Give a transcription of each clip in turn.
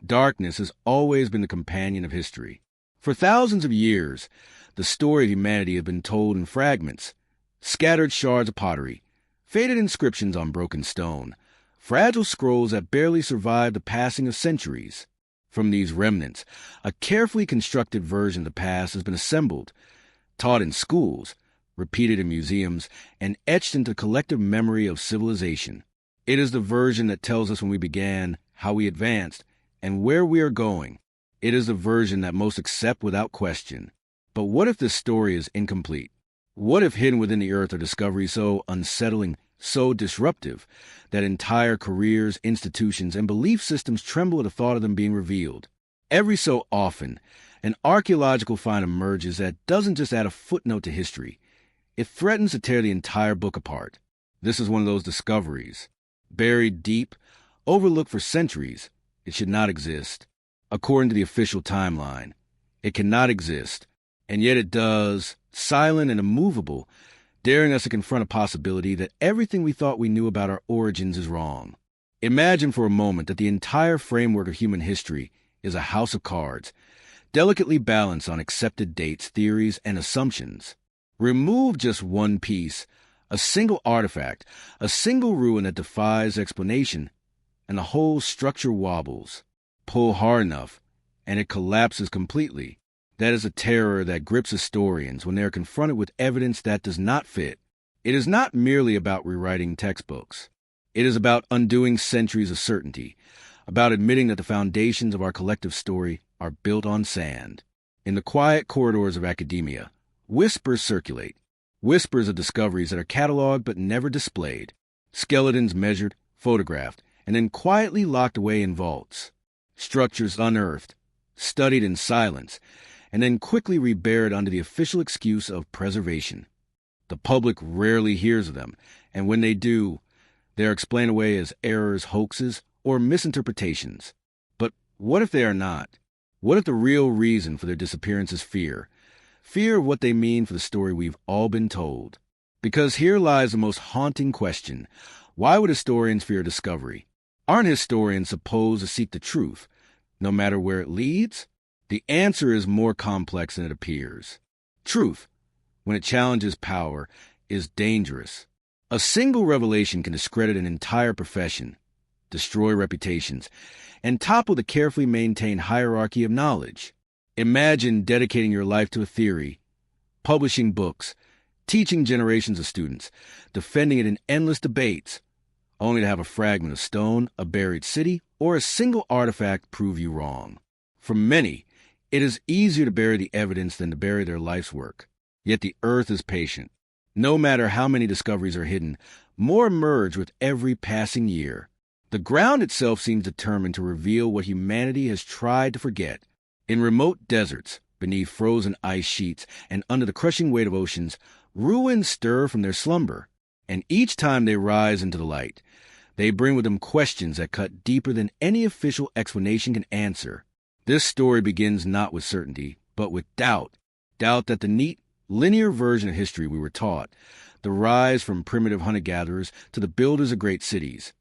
Darkness has always been the companion of history. For thousands of years, the story of humanity has been told in fragments, scattered shards of pottery, faded inscriptions on broken stone, fragile scrolls that barely survived the passing of centuries. From these remnants, a carefully constructed version of the past has been assembled, taught in schools, repeated in museums, and etched into the collective memory of civilization. It is the version that tells us when we began, how we advanced, and where we are going. It is the version that most accept without question. But what if this story is incomplete? What if hidden within the earth are discoveries so unsettling, so disruptive, that entire careers, institutions, and belief systems tremble at the thought of them being revealed? Every so often, an archaeological find emerges that doesn't just add a footnote to history. It threatens to tear the entire book apart. This is one of those discoveries. Buried deep, overlooked for centuries, it should not exist. According to the official timeline, it cannot exist, and yet it does, silent and immovable, daring us to confront a possibility that everything we thought we knew about our origins is wrong. Imagine for a moment that the entire framework of human history is a house of cards, delicately balanced on accepted dates, theories, and assumptions. Remove just one piece, a single artifact, a single ruin that defies explanation, and the whole structure wobbles. Pull hard enough, and it collapses completely. That is a terror that grips historians when they are confronted with evidence that does not fit. It is not merely about rewriting textbooks. It is about undoing centuries of certainty, about admitting that the foundations of our collective story are built on sand. In the quiet corridors of academia, whispers circulate, whispers of discoveries that are cataloged but never displayed, skeletons measured, photographed, and then quietly locked away in vaults, structures unearthed, studied in silence, and then quickly reburied under the official excuse of preservation. The public rarely hears of them, and when they do, they are explained away as errors, hoaxes, or misinterpretations. But what if they are not? What if the real reason for their disappearance is fear? Fear of what they mean for the story we've all been told. Because here lies the most haunting question. Why would historians fear discovery? Aren't historians supposed to seek the truth, no matter where it leads? The answer is more complex than it appears. Truth, when it challenges power, is dangerous. A single revelation can discredit an entire profession, destroy reputations, and topple the carefully maintained hierarchy of knowledge. Imagine dedicating your life to a theory, publishing books, teaching generations of students, defending it in endless debates, only to have a fragment of stone, a buried city, or a single artifact prove you wrong. For many, it is easier to bury the evidence than to bury their life's work. Yet the earth is patient. No matter how many discoveries are hidden, more emerge with every passing year. The ground itself seems determined to reveal what humanity has tried to forget. In remote deserts, beneath frozen ice sheets, and under the crushing weight of oceans, ruins stir from their slumber. And each time they rise into the light, they bring with them questions that cut deeper than any official explanation can answer. This story begins not with certainty, but with doubt. Doubt that the neat, linear version of history we were taught, the rise from primitive hunter-gatherers to the builders of great cities,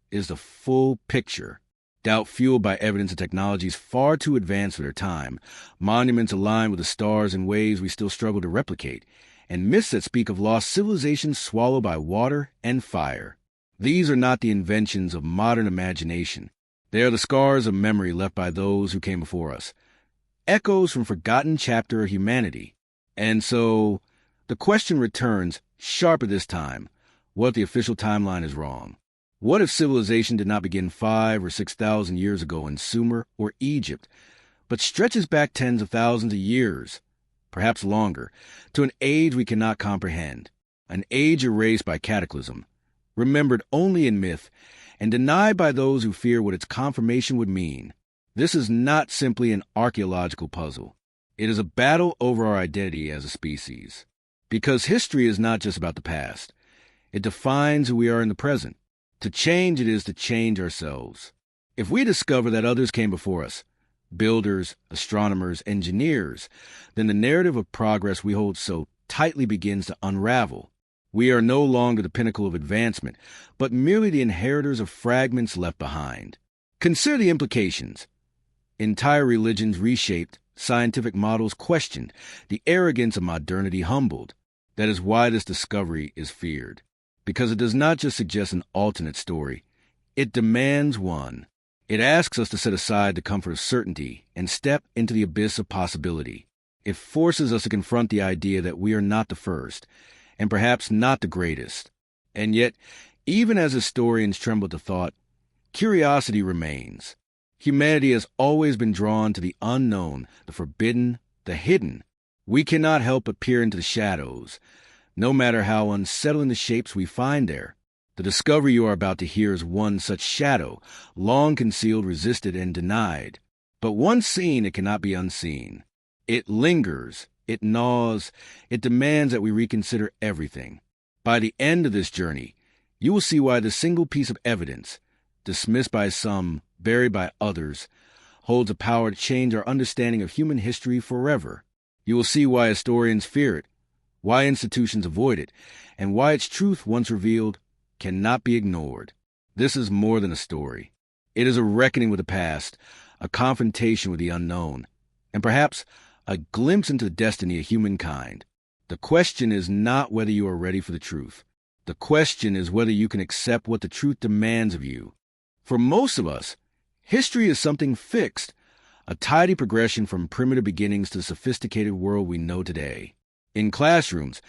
is the full picture. Doubt fueled by evidence of technologies far too advanced for their time, monuments aligned with the stars in ways we still struggle to replicate, and myths that speak of lost civilizations swallowed by water and fire. These are not the inventions of modern imagination. They are the scars of memory left by those who came before us, echoes from forgotten chapter of humanity. And so, the question returns, sharper this time, what if the official timeline is wrong? What if civilization did not begin 5,000 or 6,000 years ago in Sumer or Egypt, but stretches back tens of thousands of years, perhaps longer, to an age we cannot comprehend, an age erased by cataclysm, remembered only in myth, and denied by those who fear what its confirmation would mean? This is not simply an archaeological puzzle. It is a battle over our identity as a species. Because history is not just about the past. It defines who we are in the present. To change it is to change ourselves. If we discover that others came before us, builders, astronomers, engineers, then the narrative of progress we hold so tightly begins to unravel. We are no longer the pinnacle of advancement, but merely the inheritors of fragments left behind. Consider the implications. Entire religions reshaped, scientific models questioned, the arrogance of modernity humbled. That is why this discovery is feared. Because it does not just suggest an alternate story, it demands one. It asks us to set aside the comfort of certainty and step into the abyss of possibility. It forces us to confront the idea that we are not the first, and perhaps not the greatest. And yet, even as historians tremble at the thought, curiosity remains. Humanity has always been drawn to the unknown, the forbidden, the hidden. We cannot help but peer into the shadows, no matter how unsettling the shapes we find there. The discovery you are about to hear is one such shadow, long concealed, resisted, and denied. But once seen, it cannot be unseen. It lingers, it gnaws, it demands that we reconsider everything. By the end of this journey, you will see why the single piece of evidence, dismissed by some, buried by others, holds a power to change our understanding of human history forever. You will see why historians fear it, why institutions avoid it, and why its truth, once revealed, cannot be ignored. This is more than a story. It is a reckoning with the past, a confrontation with the unknown, and perhaps a glimpse into the destiny of humankind. The question is not whether you are ready for the truth. The question is whether you can accept what the truth demands of you. For most of us, history is something fixed, a tidy progression from primitive beginnings to the sophisticated world we know today. In classrooms,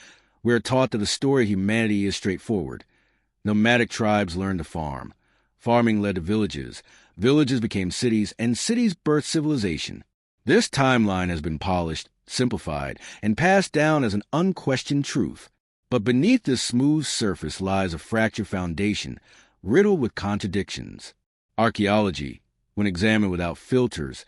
we are taught that the story of humanity is straightforward. Nomadic tribes learned to farm. Farming led to villages. Villages became cities, and cities birthed civilization. This timeline has been polished, simplified, and passed down as an unquestioned truth. But beneath this smooth surface lies a fractured foundation, riddled with contradictions. Archaeology, when examined without filters,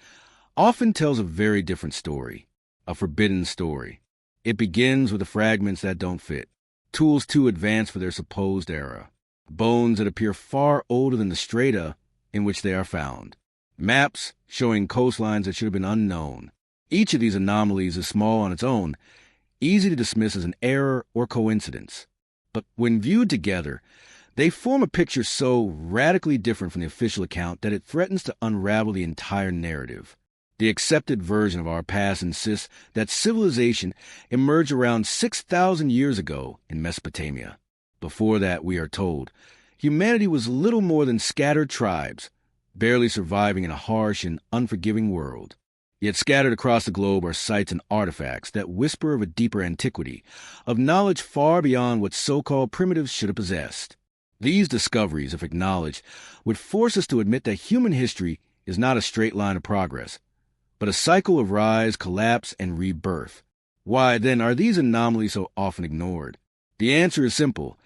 often tells a very different story, a forbidden story. It begins with the fragments that don't fit, tools too advanced for their supposed era, bones that appear far older than the strata in which they are found, maps showing coastlines that should have been unknown. Each of these anomalies is small on its own, easy to dismiss as an error or coincidence. But when viewed together, they form a picture so radically different from the official account that it threatens to unravel the entire narrative. The accepted version of our past insists that civilization emerged around 6,000 years ago in Mesopotamia. Before that, we are told, humanity was little more than scattered tribes, barely surviving in a harsh and unforgiving world. Yet scattered across the globe are sites and artifacts that whisper of a deeper antiquity, of knowledge far beyond what so-called primitives should have possessed. These discoveries, if acknowledged, would force us to admit that human history is not a straight line of progress, but a cycle of rise, collapse, and rebirth. Why, then, are these anomalies so often ignored? The answer is simple.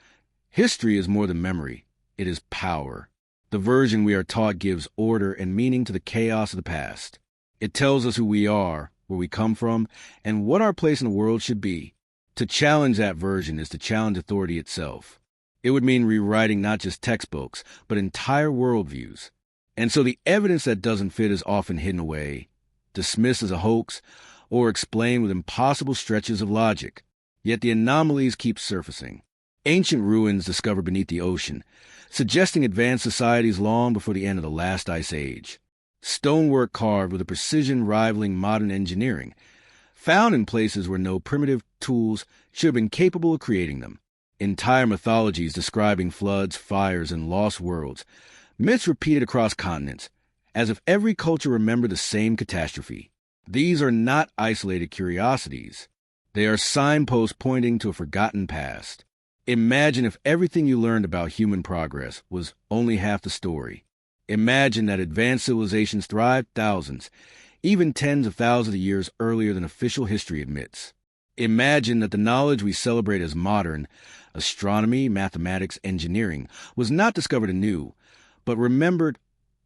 History is more than memory. It is power. The version we are taught gives order and meaning to the chaos of the past. It tells us who we are, where we come from, and what our place in the world should be. To challenge that version is to challenge authority itself. It would mean rewriting not just textbooks, but entire worldviews. And so the evidence that doesn't fit is often hidden away, dismissed as a hoax, or explained with impossible stretches of logic. Yet the anomalies keep surfacing. Ancient ruins discovered beneath the ocean, suggesting advanced societies long before the end of the last ice age. Stonework carved with a precision rivaling modern engineering, found in places where no primitive tools should have been capable of creating them. Entire mythologies describing floods, fires, and lost worlds. Myths repeated across continents, as if every culture remembered the same catastrophe. These are not isolated curiosities. They are signposts pointing to a forgotten past. Imagine if everything you learned about human progress was only half the story. Imagine that advanced civilizations thrived thousands, even tens of thousands of years earlier than official history admits. Imagine that the knowledge we celebrate as modern, astronomy, mathematics, engineering, was not discovered anew, but remembered,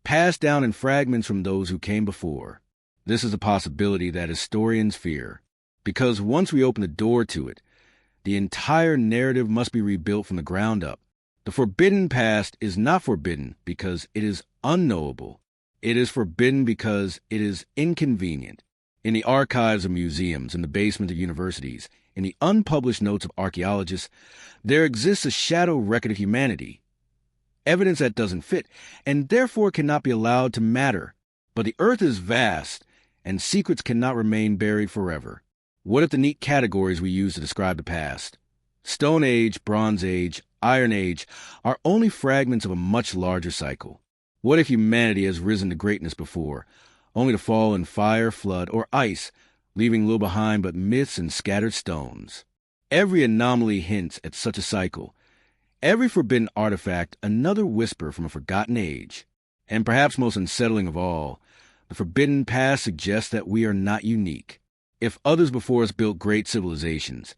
passed down in fragments from those who came before. This is a possibility that historians fear, because once we open the door to it, the entire narrative must be rebuilt from the ground up. The forbidden past is not forbidden because it is unknowable. It is forbidden because it is inconvenient. In the archives of museums, in the basements of universities, in the unpublished notes of archaeologists, there exists a shadow record of humanity. Evidence that doesn't fit, and therefore cannot be allowed to matter. But the Earth is vast, and secrets cannot remain buried forever. What if the neat categories we use to describe the past, Stone Age, Bronze Age, Iron Age, are only fragments of a much larger cycle? What if humanity has risen to greatness before, only to fall in fire, flood, or ice, leaving little behind but myths and scattered stones? Every anomaly hints at such a cycle. Every forbidden artifact another whisper from a forgotten age. And perhaps most unsettling of all, the forbidden past suggests that we are not unique. If others before us built great civilizations,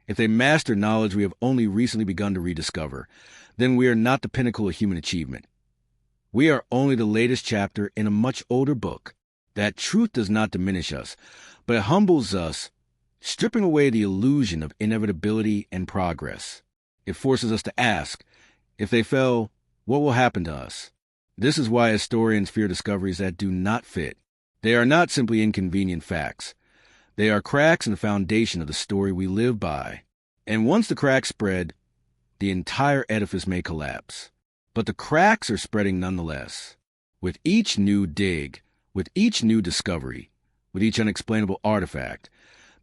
if they mastered knowledge we have only recently begun to rediscover, then we are not the pinnacle of human achievement. We are only the latest chapter in a much older book. That truth does not diminish us, but it humbles us, stripping away the illusion of inevitability and progress. It forces us to ask, if they fail, what will happen to us? This is why historians fear discoveries that do not fit. They are not simply inconvenient facts. They are cracks in the foundation of the story we live by. And once the cracks spread, the entire edifice may collapse. But the cracks are spreading nonetheless. With each new dig, with each new discovery, with each unexplainable artifact,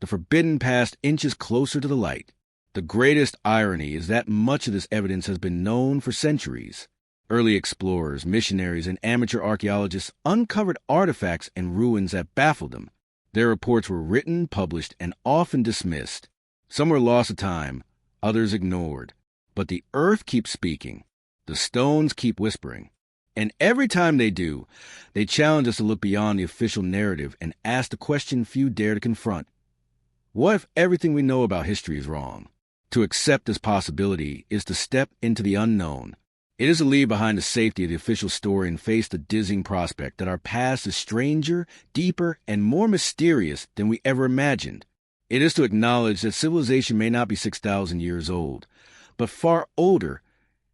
the forbidden past inches closer to the light. The greatest irony is that much of this evidence has been known for centuries. Early explorers, missionaries, and amateur archaeologists uncovered artifacts and ruins that baffled them. Their reports were written, published, and often dismissed. Some were lost to time, others ignored. But the earth keeps speaking. The stones keep whispering. And every time they do, they challenge us to look beyond the official narrative and ask the question few dare to confront. What if everything we know about history is wrong? To accept this possibility is to step into the unknown. It is to leave behind the safety of the official story and face the dizzying prospect that our past is stranger, deeper, and more mysterious than we ever imagined. It is to acknowledge that civilization may not be 6,000 years old, but far older,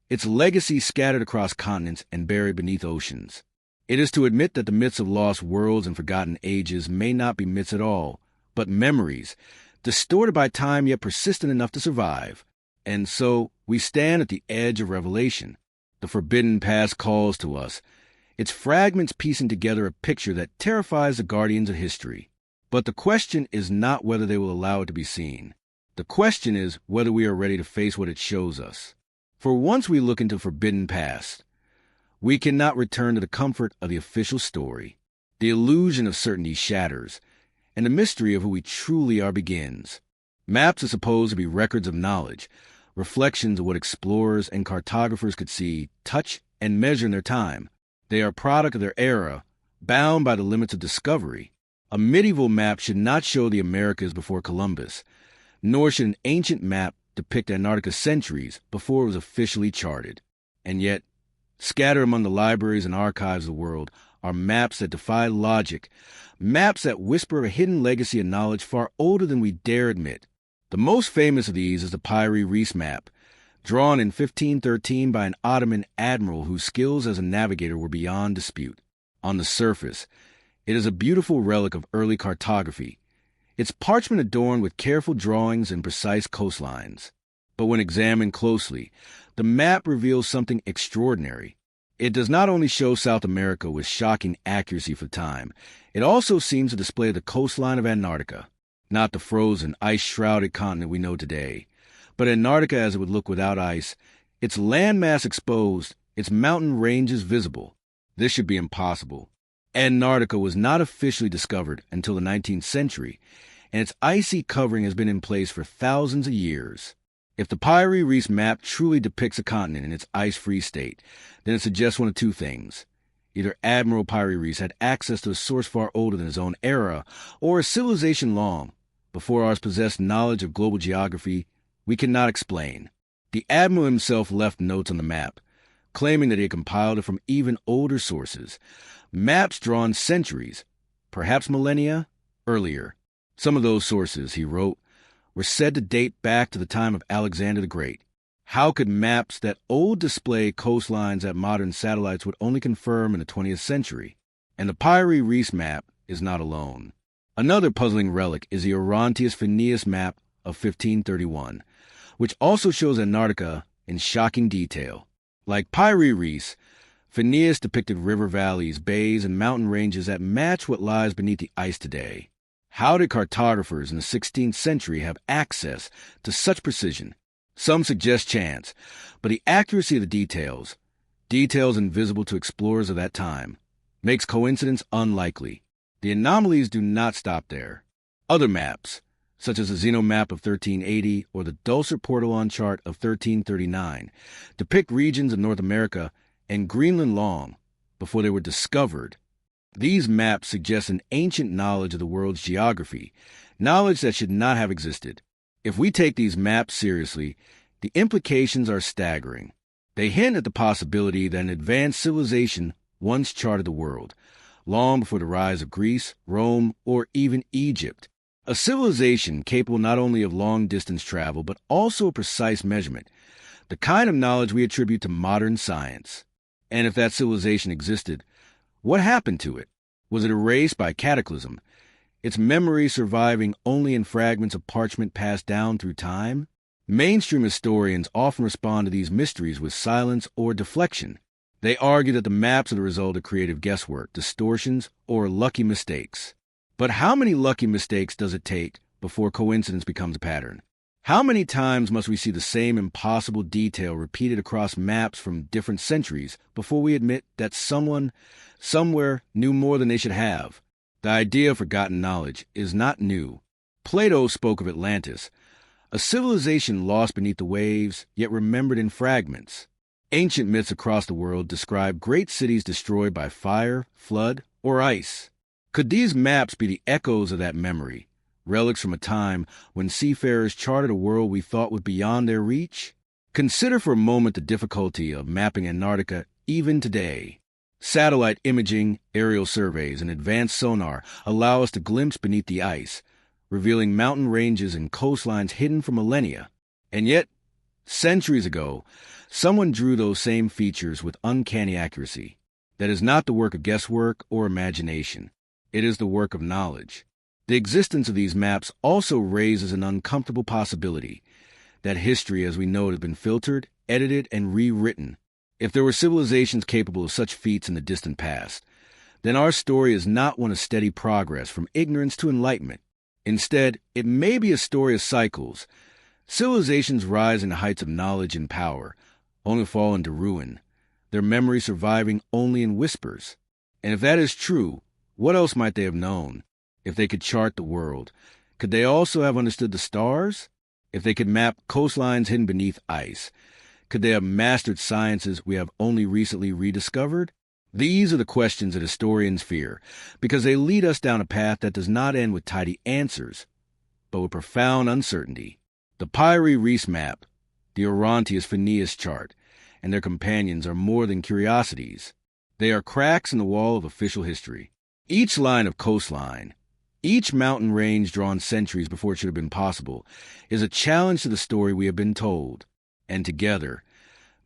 its legacy scattered across continents and buried beneath oceans. It is to admit that the myths of lost worlds and forgotten ages may not be myths at all, but memories, distorted by time yet persistent enough to survive. And so we stand at the edge of revelation. The forbidden past calls to us, its fragments piecing together a picture that terrifies the guardians of history. But the question is not whether they will allow it to be seen. The question is whether we are ready to face what it shows us. For once we look into the forbidden past, we cannot return to the comfort of the official story. The illusion of certainty shatters, and the mystery of who we truly are begins. Maps are supposed to be records of knowledge, reflections of what explorers and cartographers could see, touch, and measure in their time. They are a product of their era, bound by the limits of discovery. A medieval map should not show the Americas before Columbus, nor should an ancient map depict Antarctica centuries before it was officially charted. And yet, scattered among the libraries and archives of the world are maps that defy logic, maps that whisper a hidden legacy of knowledge far older than we dare admit. The most famous of these is the Piri Reis map, drawn in 1513 by an Ottoman admiral whose skills as a navigator were beyond dispute. On the surface, it is a beautiful relic of early cartography, its parchment adorned with careful drawings and precise coastlines. But when examined closely, the map reveals something extraordinary. It does not only show South America with shocking accuracy for time, it also seems to display the coastline of Antarctica. Not the frozen, ice-shrouded continent we know today, but Antarctica as it would look without ice, its landmass exposed, its mountain ranges visible. This should be impossible. Antarctica was not officially discovered until the 19th century, and its icy covering has been in place for thousands of years. If the Piri Reis map truly depicts a continent in its ice-free state, then it suggests one of two things. Either Admiral Piri Reis had access to a source far older than his own era, or a civilization long before ours possessed knowledge of global geography we cannot explain. The admiral himself left notes on the map, claiming that he had compiled it from even older sources, maps drawn centuries, perhaps millennia, earlier. Some of those sources, he wrote, were said to date back to the time of Alexander the Great. How could maps that old display coastlines that modern satellites would only confirm in the 20th century? And the Piri Reis map is not alone. Another puzzling relic is the Orontius Phineas map of 1531, which also shows Antarctica in shocking detail. Like Piri Reis, Phineas depicted river valleys, bays, and mountain ranges that match what lies beneath the ice today. How did cartographers in the 16th century have access to such precision? Some suggest chance, but the accuracy of the details invisible to explorers of that time, makes coincidence unlikely. The anomalies do not stop there. Other maps, such as the Zeno map of 1380 or the Dulcer Portolan chart of 1339, depict regions of North America and Greenland long before they were discovered. These maps suggest an ancient knowledge of the world's geography, knowledge that should not have existed. If we take these maps seriously, the implications are staggering. They hint at the possibility that an advanced civilization once charted the world, long before the rise of Greece, Rome, or even Egypt. A civilization capable not only of long-distance travel, but also of precise measurement, the kind of knowledge we attribute to modern science. And if that civilization existed, what happened to it? Was it erased by cataclysm, its memory surviving only in fragments of parchment passed down through time? Mainstream historians often respond to these mysteries with silence or deflection. They argue that the maps are the result of creative guesswork, distortions, or lucky mistakes. But how many lucky mistakes does it take before coincidence becomes a pattern? How many times must we see the same impossible detail repeated across maps from different centuries before we admit that someone, somewhere, knew more than they should have? The idea of forgotten knowledge is not new. Plato spoke of Atlantis, a civilization lost beneath the waves, yet remembered in fragments. Ancient myths across the world describe great cities destroyed by fire, flood, or ice. Could these maps be the echoes of that memory, relics from a time when seafarers charted a world we thought was beyond their reach? Consider for a moment the difficulty of mapping Antarctica even today. Satellite imaging, aerial surveys, and advanced sonar allow us to glimpse beneath the ice, revealing mountain ranges and coastlines hidden for millennia. And yet, centuries ago, someone drew those same features with uncanny accuracy. That is not the work of guesswork or imagination. It is the work of knowledge. The existence of these maps also raises an uncomfortable possibility that history as we know it has been filtered, edited, and rewritten. If there were civilizations capable of such feats in the distant past, then our story is not one of steady progress from ignorance to enlightenment. Instead, it may be a story of cycles. Civilizations rise in the heights of knowledge and power, only to fall into ruin, their memory surviving only in whispers. And if that is true, what else might they have known? If they could chart the world, could they also have understood the stars? If they could map coastlines hidden beneath ice, could they have mastered sciences we have only recently rediscovered? These are the questions that historians fear, because they lead us down a path that does not end with tidy answers, but with profound uncertainty. The Pyre Reis map, the Orontius Phineas chart, and their companions are more than curiosities. They are cracks in the wall of official history. Each line of coastline, each mountain range drawn centuries before it should have been possible, is a challenge to the story we have been told. And together,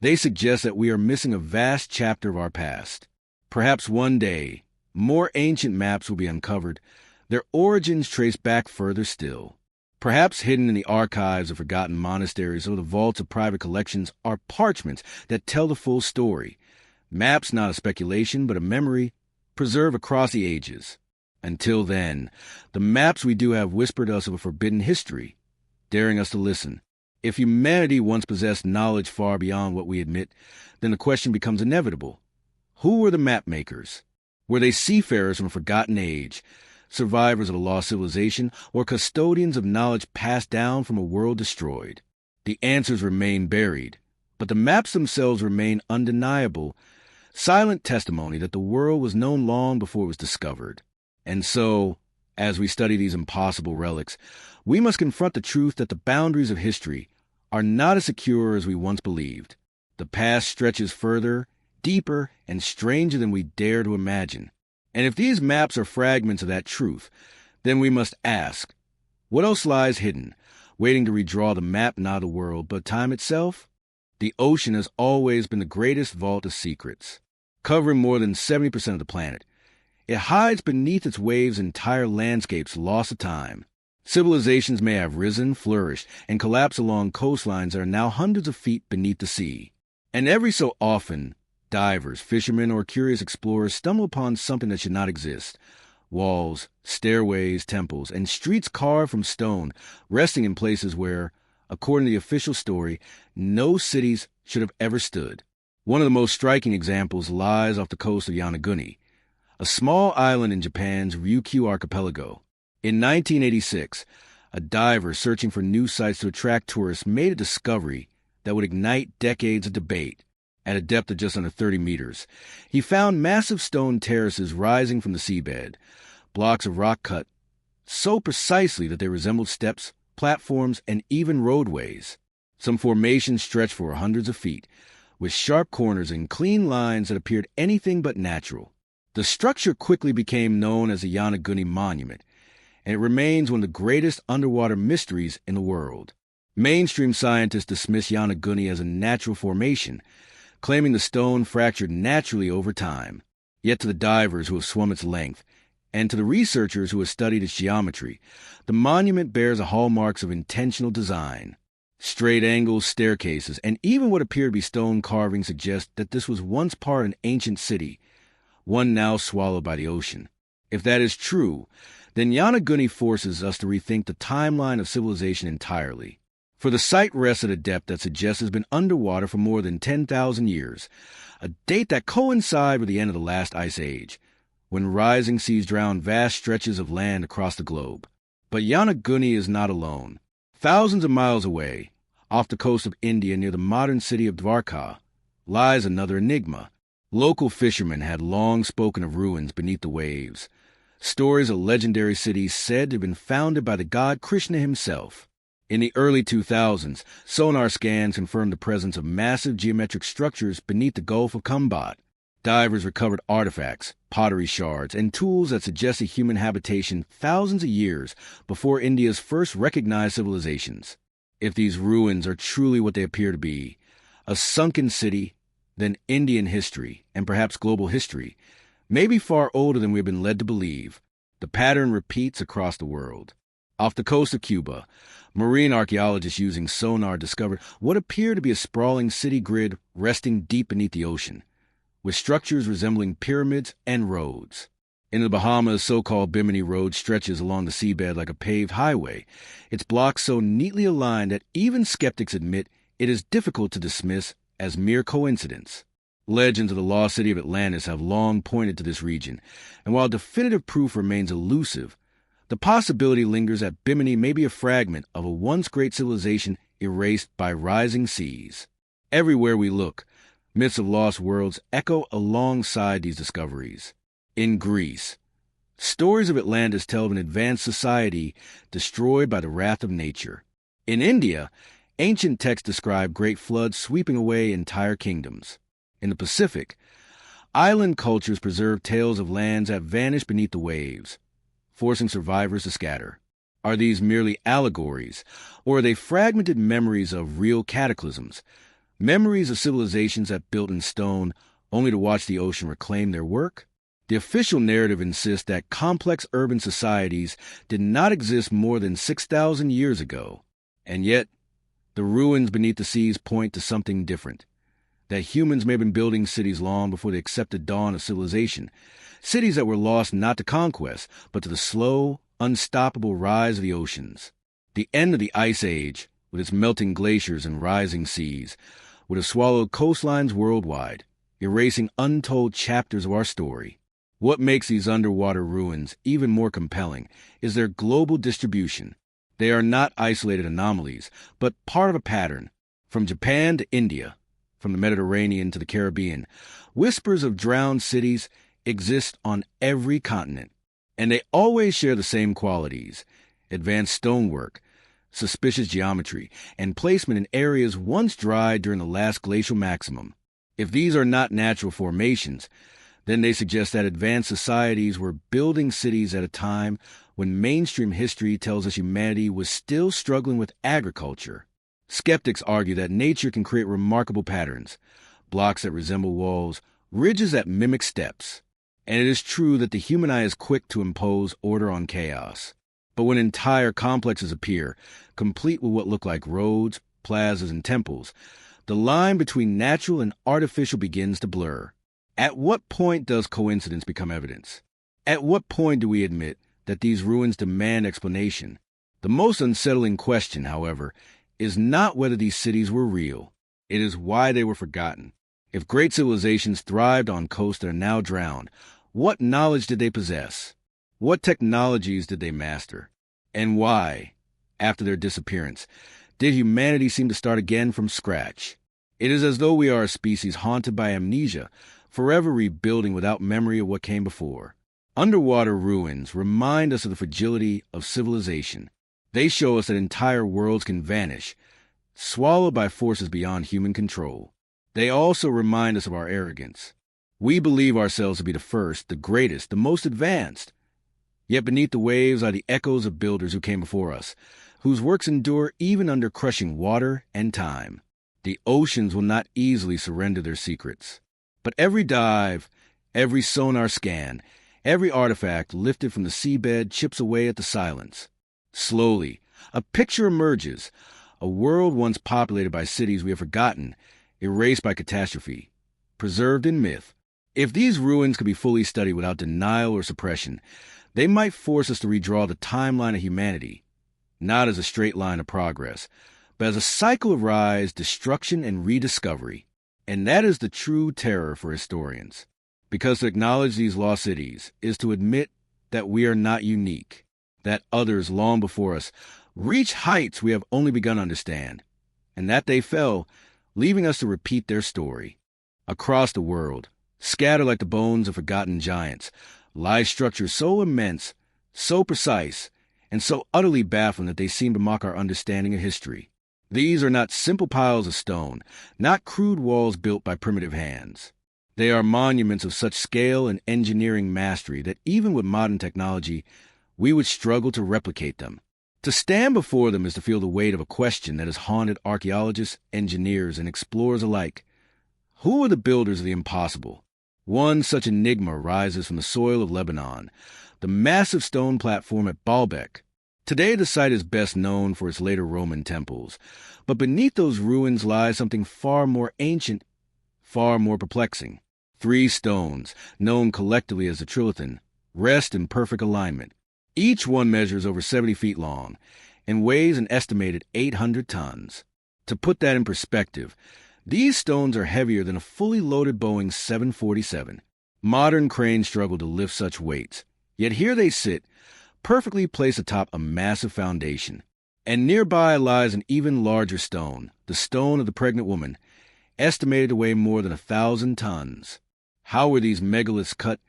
they suggest that we are missing a vast chapter of our past. Perhaps one day, more ancient maps will be uncovered, their origins traced back further still. Perhaps hidden in the archives of forgotten monasteries or the vaults of private collections are parchments that tell the full story. Maps not a speculation, but a memory, preserved across the ages. Until then, the maps we do have whispered us of a forbidden history, daring us to listen. If humanity once possessed knowledge far beyond what we admit, then the question becomes inevitable. Who were the map makers? Were they seafarers from a forgotten age, survivors of a lost civilization, or custodians of knowledge passed down from a world destroyed? The answers remain buried, but the maps themselves remain undeniable, silent testimony that the world was known long before it was discovered. And so, as we study these impossible relics, we must confront the truth that the boundaries of history are not as secure as we once believed. The past stretches further, deeper, and stranger than we dare to imagine. And if these maps are fragments of that truth, then we must ask, what else lies hidden, waiting to redraw the map not of the world, but time itself? The ocean has always been the greatest vault of secrets, covering more than 70% of the planet. It hides beneath its waves entire landscapes lost to time. Civilizations may have risen, flourished, and collapsed along coastlines that are now hundreds of feet beneath the sea. And every so often, Divers, fishermen, or curious explorers stumble upon something that should not exist. Walls, stairways, temples, and streets carved from stone, resting in places where, according to the official story, no cities should have ever stood. One of the most striking examples lies off the coast of Yonaguni, a small island in Japan's Ryukyu archipelago. In 1986, a diver searching for new sites to attract tourists made a discovery that would ignite decades of debate. At a depth of just under 30 meters, he found massive stone terraces rising from the seabed, blocks of rock cut so precisely that they resembled steps, platforms, and even roadways. Some formations stretched for hundreds of feet, with sharp corners and clean lines that appeared anything but natural. The structure quickly became known as the Yonaguni Monument, and it remains one of the greatest underwater mysteries in the world. Mainstream scientists dismiss Yonaguni as a natural formation, claiming the stone fractured naturally over time. Yet to the divers who have swum its length, and to the researchers who have studied its geometry, the monument bears the hallmarks of intentional design. Straight angles, staircases, and even what appear to be stone carvings suggest that this was once part of an ancient city, one now swallowed by the ocean. If that is true, then Yonaguni forces us to rethink the timeline of civilization entirely. For the site rests at a depth that suggests it's been underwater for more than 10,000 years, a date that coincides with the end of the last ice age, when rising seas drowned vast stretches of land across the globe. But Yonaguni is not alone. Thousands of miles away, off the coast of India near the modern city of Dwarka, lies another enigma. Local fishermen had long spoken of ruins beneath the waves, stories of legendary cities said to have been founded by the god Krishna himself. In the early 2000s, sonar scans confirmed the presence of massive geometric structures beneath the Gulf of Khambhat. Divers recovered artifacts, pottery shards, and tools that suggested human habitation thousands of years before India's first recognized civilizations. If these ruins are truly what they appear to be, a sunken city, then Indian history, and perhaps global history, may be far older than we have been led to believe. The pattern repeats across the world. Off the coast of Cuba, marine archaeologists using sonar discovered what appeared to be a sprawling city grid resting deep beneath the ocean, with structures resembling pyramids and roads. In the Bahamas, so-called Bimini Road stretches along the seabed like a paved highway, its blocks so neatly aligned that even skeptics admit it is difficult to dismiss as mere coincidence. Legends of the lost city of Atlantis have long pointed to this region, and while definitive proof remains elusive, the possibility lingers that Bimini may be a fragment of a once great civilization erased by rising seas. Everywhere we look, myths of lost worlds echo alongside these discoveries. In Greece, stories of Atlantis tell of an advanced society destroyed by the wrath of nature. In India, ancient texts describe great floods sweeping away entire kingdoms. In the Pacific, island cultures preserve tales of lands that vanished beneath the waves, forcing survivors to scatter. Are these merely allegories, or are they fragmented memories of real cataclysms, memories of civilizations that built in stone only to watch the ocean reclaim their work? The official narrative insists that complex urban societies did not exist more than 6,000 years ago, and yet the ruins beneath the seas point to something different. That humans may have been building cities long before they accepted dawn of civilization, cities that were lost not to conquest, but to the slow, unstoppable rise of the oceans. The end of the Ice Age, with its melting glaciers and rising seas, would have swallowed coastlines worldwide, erasing untold chapters of our story. What makes these underwater ruins even more compelling is their global distribution. They are not isolated anomalies, but part of a pattern. From Japan to India, from the Mediterranean to the Caribbean, whispers of drowned cities exist on every continent, and they always share the same qualities: advanced stonework, suspicious geometry, and placement in areas once dry during the last glacial maximum. If these are not natural formations, then they suggest that advanced societies were building cities at a time when mainstream history tells us humanity was still struggling with agriculture. Skeptics argue that nature can create remarkable patterns, blocks that resemble walls, ridges that mimic steps. And it is true that the human eye is quick to impose order on chaos. But when entire complexes appear, complete with what look like roads, plazas, and temples, The line between natural and artificial begins to blur. At what point does coincidence become evidence? At what point do we admit that these ruins demand explanation? The most unsettling question, however, is not whether these cities were real. It is why they were forgotten. If great civilizations thrived on coasts that are now drowned, what knowledge did they possess? What technologies did they master? And why, after their disappearance, did humanity seem to start again from scratch? It is as though we are a species haunted by amnesia, forever rebuilding without memory of what came before. Underwater ruins remind us of the fragility of civilization. They show us that entire worlds can vanish, swallowed by forces beyond human control. They also remind us of our arrogance. We believe ourselves to be the first, the greatest, the most advanced. Yet beneath the waves are the echoes of builders who came before us, whose works endure even under crushing water and time. The oceans will not easily surrender their secrets. But every dive, every sonar scan, every artifact lifted from the seabed chips away at the silence. Slowly, a picture emerges, a world once populated by cities we have forgotten, erased by catastrophe, preserved in myth. If these ruins could be fully studied without denial or suppression, they might force us to redraw the timeline of humanity, not as a straight line of progress, but as a cycle of rise, destruction, and rediscovery. And that is the true terror for historians, because to acknowledge these lost cities is to admit that we are not unique, that others long before us reached heights we have only begun to understand, and that they fell, leaving us to repeat their story. Across the world, scattered like the bones of forgotten giants, lie structures so immense, so precise, and so utterly baffling that they seem to mock our understanding of history. These are not simple piles of stone, not crude walls built by primitive hands. They are monuments of such scale and engineering mastery that even with modern technology, we would struggle to replicate them. To stand before them is to feel the weight of a question that has haunted archaeologists, engineers, and explorers alike. Who are the builders of the impossible? One such enigma rises from the soil of Lebanon, the massive stone platform at Baalbek. Today the site is best known for its later Roman temples, but beneath those ruins lies something far more ancient, far more perplexing. 3 stones, known collectively as the trilithon, rest in perfect alignment. Each one measures over 70 feet long and weighs an estimated 800 tons. To put that in perspective, these stones are heavier than a fully loaded Boeing 747. Modern cranes struggle to lift such weights, yet here they sit, perfectly placed atop a massive foundation. And nearby lies an even larger stone, the stone of the pregnant woman, estimated to weigh more than 1,000 tons. How were these megaliths cut,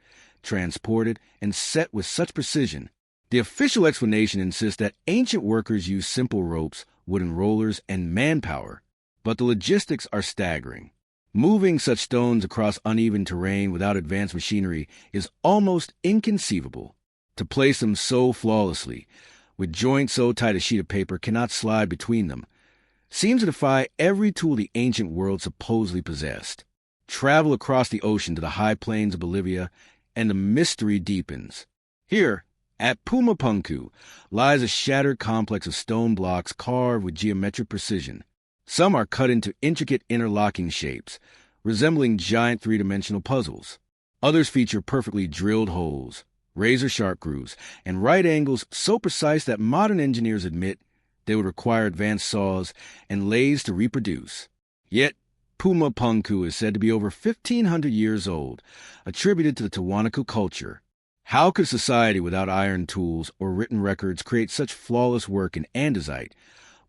transported, and set with such precision? The official explanation insists that ancient workers used simple ropes, wooden rollers, and manpower, but the logistics are staggering. Moving such stones across uneven terrain without advanced machinery is almost inconceivable. To place them so flawlessly, with joints so tight a sheet of paper cannot slide between them, seems to defy every tool the ancient world supposedly possessed. Travel across the ocean to the high plains of Bolivia, and the mystery deepens. Here, at Pumapunku, lies a shattered complex of stone blocks carved with geometric precision. Some are cut into intricate interlocking shapes, resembling giant three-dimensional puzzles. Others feature perfectly drilled holes, razor-sharp grooves, and right angles so precise that modern engineers admit they would require advanced saws and lathes to reproduce. Yet, Pumapunku is said to be over 1,500 years old, attributed to the Tiwanaku culture. How could society without iron tools or written records create such flawless work in andesite,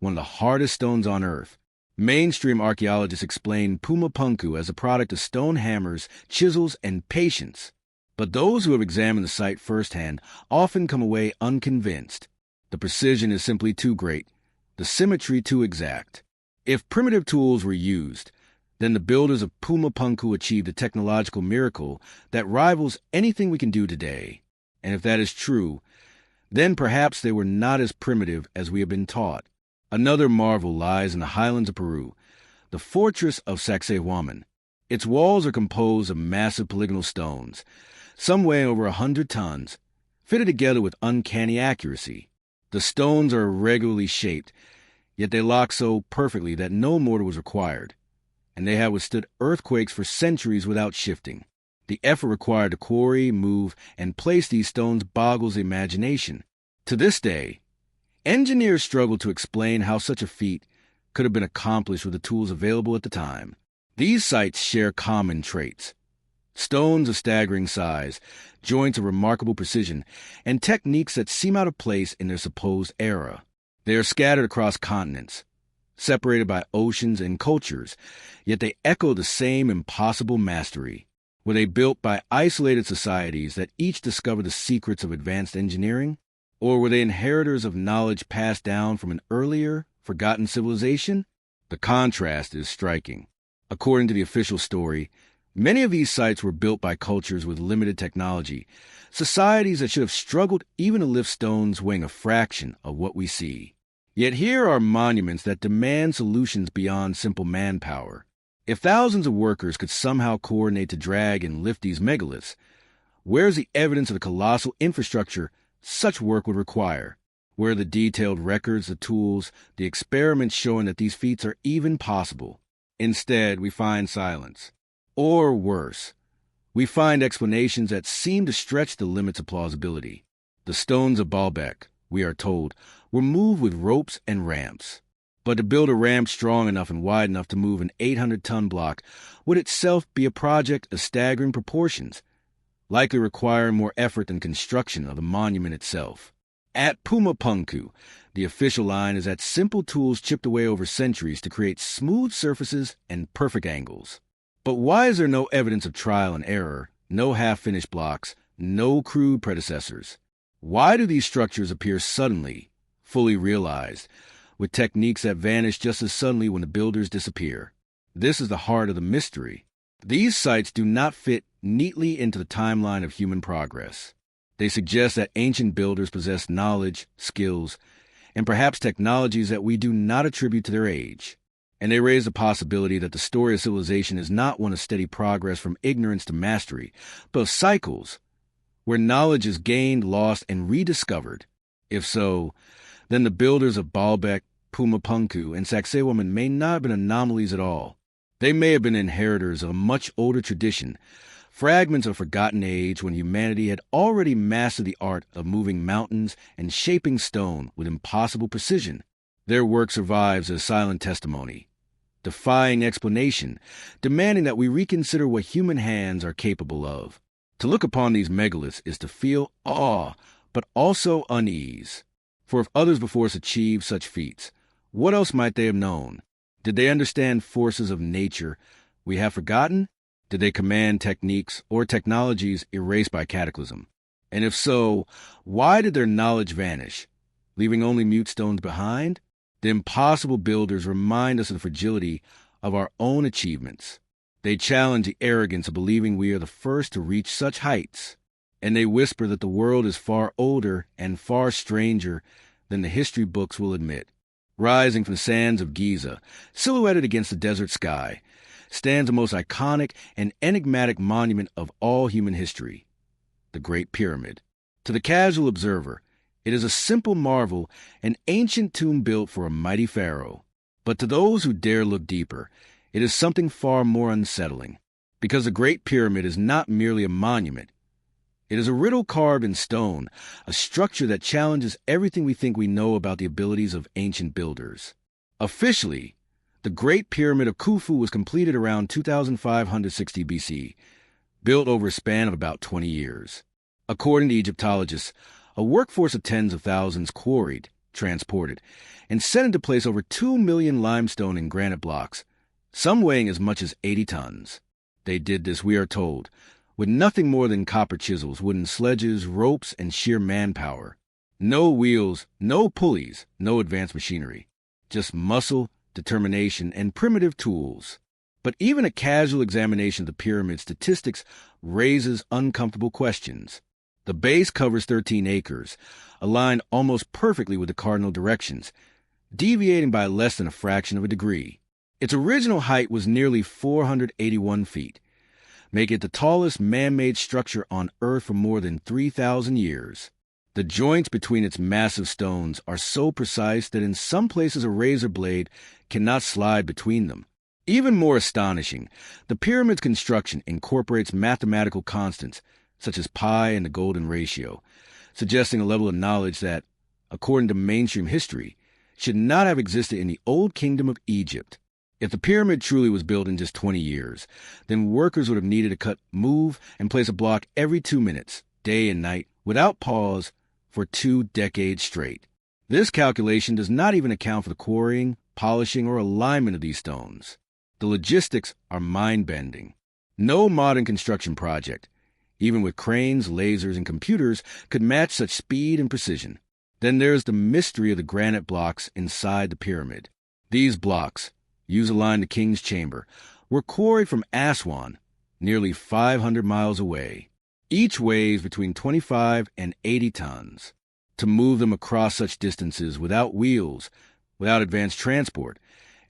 one of the hardest stones on Earth? Mainstream archaeologists explain Pumapunku as a product of stone hammers, chisels, and patience. But those who have examined the site firsthand often come away unconvinced. The precision is simply too great, the symmetry too exact. If primitive tools were used, then the builders of Pumapunku achieved a technological miracle that rivals anything we can do today. And if that is true, then perhaps they were not as primitive as we have been taught. Another marvel lies in the highlands of Peru, the fortress of Sacsayhuaman. Its walls are composed of massive polygonal stones, some weighing over 100 tons, fitted together with uncanny accuracy. The stones are irregularly shaped, yet they lock so perfectly that no mortar was required. and they have withstood earthquakes for centuries without shifting. The effort required to quarry, move, and place these stones boggles the imagination. To this day, engineers struggle to explain how such a feat could have been accomplished with the tools available at the time. These sites share common traits: stones of staggering size, joints of remarkable precision, and techniques that seem out of place in their supposed era. They are scattered across continents, separated by oceans and cultures, yet they echo the same impossible mastery. Were they built by isolated societies that each discovered the secrets of advanced engineering? Or were they inheritors of knowledge passed down from an earlier, forgotten civilization? The contrast is striking. According to the official story, many of these sites were built by cultures with limited technology, societies that should have struggled even to lift stones weighing a fraction of what we see. Yet here are monuments that demand solutions beyond simple manpower. If thousands of workers could somehow coordinate to drag and lift these megaliths, where's the evidence of the colossal infrastructure such work would require? Where are the detailed records, the tools, the experiments showing that these feats are even possible? Instead, we find silence. Or worse, we find explanations that seem to stretch the limits of plausibility. The stones of Baalbek, we are told, were moved with ropes and ramps. But to build a ramp strong enough and wide enough to move an 800-ton block would itself be a project of staggering proportions, likely requiring more effort than construction of the monument itself. At Pumapunku, the official line is that simple tools chipped away over centuries to create smooth surfaces and perfect angles. But why is there no evidence of trial and error, no half-finished blocks, no crude predecessors? Why do these structures appear suddenly, fully realized, with techniques that vanish just as suddenly when the builders disappear? This is the heart of the mystery. These sites do not fit neatly into the timeline of human progress. They suggest that ancient builders possessed knowledge, skills, and perhaps technologies that we do not attribute to their age. And they raise the possibility that the story of civilization is not one of steady progress from ignorance to mastery, but of cycles, where knowledge is gained, lost, and rediscovered. If so, then the builders of Baalbek, Pumapunku, and Sacsayhuaman may not have been anomalies at all. They may have been inheritors of a much older tradition, fragments of forgotten age when humanity had already mastered the art of moving mountains and shaping stone with impossible precision. Their work survives as silent testimony, defying explanation, demanding that we reconsider what human hands are capable of. To look upon these megaliths is to feel awe, but also unease. For if others before us achieved such feats, what else might they have known? Did they understand forces of nature we have forgotten? Did they command techniques or technologies erased by cataclysm? And if so, why did their knowledge vanish, leaving only mute stones behind? The impossible builders remind us of the fragility of our own achievements. They challenge the arrogance of believing we are the first to reach such heights. And they whisper that the world is far older and far stranger than the history books will admit. Rising from the sands of Giza, silhouetted against the desert sky, stands the most iconic and enigmatic monument of all human history, the Great Pyramid. To the casual observer, it is a simple marvel, an ancient tomb built for a mighty pharaoh. But to those who dare look deeper, it is something far more unsettling, because the Great Pyramid is not merely a monument. It is a riddle carved in stone, a structure that challenges everything we think we know about the abilities of ancient builders. Officially, the Great Pyramid of Khufu was completed around 2560 BC, built over a span of about 20 years. According to Egyptologists, a workforce of tens of thousands quarried, transported, and set into place over 2 million limestone and granite blocks, some weighing as much as 80 tons. They did this, we are told, with nothing more than copper chisels, wooden sledges, ropes, and sheer manpower. No wheels, no pulleys, no advanced machinery. Just muscle, determination, and primitive tools. But even a casual examination of the pyramid statistics raises uncomfortable questions. The base covers 13 acres, aligned almost perfectly with the cardinal directions, deviating by less than a fraction of a degree. Its original height was nearly 481 feet, making it the tallest man-made structure on Earth for more than 3,000 years. The joints between its massive stones are so precise that in some places a razor blade cannot slide between them. Even more astonishing, the pyramid's construction incorporates mathematical constants, such as pi and the golden ratio, suggesting a level of knowledge that, according to mainstream history, should not have existed in the old kingdom of Egypt. If the pyramid truly was built in just 20 years, then workers would have needed to cut, move, and place a block every 2 minutes, day and night, without pause, for 2 decades straight. This calculation does not even account for the quarrying, polishing, or alignment of these stones. The logistics are mind-bending. No modern construction project, even with cranes, lasers, and computers, could match such speed and precision. Then there's the mystery of the granite blocks inside the pyramid. These blocks, used to line the king's chamber, were quarried from Aswan, nearly 500 miles away. Each weighs between 25 and 80 tons. To move them across such distances without wheels, without advanced transport,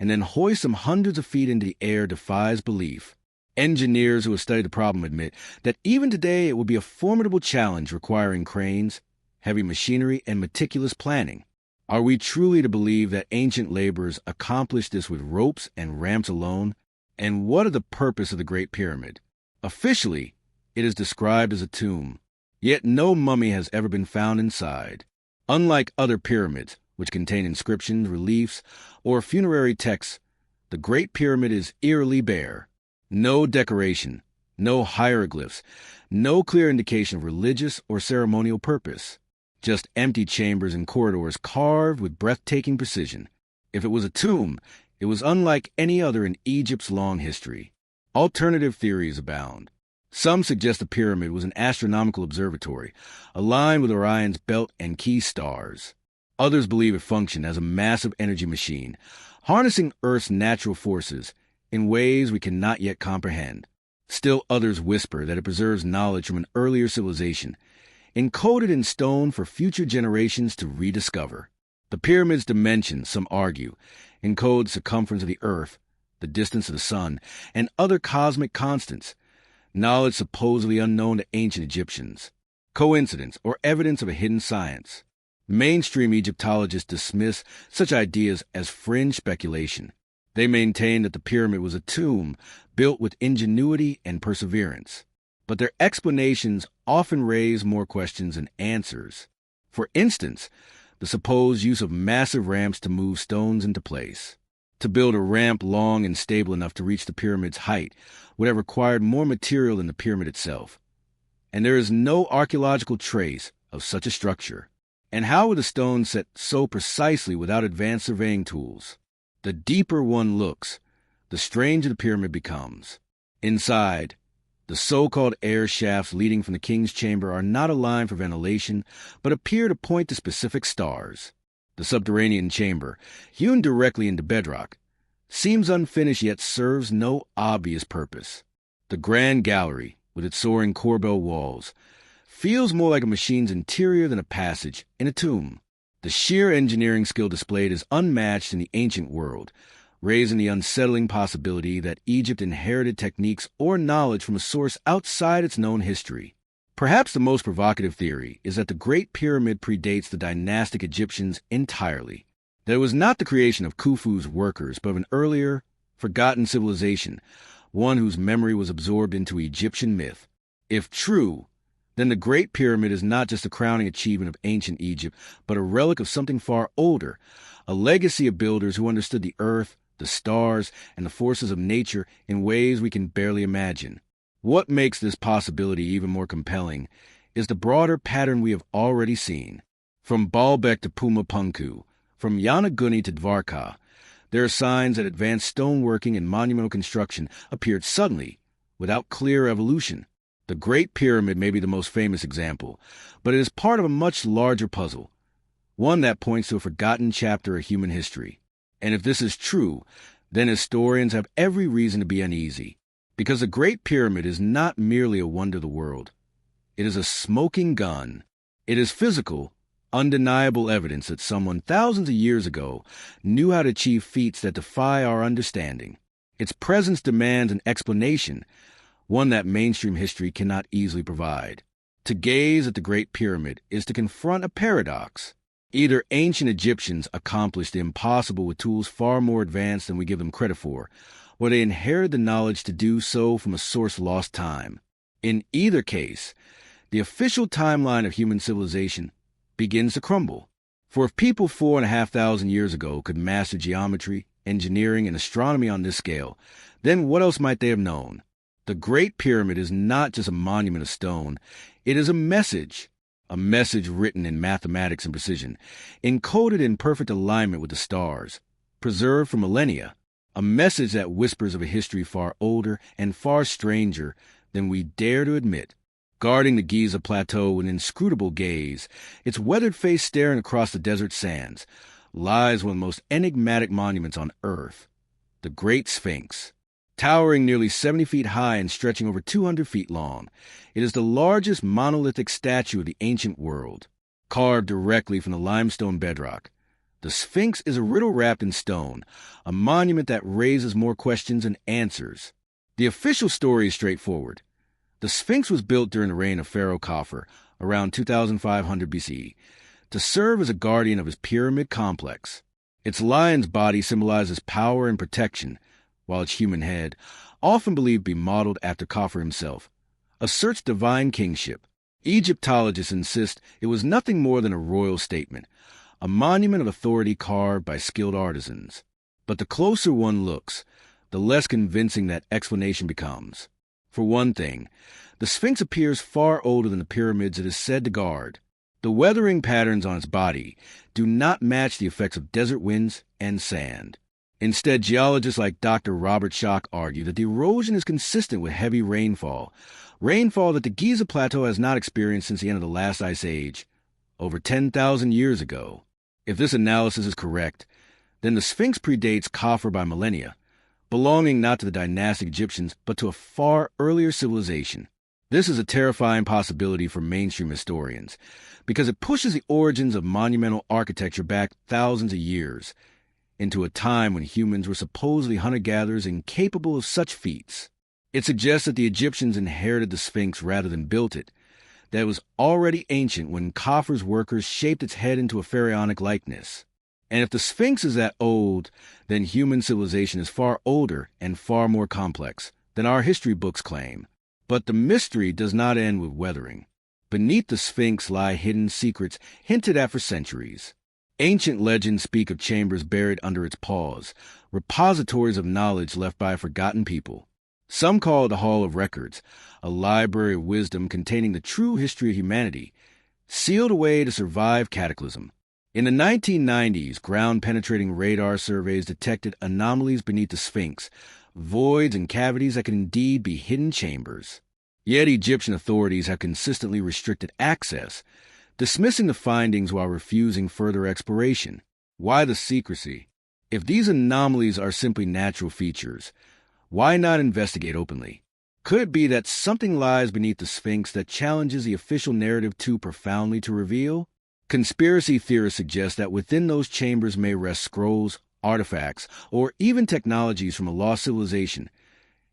and then hoist them hundreds of feet into the air defies belief. Engineers who have studied the problem admit that even today it would be a formidable challenge requiring cranes, heavy machinery, and meticulous planning. Are we truly to believe that ancient laborers accomplished this with ropes and ramps alone? And what is the purpose of the Great Pyramid? Officially, it is described as a tomb, yet no mummy has ever been found inside. Unlike other pyramids, which contain inscriptions, reliefs, or funerary texts, the Great Pyramid is eerily bare. No decoration, no hieroglyphs, no clear indication of religious or ceremonial purpose. Just empty chambers and corridors carved with breathtaking precision. If it was a tomb, it was unlike any other in Egypt's long history. Alternative theories abound. Some suggest the pyramid was an astronomical observatory, aligned with Orion's belt and key stars. Others believe it functioned as a massive energy machine, harnessing Earth's natural forces in ways we cannot yet comprehend. Still others whisper that it preserves knowledge from an earlier civilization, encoded in stone for future generations to rediscover. The pyramid's dimensions, some argue, encode circumference of the Earth, the distance of the Sun, and other cosmic constants, knowledge supposedly unknown to ancient Egyptians. Coincidence or evidence of a hidden science. Mainstream Egyptologists dismiss such ideas as fringe speculation. They maintain that the pyramid was a tomb built with ingenuity and perseverance. But their explanations often raise more questions than answers. For instance, the supposed use of massive ramps to move stones into place. To build a ramp long and stable enough to reach the pyramid's height would have required more material than the pyramid itself. And there is no archaeological trace of such a structure. And how were the stones set so precisely without advanced surveying tools? The deeper one looks, the stranger the pyramid becomes. Inside, the so-called air shafts leading from the king's chamber are not aligned for ventilation, but appear to point to specific stars. The subterranean chamber, hewn directly into bedrock, seems unfinished yet serves no obvious purpose. The grand gallery, with its soaring corbel walls, feels more like a machine's interior than a passage in a tomb. The sheer engineering skill displayed is unmatched in the ancient world, raising the unsettling possibility that Egypt inherited techniques or knowledge from a source outside its known history. Perhaps the most provocative theory is that the Great Pyramid predates the dynastic Egyptians entirely. That it was not the creation of Khufu's workers, but of an earlier, forgotten civilization, one whose memory was absorbed into Egyptian myth. If true, then the Great Pyramid is not just a crowning achievement of ancient Egypt, but a relic of something far older, a legacy of builders who understood the earth, the stars, and the forces of nature in ways we can barely imagine. What makes this possibility even more compelling is the broader pattern we have already seen. From Baalbek to Puma Punku, from Yanaguni to Dvarka, there are signs that advanced stoneworking and monumental construction appeared suddenly, without clear evolution. The Great Pyramid may be the most famous example, but it is part of a much larger puzzle, one that points to a forgotten chapter of human history. And if this is true, then historians have every reason to be uneasy, because the Great Pyramid is not merely a wonder of the world. It is a smoking gun. It is physical, undeniable evidence that someone thousands of years ago knew how to achieve feats that defy our understanding. Its presence demands an explanation, one that mainstream history cannot easily provide. To gaze at the Great Pyramid is to confront a paradox. Either ancient Egyptians accomplished the impossible with tools far more advanced than we give them credit for, or they inherit the knowledge to do so from a source lost time. In either case, the official timeline of human civilization begins to crumble. For if people 4,500 years ago could master geometry, engineering, and astronomy on this scale, then what else might they have known? The Great Pyramid is not just a monument of stone. It is a message written in mathematics and precision, encoded in perfect alignment with the stars, preserved for millennia, a message that whispers of a history far older and far stranger than we dare to admit. Guarding the Giza Plateau with an inscrutable gaze, its weathered face staring across the desert sands, lies one of the most enigmatic monuments on Earth, the Great Sphinx. Towering nearly 70 feet high and stretching over 200 feet long, it is the largest monolithic statue of the ancient world, carved directly from the limestone bedrock. The Sphinx is a riddle wrapped in stone, a monument that raises more questions than answers. The official story is straightforward. The Sphinx was built during the reign of Pharaoh Khafre, around 2500 BCE, to serve as a guardian of his pyramid complex. Its lion's body symbolizes power and protection, while its human head, often believed to be modeled after Khafre himself, asserts divine kingship. Egyptologists insist it was nothing more than a royal statement, a monument of authority carved by skilled artisans. But the closer one looks, the less convincing that explanation becomes. For one thing, the Sphinx appears far older than the pyramids it is said to guard. The weathering patterns on its body do not match the effects of desert winds and sand. Instead, geologists like Dr. Robert Schoch argue that the erosion is consistent with heavy rainfall that the Giza Plateau has not experienced since the end of the last ice age, over 10,000 years ago. If this analysis is correct, then the Sphinx predates Khafre by millennia, belonging not to the dynastic Egyptians but to a far earlier civilization. This is a terrifying possibility for mainstream historians, because it pushes the origins of monumental architecture back thousands of years, into a time when humans were supposedly hunter-gatherers incapable of such feats. It suggests that the Egyptians inherited the Sphinx rather than built it, that it was already ancient when Khafre's workers shaped its head into a pharaonic likeness. And if the Sphinx is that old, then human civilization is far older and far more complex than our history books claim. But the mystery does not end with weathering. Beneath the Sphinx lie hidden secrets hinted at for centuries. Ancient legends speak of chambers buried under its paws, repositories of knowledge left by a forgotten people. Some call it the Hall of Records, a library of wisdom containing the true history of humanity, sealed away to survive cataclysm. In the 1990s, ground-penetrating radar surveys detected anomalies beneath the Sphinx, voids and cavities that could indeed be hidden chambers. Yet Egyptian authorities have consistently restricted access, dismissing the findings while refusing further exploration. Why the secrecy? If these anomalies are simply natural features, why not investigate openly? Could it be that something lies beneath the Sphinx that challenges the official narrative too profoundly to reveal? Conspiracy theorists suggest that within those chambers may rest scrolls, artifacts, or even technologies from a lost civilization,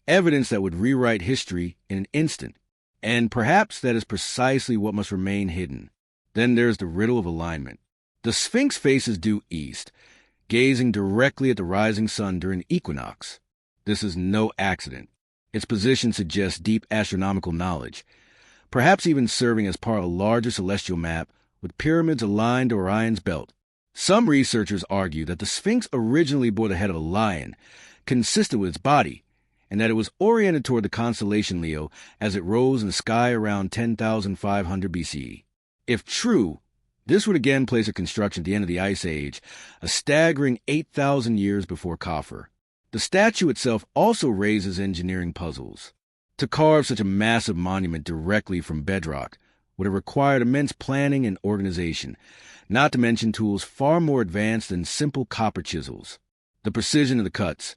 evidence that would rewrite history in an instant. And perhaps that is precisely what must remain hidden. Then there's the riddle of alignment. The Sphinx faces due east, gazing directly at the rising sun during the equinox. This is no accident. Its position suggests deep astronomical knowledge, perhaps even serving as part of a larger celestial map with pyramids aligned to Orion's belt. Some researchers argue that the Sphinx originally bore the head of a lion, consistent with its body, and that it was oriented toward the constellation Leo as it rose in the sky around 10,500 BCE. If true, this would again place its construction at the end of the Ice Age, a staggering 8,000 years before Khafre. The statue itself also raises engineering puzzles. To carve such a massive monument directly from bedrock would have required immense planning and organization, not to mention tools far more advanced than simple copper chisels. The precision of the cuts,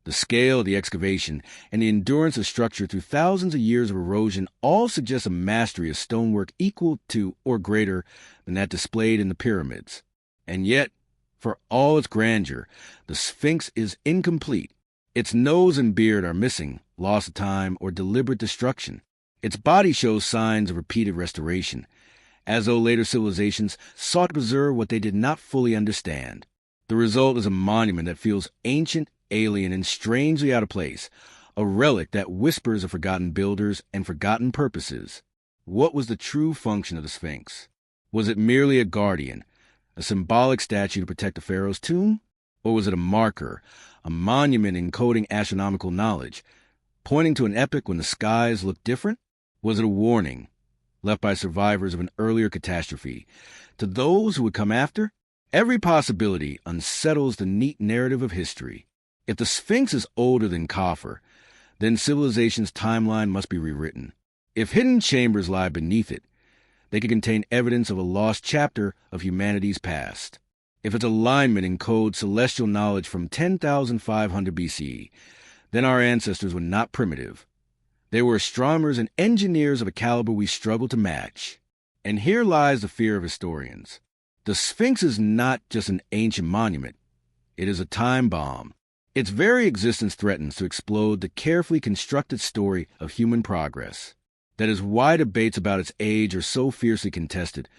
the scale of the excavation, and the endurance of structure through thousands of years of erosion all suggest a mastery of stonework equal to or greater than that displayed in the pyramids. And yet, for all its grandeur, the Sphinx is incomplete. Its nose and beard are missing, loss of time, or deliberate destruction. Its body shows signs of repeated restoration, as though later civilizations sought to preserve what they did not fully understand. The result is a monument that feels ancient, alien and strangely out of place, a relic that whispers of forgotten builders and forgotten purposes. What was the true function of the Sphinx? Was it merely a guardian, a symbolic statue to protect the pharaoh's tomb? Or was it a marker, a monument encoding astronomical knowledge, pointing to an epoch when the skies looked different? Was it a warning, left by survivors of an earlier catastrophe, to those who would come after? Every possibility unsettles the neat narrative of history. If the Sphinx is older than Khafre, then civilization's timeline must be rewritten. If hidden chambers lie beneath it, they could contain evidence of a lost chapter of humanity's past. If its alignment encodes celestial knowledge from 10,500 BCE, then our ancestors were not primitive. They were astronomers and engineers of a caliber we struggle to match. And here lies the fear of historians. The Sphinx is not just an ancient monument. It is a time bomb. Its very existence threatens to explode the carefully constructed story of human progress. That is why debates about its age are so fiercely contested,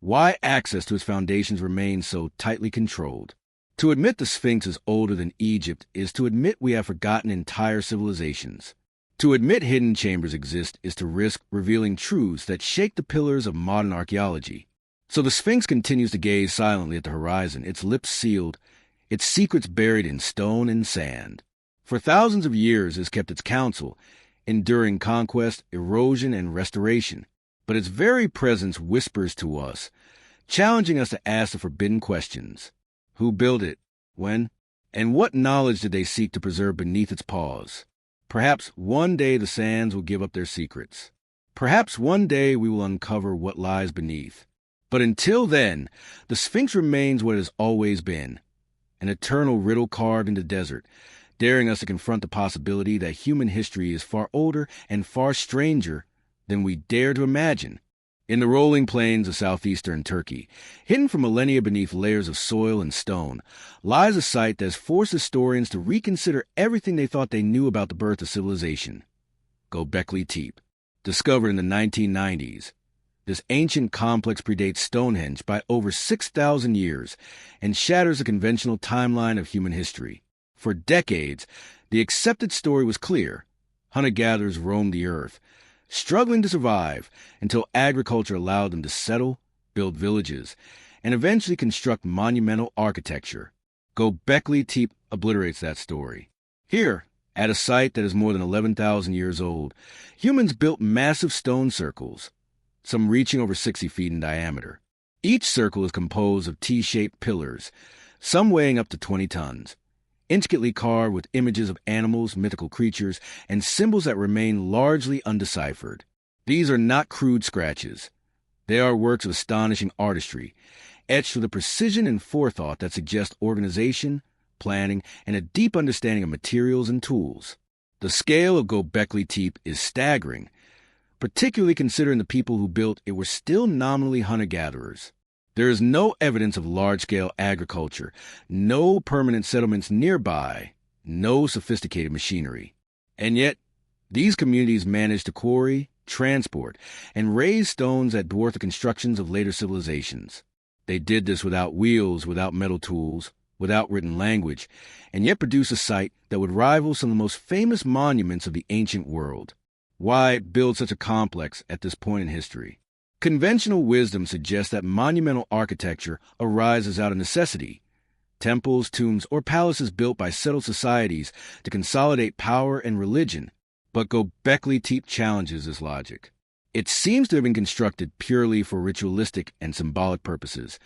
why access to its foundations remains so tightly controlled. To admit the Sphinx is older than Egypt is to admit we have forgotten entire civilizations. To admit hidden chambers exist is to risk revealing truths that shake the pillars of modern archaeology. So the Sphinx continues to gaze silently at the horizon, its lips sealed, its secrets buried in stone and sand. For thousands of years it has kept its counsel, enduring conquest, erosion, and restoration. But its very presence whispers to us, challenging us to ask the forbidden questions. Who built it? When? And what knowledge did they seek to preserve beneath its paws? Perhaps one day the sands will give up their secrets. Perhaps one day we will uncover what lies beneath. But until then, the Sphinx remains what it has always been, an eternal riddle carved in the desert, daring us to confront the possibility that human history is far older and far stranger than we dare to imagine. In the rolling plains of southeastern Turkey, hidden for millennia beneath layers of soil and stone, lies a site that has forced historians to reconsider everything they thought they knew about the birth of civilization. Göbekli Tepe. Discovered in the 1990s, this ancient complex predates Stonehenge by over 6,000 years and shatters the conventional timeline of human history. For decades, the accepted story was clear. Hunter-gatherers roamed the earth, struggling to survive until agriculture allowed them to settle, build villages, and eventually construct monumental architecture. Göbekli Tepe obliterates that story. Here, at a site that is more than 11,000 years old, humans built massive stone circles, some reaching over 60 feet in diameter. Each circle is composed of T-shaped pillars, some weighing up to 20 tons, intricately carved with images of animals, mythical creatures, and symbols that remain largely undeciphered. These are not crude scratches. They are works of astonishing artistry, etched with a precision and forethought that suggest organization, planning, and a deep understanding of materials and tools. The scale of Göbekli Tepe is staggering, particularly considering the people who built it were still nominally hunter-gatherers. There is no evidence of large-scale agriculture, no permanent settlements nearby, no sophisticated machinery. And yet, these communities managed to quarry, transport, and raise stones that dwarf the constructions of later civilizations. They did this without wheels, without metal tools, without written language, and yet produced a site that would rival some of the most famous monuments of the ancient world. Why build such a complex at this point in history? Conventional wisdom suggests that monumental architecture arises out of necessity. Temples, tombs, or palaces built by settled societies to consolidate power and religion. But Göbekli Tepe challenges this logic. It seems to have been constructed purely for ritualistic and symbolic purposes,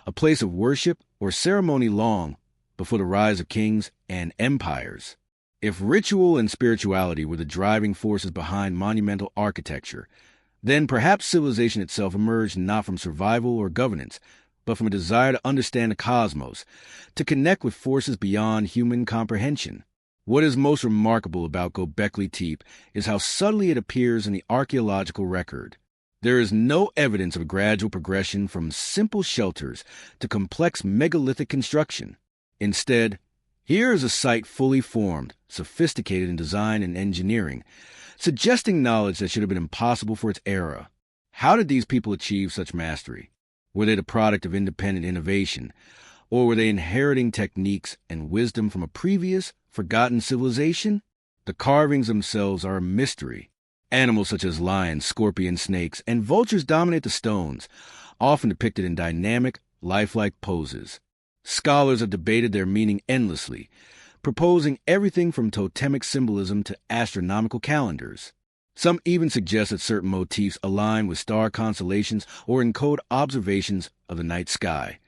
a place of worship or ceremony long before the rise of kings and empires. If ritual and spirituality were the driving forces behind monumental architecture, then perhaps civilization itself emerged not from survival or governance, but from a desire to understand the cosmos, to connect with forces beyond human comprehension. What is most remarkable about Göbekli Tepe is how subtly it appears in the archaeological record. There is no evidence of a gradual progression from simple shelters to complex megalithic construction. Instead, here is a site fully formed, sophisticated in design and engineering, suggesting knowledge that should have been impossible for its era. How did these people achieve such mastery? Were they the product of independent innovation, or were they inheriting techniques and wisdom from a previous, Forgotten civilization? The carvings themselves are a mystery. Animals such as lions, scorpions, snakes, and vultures dominate the stones, often depicted in dynamic, lifelike poses. Scholars have debated their meaning endlessly, proposing everything from totemic symbolism to astronomical calendars. Some even suggest that certain motifs align with star constellations or encode observations of the night sky,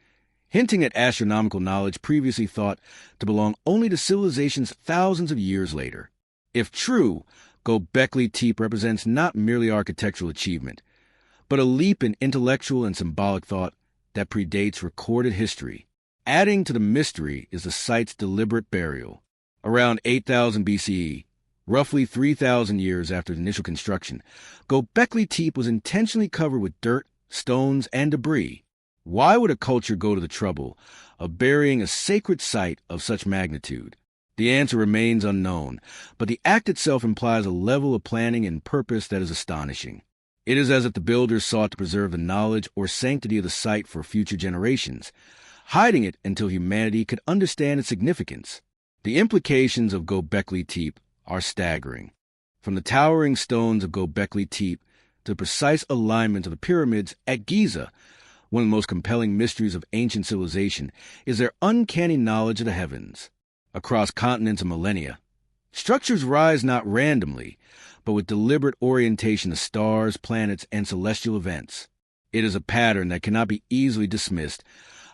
hinting at astronomical knowledge previously thought to belong only to civilizations thousands of years later. If true, Göbekli Tepe represents not merely architectural achievement, but a leap in intellectual and symbolic thought that predates recorded history. Adding to the mystery is the site's deliberate burial. Around 8000 BCE, roughly 3,000 years after the initial construction, Göbekli Tepe was intentionally covered with dirt, stones, and debris. Why would a culture go to the trouble of burying a sacred site of such magnitude? The answer remains unknown, but the act itself implies a level of planning and purpose that is astonishing. It is as if the builders sought to preserve the knowledge or sanctity of the site for future generations, hiding it until humanity could understand its significance. The implications of Göbekli Tepe are staggering. From the towering stones of Göbekli Tepe to the precise alignment of the pyramids at Giza, one of the most compelling mysteries of ancient civilization is their uncanny knowledge of the heavens. Across continents and millennia, structures rise not randomly, but with deliberate orientation to stars, planets, and celestial events. It is a pattern that cannot be easily dismissed,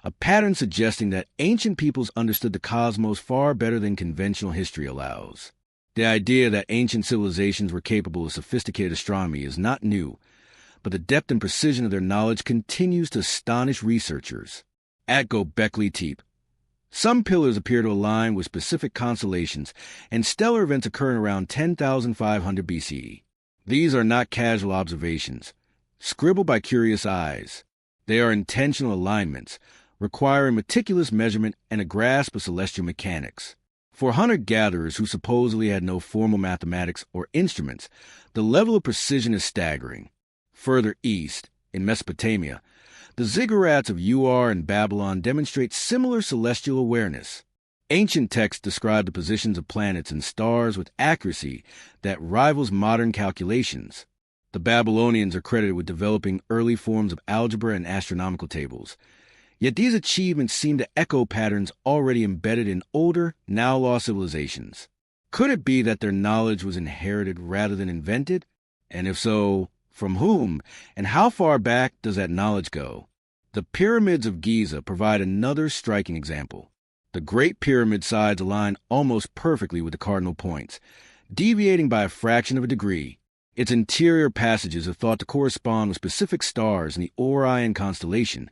a pattern suggesting that ancient peoples understood the cosmos far better than conventional history allows. The idea that ancient civilizations were capable of sophisticated astronomy is not new, but the depth and precision of their knowledge continues to astonish researchers. At Göbekli Tepe, some pillars appear to align with specific constellations, and stellar events occurring around 10,500 BCE. These are not casual observations, scribbled by curious eyes. They are intentional alignments, requiring meticulous measurement and a grasp of celestial mechanics. For hunter-gatherers who supposedly had no formal mathematics or instruments, the level of precision is staggering. Further east, in Mesopotamia, the ziggurats of Ur and Babylon demonstrate similar celestial awareness. Ancient texts describe the positions of planets and stars with accuracy that rivals modern calculations. The Babylonians are credited with developing early forms of algebra and astronomical tables. Yet these achievements seem to echo patterns already embedded in older, now-lost civilizations. Could it be that their knowledge was inherited rather than invented? And if so, from whom, and how far back does that knowledge go? The pyramids of Giza provide another striking example. The Great Pyramid sides align almost perfectly with the cardinal points, deviating by a fraction of a degree. Its interior passages are thought to correspond with specific stars in the Orion constellation,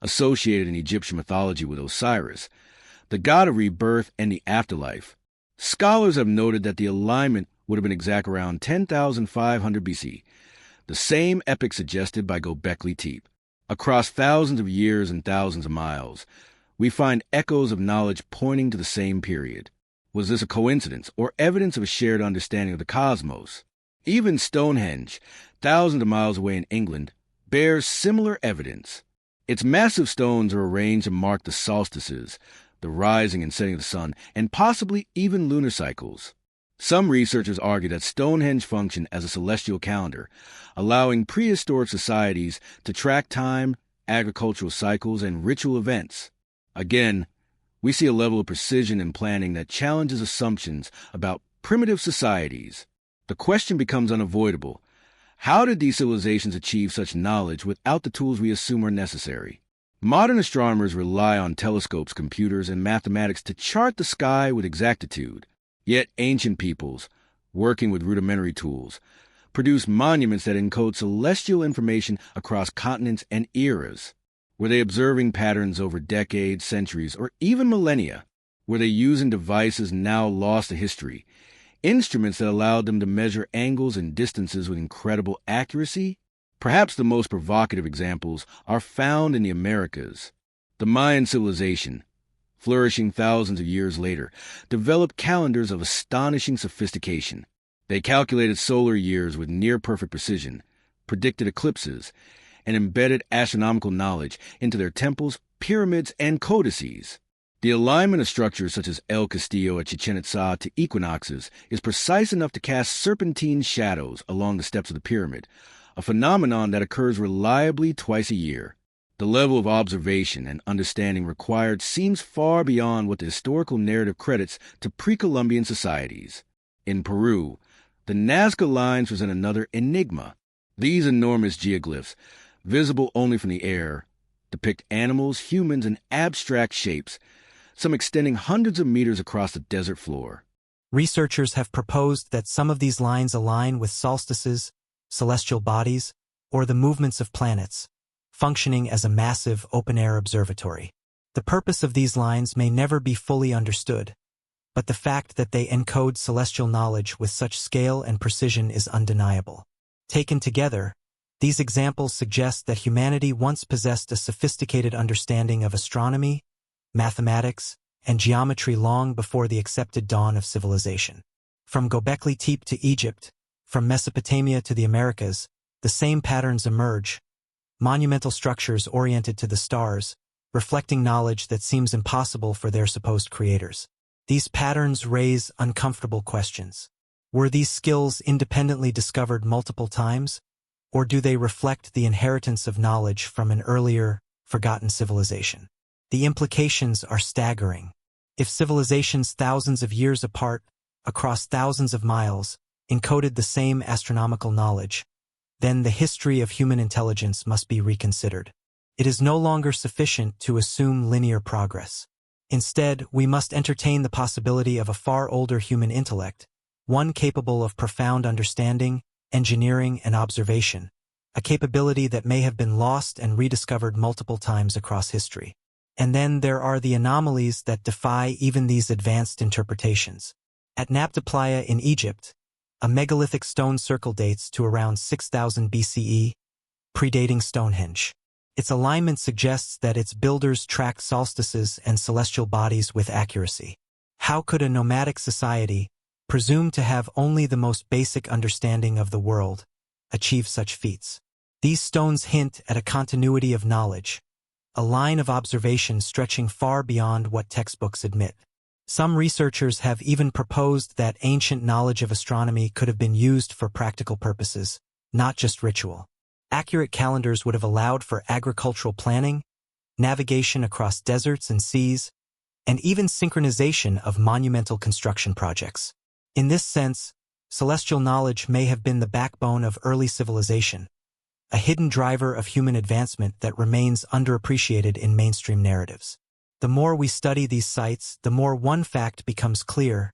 associated in Egyptian mythology with Osiris, the god of rebirth and the afterlife. Scholars have noted that the alignment would have been exact around 10,500 BC, the same epoch suggested by Göbekli Tepe. Across thousands of years and thousands of miles, we find echoes of knowledge pointing to the same period. Was this a coincidence or evidence of a shared understanding of the cosmos? Even Stonehenge, thousands of miles away in England, bears similar evidence. Its massive stones are arranged to mark the solstices, the rising and setting of the sun, and possibly even lunar cycles. Some researchers argue that Stonehenge functioned as a celestial calendar, allowing prehistoric societies to track time, agricultural cycles, and ritual events. Again, we see a level of precision and planning that challenges assumptions about primitive societies. The question becomes unavoidable. How did these civilizations achieve such knowledge without the tools we assume are necessary? Modern astronomers rely on telescopes, computers, and mathematics to chart the sky with exactitude. Yet ancient peoples, working with rudimentary tools, produced monuments that encode celestial information across continents and eras. Were they observing patterns over decades, centuries, or even millennia? Were they using devices now lost to history, instruments that allowed them to measure angles and distances with incredible accuracy? Perhaps the most provocative examples are found in the Americas. The Mayan civilization, flourishing thousands of years later, developed calendars of astonishing sophistication. They calculated solar years with near-perfect precision, predicted eclipses, and embedded astronomical knowledge into their temples, pyramids, and codices. The alignment of structures such as El Castillo at Chichen Itza to equinoxes is precise enough to cast serpentine shadows along the steps of the pyramid, a phenomenon that occurs reliably twice a year. The level of observation and understanding required seems far beyond what the historical narrative credits to pre-Columbian societies. In Peru, the Nazca lines present another enigma. These enormous geoglyphs, visible only from the air, depict animals, humans, and abstract shapes, some extending hundreds of meters across the desert floor. Researchers have proposed that some of these lines align with solstices, celestial bodies, or the movements of planets, functioning as a massive open-air observatory. The purpose of these lines may never be fully understood, but the fact that they encode celestial knowledge with such scale and precision is undeniable. Taken together, these examples suggest that humanity once possessed a sophisticated understanding of astronomy, mathematics, and geometry long before the accepted dawn of civilization. From Göbekli Tepe to Egypt, from Mesopotamia to the Americas, the same patterns emerge, monumental structures oriented to the stars, reflecting knowledge that seems impossible for their supposed creators. These patterns raise uncomfortable questions. Were these skills independently discovered multiple times, or do they reflect the inheritance of knowledge from an earlier, forgotten civilization? The implications are staggering. If civilizations thousands of years apart, across thousands of miles, encoded the same astronomical knowledge, then the history of human intelligence must be reconsidered. It is no longer sufficient to assume linear progress. Instead, we must entertain the possibility of a far older human intellect, one capable of profound understanding, engineering, and observation, a capability that may have been lost and rediscovered multiple times across history. And then there are the anomalies that defy even these advanced interpretations. At Nabta Playa in Egypt, a megalithic stone circle dates to around 6000 BCE, predating Stonehenge. Its alignment suggests that its builders tracked solstices and celestial bodies with accuracy. How could a nomadic society, presumed to have only the most basic understanding of the world, achieve such feats? These stones hint at a continuity of knowledge, a line of observation stretching far beyond what textbooks admit. Some researchers have even proposed that ancient knowledge of astronomy could have been used for practical purposes, not just ritual. Accurate calendars would have allowed for agricultural planning, navigation across deserts and seas, and even synchronization of monumental construction projects. In this sense, celestial knowledge may have been the backbone of early civilization, a hidden driver of human advancement that remains underappreciated in mainstream narratives. The more we study these sites, the more one fact becomes clear: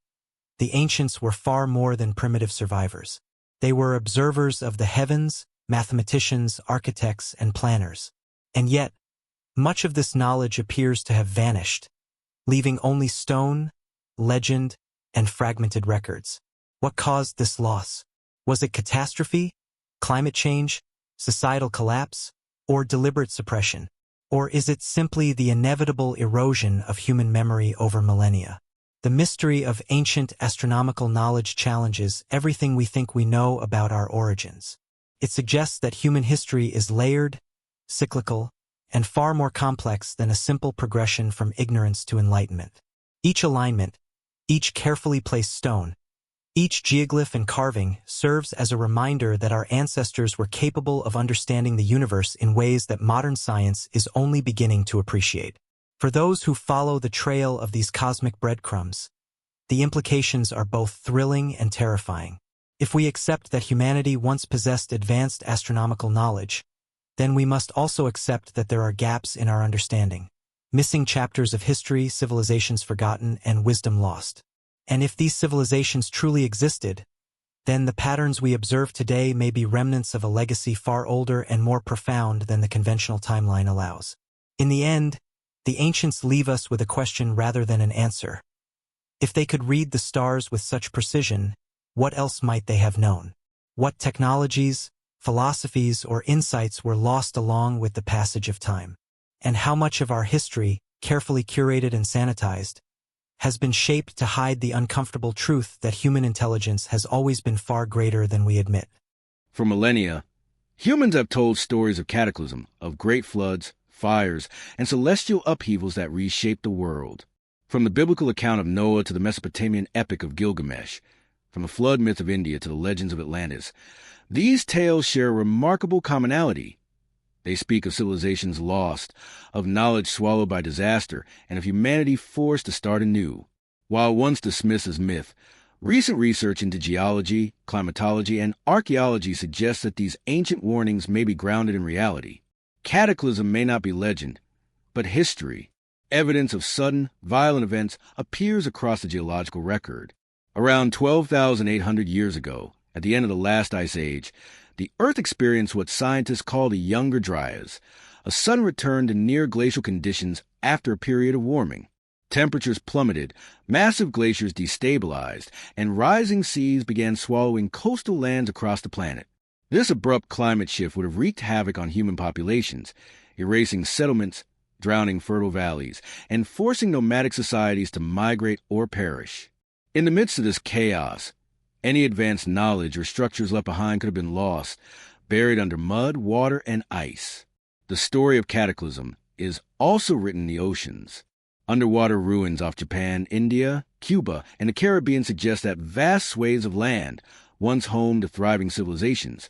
the ancients were far more than primitive survivors. They were observers of the heavens, mathematicians, architects, and planners. And yet, much of this knowledge appears to have vanished, leaving only stone, legend, and fragmented records. What caused this loss? Was it catastrophe, climate change, societal collapse, or deliberate suppression? Or is it simply the inevitable erosion of human memory over millennia? The mystery of ancient astronomical knowledge challenges everything we think we know about our origins. It suggests that human history is layered, cyclical, and far more complex than a simple progression from ignorance to enlightenment. Each alignment, each carefully placed stone, each geoglyph and carving serves as a reminder that our ancestors were capable of understanding the universe in ways that modern science is only beginning to appreciate. For those who follow the trail of these cosmic breadcrumbs, the implications are both thrilling and terrifying. If we accept that humanity once possessed advanced astronomical knowledge, then we must also accept that there are gaps in our understanding, missing chapters of history, civilizations forgotten, and wisdom lost. And if these civilizations truly existed, then the patterns we observe today may be remnants of a legacy far older and more profound than the conventional timeline allows. In the end, the ancients leave us with a question rather than an answer. If they could read the stars with such precision, what else might they have known? What technologies, philosophies, or insights were lost along with the passage of time? And how much of our history, carefully curated and sanitized, has been shaped to hide the uncomfortable truth that human intelligence has always been far greater than we admit? For millennia, humans have told stories of cataclysm, of great floods, fires, and celestial upheavals that reshaped the world. From the biblical account of Noah to the Mesopotamian epic of Gilgamesh, from the flood myth of India to the legends of Atlantis, these tales share a remarkable commonality. They speak of civilizations lost, of knowledge swallowed by disaster, and of humanity forced to start anew. While once dismissed as myth, recent research into geology, climatology, and archaeology suggests that these ancient warnings may be grounded in reality. Cataclysm may not be legend, but history. Evidence of sudden, violent events appears across the geological record. Around 12,800 years ago, at the end of the last ice age, the Earth experienced what scientists call the Younger Dryas, a sudden return to near glacial conditions after a period of warming. Temperatures plummeted, massive glaciers destabilized, and rising seas began swallowing coastal lands across the planet. This abrupt climate shift would have wreaked havoc on human populations, erasing settlements, drowning fertile valleys, and forcing nomadic societies to migrate or perish. In the midst of this chaos, any advanced knowledge or structures left behind could have been lost, buried under mud, water, and ice. The story of cataclysm is also written in the oceans. Underwater ruins off Japan, India, Cuba, and the Caribbean suggest that vast swathes of land, once home to thriving civilizations,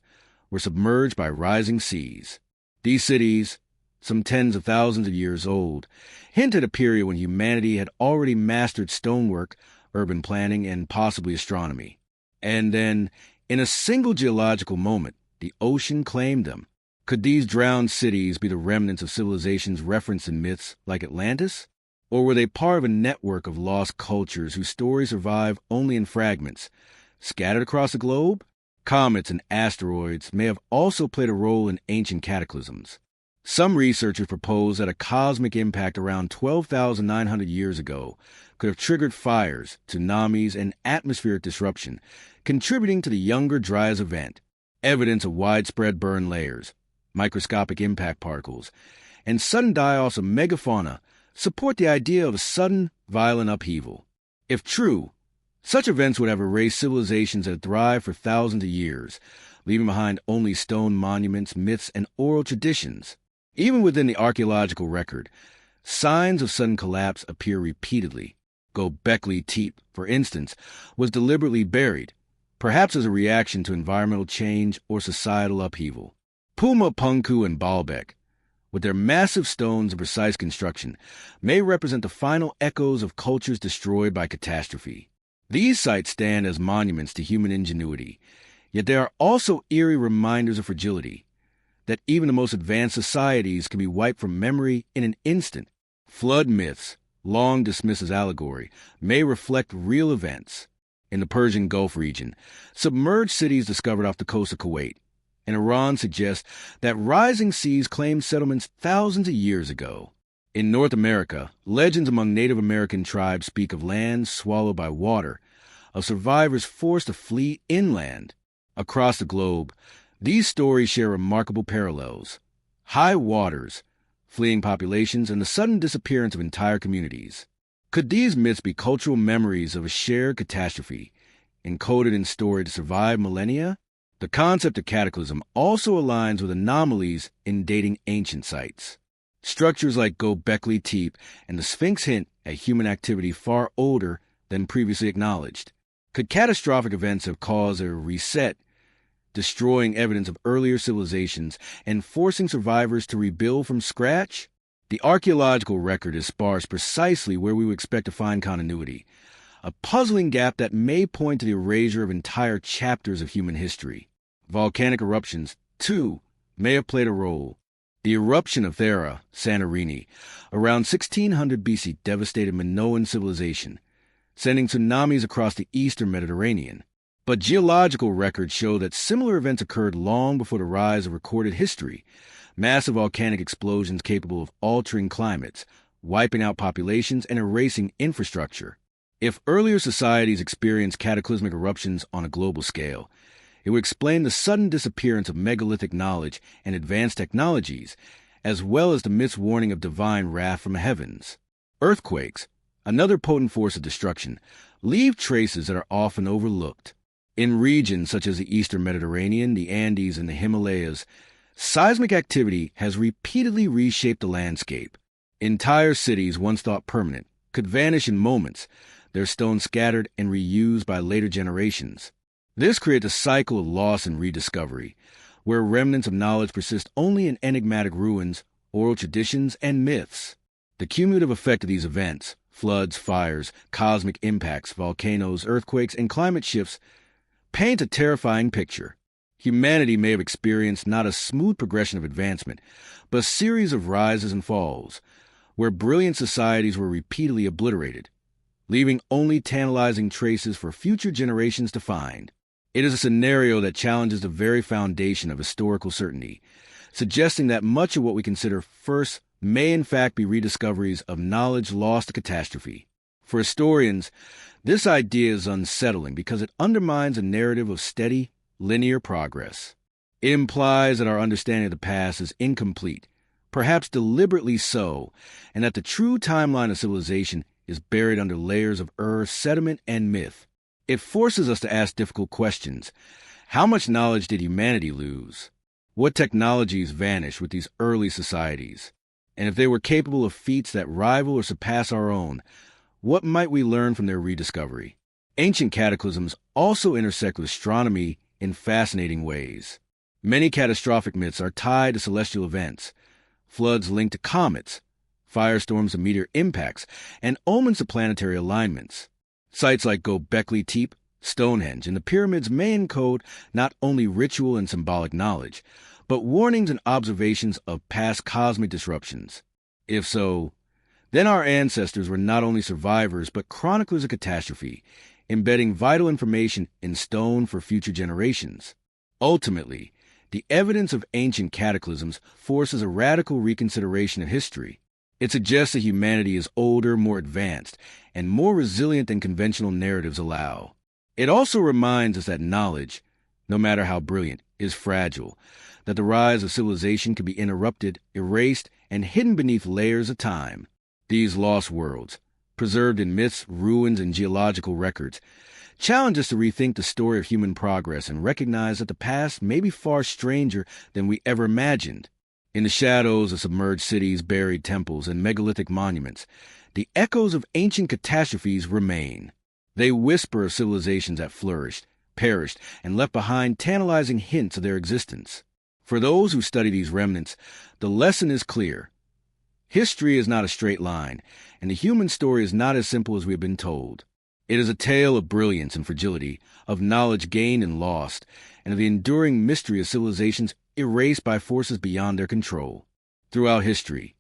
were submerged by rising seas. These cities, some tens of thousands of years old, hint at a period when humanity had already mastered stonework, urban planning, and possibly astronomy. And then, in a single geological moment, the ocean claimed them. Could these drowned cities be the remnants of civilizations referenced in myths like Atlantis? Or were they part of a network of lost cultures whose stories survive only in fragments, scattered across the globe? Comets and asteroids may have also played a role in ancient cataclysms. Some researchers propose that a cosmic impact around 12,900 years ago could have triggered fires, tsunamis, and atmospheric disruption, contributing to the Younger Dryas event. Evidence of widespread burn layers, microscopic impact particles, and sudden die-offs of megafauna support the idea of a sudden, violent upheaval. If true, such events would have erased civilizations that had thrived for thousands of years, leaving behind only stone monuments, myths, and oral traditions. Even within the archaeological record, signs of sudden collapse appear repeatedly. Göbekli Tepe, for instance, was deliberately buried, perhaps as a reaction to environmental change or societal upheaval. Puma Punku and Baalbek, with their massive stones and precise construction, may represent the final echoes of cultures destroyed by catastrophe. These sites stand as monuments to human ingenuity, yet they are also eerie reminders of fragility, that even the most advanced societies can be wiped from memory in an instant. Flood myths, long dismissed as allegory, may reflect real events. In the Persian Gulf region, submerged cities discovered off the coast of Kuwait, and Iran suggests that rising seas claimed settlements thousands of years ago. In North America, legends among Native American tribes speak of lands swallowed by water, of survivors forced to flee inland. Across the globe, these stories share remarkable parallels. High waters, fleeing populations, and the sudden disappearance of entire communities. Could these myths be cultural memories of a shared catastrophe, encoded and stored to survive millennia? The concept of cataclysm also aligns with anomalies in dating ancient sites. Structures like Göbekli Tepe and the Sphinx hint at human activity far older than previously acknowledged. Could catastrophic events have caused a reset, destroying evidence of earlier civilizations and forcing survivors to rebuild from scratch? The archaeological record is sparse precisely where we would expect to find continuity, a puzzling gap that may point to the erasure of entire chapters of human history. Volcanic eruptions, too, may have played a role. The eruption of Thera, Santorini, around 1600 BC devastated Minoan civilization, sending tsunamis across the eastern Mediterranean. But geological records show that similar events occurred long before the rise of recorded history, massive volcanic explosions capable of altering climates, wiping out populations, and erasing infrastructure. If earlier societies experienced cataclysmic eruptions on a global scale, it would explain the sudden disappearance of megalithic knowledge and advanced technologies, as well as the myth's warning of divine wrath from the heavens. Earthquakes, another potent force of destruction, leave traces that are often overlooked. In regions such as the eastern Mediterranean, the Andes, and the Himalayas, seismic activity has repeatedly reshaped the landscape. Entire cities, once thought permanent, could vanish in moments, their stones scattered and reused by later generations. This creates a cycle of loss and rediscovery, where remnants of knowledge persist only in enigmatic ruins, oral traditions, and myths. The cumulative effect of these events, floods, fires, cosmic impacts, volcanoes, earthquakes, and climate shifts, paint a terrifying picture. Humanity may have experienced not a smooth progression of advancement, but a series of rises and falls, where brilliant societies were repeatedly obliterated, leaving only tantalizing traces for future generations to find. It is a scenario that challenges the very foundation of historical certainty, suggesting that much of what we consider first may in fact be rediscoveries of knowledge lost to catastrophe. For historians, this idea is unsettling because it undermines a narrative of steady, linear progress. It implies that our understanding of the past is incomplete, perhaps deliberately so, and that the true timeline of civilization is buried under layers of earth, sediment, and myth. It forces us to ask difficult questions. How much knowledge did humanity lose? What technologies vanished with these early societies? And if they were capable of feats that rival or surpass our own, what might we learn from their rediscovery? Ancient cataclysms also intersect with astronomy in fascinating ways. Many catastrophic myths are tied to celestial events, floods linked to comets, firestorms to meteor impacts, and omens to planetary alignments. Sites like Göbekli Tepe, Stonehenge, and the pyramids may encode not only ritual and symbolic knowledge, but warnings and observations of past cosmic disruptions. If so, then our ancestors were not only survivors but chroniclers of catastrophe, embedding vital information in stone for future generations. Ultimately, the evidence of ancient cataclysms forces a radical reconsideration of history. It suggests that humanity is older, more advanced, and more resilient than conventional narratives allow. It also reminds us that knowledge, no matter how brilliant, is fragile, that the rise of civilization can be interrupted, erased, and hidden beneath layers of time. These lost worlds, preserved in myths, ruins, and geological records, challenge us to rethink the story of human progress and recognize that the past may be far stranger than we ever imagined. In the shadows of submerged cities, buried temples, and megalithic monuments, the echoes of ancient catastrophes remain. They whisper of civilizations that flourished, perished, and left behind tantalizing hints of their existence. For those who study these remnants, the lesson is clear. History is not a straight line, and the human story is not as simple as we have been told. It is a tale of brilliance and fragility, of knowledge gained and lost, and of the enduring mystery of civilizations erased by forces beyond their control. Throughout history,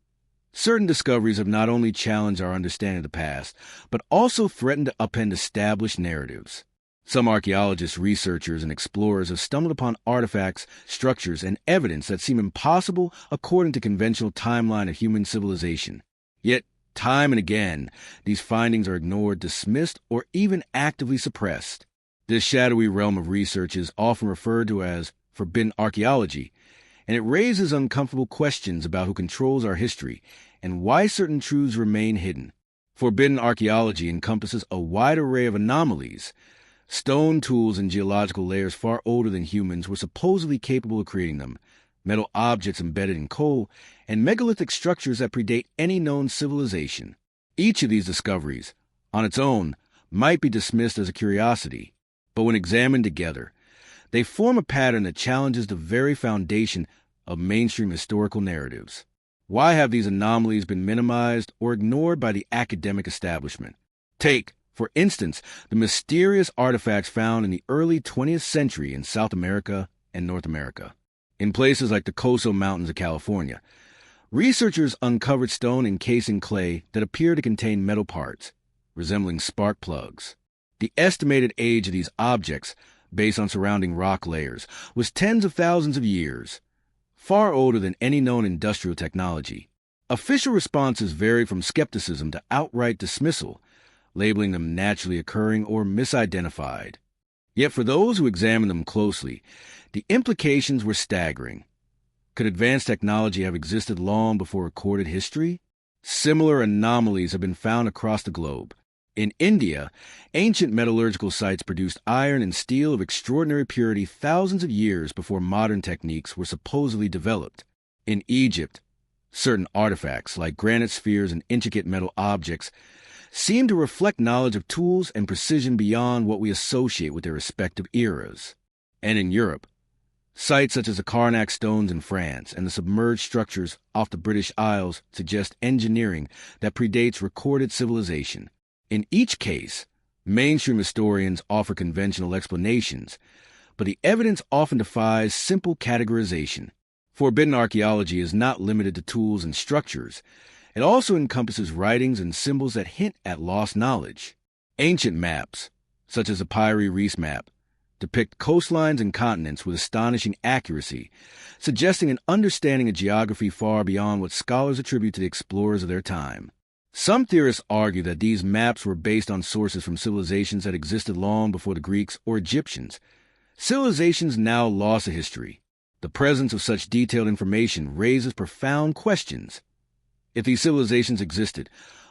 certain discoveries have not only challenged our understanding of the past, but also threatened to upend established narratives. Some archaeologists, researchers, and explorers have stumbled upon artifacts, structures, and evidence that seem impossible according to conventional timeline of human civilization. Yet, time and again, these findings are ignored, dismissed, or even actively suppressed. This shadowy realm of research is often referred to as forbidden archaeology, and it raises uncomfortable questions about who controls our history and why certain truths remain hidden. Forbidden archaeology encompasses a wide array of anomalies. Stone tools and geological layers far older than humans were supposedly capable of creating them, metal objects embedded in coal, and megalithic structures that predate any known civilization. Each of these discoveries, on its own, might be dismissed as a curiosity, but when examined together, they form a pattern that challenges the very foundation of mainstream historical narratives. Why have these anomalies been minimized or ignored by the academic establishment? Take, for instance, the mysterious artifacts found in the early 20th century in South America and North America. In places like the Coso Mountains of California, researchers uncovered stone encasing clay that appeared to contain metal parts, resembling spark plugs. The estimated age of these objects, based on surrounding rock layers, was tens of thousands of years, far older than any known industrial technology. Official responses varied from skepticism to outright dismissal, labeling them naturally occurring or misidentified. Yet for those who examined them closely, the implications were staggering. Could advanced technology have existed long before recorded history? Similar anomalies have been found across the globe. In India, ancient metallurgical sites produced iron and steel of extraordinary purity thousands of years before modern techniques were supposedly developed. In Egypt, Certain artifacts, like granite spheres and intricate metal objects, seem to reflect knowledge of tools and precision beyond what we associate with their respective eras. And in Europe, sites such as the Karnak stones in France and the submerged structures off the British Isles suggest engineering that predates recorded civilization. In each case, mainstream historians offer conventional explanations, but the evidence often defies simple categorization. Forbidden archaeology is not limited to tools and structures. It also encompasses writings and symbols that hint at lost knowledge. Ancient maps, such as the Piri Reis map, depict coastlines and continents with astonishing accuracy, suggesting an understanding of geography far beyond what scholars attribute to the explorers of their time. Some theorists argue that these maps were based on sources from civilizations that existed long before the Greeks or Egyptians, civilizations now lost to history. The presence of such detailed information raises profound questions. If these civilizations existed,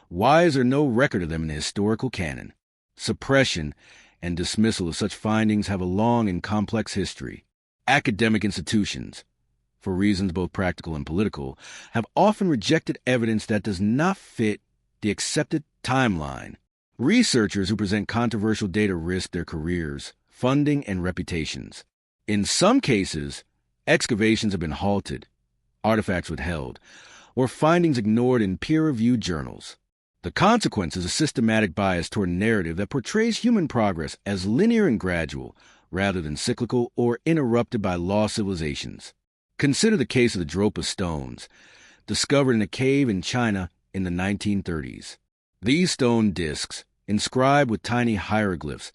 why is there no record of them in the historical canon? Suppression and dismissal of such findings have a long and complex history. Academic institutions, for reasons both practical and political, have often rejected evidence that does not fit the accepted timeline. Researchers who present controversial data risk their careers, funding, and reputations. In some cases, excavations have been halted, artifacts withheld, or findings ignored in peer-reviewed journals. The consequence is a systematic bias toward a narrative that portrays human progress as linear and gradual, rather than cyclical or interrupted by lost civilizations. Consider the case of the Dropa stones, discovered in a cave in China in the 1930s. These stone discs, inscribed with tiny hieroglyphs,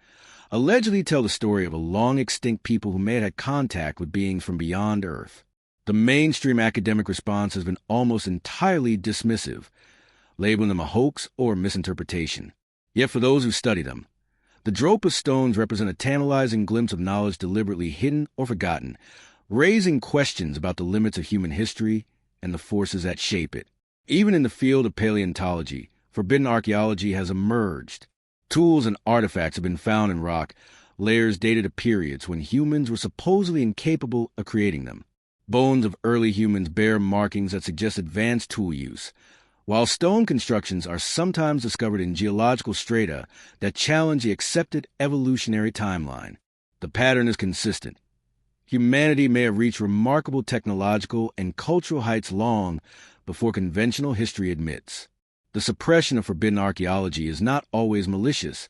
allegedly tell the story of a long-extinct people who may have had contact with beings from beyond Earth. The mainstream academic response has been almost entirely dismissive, labeling them a hoax or misinterpretation. Yet for those who study them, the Dropa stones represent a tantalizing glimpse of knowledge deliberately hidden or forgotten, raising questions about the limits of human history and the forces that shape it. Even in the field of paleontology, forbidden archaeology has emerged. Tools and artifacts have been found in rock, layers dated to periods when humans were supposedly incapable of creating them. Bones of early humans bear markings that suggest advanced tool use, while stone constructions are sometimes discovered in geological strata that challenge the accepted evolutionary timeline. The pattern is consistent. Humanity may have reached remarkable technological and cultural heights long before conventional history admits. The suppression of forbidden archaeology is not always malicious.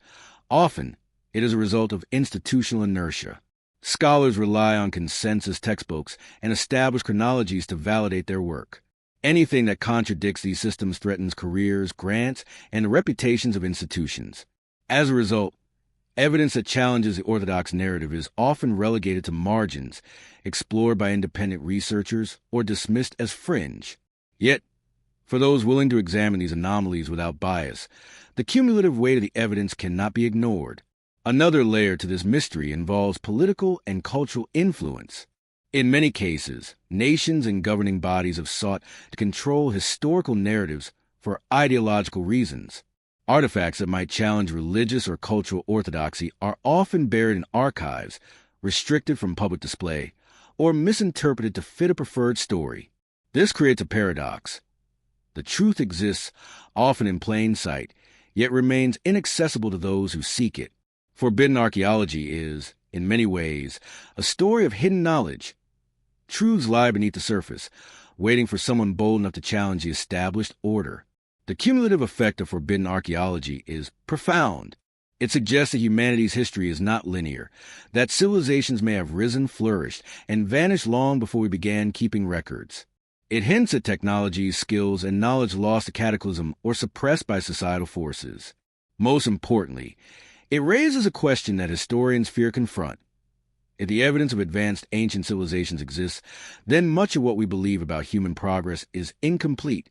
Often, it is a result of institutional inertia. Scholars rely on consensus textbooks and established chronologies to validate their work. Anything that contradicts these systems threatens careers, grants, and the reputations of institutions. As a result, evidence that challenges the orthodox narrative is often relegated to margins, explored by independent researchers, or dismissed as fringe. Yet, for those willing to examine these anomalies without bias, the cumulative weight of the evidence cannot be ignored. Another layer to this mystery involves political and cultural influence. In many cases, nations and governing bodies have sought to control historical narratives for ideological reasons. Artifacts that might challenge religious or cultural orthodoxy are often buried in archives, restricted from public display, or misinterpreted to fit a preferred story. This creates a paradox. The truth exists, often in plain sight, yet remains inaccessible to those who seek it. Forbidden archaeology is, in many ways, a story of hidden knowledge. Truths lie beneath the surface, waiting for someone bold enough to challenge the established order. The cumulative effect of forbidden archaeology is profound. It suggests that humanity's history is not linear, that civilizations may have risen, flourished, and vanished long before we began keeping records. It hints at technology, skills, and knowledge lost to cataclysm or suppressed by societal forces. Most importantly, it raises a question that historians fear confront. If the evidence of advanced ancient civilizations exists, then much of what we believe about human progress is incomplete,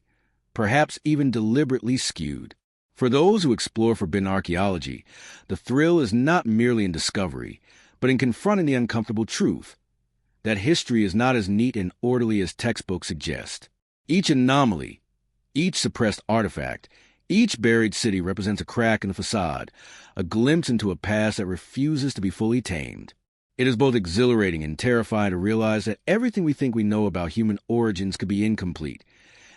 perhaps even deliberately skewed. For those who explore forbidden archaeology, the thrill is not merely in discovery, but in confronting the uncomfortable truth that history is not as neat and orderly as textbooks suggest. Each anomaly, each suppressed artifact, each buried city represents a crack in the facade, a glimpse into a past that refuses to be fully tamed. It is both exhilarating and terrifying to realize that everything we think we know about human origins could be incomplete,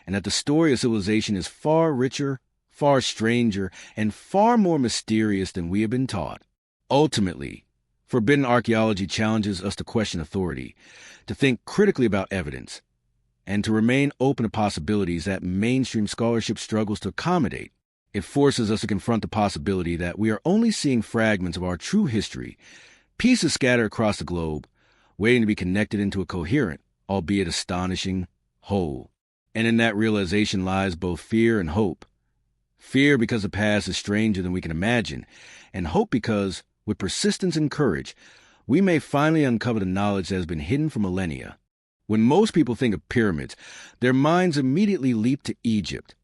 and that the story of civilization is far richer, far stranger, and far more mysterious than we have been taught. Ultimately, forbidden archaeology challenges us to question authority, to think critically about evidence, and to remain open to possibilities that mainstream scholarship struggles to accommodate. It forces us to confront the possibility that we are only seeing fragments of our true history, pieces scattered across the globe, waiting to be connected into a coherent, albeit astonishing, whole. And in that realization lies both fear and hope. Fear because the past is stranger than we can imagine, and hope because, with persistence and courage, we may finally uncover the knowledge that has been hidden for millennia. When most people think of pyramids, their minds immediately leap to Egypt,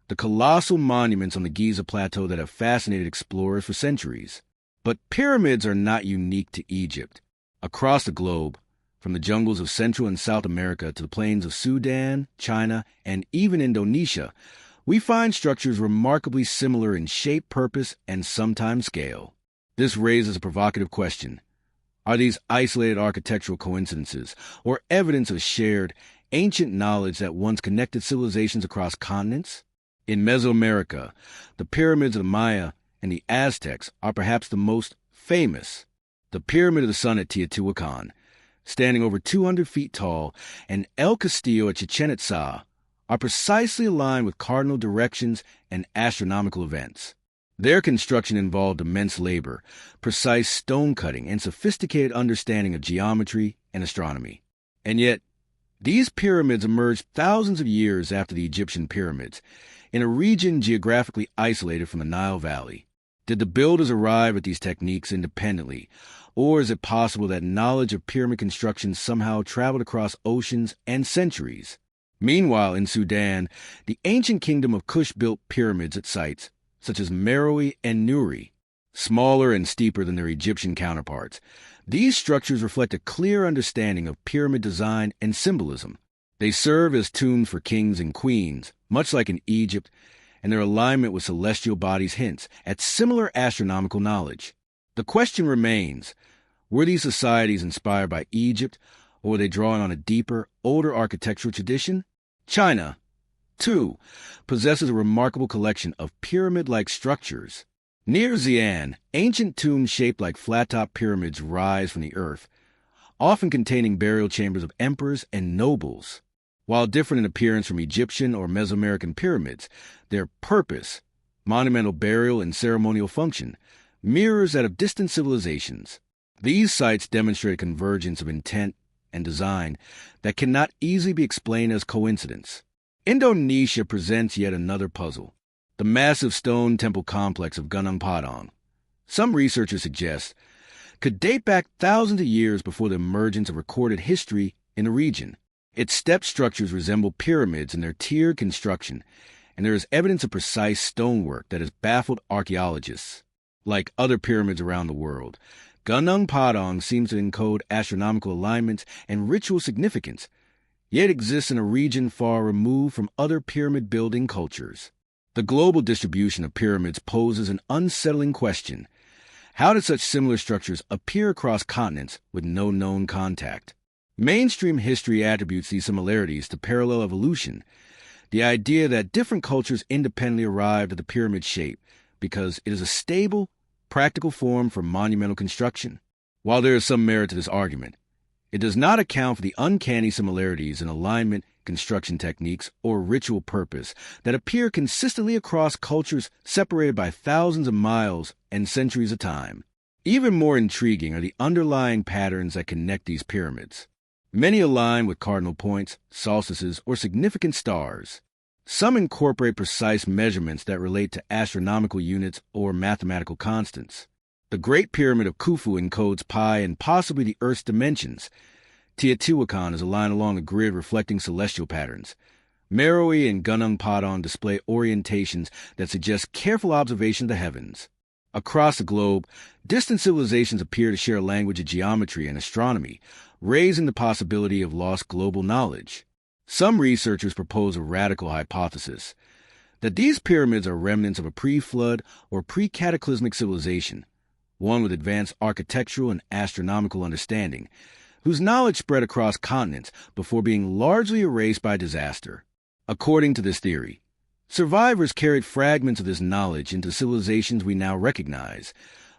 the colossal monuments on the Giza Plateau that have fascinated explorers for centuries. But pyramids are not unique to Egypt. Across the globe, from the jungles of Central and South America to the plains of Sudan, China, and even Indonesia, we find structures remarkably similar in shape, purpose, and sometimes scale. This raises a provocative question. Are these isolated architectural coincidences, or evidence of shared, ancient knowledge that once connected civilizations across continents? In Mesoamerica, the pyramids of the Maya and the Aztecs are perhaps the most famous. The Pyramid of the Sun at Teotihuacan, standing over 200 feet tall, and El Castillo at Chichen Itza are precisely aligned with cardinal directions and astronomical events. Their construction involved immense labor, precise stone cutting, and sophisticated understanding of geometry and astronomy. And yet, these pyramids emerged thousands of years after the Egyptian pyramids, in a region geographically isolated from the Nile Valley. Did the builders arrive at these techniques independently, or is it possible that knowledge of pyramid construction somehow traveled across oceans and centuries? Meanwhile, in Sudan, the ancient kingdom of Kush built pyramids at sites such as Meroe and Nuri, smaller and steeper than their Egyptian counterparts. These structures reflect a clear understanding of pyramid design and symbolism. They serve as tombs for kings and queens, much like in Egypt, and their alignment with celestial bodies hints at similar astronomical knowledge. The question remains, were these societies inspired by Egypt, or were they drawing on a deeper, older architectural tradition? China, too, possesses a remarkable collection of pyramid-like structures. Near Xi'an, ancient tombs shaped like flat-top pyramids rise from the earth, often containing burial chambers of emperors and nobles. While different in appearance from Egyptian or Mesoamerican pyramids, their purpose, monumental burial and ceremonial function, mirrors that of distant civilizations. These sites demonstrate a convergence of intent and design that cannot easily be explained as coincidence. Indonesia presents yet another puzzle, the massive stone temple complex of Gunung Padang. Some researchers suggest could date back thousands of years before the emergence of recorded history in the region. Its step structures resemble pyramids in their tiered construction, and there is evidence of precise stonework that has baffled archaeologists. Like other pyramids around the world, Gunung Padang seems to encode astronomical alignments and ritual significance, yet exists in a region far removed from other pyramid-building cultures. The global distribution of pyramids poses an unsettling question. How did such similar structures appear across continents with no known contact? Mainstream history attributes these similarities to parallel evolution, the idea that different cultures independently arrived at the pyramid shape because it is a stable, practical form for monumental construction. While there is some merit to this argument, it does not account for the uncanny similarities in alignment, construction techniques, or ritual purpose that appear consistently across cultures separated by thousands of miles and centuries of time. Even more intriguing are the underlying patterns that connect these pyramids. Many align with cardinal points, solstices, or significant stars. Some incorporate precise measurements that relate to astronomical units or mathematical constants. The Great Pyramid of Khufu encodes pi and possibly the Earth's dimensions. Teotihuacan is aligned along a grid reflecting celestial patterns. Meroe and Gunung Padang display orientations that suggest careful observation of the heavens. Across the globe, distant civilizations appear to share a language of geometry and astronomy, raising the possibility of lost global knowledge. Some researchers propose a radical hypothesis, that these pyramids are remnants of a pre-flood or pre-cataclysmic civilization, one with advanced architectural and astronomical understanding, whose knowledge spread across continents before being largely erased by disaster. According to this theory, survivors carried fragments of this knowledge into civilizations we now recognize,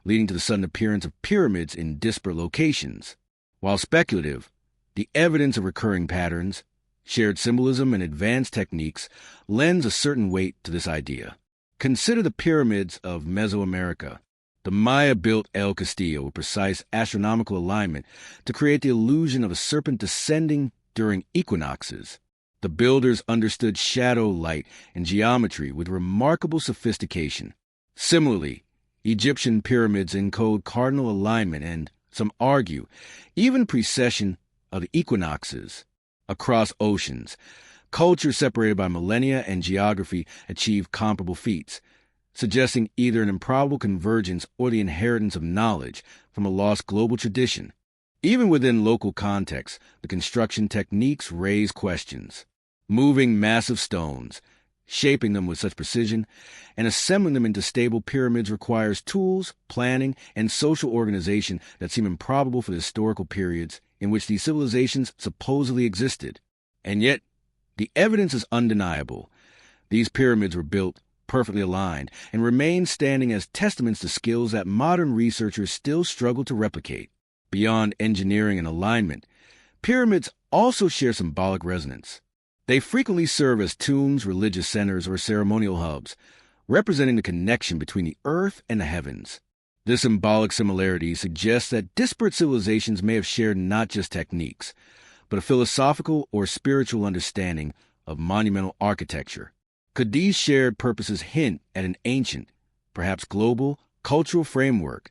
leading to the sudden appearance of pyramids in disparate locations. While speculative, the evidence of recurring patterns, shared symbolism, and advanced techniques lends a certain weight to this idea. Consider the pyramids of Mesoamerica. The Maya built El Castillo with precise astronomical alignment to create the illusion of a serpent descending during equinoxes. The builders understood shadow, light, and geometry with remarkable sophistication. Similarly, Egyptian pyramids encode cardinal alignment and, some argue, even precession of the equinoxes. Across oceans, cultures separated by millennia and geography achieve comparable feats, suggesting either an improbable convergence or the inheritance of knowledge from a lost global tradition. Even within local contexts, the construction techniques raise questions. Moving massive stones, shaping them with such precision, and assembling them into stable pyramids requires tools, planning, and social organization that seem improbable for the historical periods in which these civilizations supposedly existed. And yet, the evidence is undeniable. These pyramids were built perfectly aligned and remain standing as testaments to skills that modern researchers still struggle to replicate. Beyond engineering and alignment, pyramids also share symbolic resonance. They frequently serve as tombs, religious centers, or ceremonial hubs, representing the connection between the earth and the heavens. This symbolic similarity suggests that disparate civilizations may have shared not just techniques, but a philosophical or spiritual understanding of monumental architecture. Could these shared purposes hint at an ancient, perhaps global, cultural framework,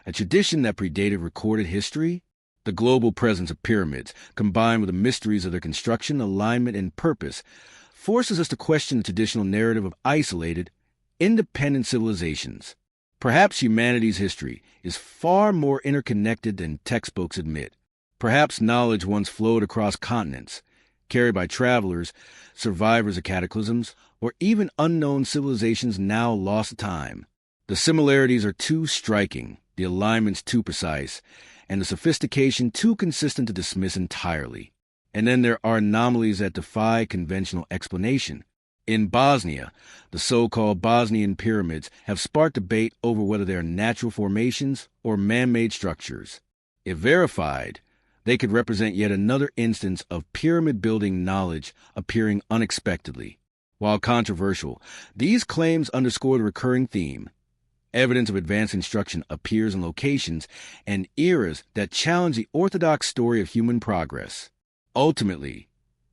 a tradition that predated recorded history? The global presence of pyramids, combined with the mysteries of their construction, alignment, and purpose, forces us to question the traditional narrative of isolated, independent civilizations. Perhaps humanity's history is far more interconnected than textbooks admit. Perhaps knowledge once flowed across continents, carried by travelers, survivors of cataclysms, or even unknown civilizations now lost to time. The similarities are too striking, the alignments too precise, and the sophistication too consistent to dismiss entirely. And then there are anomalies that defy conventional explanation. In Bosnia, the so-called Bosnian pyramids have sparked debate over whether they are natural formations or man-made structures. If verified, they could represent yet another instance of pyramid-building knowledge appearing unexpectedly. While controversial, these claims underscore the recurring theme. Evidence of advanced construction appears in locations and eras that challenge the orthodox story of human progress. Ultimately,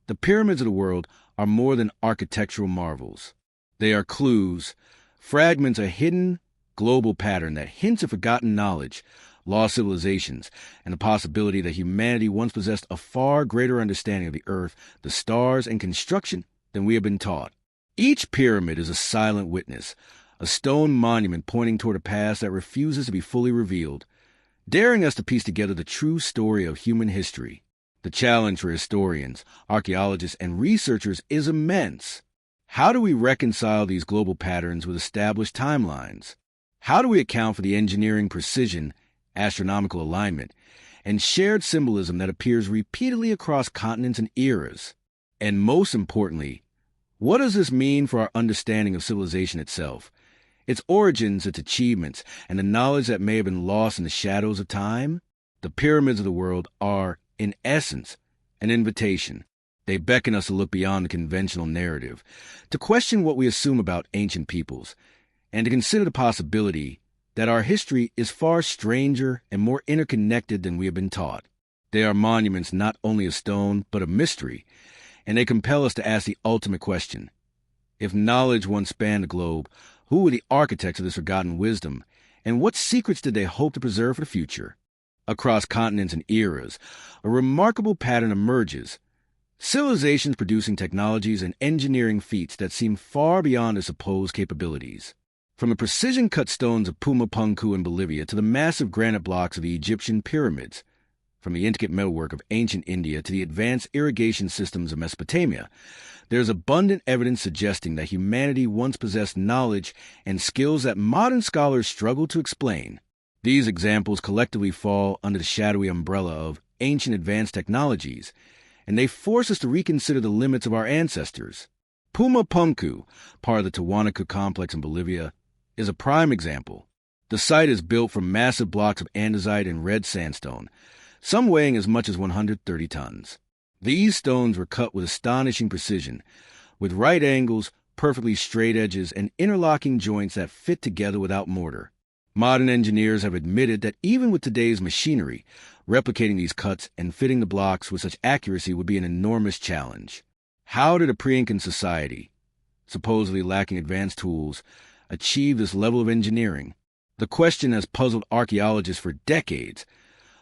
the pyramids of the world are more than architectural marvels. They are clues, fragments of a hidden, global pattern that hints at forgotten knowledge, lost civilizations, and the possibility that humanity once possessed a far greater understanding of the earth, the stars, and construction than we have been taught. Each pyramid is a silent witness, a stone monument pointing toward a past that refuses to be fully revealed, daring us to piece together the true story of human history. The challenge for historians, archaeologists, and researchers is immense. How do we reconcile these global patterns with established timelines? How do we account for the engineering precision, astronomical alignment, and shared symbolism that appears repeatedly across continents and eras? And most importantly, what does this mean for our understanding of civilization itself, its origins, its achievements, and the knowledge that may have been lost in the shadows of time? The pyramids of the world are, in essence, an invitation. They beckon us to look beyond the conventional narrative, to question what we assume about ancient peoples, and to consider the possibility that our history is far stranger and more interconnected than we have been taught. They are monuments not only of stone, but of mystery, and they compel us to ask the ultimate question. If knowledge once spanned the globe, who were the architects of this forgotten wisdom, and what secrets did they hope to preserve for the future? Across continents and eras, a remarkable pattern emerges. Civilizations producing technologies and engineering feats that seem far beyond their supposed capabilities. From the precision-cut stones of Pumapunku in Bolivia to the massive granite blocks of the Egyptian pyramids, from the intricate metalwork of ancient India to the advanced irrigation systems of Mesopotamia, there is abundant evidence suggesting that humanity once possessed knowledge and skills that modern scholars struggle to explain. These examples collectively fall under the shadowy umbrella of ancient advanced technologies, and they force us to reconsider the limits of our ancestors. Pumapunku, part of the Tiwanaku complex in Bolivia, is a prime example. The site is built from massive blocks of andesite and red sandstone, some weighing as much as 130 tons. These stones were cut with astonishing precision, with right angles, perfectly straight edges, and interlocking joints that fit together without mortar. Modern engineers have admitted that even with today's machinery, replicating these cuts and fitting the blocks with such accuracy would be an enormous challenge. How did a pre-Incan society, supposedly lacking advanced tools, achieve this level of engineering? The question has puzzled archaeologists for decades,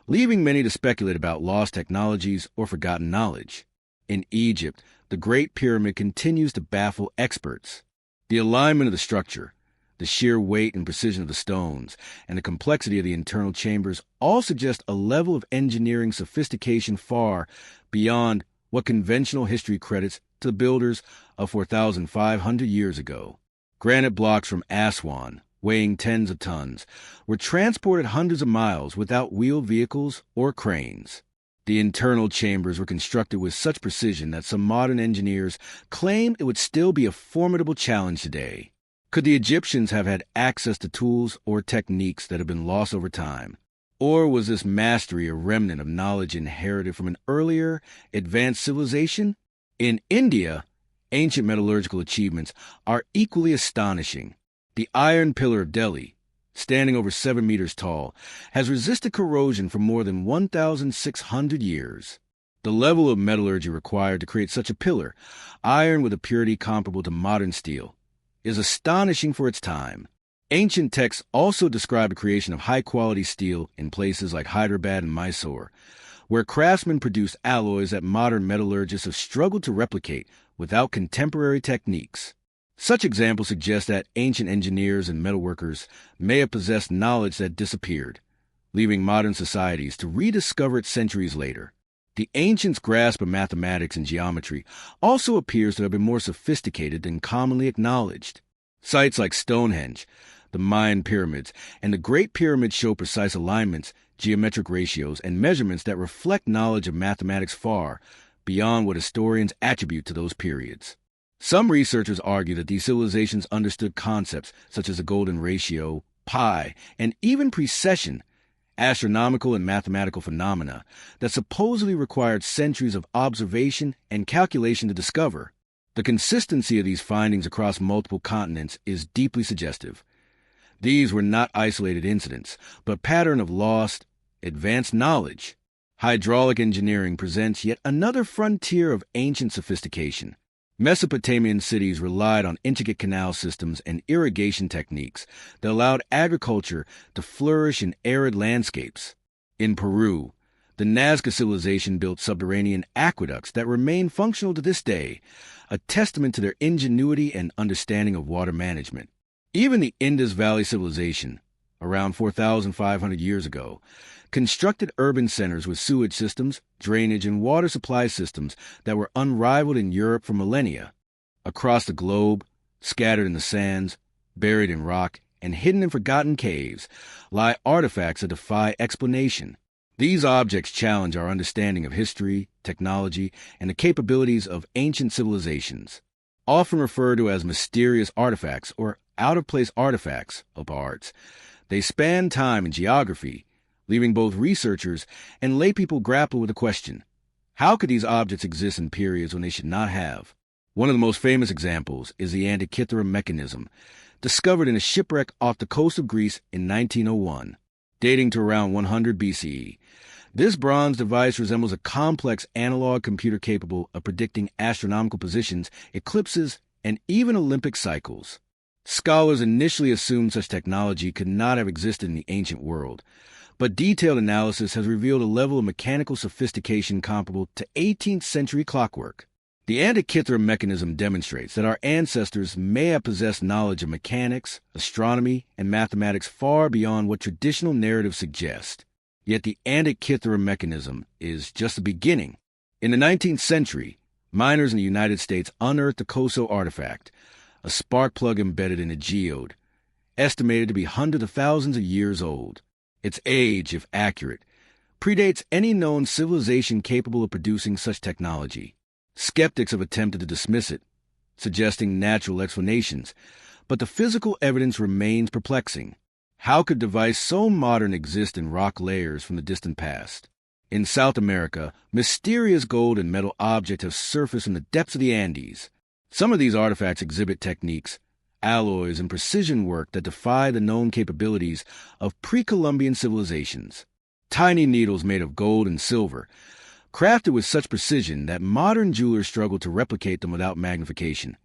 leaving many to speculate about lost technologies or forgotten knowledge. In Egypt, the Great Pyramid continues to baffle experts. The alignment of the structure, the sheer weight and precision of the stones, and the complexity of the internal chambers all suggest a level of engineering sophistication far beyond what conventional history credits to the builders of 4,500 years ago. Granite blocks from Aswan, weighing tens of tons, were transported hundreds of miles without wheeled vehicles or cranes. The internal chambers were constructed with such precision that some modern engineers claim it would still be a formidable challenge today. Could the Egyptians have had access to tools or techniques that have been lost over time? Or was this mastery a remnant of knowledge inherited from an earlier, advanced civilization? In India, ancient metallurgical achievements are equally astonishing. The iron pillar of Delhi, standing over 7 meters tall, has resisted corrosion for more than 1,600 years. The level of metallurgy required to create such a pillar, iron with a purity comparable to modern steel, is astonishing for its time. Ancient texts also describe the creation of high-quality steel in places like Hyderabad and Mysore, where craftsmen produced alloys that modern metallurgists have struggled to replicate without contemporary techniques. Such examples suggest that ancient engineers and metalworkers may have possessed knowledge that disappeared, leaving modern societies to rediscover it centuries later. The ancients' grasp of mathematics and geometry also appears to have been more sophisticated than commonly acknowledged. Sites like Stonehenge, the Mayan pyramids, and the Great Pyramid show precise alignments, geometric ratios, and measurements that reflect knowledge of mathematics far beyond what historians attribute to those periods. Some researchers argue that these civilizations understood concepts such as the golden ratio, pi, and even precession, astronomical and mathematical phenomena that supposedly required centuries of observation and calculation to discover. The consistency of these findings across multiple continents is deeply suggestive. These were not isolated incidents, but a pattern of lost, advanced knowledge. Hydraulic engineering presents yet another frontier of ancient sophistication. Mesopotamian cities relied on intricate canal systems and irrigation techniques that allowed agriculture to flourish in arid landscapes. In Peru, the Nazca civilization built subterranean aqueducts that remain functional to this day, a testament to their ingenuity and understanding of water management. Even the Indus Valley civilization, around 4,500 years ago, constructed urban centers with sewage systems, drainage, and water supply systems that were unrivaled in Europe for millennia. Across the globe, scattered in the sands, buried in rock, and hidden in forgotten caves, lie artifacts that defy explanation. These objects challenge our understanding of history, technology, and the capabilities of ancient civilizations. Often referred to as mysterious artifacts or out-of-place artifacts of arts, they span time and geography, leaving both researchers and laypeople grapple with the question, how could these objects exist in periods when they should not have? One of the most famous examples is the Antikythera mechanism, discovered in a shipwreck off the coast of Greece in 1901, dating to around 100 BCE. This bronze device resembles a complex analog computer capable of predicting astronomical positions, eclipses, and even Olympic cycles. Scholars initially assumed such technology could not have existed in the ancient world, but detailed analysis has revealed a level of mechanical sophistication comparable to 18th century clockwork. The Antikythera mechanism demonstrates that our ancestors may have possessed knowledge of mechanics, astronomy, and mathematics far beyond what traditional narratives suggest. Yet the Antikythera mechanism is just the beginning. In the 19th century, miners in the United States unearthed the Koso artifact, a spark plug embedded in a geode, estimated to be hundreds of thousands of years old. Its age, if accurate, predates any known civilization capable of producing such technology. Skeptics have attempted to dismiss it, suggesting natural explanations, but the physical evidence remains perplexing. How could a device so modern exist in rock layers from the distant past? In South America, mysterious gold and metal objects have surfaced in the depths of the Andes. Some of these artifacts exhibit techniques, alloys, and precision work that defy the known capabilities of pre-Columbian civilizations. Tiny needles made of gold and silver, crafted with such precision that modern jewelers struggle to replicate them without magnification,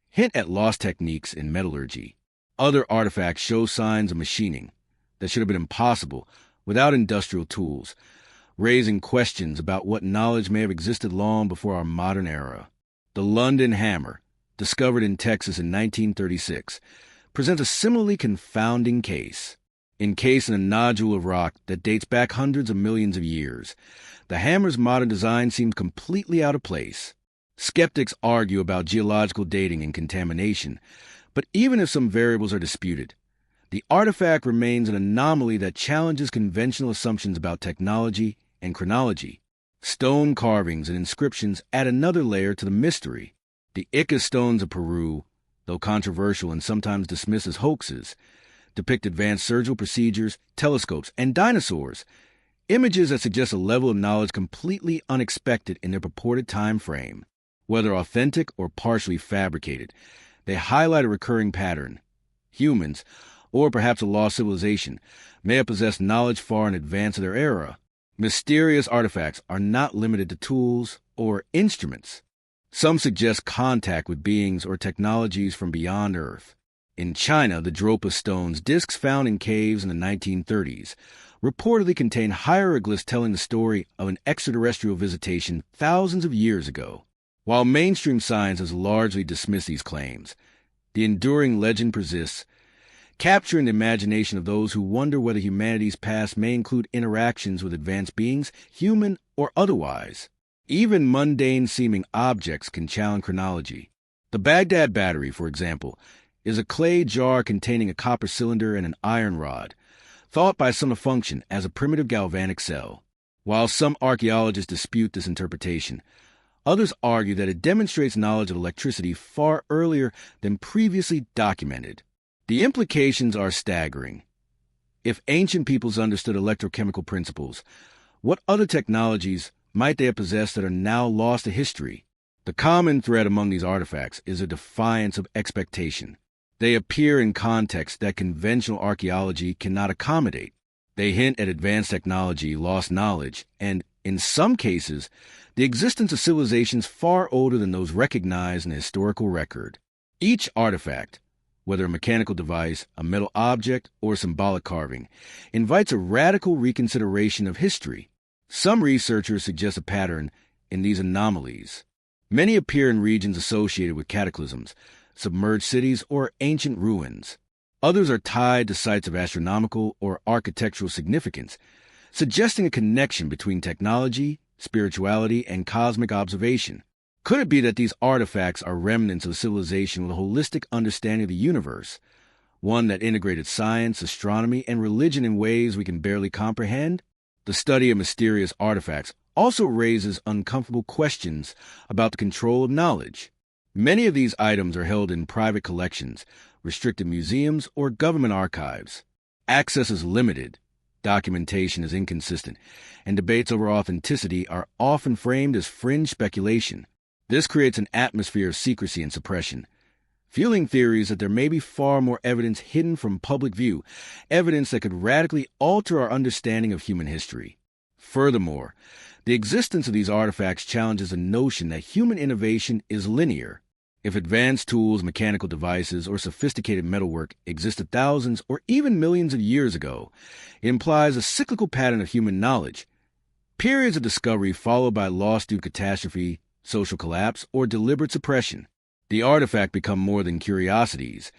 hint at lost techniques in metallurgy. Other artifacts show signs of machining that should have been impossible without industrial tools, raising questions about what knowledge may have existed long before our modern era. The London hammer, discovered in Texas in 1936, presents a similarly confounding case. Encased in a nodule of rock that dates back hundreds of millions of years, the hammer's modern design seems completely out of place. Skeptics argue about geological dating and contamination, but even if some variables are disputed, the artifact remains an anomaly that challenges conventional assumptions about technology and chronology. Stone carvings and inscriptions add another layer to the mystery. The Ica stones of Peru, though controversial and sometimes dismissed as hoaxes, depict advanced surgical procedures, telescopes, and dinosaurs, images that suggest a level of knowledge completely unexpected in their purported time frame. Whether authentic or partially fabricated, they highlight a recurring pattern. Humans, or perhaps a lost civilization, may have possessed knowledge far in advance of their era. Mysterious artifacts are not limited to tools or instruments. Some suggest contact with beings or technologies from beyond Earth. In China, the Dropa stones, discs found in caves in the 1930s, reportedly contain hieroglyphs telling the story of an extraterrestrial visitation thousands of years ago. While mainstream science has largely dismissed these claims, the enduring legend persists, capturing the imagination of those who wonder whether humanity's past may include interactions with advanced beings, human or otherwise. Even mundane-seeming objects can challenge chronology. The Baghdad battery, for example, is a clay jar containing a copper cylinder and an iron rod, thought by some to function as a primitive galvanic cell. While some archaeologists dispute this interpretation, others argue that it demonstrates knowledge of electricity far earlier than previously documented. The implications are staggering. If ancient peoples understood electrochemical principles, what other technologies might they have possessed that are now lost to history? The common thread among these artifacts is a defiance of expectation. They appear in contexts that conventional archaeology cannot accommodate. They hint at advanced technology, lost knowledge, and, in some cases, the existence of civilizations far older than those recognized in the historical record. Each artifact, whether a mechanical device, a metal object, or symbolic carving, invites a radical reconsideration of history. Some researchers suggest a pattern in these anomalies. Many appear in regions associated with cataclysms, submerged cities, or ancient ruins. Others are tied to sites of astronomical or architectural significance, suggesting a connection between technology, spirituality, and cosmic observation. Could it be that these artifacts are remnants of a civilization with a holistic understanding of the universe, one that integrated science, astronomy, and religion in ways we can barely comprehend? The study of mysterious artifacts also raises uncomfortable questions about the control of knowledge. Many of these items are held in private collections, restricted museums, or government archives. Access is limited, documentation is inconsistent, and debates over authenticity are often framed as fringe speculation. This creates an atmosphere of secrecy and suppression, fueling theories that there may be far more evidence hidden from public view, evidence that could radically alter our understanding of human history. Furthermore, the existence of these artifacts challenges the notion that human innovation is linear. If advanced tools, mechanical devices, or sophisticated metalwork existed thousands or even millions of years ago, it implies a cyclical pattern of human knowledge. Periods of discovery followed by loss due to catastrophe, social collapse, or deliberate suppression. The artifact become more than curiosities.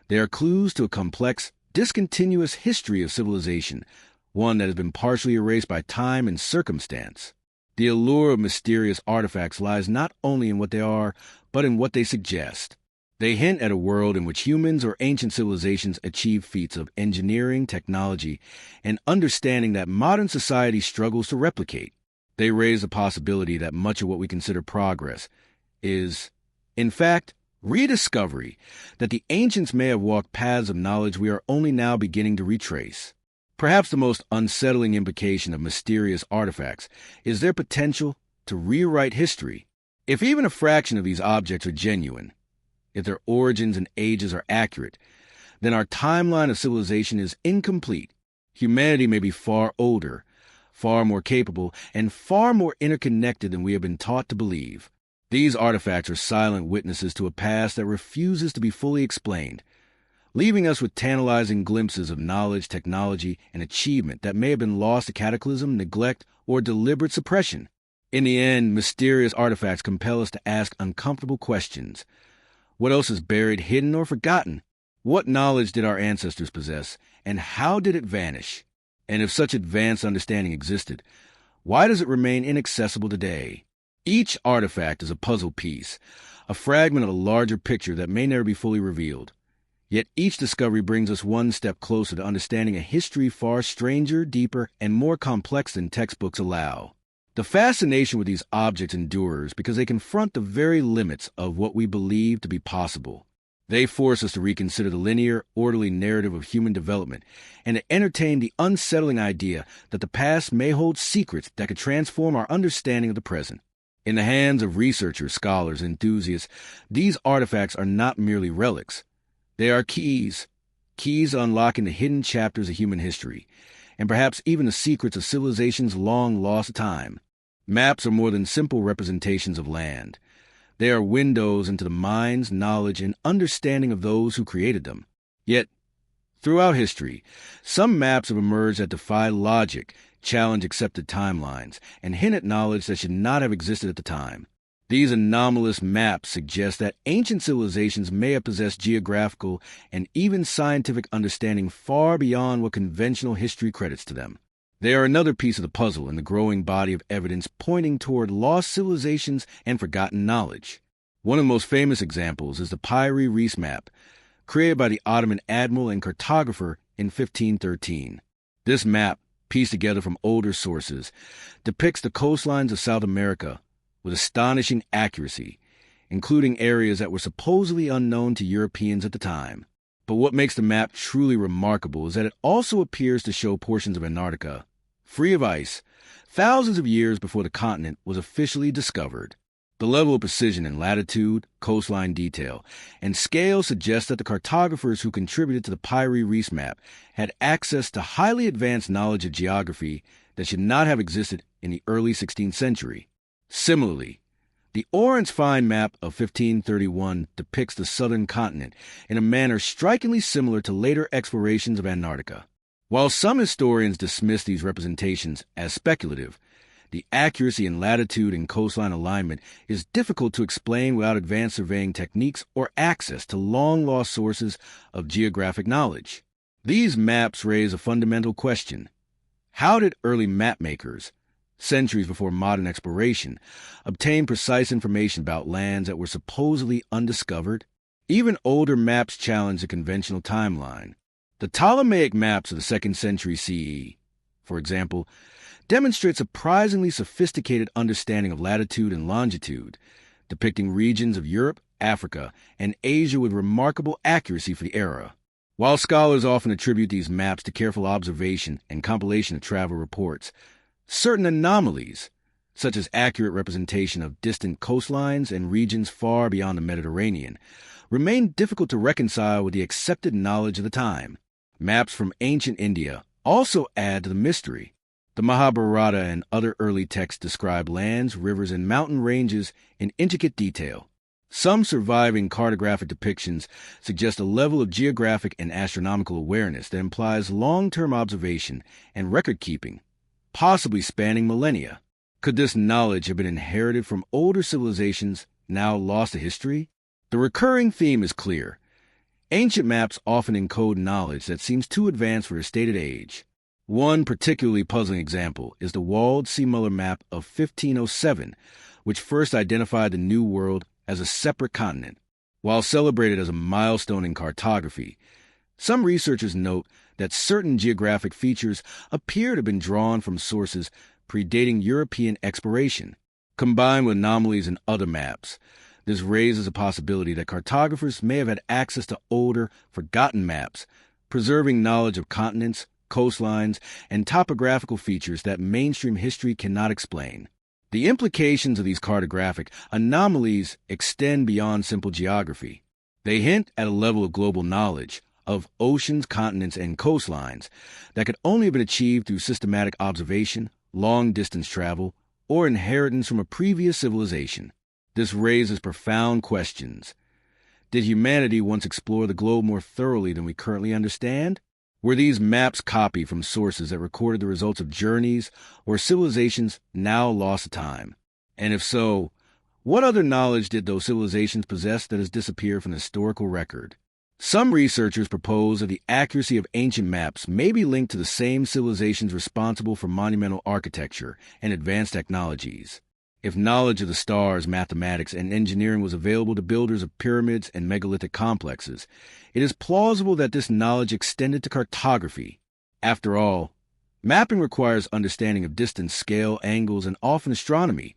They are clues to a complex, discontinuous history of civilization, one that has been partially erased by time and circumstance. The allure of mysterious artifacts lies not only in what they are, but in what they suggest. They hint at a world in which humans or ancient civilizations achieve feats of engineering, technology, and understanding that modern society struggles to replicate. They raise the possibility that much of what we consider progress is, in fact, rediscovery that the ancients may have walked paths of knowledge we are only now beginning to retrace. Perhaps the most unsettling implication of mysterious artifacts is their potential to rewrite history. If even a fraction of these objects are genuine, if their origins and ages are accurate, then our timeline of civilization is incomplete. Humanity may be far older, far more capable, and far more interconnected than we have been taught to believe. These artifacts are silent witnesses to a past that refuses to be fully explained, leaving us with tantalizing glimpses of knowledge, technology, and achievement that may have been lost to cataclysm, neglect, or deliberate suppression. In the end, mysterious artifacts compel us to ask uncomfortable questions. What else is buried, hidden, or forgotten? What knowledge did our ancestors possess, and how did it vanish? And if such advanced understanding existed, why does it remain inaccessible today? Each artifact is a puzzle piece, a fragment of a larger picture that may never be fully revealed. Yet each discovery brings us one step closer to understanding a history far stranger, deeper, and more complex than textbooks allow. The fascination with these objects endures because they confront the very limits of what we believe to be possible. They force us to reconsider the linear, orderly narrative of human development and to entertain the unsettling idea that the past may hold secrets that could transform our understanding of the present. In the hands of researchers, scholars, and enthusiasts, these artifacts are not merely relics. They are keys unlocking the hidden chapters of human history, and perhaps even the secrets of civilization's long-lost time. Maps are more than simple representations of land. They are windows into the minds, knowledge, and understanding of those who created them. Yet, throughout history, some maps have emerged that defy logic, challenge accepted timelines, and hint at knowledge that should not have existed at the time. These anomalous maps suggest that ancient civilizations may have possessed geographical and even scientific understanding far beyond what conventional history credits to them. They are another piece of the puzzle in the growing body of evidence pointing toward lost civilizations and forgotten knowledge. One of the most famous examples is the Piri Reis map, created by the Ottoman admiral and cartographer in 1513. This map, pieced together from older sources, depicts the coastlines of South America with astonishing accuracy, including areas that were supposedly unknown to Europeans at the time. But what makes the map truly remarkable is that it also appears to show portions of Antarctica, free of ice, thousands of years before the continent was officially discovered. The level of precision in latitude, coastline detail, and scale suggests that the cartographers who contributed to the Piri Reis map had access to highly advanced knowledge of geography that should not have existed in the early 16th century. Similarly, the Orange Fine map of 1531 depicts the southern continent in a manner strikingly similar to later explorations of Antarctica. While some historians dismiss these representations as speculative, the accuracy in latitude and coastline alignment is difficult to explain without advanced surveying techniques or access to long-lost sources of geographic knowledge. These maps raise a fundamental question. How did early map makers, centuries before modern exploration, obtain precise information about lands that were supposedly undiscovered? Even older maps challenge the conventional timeline. The Ptolemaic maps of the 2nd century CE, for example, demonstrate surprisingly sophisticated understanding of latitude and longitude, depicting regions of Europe, Africa, and Asia with remarkable accuracy for the era. While scholars often attribute these maps to careful observation and compilation of travel reports, certain anomalies, such as accurate representation of distant coastlines and regions far beyond the Mediterranean, remain difficult to reconcile with the accepted knowledge of the time. Maps from ancient India also add to the mystery. The Mahabharata and other early texts describe lands, rivers, and mountain ranges in intricate detail. Some surviving cartographic depictions suggest a level of geographic and astronomical awareness that implies long-term observation and record-keeping, possibly spanning millennia. Could this knowledge have been inherited from older civilizations now lost to history? The recurring theme is clear. Ancient maps often encode knowledge that seems too advanced for their stated age. One particularly puzzling example is the Wald Seemuller map of 1507, which first identified the New World as a separate continent. While celebrated as a milestone in cartography, some researchers note that certain geographic features appear to have been drawn from sources predating European exploration. Combined with anomalies in other maps, This raises a possibility that cartographers may have had access to older, forgotten maps, preserving knowledge of continents, coastlines, and topographical features that mainstream history cannot explain. The implications of these cartographic anomalies extend beyond simple geography. They hint at a level of global knowledge of oceans, continents, and coastlines that could only have been achieved through systematic observation, long-distance travel, or inheritance from a previous civilization. This raises profound questions. Did humanity once explore the globe more thoroughly than we currently understand? Were these maps copied from sources that recorded the results of journeys or civilizations now lost to time? And if so, what other knowledge did those civilizations possess that has disappeared from the historical record? Some researchers propose that the accuracy of ancient maps may be linked to the same civilizations responsible for monumental architecture and advanced technologies. If knowledge of the stars, mathematics, and engineering was available to builders of pyramids and megalithic complexes, it is plausible that this knowledge extended to cartography. After all, mapping requires understanding of distance, scale, angles, and often astronomy,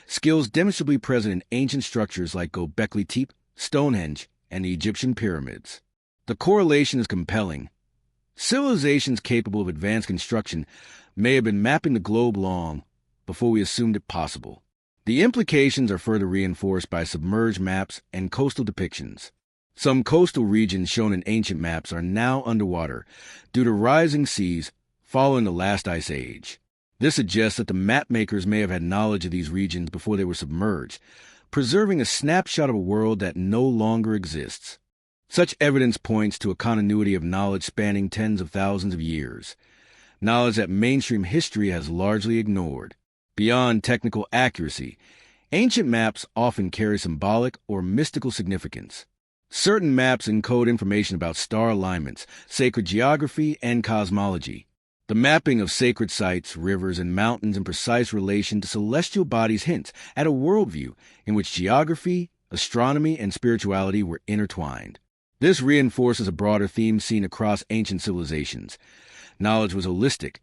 skills demonstrably present in ancient structures like Göbekli Tepe, Stonehenge, and the Egyptian pyramids. The correlation is compelling. Civilizations capable of advanced construction may have been mapping the globe long before we assumed it possible. The implications are further reinforced by submerged maps and coastal depictions. Some coastal regions shown in ancient maps are now underwater due to rising seas following the last ice age. This suggests that the map makers may have had knowledge of these regions before they were submerged, preserving a snapshot of a world that no longer exists. Such evidence points to a continuity of knowledge spanning tens of thousands of years, knowledge that mainstream history has largely ignored. Beyond technical accuracy, ancient maps often carry symbolic or mystical significance. Certain maps encode information about star alignments, sacred geography, and cosmology. The mapping of sacred sites, rivers, and mountains in precise relation to celestial bodies hints at a worldview in which geography, astronomy, and spirituality were intertwined. This reinforces a broader theme seen across ancient civilizations. Knowledge was holistic,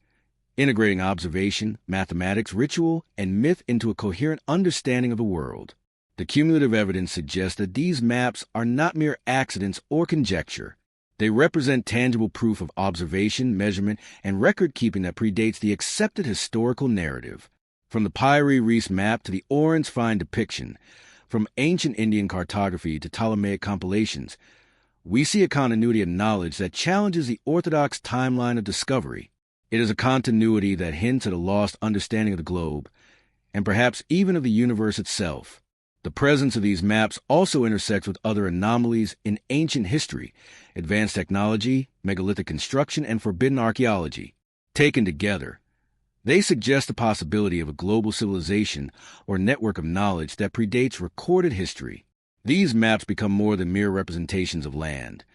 integrating observation, mathematics, ritual, and myth into a coherent understanding of the world. The cumulative evidence suggests that these maps are not mere accidents or conjecture. They represent tangible proof of observation, measurement, and record-keeping that predates the accepted historical narrative. From the Pyre Reis map to the Oran's Fine depiction, from ancient Indian cartography to Ptolemaic compilations, we see a continuity of knowledge that challenges the orthodox timeline of discovery. It is a continuity that hints at a lost understanding of the globe, and perhaps even of the universe itself. The presence of these maps also intersects with other anomalies in ancient history, advanced technology, megalithic construction, and forbidden archaeology. Taken together, they suggest the possibility of a global civilization or network of knowledge that predates recorded history. These maps become more than mere representations of land.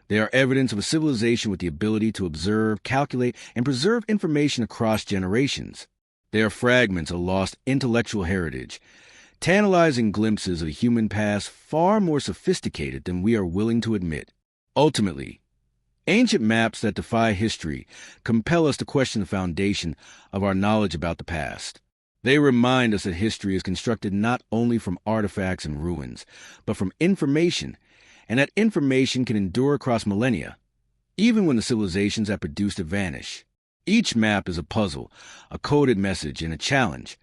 They are evidence of a civilization with the ability to observe, calculate, and preserve information across generations. They are fragments of lost intellectual heritage, tantalizing glimpses of a human past far more sophisticated than we are willing to admit. Ultimately, ancient maps that defy history compel us to question the foundation of our knowledge about the past. They remind us that history is constructed not only from artifacts and ruins, but from information, and that information can endure across millennia, even when the civilizations that produced it vanish. Each map is a puzzle, a coded message, and a challenge.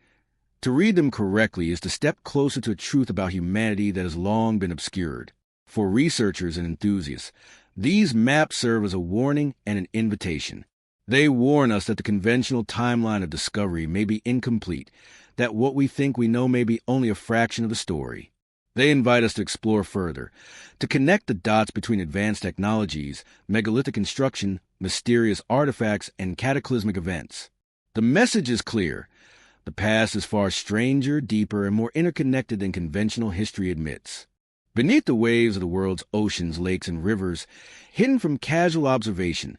To read them correctly is to step closer to a truth about humanity that has long been obscured. For researchers and enthusiasts, these maps serve as a warning and an invitation. They warn us that the conventional timeline of discovery may be incomplete, that what we think we know may be only a fraction of the story. They invite us to explore further, to connect the dots between advanced technologies, megalithic construction, mysterious artifacts, and cataclysmic events. The message is clear. The past is far stranger, deeper, and more interconnected than conventional history admits. Beneath the waves of the world's oceans, lakes, and rivers, hidden from casual observation,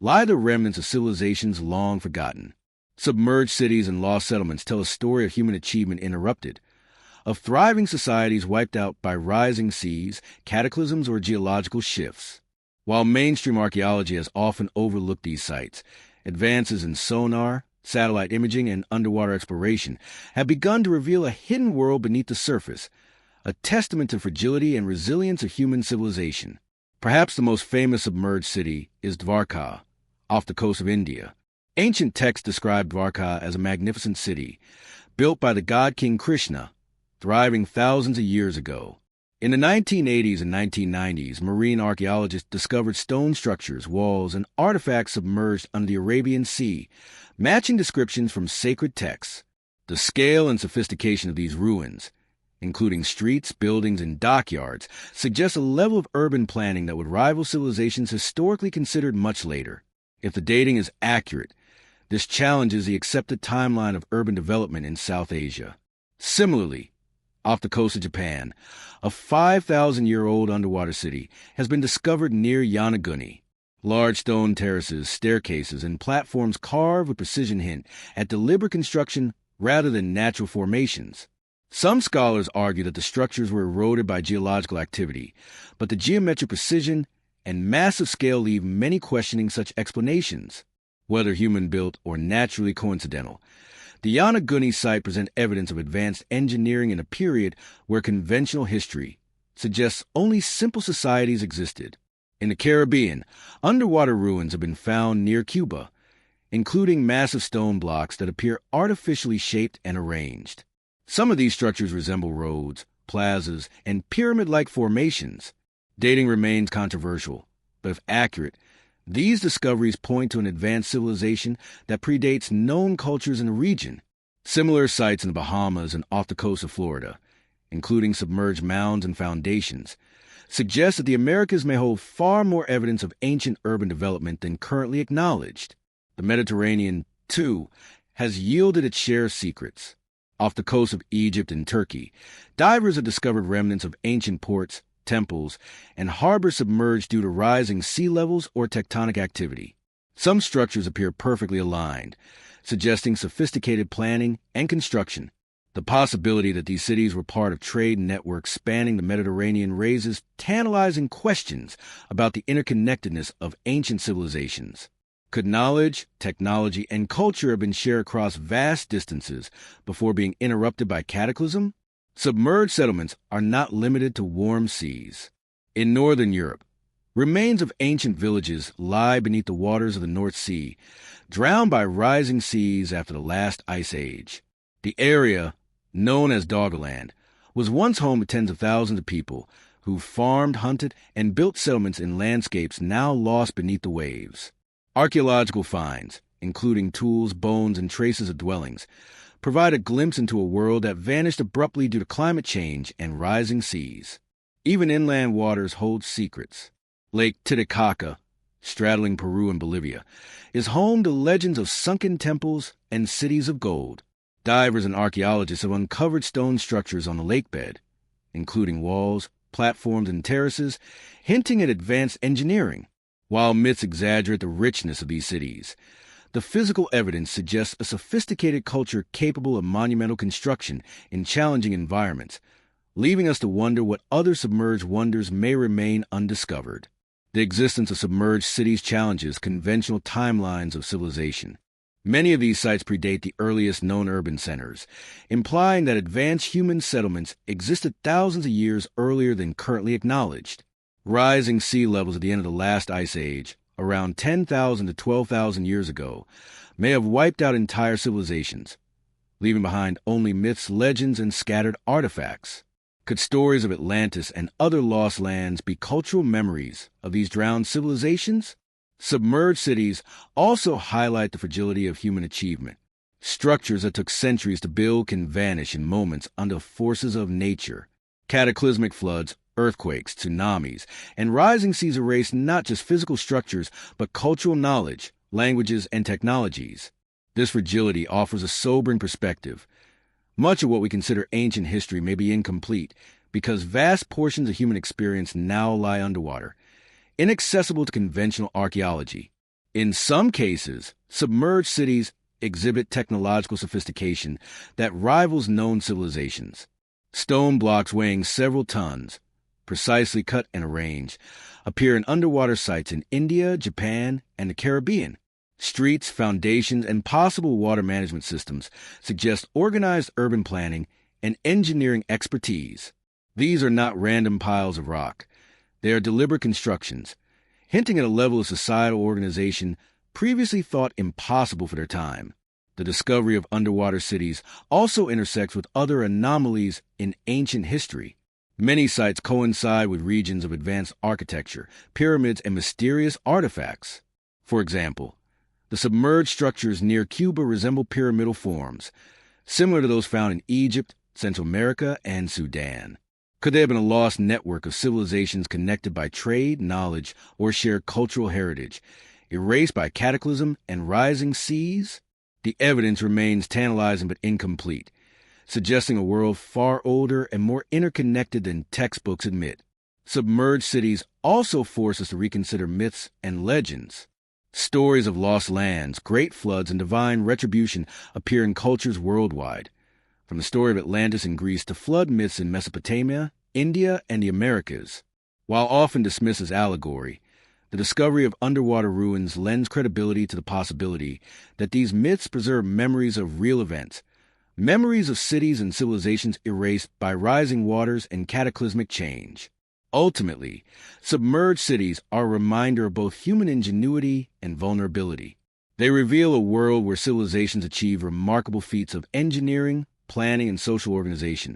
lie the remnants of civilizations long forgotten. Submerged cities and lost settlements tell a story of human achievement interrupted, of thriving societies wiped out by rising seas, cataclysms, or geological shifts. While mainstream archaeology has often overlooked these sites, advances in sonar, satellite imaging, and underwater exploration have begun to reveal a hidden world beneath the surface, a testament to fragility and resilience of human civilization. Perhaps the most famous submerged city is Dwarka, off the coast of India. Ancient texts describe Dwarka as a magnificent city, built by the god King Krishna, thriving thousands of years ago. In the 1980s and 1990s, marine archaeologists discovered stone structures, walls, and artifacts submerged under the Arabian Sea, matching descriptions from sacred texts. The scale and sophistication of these ruins, including streets, buildings, and dockyards, suggests a level of urban planning that would rival civilizations historically considered much later. If the dating is accurate, this challenges the accepted timeline of urban development in South Asia. Similarly, off the coast of Japan, a 5,000-year-old underwater city has been discovered near Yonaguni. Large stone terraces, staircases, and platforms carved with precision hint at deliberate construction rather than natural formations. Some scholars argue that the structures were eroded by geological activity, but the geometric precision and massive scale leave many questioning such explanations, whether human-built or naturally coincidental. The Yonaguni site presents evidence of advanced engineering in a period where conventional history suggests only simple societies existed. In the Caribbean, underwater ruins have been found near Cuba, including massive stone blocks that appear artificially shaped and arranged. Some of these structures resemble roads, plazas, and pyramid-like formations. Dating remains controversial, but if accurate, these discoveries point to an advanced civilization that predates known cultures in the region. Similar sites in the Bahamas and off the coast of Florida, including submerged mounds and foundations, suggest that the Americas may hold far more evidence of ancient urban development than currently acknowledged. The Mediterranean, too, has yielded its share of secrets. Off the coast of Egypt and Turkey, divers have discovered remnants of ancient ports, temples, and harbors submerged due to rising sea levels or tectonic activity. Some structures appear perfectly aligned, suggesting sophisticated planning and construction. The possibility that these cities were part of trade networks spanning the Mediterranean raises tantalizing questions about the interconnectedness of ancient civilizations. Could knowledge, technology, and culture have been shared across vast distances before being interrupted by cataclysm? Submerged settlements are not limited to warm seas. In northern Europe, remains of ancient villages lie beneath the waters of the North Sea, drowned by rising seas after the last ice age. The area, known as Doggerland, was once home to tens of thousands of people who farmed, hunted, and built settlements in landscapes now lost beneath the waves. Archaeological finds, including tools, bones, and traces of dwellings, provide a glimpse into a world that vanished abruptly due to climate change and rising seas. Even inland waters hold secrets. Lake Titicaca, straddling Peru and Bolivia, is home to legends of sunken temples and cities of gold. Divers and archaeologists have uncovered stone structures on the lakebed, including walls, platforms, and terraces, hinting at advanced engineering. While myths exaggerate the richness of these cities, the physical evidence suggests a sophisticated culture capable of monumental construction in challenging environments, leaving us to wonder what other submerged wonders may remain undiscovered. The existence of submerged cities challenges conventional timelines of civilization. Many of these sites predate the earliest known urban centers, implying that advanced human settlements existed thousands of years earlier than currently acknowledged. Rising sea levels at the end of the last ice age, around 10,000 to 12,000 years ago, may have wiped out entire civilizations, leaving behind only myths, legends, and scattered artifacts. Could stories of Atlantis and other lost lands be cultural memories of these drowned civilizations? Submerged cities also highlight the fragility of human achievement. Structures that took centuries to build can vanish in moments under forces of nature. Cataclysmic floods, earthquakes, tsunamis, and rising seas erase not just physical structures, but cultural knowledge, languages, and technologies. This fragility offers a sobering perspective. Much of what we consider ancient history may be incomplete because vast portions of human experience now lie underwater, inaccessible to conventional archaeology. In some cases, submerged cities exhibit technological sophistication that rivals known civilizations. Stone blocks weighing several tons, precisely cut and arranged, appear in underwater sites in India, Japan, and the Caribbean. Streets, foundations, and possible water management systems suggest organized urban planning and engineering expertise. These are not random piles of rock. They are deliberate constructions, hinting at a level of societal organization previously thought impossible for their time. The discovery of underwater cities also intersects with other anomalies in ancient history. Many sites coincide with regions of advanced architecture, pyramids, and mysterious artifacts. For example, the submerged structures near Cuba resemble pyramidal forms, similar to those found in Egypt, Central America, and Sudan. Could they have been a lost network of civilizations connected by trade, knowledge, or shared cultural heritage, erased by cataclysm and rising seas? The evidence remains tantalizing but incomplete, suggesting a world far older and more interconnected than textbooks admit. Submerged cities also force us to reconsider myths and legends. Stories of lost lands, great floods, and divine retribution appear in cultures worldwide, from the story of Atlantis in Greece to flood myths in Mesopotamia, India, and the Americas. While often dismissed as allegory, the discovery of underwater ruins lends credibility to the possibility that these myths preserve memories of real events, memories of cities and civilizations erased by rising waters and cataclysmic change. Ultimately, submerged cities are a reminder of both human ingenuity and vulnerability. They reveal a world where civilizations achieve remarkable feats of engineering, planning, and social organization,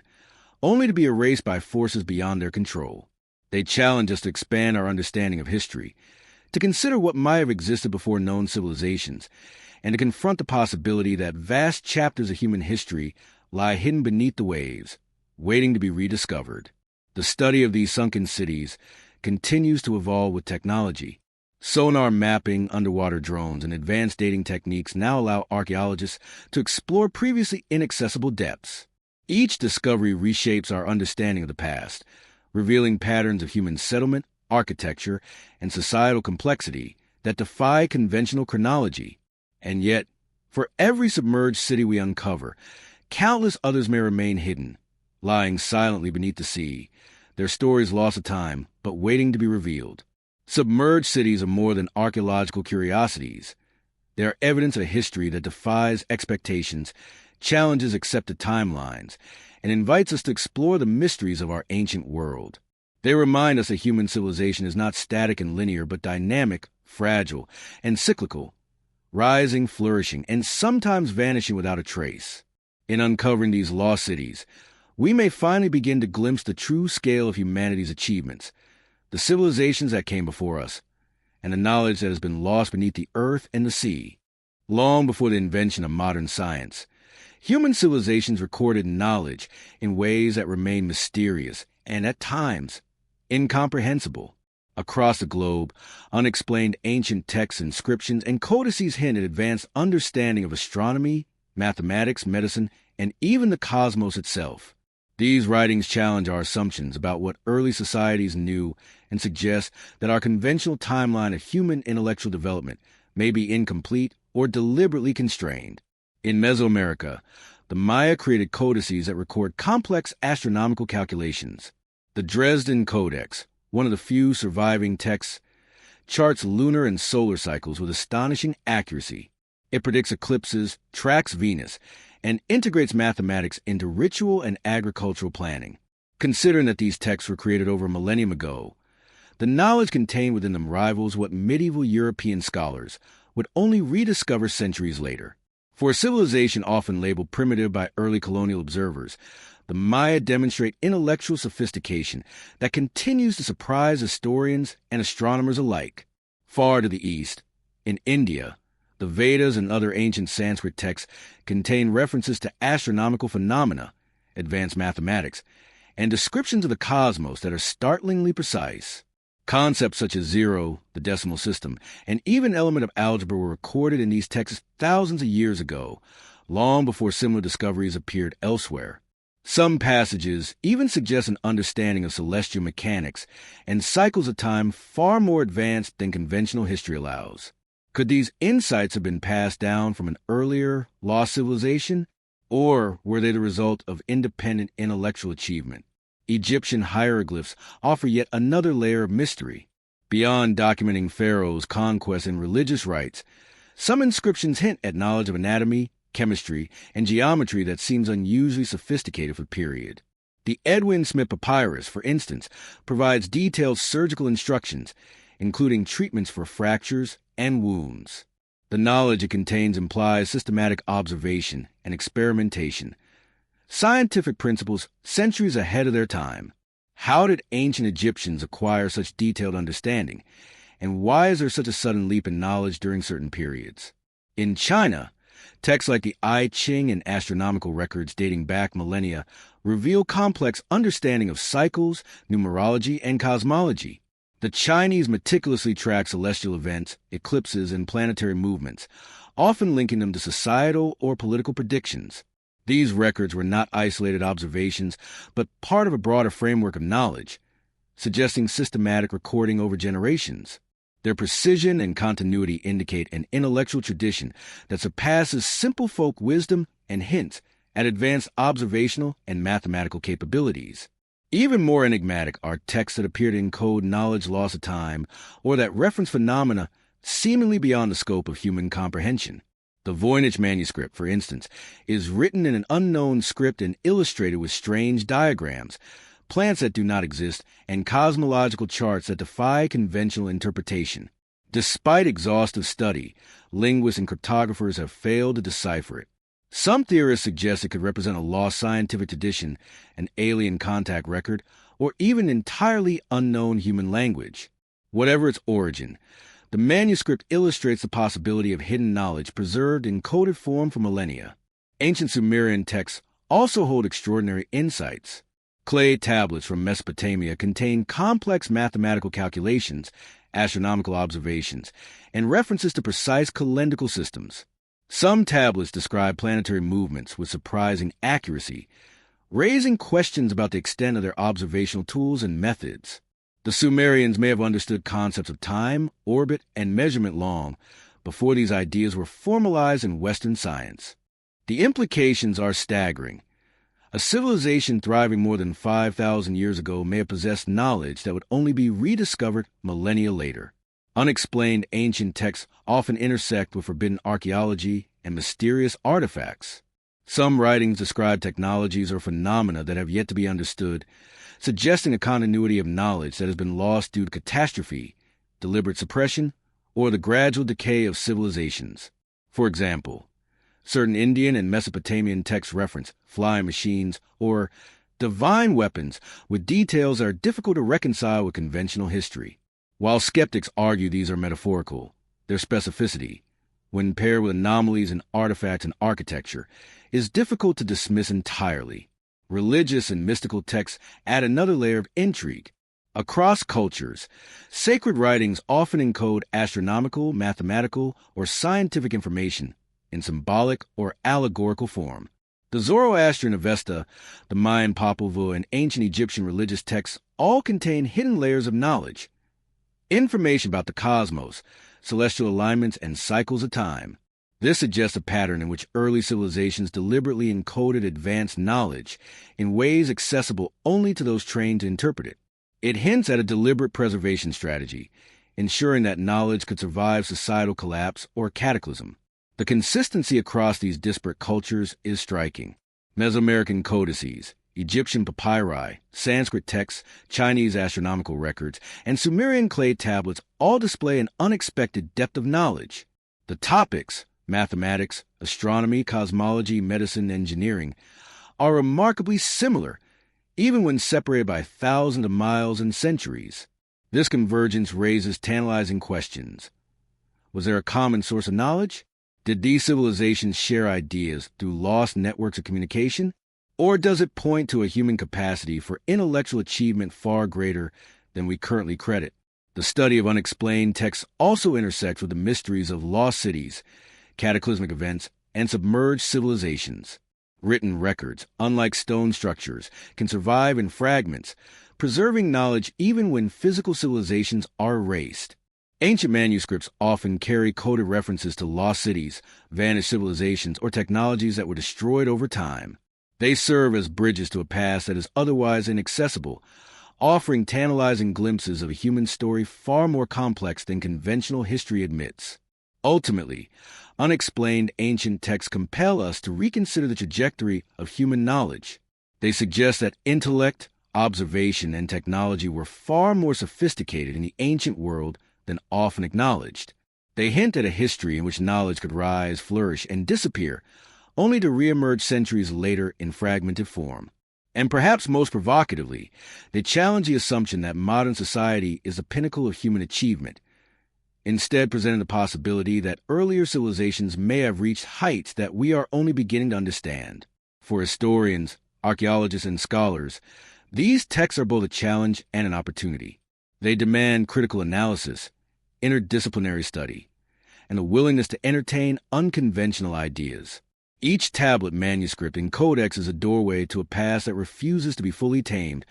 only to be erased by forces beyond their control. They challenge us to expand our understanding of history, to consider what might have existed before known civilizations, and to confront the possibility that vast chapters of human history lie hidden beneath the waves, waiting to be rediscovered. The study of these sunken cities continues to evolve with technology. Sonar mapping, underwater drones, and advanced dating techniques now allow archaeologists to explore previously inaccessible depths. Each discovery reshapes our understanding of the past, revealing patterns of human settlement, architecture, and societal complexity that defy conventional chronology. And yet, for every submerged city we uncover, countless others may remain hidden, lying silently beneath the sea, their stories lost to time, but waiting to be revealed. Submerged cities are more than archaeological curiosities. They are evidence of a history that defies expectations, challenges accepted timelines, and invites us to explore the mysteries of our ancient world. They remind us that human civilization is not static and linear, but dynamic, fragile, and cyclical, rising, flourishing, and sometimes vanishing without a trace. In uncovering these lost cities, we may finally begin to glimpse the true scale of humanity's achievements, the civilizations that came before us, and the knowledge that has been lost beneath the earth and the sea. Long before the invention of modern science, human civilizations recorded knowledge in ways that remain mysterious and, at times, incomprehensible. Across the globe, unexplained ancient texts, inscriptions, and codices hint at advanced understanding of astronomy, mathematics, medicine, and even the cosmos itself. These writings challenge our assumptions about what early societies knew and suggest that our conventional timeline of human intellectual development may be incomplete or deliberately constrained. In Mesoamerica, the Maya created codices that record complex astronomical calculations. The Dresden Codex, one of the few surviving texts, charts lunar and solar cycles with astonishing accuracy. It predicts eclipses, tracks Venus, and integrates mathematics into ritual and agricultural planning. Considering that these texts were created over a millennium ago, the knowledge contained within them rivals what medieval European scholars would only rediscover centuries later. For a civilization often labeled primitive by early colonial observers, the Maya demonstrate intellectual sophistication that continues to surprise historians and astronomers alike. Far to the east, in India, the Vedas and other ancient Sanskrit texts contain references to astronomical phenomena, advanced mathematics, and descriptions of the cosmos that are startlingly precise. Concepts such as zero, the decimal system, and even an element of algebra were recorded in these texts thousands of years ago, long before similar discoveries appeared elsewhere. Some passages even suggest an understanding of celestial mechanics and cycles of time far more advanced than conventional history allows. Could these insights have been passed down from an earlier, lost civilization, or were they the result of independent intellectual achievement? Egyptian hieroglyphs offer yet another layer of mystery. Beyond documenting pharaohs' conquests and religious rites, some inscriptions hint at knowledge of anatomy, chemistry, and geometry that seems unusually sophisticated for the period. The Edwin Smith Papyrus, for instance, provides detailed surgical instructions, including treatments for fractures and wounds. The knowledge it contains implies systematic observation and experimentation, scientific principles centuries ahead of their time. How did ancient Egyptians acquire such detailed understanding, and why is there such a sudden leap in knowledge during certain periods? In China, texts like the I Ching and astronomical records dating back millennia reveal complex understanding of cycles, numerology, and cosmology. The Chinese meticulously track celestial events, eclipses, and planetary movements, often linking them to societal or political predictions. These records were not isolated observations, but part of a broader framework of knowledge, suggesting systematic recording over generations. Their precision and continuity indicate an intellectual tradition that surpasses simple folk wisdom and hints at advanced observational and mathematical capabilities. Even more enigmatic are texts that appear to encode knowledge lost to time or that reference phenomena seemingly beyond the scope of human comprehension. The Voynich manuscript, for instance, is written in an unknown script and illustrated with strange diagrams, plants that do not exist, and cosmological charts that defy conventional interpretation. Despite exhaustive study, linguists and cryptographers have failed to decipher it. Some theorists suggest it could represent a lost scientific tradition, an alien contact record, or even entirely unknown human language. Whatever its origin, the manuscript illustrates the possibility of hidden knowledge preserved in coded form for millennia. Ancient Sumerian texts also hold extraordinary insights. Clay tablets from Mesopotamia contain complex mathematical calculations, astronomical observations, and references to precise calendrical systems. Some tablets describe planetary movements with surprising accuracy, raising questions about the extent of their observational tools and methods. The Sumerians may have understood concepts of time, orbit, and measurement long before these ideas were formalized in Western science. The implications are staggering. A civilization thriving more than 5,000 years ago may have possessed knowledge that would only be rediscovered millennia later. Unexplained ancient texts often intersect with forbidden archaeology and mysterious artifacts. Some writings describe technologies or phenomena that have yet to be understood, suggesting a continuity of knowledge that has been lost due to catastrophe, deliberate suppression, or the gradual decay of civilizations. For example, certain Indian and Mesopotamian texts reference flying machines or divine weapons with details that are difficult to reconcile with conventional history. While skeptics argue these are metaphorical, their specificity, when paired with anomalies in artifacts and architecture, is difficult to dismiss entirely. Religious and mystical texts add another layer of intrigue. Across cultures, sacred writings often encode astronomical, mathematical, or scientific information in symbolic or allegorical form. The Zoroastrian Avesta, the Mayan Popol Vuh, and ancient Egyptian religious texts all contain hidden layers of knowledge. Information about the cosmos, celestial alignments, and cycles of time. This suggests a pattern in which early civilizations deliberately encoded advanced knowledge in ways accessible only to those trained to interpret it. It hints at a deliberate preservation strategy, ensuring that knowledge could survive societal collapse or cataclysm. The consistency across these disparate cultures is striking. Mesoamerican codices, Egyptian papyri, Sanskrit texts, Chinese astronomical records, and Sumerian clay tablets all display an unexpected depth of knowledge. The topics, mathematics, astronomy, cosmology, medicine, and engineering, are remarkably similar, even when separated by thousands of miles and centuries. This convergence raises tantalizing questions. Was there a common source of knowledge? Did these civilizations share ideas through lost networks of communication? Or does it point to a human capacity for intellectual achievement far greater than we currently credit? The study of unexplained texts also intersects with the mysteries of lost cities, cataclysmic events, and submerged civilizations. Written records, unlike stone structures, can survive in fragments, preserving knowledge even when physical civilizations are erased. Ancient manuscripts often carry coded references to lost cities, vanished civilizations, or technologies that were destroyed over time. They serve as bridges to a past that is otherwise inaccessible, offering tantalizing glimpses of a human story far more complex than conventional history admits. Ultimately, unexplained ancient texts compel us to reconsider the trajectory of human knowledge. They suggest that intellect, observation, and technology were far more sophisticated in the ancient world than often acknowledged. They hint at a history in which knowledge could rise, flourish, and disappear, only to reemerge centuries later in fragmented form. And perhaps most provocatively, they challenge the assumption that modern society is the pinnacle of human achievement, instead presenting the possibility that earlier civilizations may have reached heights that we are only beginning to understand. For historians, archaeologists, and scholars, these texts are both a challenge and an opportunity. They demand critical analysis, interdisciplinary study, and a willingness to entertain unconventional ideas. Each tablet, manuscript, and codex is a doorway to a past that refuses to be fully tamed,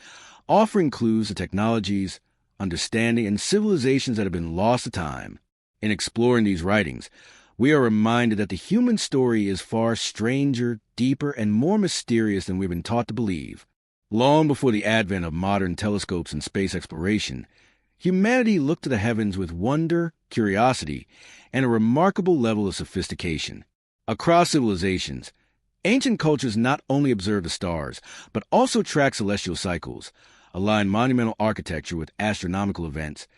offering clues to technologies, understanding, and civilizations that have been lost to time. In exploring these writings, we are reminded that the human story is far stranger, deeper, and more mysterious than we've been taught to believe. Long before the advent of modern telescopes and space exploration, humanity looked to the heavens with wonder, curiosity, and a remarkable level of sophistication. Across civilizations, ancient cultures not only observed the stars, but also tracked celestial cycles, aligned monumental architecture with astronomical events,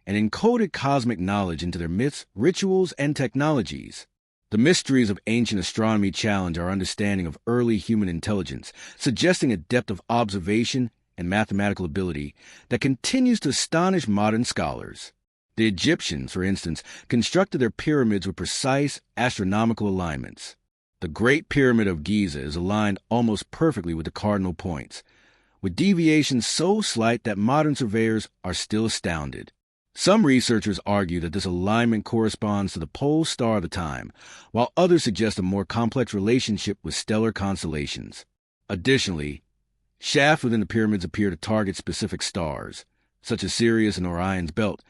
and encoded cosmic knowledge into their myths, rituals, and technologies. The mysteries of ancient astronomy challenge our understanding of early human intelligence, suggesting a depth of observation and mathematical ability that continues to astonish modern scholars. The Egyptians, for instance, constructed their pyramids with precise astronomical alignments. The Great Pyramid of Giza is aligned almost perfectly with the cardinal points, with deviations so slight that modern surveyors are still astounded. Some researchers argue that this alignment corresponds to the pole star of the time, while others suggest a more complex relationship with stellar constellations. Additionally, shafts within the pyramids appear to target specific stars, such as Sirius and Orion's belt,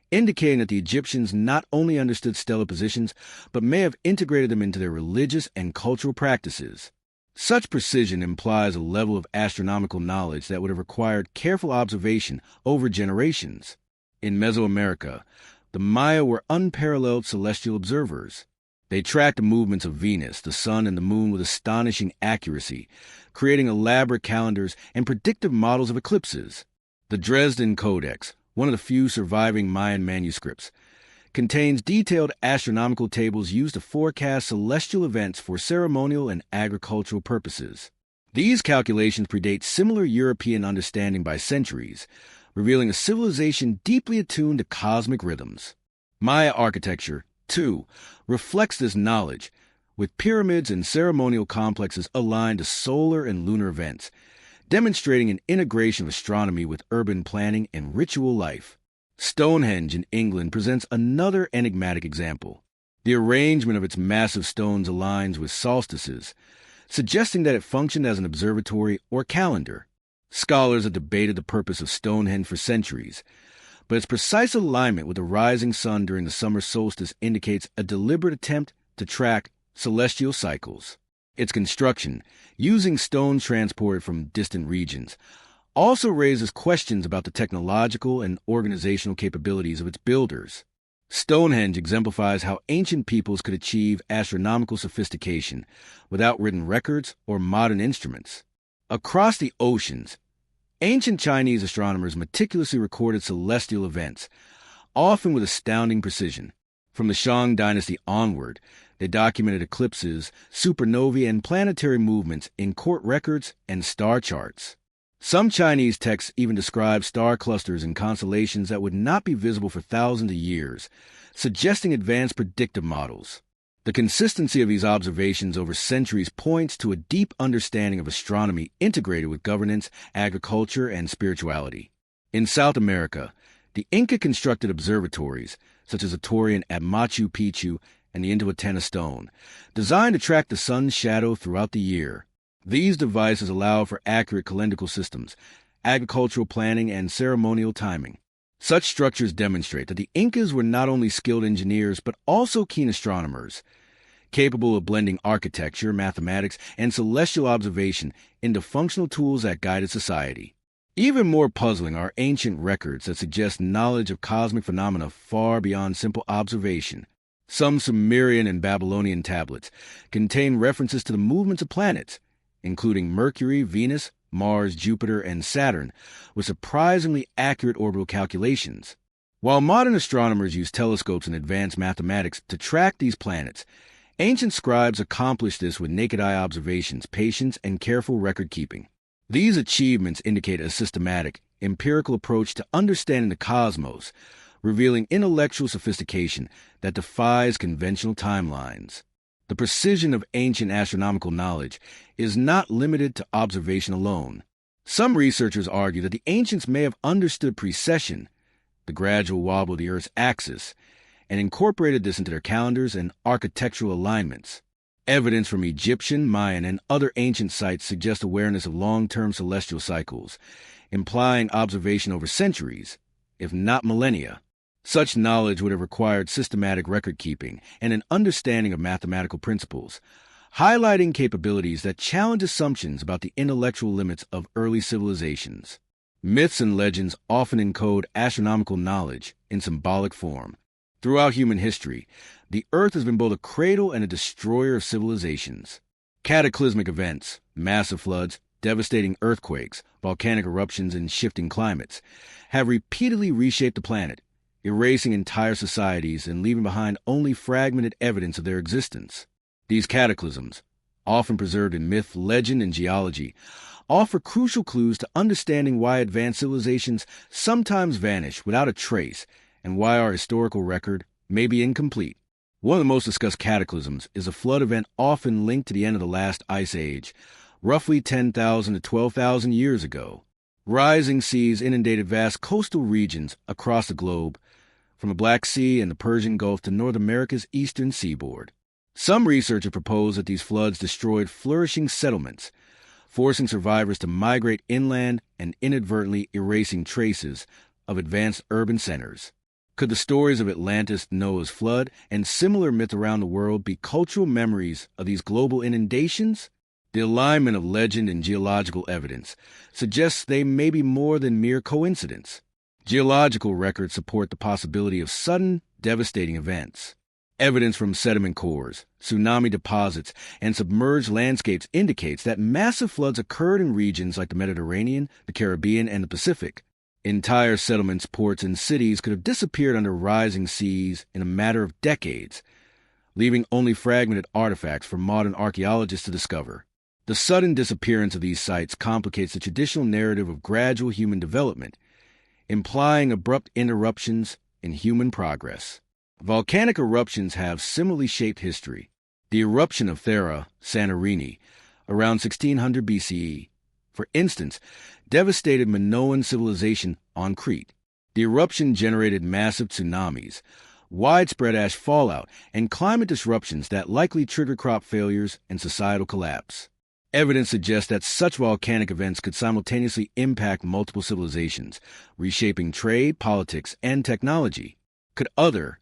indicating that the Egyptians not only understood stellar positions, but may have integrated them into their religious and cultural practices. Such precision implies a level of astronomical knowledge that would have required careful observation over generations. In Mesoamerica, the Maya were unparalleled celestial observers. They tracked the movements of Venus, the Sun, and the Moon with astonishing accuracy, creating elaborate calendars and predictive models of eclipses. The Dresden Codex, one of the few surviving Mayan manuscripts, contains detailed astronomical tables used to forecast celestial events for ceremonial and agricultural purposes. These calculations predate similar European understanding by centuries, revealing a civilization deeply attuned to cosmic rhythms. Maya architecture, too, reflects this knowledge, with pyramids and ceremonial complexes aligned to solar and lunar events, demonstrating an integration of astronomy with urban planning and ritual life. Stonehenge in England presents another enigmatic example. The arrangement of its massive stones aligns with solstices, suggesting that it functioned as an observatory or calendar. Scholars have debated the purpose of Stonehenge for centuries, but its precise alignment with the rising sun during the summer solstice indicates a deliberate attempt to track celestial cycles. Its construction, using stones transported from distant regions, also raises questions about the technological and organizational capabilities of its builders. Stonehenge exemplifies how ancient peoples could achieve astronomical sophistication without written records or modern instruments. Across the oceans, ancient Chinese astronomers meticulously recorded celestial events, often with astounding precision. From the Shang dynasty onward, they documented eclipses, supernovae, and planetary movements in court records and star charts. Some Chinese texts even describe star clusters and constellations that would not be visible for thousands of years, suggesting advanced predictive models. The consistency of these observations over centuries points to a deep understanding of astronomy integrated with governance, agriculture, and spirituality. In South America, the Inca constructed observatories, such as the Torian at Machu Picchu and the Intihuatana stone, designed to track the sun's shadow throughout the year. These devices allow for accurate calendrical systems, agricultural planning, and ceremonial timing. Such structures demonstrate that the Incas were not only skilled engineers but also keen astronomers, capable of blending architecture, mathematics, and celestial observation into functional tools that guided society. Even more puzzling are ancient records that suggest knowledge of cosmic phenomena far beyond simple observation. Some Sumerian and Babylonian tablets contain references to the movements of planets, including Mercury, Venus, Mars, Jupiter, and Saturn with surprisingly accurate orbital calculations. While modern astronomers use telescopes and advanced mathematics to track these planets, ancient scribes accomplished this with naked-eye observations, patience, and careful record-keeping. These achievements indicate a systematic, empirical approach to understanding the cosmos, revealing intellectual sophistication that defies conventional timelines. The precision of ancient astronomical knowledge is not limited to observation alone. Some researchers argue that the ancients may have understood precession, the gradual wobble of the Earth's axis, and incorporated this into their calendars and architectural alignments. Evidence from Egyptian, Mayan, and other ancient sites suggests awareness of long-term celestial cycles, implying observation over centuries, if not millennia. Such knowledge would have required systematic record-keeping and an understanding of mathematical principles, highlighting capabilities that challenge assumptions about the intellectual limits of early civilizations. Myths and legends often encode astronomical knowledge in symbolic form. Throughout human history, the Earth has been both a cradle and a destroyer of civilizations. Cataclysmic events, massive floods, devastating earthquakes, volcanic eruptions, and shifting climates have repeatedly reshaped the planet, erasing entire societies and leaving behind only fragmented evidence of their existence. These cataclysms, often preserved in myth, legend, and geology, offer crucial clues to understanding why advanced civilizations sometimes vanish without a trace and why our historical record may be incomplete. One of the most discussed cataclysms is a flood event often linked to the end of the last ice age, roughly 10,000 to 12,000 years ago. Rising seas inundated vast coastal regions across the globe, from the Black Sea and the Persian Gulf to North America's eastern seaboard. Some researchers propose that these floods destroyed flourishing settlements, forcing survivors to migrate inland and inadvertently erasing traces of advanced urban centers. Could the stories of Atlantis, Noah's flood, and similar myths around the world be cultural memories of these global inundations? The alignment of legend and geological evidence suggests they may be more than mere coincidence. Geological records support the possibility of sudden, devastating events. Evidence from sediment cores, tsunami deposits, and submerged landscapes indicates that massive floods occurred in regions like the Mediterranean, the Caribbean, and the Pacific. Entire settlements, ports, and cities could have disappeared under rising seas in a matter of decades, leaving only fragmented artifacts for modern archaeologists to discover. The sudden disappearance of these sites complicates the traditional narrative of gradual human development, implying abrupt interruptions in human progress. Volcanic eruptions have similarly shaped history. The eruption of Thera, Santorini, around 1600 BCE, for instance, devastated Minoan civilization on Crete. The eruption generated massive tsunamis, widespread ash fallout, and climate disruptions that likely triggered crop failures and societal collapse. Evidence suggests that such volcanic events could simultaneously impact multiple civilizations, reshaping trade, politics, and technology. Could other,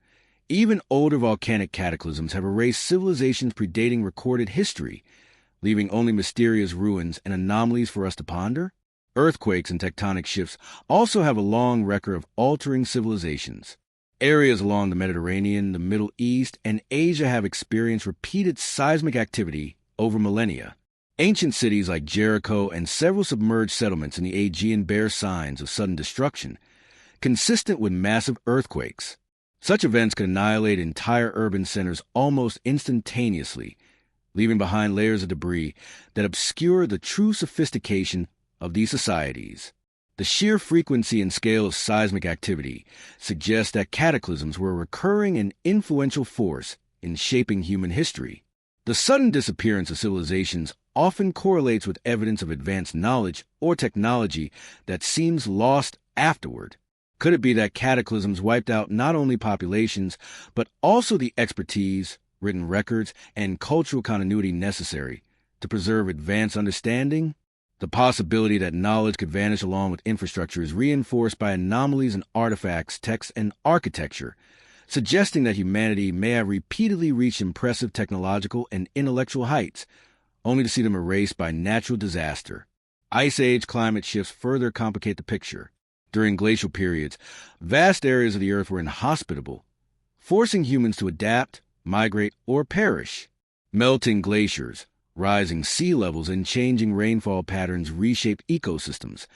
even older volcanic cataclysms have erased civilizations predating recorded history, leaving only mysterious ruins and anomalies for us to ponder? Earthquakes and tectonic shifts also have a long record of altering civilizations. Areas along the Mediterranean, the Middle East, and Asia have experienced repeated seismic activity over millennia. Ancient cities like Jericho and several submerged settlements in the Aegean bear signs of sudden destruction, consistent with massive earthquakes. Such events could annihilate entire urban centers almost instantaneously, leaving behind layers of debris that obscure the true sophistication of these societies. The sheer frequency and scale of seismic activity suggests that cataclysms were a recurring and influential force in shaping human history. The sudden disappearance of civilizations often correlates with evidence of advanced knowledge or technology that seems lost afterward. Could it be that cataclysms wiped out not only populations, but also the expertise, written records, and cultural continuity necessary to preserve advanced understanding? The possibility that knowledge could vanish along with infrastructure is reinforced by anomalies in artifacts, texts, and architecture, suggesting that humanity may have repeatedly reached impressive technological and intellectual heights, only to see them erased by natural disaster. Ice Age climate shifts further complicate the picture. During glacial periods, vast areas of the Earth were inhospitable, forcing humans to adapt, migrate, or perish. Melting glaciers, Rising sea levels and changing rainfall patterns reshaped ecosystems,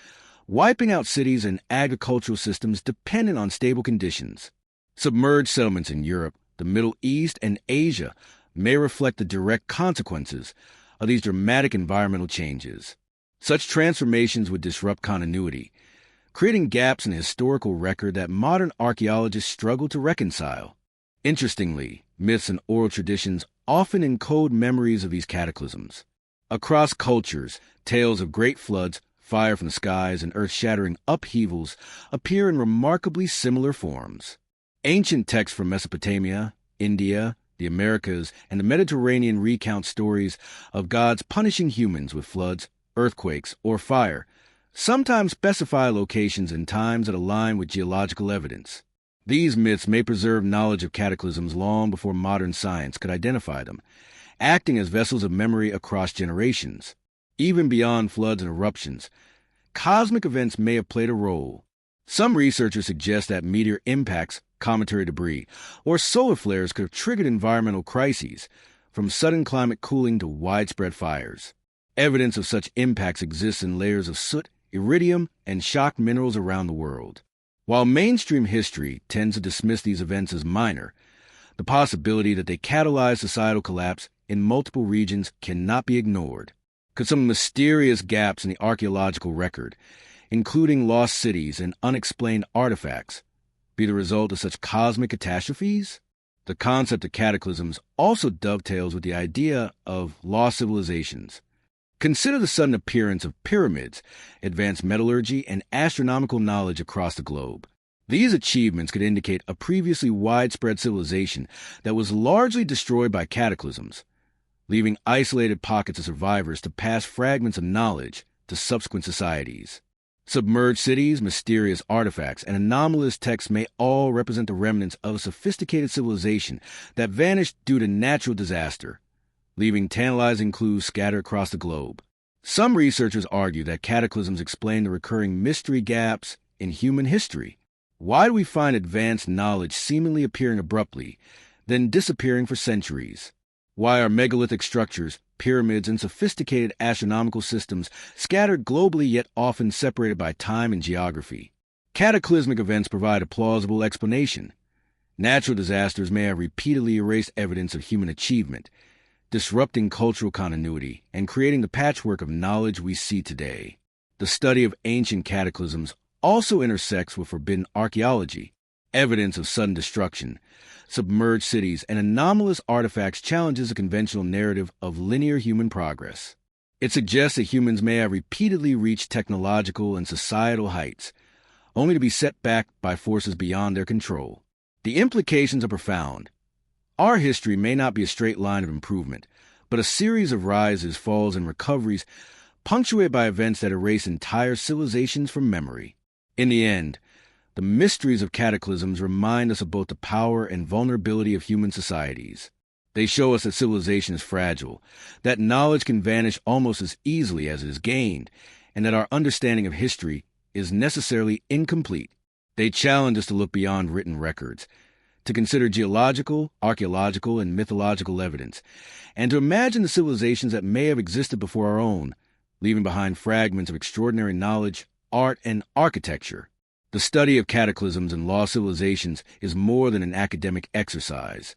wiping out cities and agricultural systems dependent on stable conditions. Submerged settlements in Europe, the Middle East, and Asia may reflect the direct consequences of these dramatic environmental changes. Such transformations would disrupt continuity, creating gaps in the historical record that modern archaeologists struggle to reconcile. Interestingly, myths and oral traditions often encode memories of these cataclysms. Across cultures, tales of great floods, fire from the skies, and earth-shattering upheavals appear in remarkably similar forms. Ancient texts from Mesopotamia, India, the Americas, and the Mediterranean recount stories of gods punishing humans with floods, earthquakes, or fire, sometimes specify locations and times that align with geological evidence. These myths may preserve knowledge of cataclysms long before modern science could identify them, acting as vessels of memory across generations. Even beyond floods and eruptions, cosmic events may have played a role. Some researchers suggest that meteor impacts, cometary debris, or solar flares could have triggered environmental crises, from sudden climate cooling to widespread fires. Evidence of such impacts exists in layers of soot, iridium, and shocked minerals around the world. While mainstream history tends to dismiss these events as minor, the possibility that they catalyze societal collapse in multiple regions cannot be ignored. Could some mysterious gaps in the archaeological record, including lost cities and unexplained artifacts, be the result of such cosmic catastrophes? The concept of cataclysms also dovetails with the idea of lost civilizations. Consider the sudden appearance of pyramids, advanced metallurgy, and astronomical knowledge across the globe. These achievements could indicate a previously widespread civilization that was largely destroyed by cataclysms, leaving isolated pockets of survivors to pass fragments of knowledge to subsequent societies. Submerged cities, mysterious artifacts, and anomalous texts may all represent the remnants of a sophisticated civilization that vanished due to natural disaster, leaving tantalizing clues scattered across the globe. Some researchers argue that cataclysms explain the recurring mystery gaps in human history. Why do we find advanced knowledge seemingly appearing abruptly, then disappearing for centuries? Why are megalithic structures, pyramids, and sophisticated astronomical systems scattered globally yet often separated by time and geography? Cataclysmic events provide a plausible explanation. Natural disasters may have repeatedly erased evidence of human achievement, disrupting cultural continuity and creating the patchwork of knowledge we see today. The study of ancient cataclysms also intersects with forbidden archaeology. Evidence of sudden destruction, submerged cities, and anomalous artifacts challenges the conventional narrative of linear human progress. It suggests that humans may have repeatedly reached technological and societal heights, only to be set back by forces beyond their control. The implications are profound. Our history may not be a straight line of improvement, but a series of rises, falls, and recoveries punctuated by events that erase entire civilizations from memory. In the end, the mysteries of cataclysms remind us of both the power and vulnerability of human societies. They show us that civilization is fragile, that knowledge can vanish almost as easily as it is gained, and that our understanding of history is necessarily incomplete. They challenge us to look beyond written records, to consider geological, archaeological, and mythological evidence, and to imagine the civilizations that may have existed before our own, leaving behind fragments of extraordinary knowledge, art, and architecture. The study of cataclysms and lost civilizations is more than an academic exercise.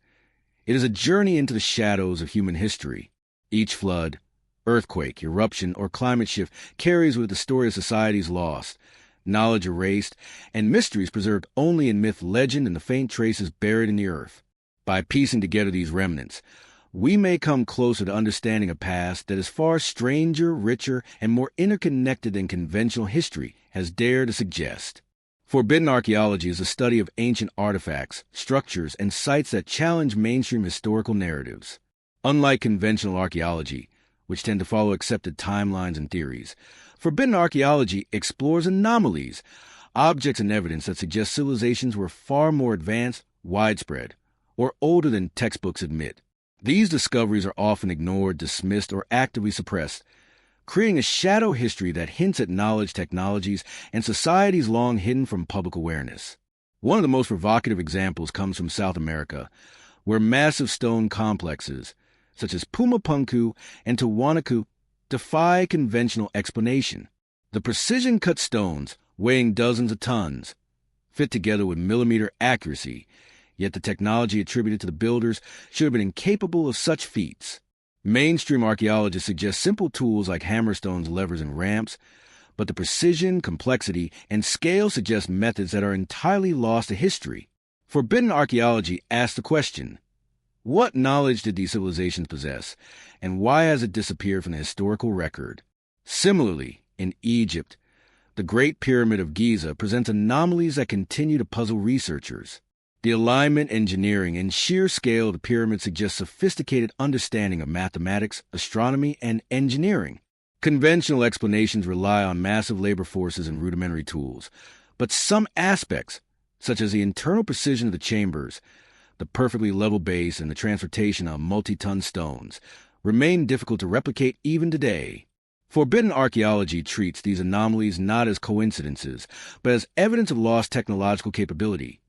It is a journey into the shadows of human history. Each flood, earthquake, eruption, or climate shift carries with it the story of societies lost, knowledge erased, and mysteries preserved only in myth, legend, and the faint traces buried in the earth. By piecing together these remnants, we may come closer to understanding a past that is far stranger, richer, and more interconnected than conventional history has dared to suggest. Forbidden archaeology is a study of ancient artifacts, structures, and sites that challenge mainstream historical narratives. Unlike conventional archaeology, which tend to follow accepted timelines and theories, forbidden archaeology explores anomalies, objects and evidence that suggest civilizations were far more advanced, widespread, or older than textbooks admit. These discoveries are often ignored, dismissed, or actively suppressed, creating a shadow history that hints at knowledge, technologies, and societies long hidden from public awareness. One of the most provocative examples comes from South America, where massive stone complexes, such as Pumapunku and Tiwanaku, defy conventional explanation. The precision-cut stones, weighing dozens of tons, fit together with millimeter accuracy, yet the technology attributed to the builders should have been incapable of such feats. Mainstream archaeologists suggest simple tools like hammerstones, levers, and ramps, but the precision, complexity, and scale suggest methods that are entirely lost to history. Forbidden archaeology asks the question, what knowledge did these civilizations possess, and why has it disappeared from the historical record? Similarly, in Egypt, the Great Pyramid of Giza presents anomalies that continue to puzzle researchers. The alignment, engineering, and sheer scale of the pyramid suggest sophisticated understanding of mathematics, astronomy, and engineering. Conventional explanations rely on massive labor forces and rudimentary tools, but some aspects, such as the internal precision of the chambers, the perfectly level base, and the transportation of multi-ton stones, remain difficult to replicate even today. Forbidden archaeology treats these anomalies not as coincidences, but as evidence of lost technological capability,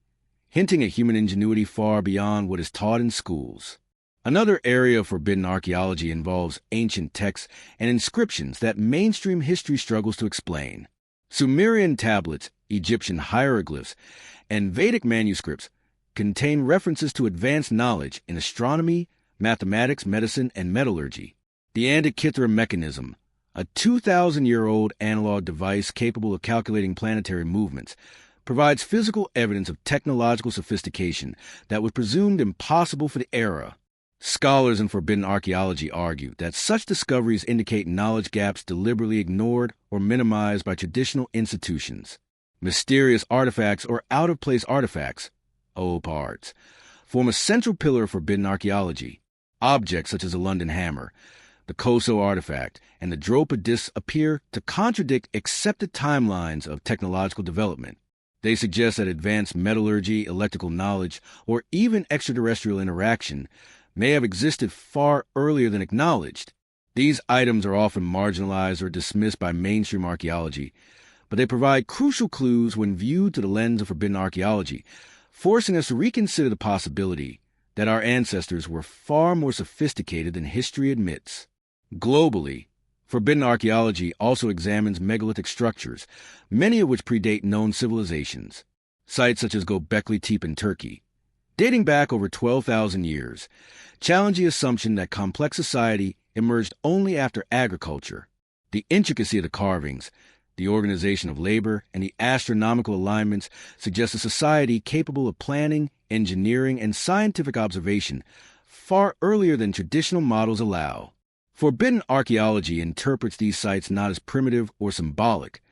hinting at human ingenuity far beyond what is taught in schools. Another area of forbidden archaeology involves ancient texts and inscriptions that mainstream history struggles to explain. Sumerian tablets, Egyptian hieroglyphs, and Vedic manuscripts contain references to advanced knowledge in astronomy, mathematics, medicine, and metallurgy. The Antikythera mechanism, a 2,000-year-old analog device capable of calculating planetary movements, provides physical evidence of technological sophistication that was presumed impossible for the era. Scholars in forbidden archaeology argue that such discoveries indicate knowledge gaps deliberately ignored or minimized by traditional institutions. Mysterious artifacts or out-of-place artifacts, OPARTs, form a central pillar of forbidden archaeology. Objects such as the London Hammer, the Koso artifact, and the Dropa discs appear to contradict accepted timelines of technological development. They suggest that advanced metallurgy, electrical knowledge, or even extraterrestrial interaction may have existed far earlier than acknowledged. These items are often marginalized or dismissed by mainstream archaeology, but they provide crucial clues when viewed through the lens of forbidden archaeology, forcing us to reconsider the possibility that our ancestors were far more sophisticated than history admits. Globally, forbidden archaeology also examines megalithic structures, many of which predate known civilizations. Sites such as Göbekli Tepe in Turkey, dating back over 12,000 years, challenge the assumption that complex society emerged only after agriculture. The intricacy of the carvings, the organization of labor, and the astronomical alignments suggest a society capable of planning, engineering, and scientific observation far earlier than traditional models allow. Forbidden archaeology interprets these sites not as primitive or symbolic,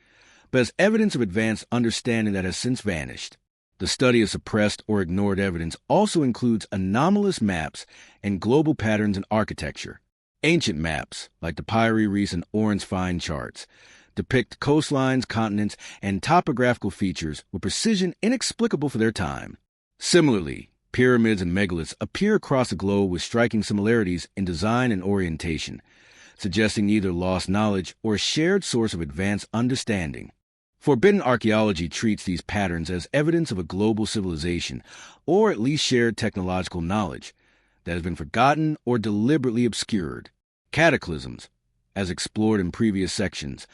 but as evidence of advanced understanding that has since vanished. The study of suppressed or ignored evidence also includes anomalous maps and global patterns in architecture. Ancient maps, like the Pyrie Reis and Orensfine charts, depict coastlines, continents, and topographical features with precision inexplicable for their time. Similarly, pyramids and megaliths appear across the globe with striking similarities in design and orientation, suggesting either lost knowledge or a shared source of advanced understanding. Forbidden archaeology treats these patterns as evidence of a global civilization, or at least shared technological knowledge, that has been forgotten or deliberately obscured. Cataclysms, as explored in previous sections,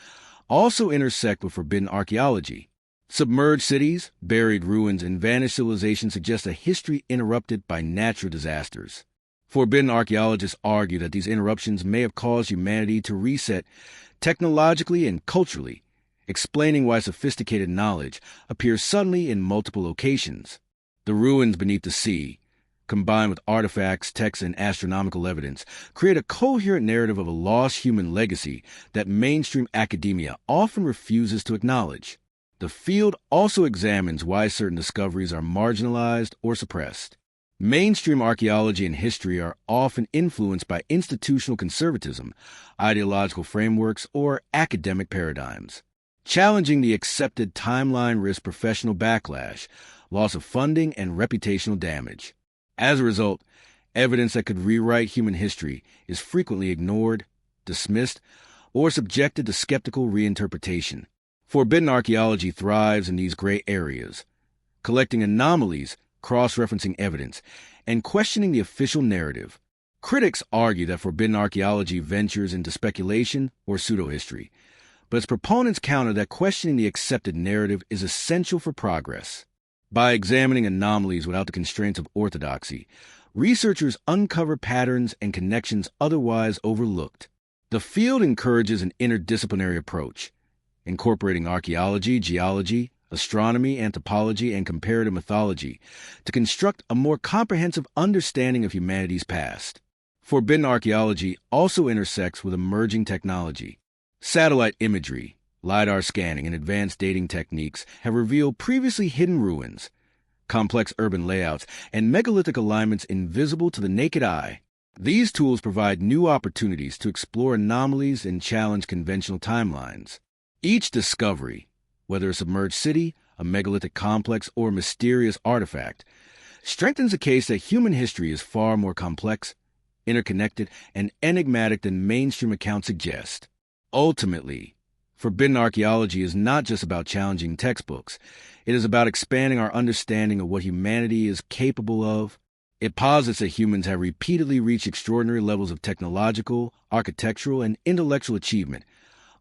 also intersect with forbidden archaeology. Submerged cities, buried ruins, and vanished civilizations suggest a history interrupted by natural disasters. Forbidden archaeologists argue that these interruptions may have caused humanity to reset technologically and culturally, explaining why sophisticated knowledge appears suddenly in multiple locations. The ruins beneath the sea, combined with artifacts, texts, and astronomical evidence, create a coherent narrative of a lost human legacy that mainstream academia often refuses to acknowledge. The field also examines why certain discoveries are marginalized or suppressed. Mainstream archaeology and history are often influenced by institutional conservatism, ideological frameworks, or academic paradigms. Challenging the accepted timeline risks professional backlash, loss of funding, and reputational damage. As a result, evidence that could rewrite human history is frequently ignored, dismissed, or subjected to skeptical reinterpretation. Forbidden archaeology thrives in these gray areas, collecting anomalies, cross-referencing evidence, and questioning the official narrative. Critics argue that forbidden archaeology ventures into speculation or pseudohistory, but its proponents counter that questioning the accepted narrative is essential for progress. By examining anomalies without the constraints of orthodoxy, researchers uncover patterns and connections otherwise overlooked. The field encourages an interdisciplinary approach, incorporating archaeology, geology, astronomy, anthropology, and comparative mythology to construct a more comprehensive understanding of humanity's past. Forbidden archaeology also intersects with emerging technology. Satellite imagery, LiDAR scanning, and advanced dating techniques have revealed previously hidden ruins, complex urban layouts, and megalithic alignments invisible to the naked eye. These tools provide new opportunities to explore anomalies and challenge conventional timelines. Each discovery, whether a submerged city, a megalithic complex, or a mysterious artifact, strengthens the case that human history is far more complex, interconnected, and enigmatic than mainstream accounts suggest. Ultimately, forbidden archaeology is not just about challenging textbooks. It is about expanding our understanding of what humanity is capable of. It posits that humans have repeatedly reached extraordinary levels of technological, architectural, and intellectual achievement,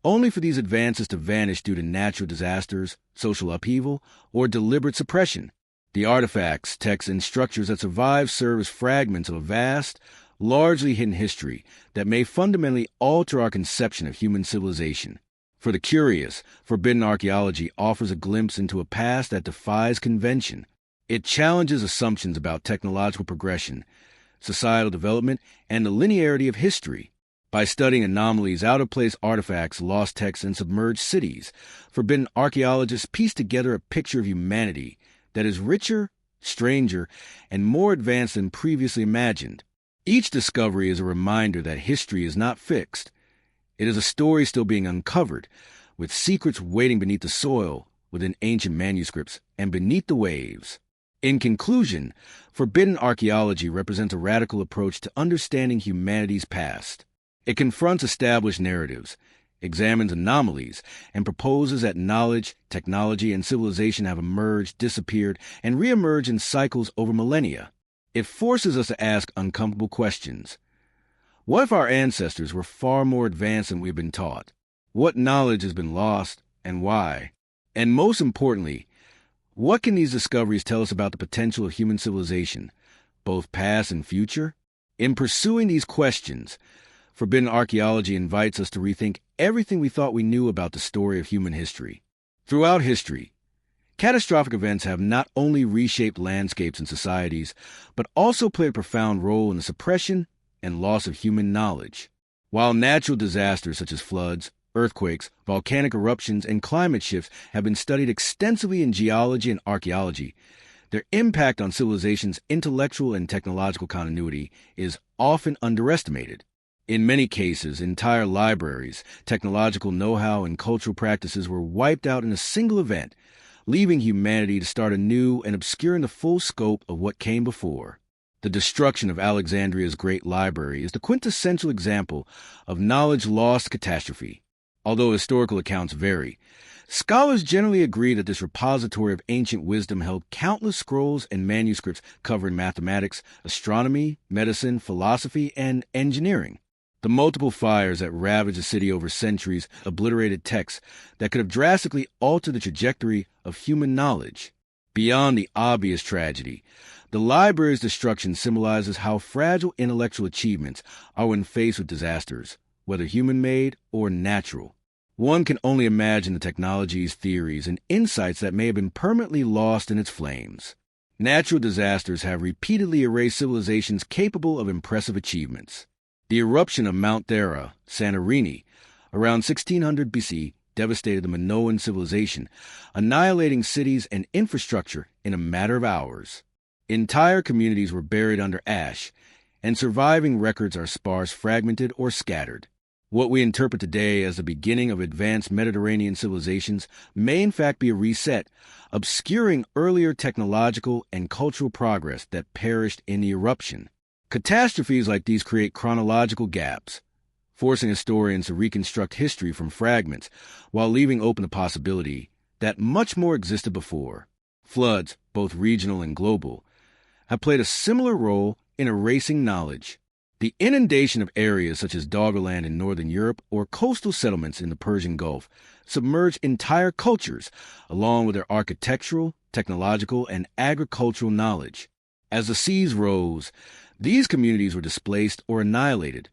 only for these advances to vanish due to natural disasters, social upheaval, or deliberate suppression. The artifacts, texts, and structures that survive serve as fragments of a vast, largely hidden history that may fundamentally alter our conception of human civilization. For the curious, forbidden archaeology offers a glimpse into a past that defies convention. It challenges assumptions about technological progression, societal development, and the linearity of history. By studying anomalies, out-of-place artifacts, lost texts, and submerged cities, forbidden archaeologists piece together a picture of humanity that is richer, stranger, and more advanced than previously imagined. Each discovery is a reminder that history is not fixed. It is a story still being uncovered, with secrets waiting beneath the soil, within ancient manuscripts, and beneath the waves. In conclusion, forbidden archaeology represents a radical approach to understanding humanity's past. It confronts established narratives, examines anomalies, and proposes that knowledge, technology, and civilization have emerged, disappeared, and reemerged in cycles over millennia. It forces us to ask uncomfortable questions. What if our ancestors were far more advanced than we've been taught? What knowledge has been lost, and why? And most importantly, what can these discoveries tell us about the potential of human civilization, both past and future? In pursuing these questions, forbidden archaeology invites us to rethink everything we thought we knew about the story of human history. Throughout history, catastrophic events have not only reshaped landscapes and societies, but also played a profound role in the suppression and loss of human knowledge. While natural disasters such as floods, earthquakes, volcanic eruptions, and climate shifts have been studied extensively in geology and archaeology, their impact on civilization's intellectual and technological continuity is often underestimated. In many cases, entire libraries, technological know-how, and cultural practices were wiped out in a single event, leaving humanity to start anew and obscuring the full scope of what came before. The destruction of Alexandria's great library is the quintessential example of knowledge-lost catastrophe. Although historical accounts vary, scholars generally agree that this repository of ancient wisdom held countless scrolls and manuscripts covering mathematics, astronomy, medicine, philosophy, and engineering. The multiple fires that ravaged the city over centuries obliterated texts that could have drastically altered the trajectory of human knowledge. Beyond the obvious tragedy, the library's destruction symbolizes how fragile intellectual achievements are when faced with disasters, whether human-made or natural. One can only imagine the technologies, theories, and insights that may have been permanently lost in its flames. Natural disasters have repeatedly erased civilizations capable of impressive achievements. The eruption of Mount Thera, Santorini, around 1600 BC, devastated the Minoan civilization, annihilating cities and infrastructure in a matter of hours. Entire communities were buried under ash, and surviving records are sparse, fragmented, or scattered. What we interpret today as the beginning of advanced Mediterranean civilizations may in fact be a reset, obscuring earlier technological and cultural progress that perished in the eruption. Catastrophes like these create chronological gaps, forcing historians to reconstruct history from fragments while leaving open the possibility that much more existed before. Floods, both regional and global, have played a similar role in erasing knowledge. The inundation of areas such as Doggerland in northern Europe or coastal settlements in the Persian Gulf submerged entire cultures, along with their architectural, technological, and agricultural knowledge. As the seas rose, these communities were displaced or annihilated,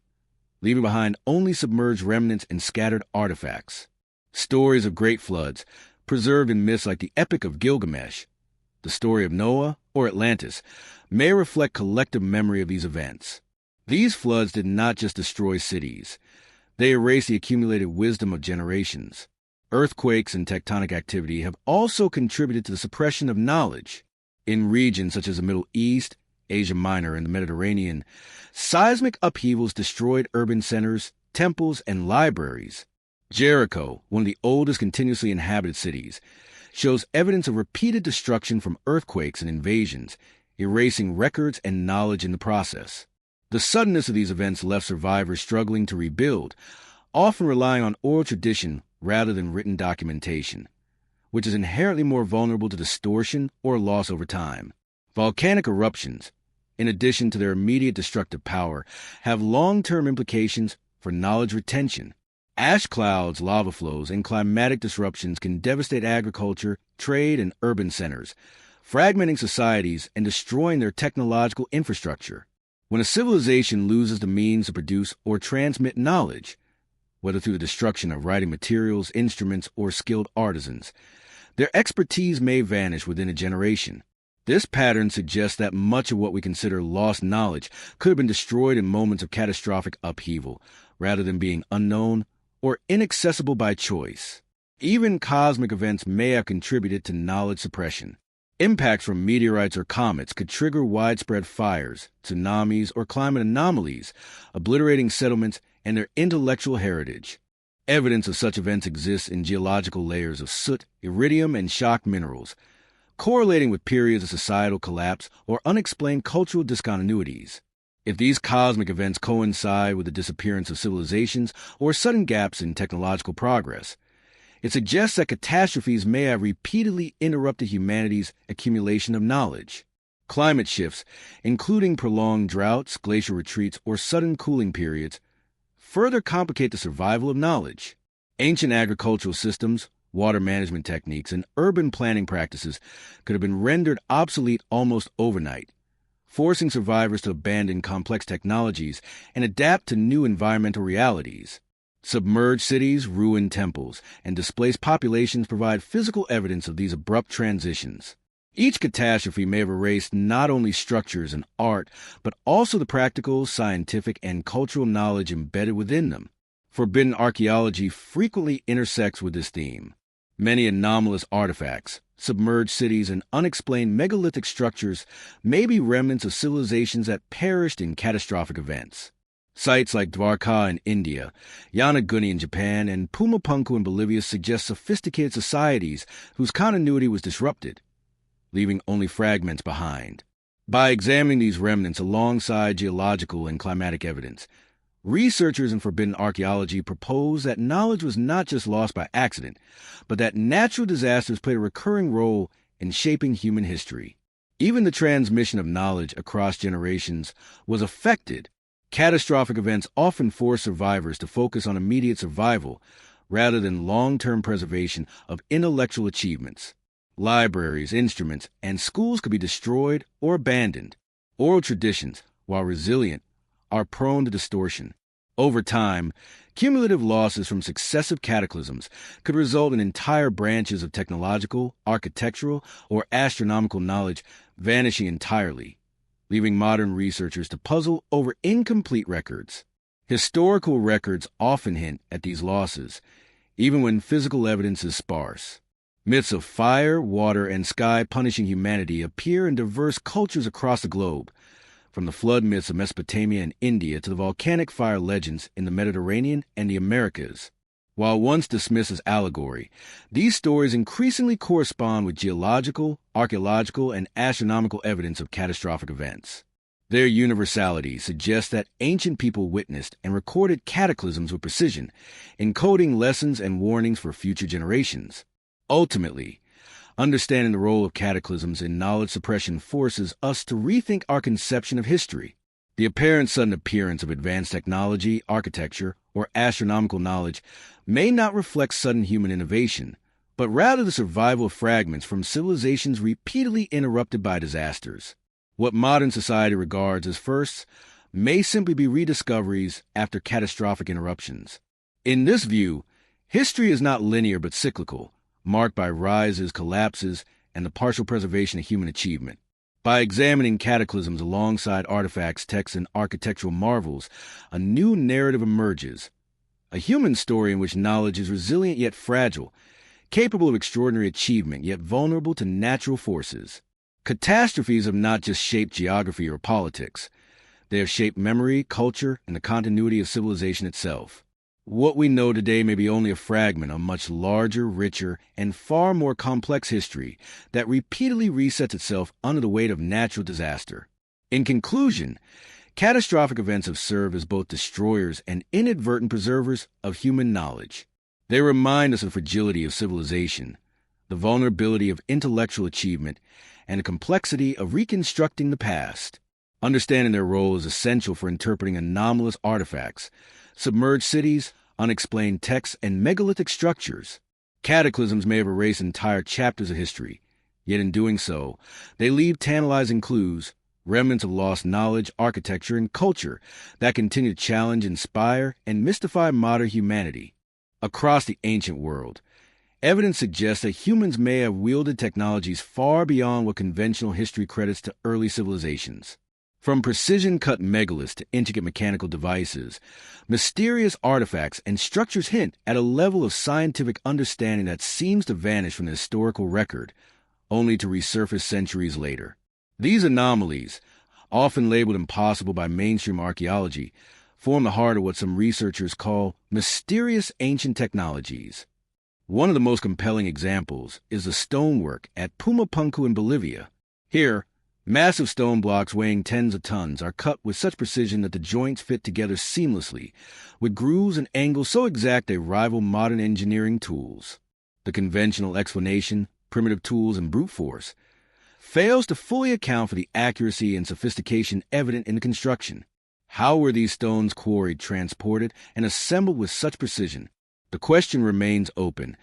leaving behind only submerged remnants and scattered artifacts. Stories of great floods, preserved in myths like the Epic of Gilgamesh, the story of Noah, or Atlantis, may reflect collective memory of these events. These floods did not just destroy cities. They erased the accumulated wisdom of generations. Earthquakes and tectonic activity have also contributed to the suppression of knowledge. In regions such as the Middle East, Asia Minor, and the Mediterranean, seismic upheavals destroyed urban centers, temples, and libraries. Jericho, one of the oldest continuously inhabited cities, shows evidence of repeated destruction from earthquakes and invasions, erasing records and knowledge in the process. The suddenness of these events left survivors struggling to rebuild, often relying on oral tradition rather than written documentation, which is inherently more vulnerable to distortion or loss over time. Volcanic eruptions, in addition to their immediate destructive power, have long-term implications for knowledge retention. Ash clouds, lava flows, and climatic disruptions can devastate agriculture, trade, and urban centers, fragmenting societies and destroying their technological infrastructure. When a civilization loses the means to produce or transmit knowledge, whether through the destruction of writing materials, instruments, or skilled artisans, their expertise may vanish within a generation. This pattern suggests that much of what we consider lost knowledge could have been destroyed in moments of catastrophic upheaval, rather than being unknown or inaccessible by choice. Even cosmic events may have contributed to knowledge suppression. Impacts from meteorites or comets could trigger widespread fires, tsunamis, or climate anomalies, obliterating settlements and their intellectual heritage. Evidence of such events exists in geological layers of soot, iridium, and shock minerals, correlating with periods of societal collapse or unexplained cultural discontinuities. If these cosmic events coincide with the disappearance of civilizations or sudden gaps in technological progress, it suggests that catastrophes may have repeatedly interrupted humanity's accumulation of knowledge. Climate shifts, including prolonged droughts, glacial retreats, or sudden cooling periods, further complicate the survival of knowledge. Ancient agricultural systems, water management techniques, and urban planning practices could have been rendered obsolete almost overnight, forcing survivors to abandon complex technologies and adapt to new environmental realities. Submerged cities, ruined temples, and displaced populations provide physical evidence of these abrupt transitions. Each catastrophe may have erased not only structures and art, but also the practical, scientific, and cultural knowledge embedded within them. Forbidden archaeology frequently intersects with this theme. Many anomalous artifacts, submerged cities, and unexplained megalithic structures may be remnants of civilizations that perished in catastrophic events. Sites like Dwarka in India, Yonaguni in Japan, and Pumapunku in Bolivia suggest sophisticated societies whose continuity was disrupted, leaving only fragments behind. By examining these remnants alongside geological and climatic evidence, researchers in forbidden archaeology propose that knowledge was not just lost by accident, but that natural disasters played a recurring role in shaping human history. Even the transmission of knowledge across generations was affected. Catastrophic events often force survivors to focus on immediate survival rather than long-term preservation of intellectual achievements. Libraries, instruments, and schools could be destroyed or abandoned. Oral traditions, while resilient, are prone to distortion. Over time, cumulative losses from successive cataclysms could result in entire branches of technological, architectural, or astronomical knowledge vanishing entirely, leaving modern researchers to puzzle over incomplete records. Historical records often hint at these losses, even when physical evidence is sparse. Myths of fire, water, and sky punishing humanity appear in diverse cultures across the globe, from the flood myths of Mesopotamia and India to the volcanic fire legends in the Mediterranean and the Americas. While once dismissed as allegory, these stories increasingly correspond with geological, archaeological, and astronomical evidence of catastrophic events. Their universality suggests that ancient people witnessed and recorded cataclysms with precision, encoding lessons and warnings for future generations. Ultimately, understanding the role of cataclysms in knowledge suppression forces us to rethink our conception of history. The apparent sudden appearance of advanced technology, architecture, or astronomical knowledge may not reflect sudden human innovation, but rather the survival of fragments from civilizations repeatedly interrupted by disasters. What modern society regards as firsts may simply be rediscoveries after catastrophic interruptions. In this view, history is not linear but cyclical, marked by rises, collapses, and the partial preservation of human achievement. By examining cataclysms alongside artifacts, texts, and architectural marvels, a new narrative emerges, a human story in which knowledge is resilient yet fragile, capable of extraordinary achievement yet vulnerable to natural forces. Catastrophes have not just shaped geography or politics. They have shaped memory, culture, and the continuity of civilization itself. What we know today may be only a fragment of a much larger, richer, and far more complex history that repeatedly resets itself under the weight of natural disaster. In conclusion, catastrophic events have served as both destroyers and inadvertent preservers of human knowledge. They remind us of the fragility of civilization, the vulnerability of intellectual achievement, and the complexity of reconstructing the past. Understanding their role is essential for interpreting anomalous artifacts, submerged cities, unexplained texts, and megalithic structures. Cataclysms may have erased entire chapters of history, yet in doing so, they leave tantalizing clues, remnants of lost knowledge, architecture, and culture that continue to challenge, inspire, and mystify modern humanity. Across the ancient world, evidence suggests that humans may have wielded technologies far beyond what conventional history credits to early civilizations. From precision-cut megaliths to intricate mechanical devices, mysterious artifacts and structures hint at a level of scientific understanding that seems to vanish from the historical record, only to resurface centuries later. These anomalies, often labeled impossible by mainstream archaeology, form the heart of what some researchers call mysterious ancient technologies. One of the most compelling examples is the stonework at Pumapunku in Bolivia. Here, massive stone blocks weighing tens of tons are cut with such precision that the joints fit together seamlessly, with grooves and angles so exact they rival modern engineering tools. The conventional explanation, primitive tools and brute force, fails to fully account for the accuracy and sophistication evident in the construction. How were these stones quarried, transported, and assembled with such precision? The question remains open,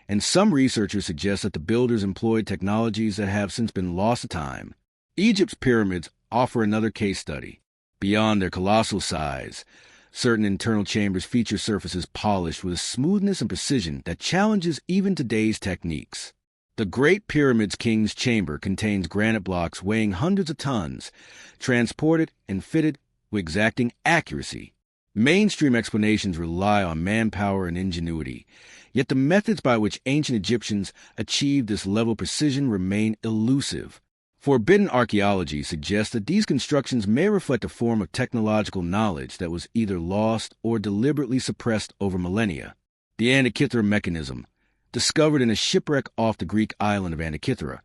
and some researchers suggest that the builders employed technologies that have since been lost to time. Egypt's pyramids offer another case study. Beyond their colossal size, certain internal chambers feature surfaces polished with a smoothness and precision that challenges even today's techniques. The Great Pyramid's King's Chamber contains granite blocks weighing hundreds of tons, transported and fitted with exacting accuracy. Mainstream explanations rely on manpower and ingenuity, yet the methods by which ancient Egyptians achieved this level of precision remain elusive. Forbidden archaeology suggests that these constructions may reflect a form of technological knowledge that was either lost or deliberately suppressed over millennia. The Antikythera mechanism, discovered in a shipwreck off the Greek island of Antikythera,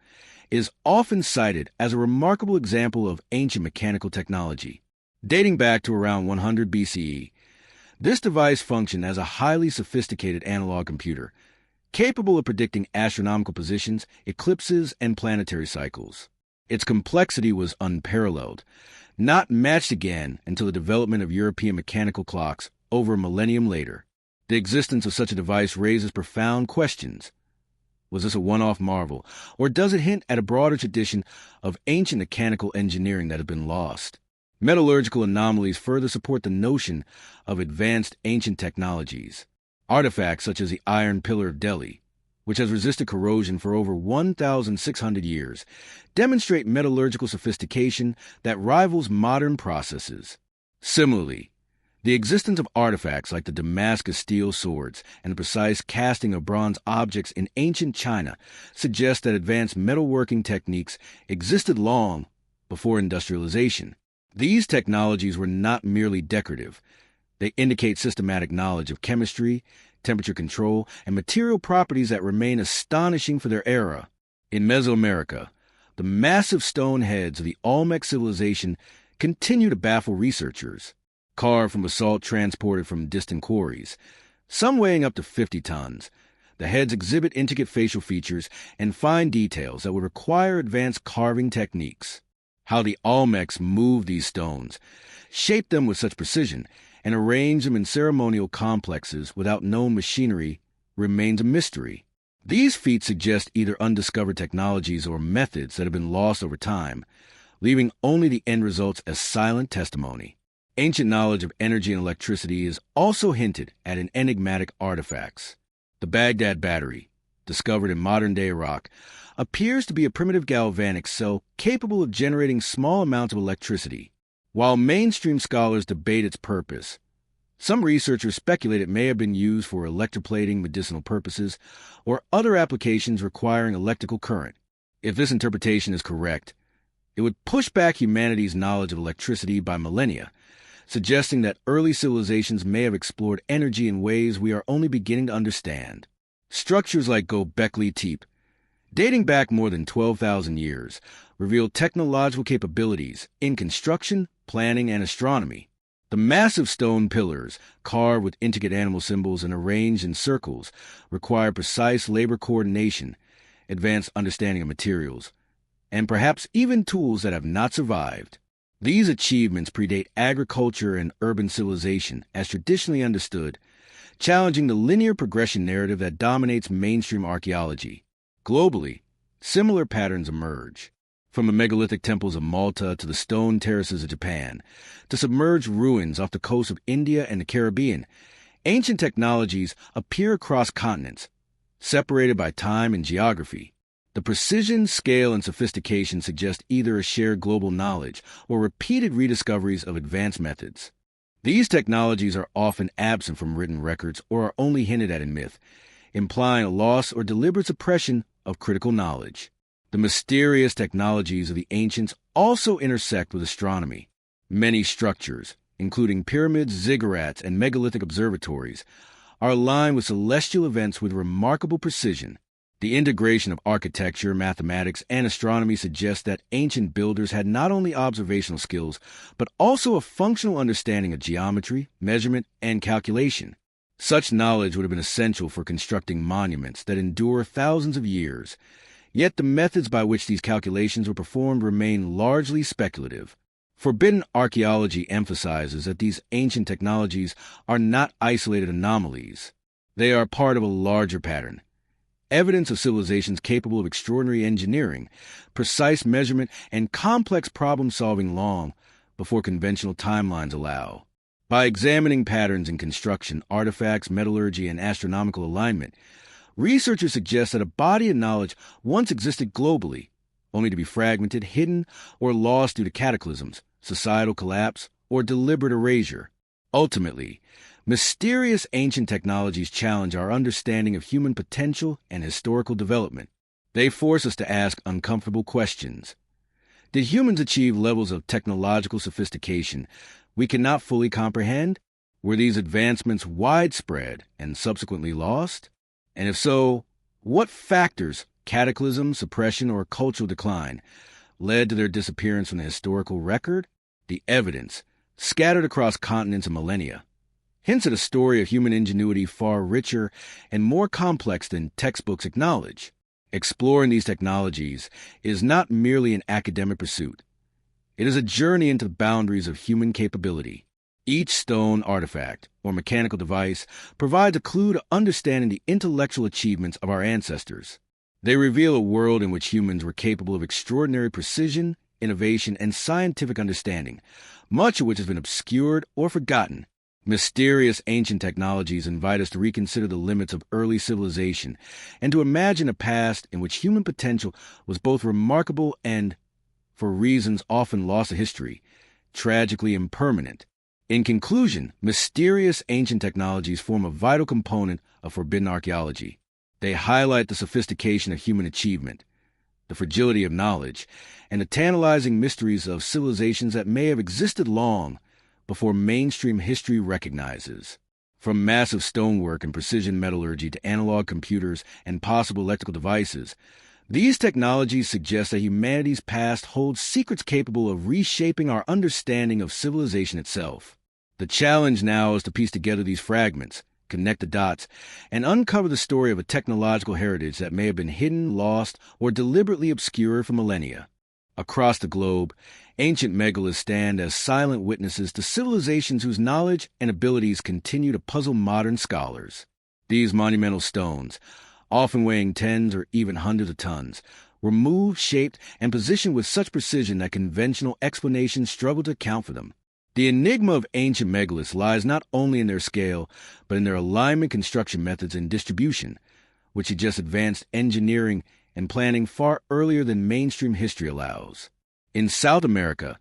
is often cited as a remarkable example of ancient mechanical technology. Dating back to around 100 BCE, this device functioned as a highly sophisticated analog computer, capable of predicting astronomical positions, eclipses, and planetary cycles. Its complexity was unparalleled, not matched again until the development of European mechanical clocks over a millennium later. The existence of such a device raises profound questions. Was this a one-off marvel, or does it hint at a broader tradition of ancient mechanical engineering that had been lost? Metallurgical anomalies further support the notion of advanced ancient technologies. Artifacts such as the Iron Pillar of Delhi, which has resisted corrosion for over 1,600 years, demonstrate metallurgical sophistication that rivals modern processes. Similarly, the existence of artifacts like the Damascus steel swords and the precise casting of bronze objects in ancient China suggests that advanced metalworking techniques existed long before industrialization. These technologies were not merely decorative. They indicate systematic knowledge of chemistry, temperature control, and material properties that remain astonishing for their era. In Mesoamerica, the massive stone heads of the Olmec civilization continue to baffle researchers. Carved from basalt transported from distant quarries, some weighing up to 50 tons, the heads exhibit intricate facial features and fine details that would require advanced carving techniques. How the Olmecs moved these stones, shaped them with such precision, and arranged them in ceremonial complexes without known machinery remains a mystery. These feats suggest either undiscovered technologies or methods that have been lost over time, leaving only the end results as silent testimony. Ancient knowledge of energy and electricity is also hinted at in enigmatic artifacts. The Baghdad battery, discovered in modern-day Iraq, appears to be a primitive galvanic cell capable of generating small amounts of electricity. While mainstream scholars debate its purpose, some researchers speculate it may have been used for electroplating medicinal purposes or other applications requiring electrical current. If this interpretation is correct, it would push back humanity's knowledge of electricity by millennia, suggesting that early civilizations may have explored energy in ways we are only beginning to understand. Structures like Göbekli Tepe, dating back more than 12,000 years, reveal technological capabilities in construction, planning, and astronomy. The massive stone pillars, carved with intricate animal symbols and arranged in circles, require precise labor coordination, advanced understanding of materials, and perhaps even tools that have not survived. These achievements predate agriculture and urban civilization as traditionally understood, challenging the linear progression narrative that dominates mainstream archaeology. Globally, similar patterns emerge. From the megalithic temples of Malta to the stone terraces of Japan, to submerged ruins off the coast of India and the Caribbean, ancient technologies appear across continents, separated by time and geography. The precision, scale, and sophistication suggest either a shared global knowledge or repeated rediscoveries of advanced methods. These technologies are often absent from written records or are only hinted at in myth, implying a loss or deliberate suppression of critical knowledge. The mysterious technologies of the ancients also intersect with astronomy. Many structures, including pyramids, ziggurats, and megalithic observatories, are aligned with celestial events with remarkable precision. The integration of architecture, mathematics, and astronomy suggests that ancient builders had not only observational skills, but also a functional understanding of geometry, measurement, and calculation. Such knowledge would have been essential for constructing monuments that endure thousands of years. Yet the methods by which these calculations were performed remain largely speculative. Forbidden archaeology emphasizes that these ancient technologies are not isolated anomalies. They are part of a larger pattern. Evidence of civilizations capable of extraordinary engineering, precise measurement, and complex problem-solving long before conventional timelines allow. By examining patterns in construction, artifacts, metallurgy, and astronomical alignment, researchers suggest that a body of knowledge once existed globally, only to be fragmented, hidden, or lost due to cataclysms, societal collapse, or deliberate erasure. Ultimately, mysterious ancient technologies challenge our understanding of human potential and historical development. They force us to ask uncomfortable questions. Did humans achieve levels of technological sophistication we cannot fully comprehend? Were these advancements widespread and subsequently lost? And if so, what factors, cataclysm, suppression, or cultural decline, led to their disappearance from the historical record? The evidence, scattered across continents and millennia, hints at a story of human ingenuity far richer and more complex than textbooks acknowledge. Exploring these technologies is not merely an academic pursuit. It is a journey into the boundaries of human capability. Each stone artifact or mechanical device provides a clue to understanding the intellectual achievements of our ancestors. They reveal a world in which humans were capable of extraordinary precision, innovation, and scientific understanding, much of which has been obscured or forgotten. Mysterious ancient technologies invite us to reconsider the limits of early civilization and to imagine a past in which human potential was both remarkable and, for reasons often lost to history, tragically impermanent. In conclusion, mysterious ancient technologies form a vital component of forbidden archaeology. They highlight the sophistication of human achievement, the fragility of knowledge, and the tantalizing mysteries of civilizations that may have existed long before mainstream history recognizes. From massive stonework and precision metallurgy to analog computers and possible electrical devices, these technologies suggest that humanity's past holds secrets capable of reshaping our understanding of civilization itself. The challenge now is to piece together these fragments, connect the dots, and uncover the story of a technological heritage that may have been hidden, lost, or deliberately obscured for millennia. Across the globe, ancient megaliths stand as silent witnesses to civilizations whose knowledge and abilities continue to puzzle modern scholars. These monumental stones, often weighing tens or even hundreds of tons, were moved, shaped, and positioned with such precision that conventional explanations struggle to account for them. The enigma of ancient megaliths lies not only in their scale, but in their alignment, construction methods, and distribution, which suggest advanced engineering and planning far earlier than mainstream history allows. In South America,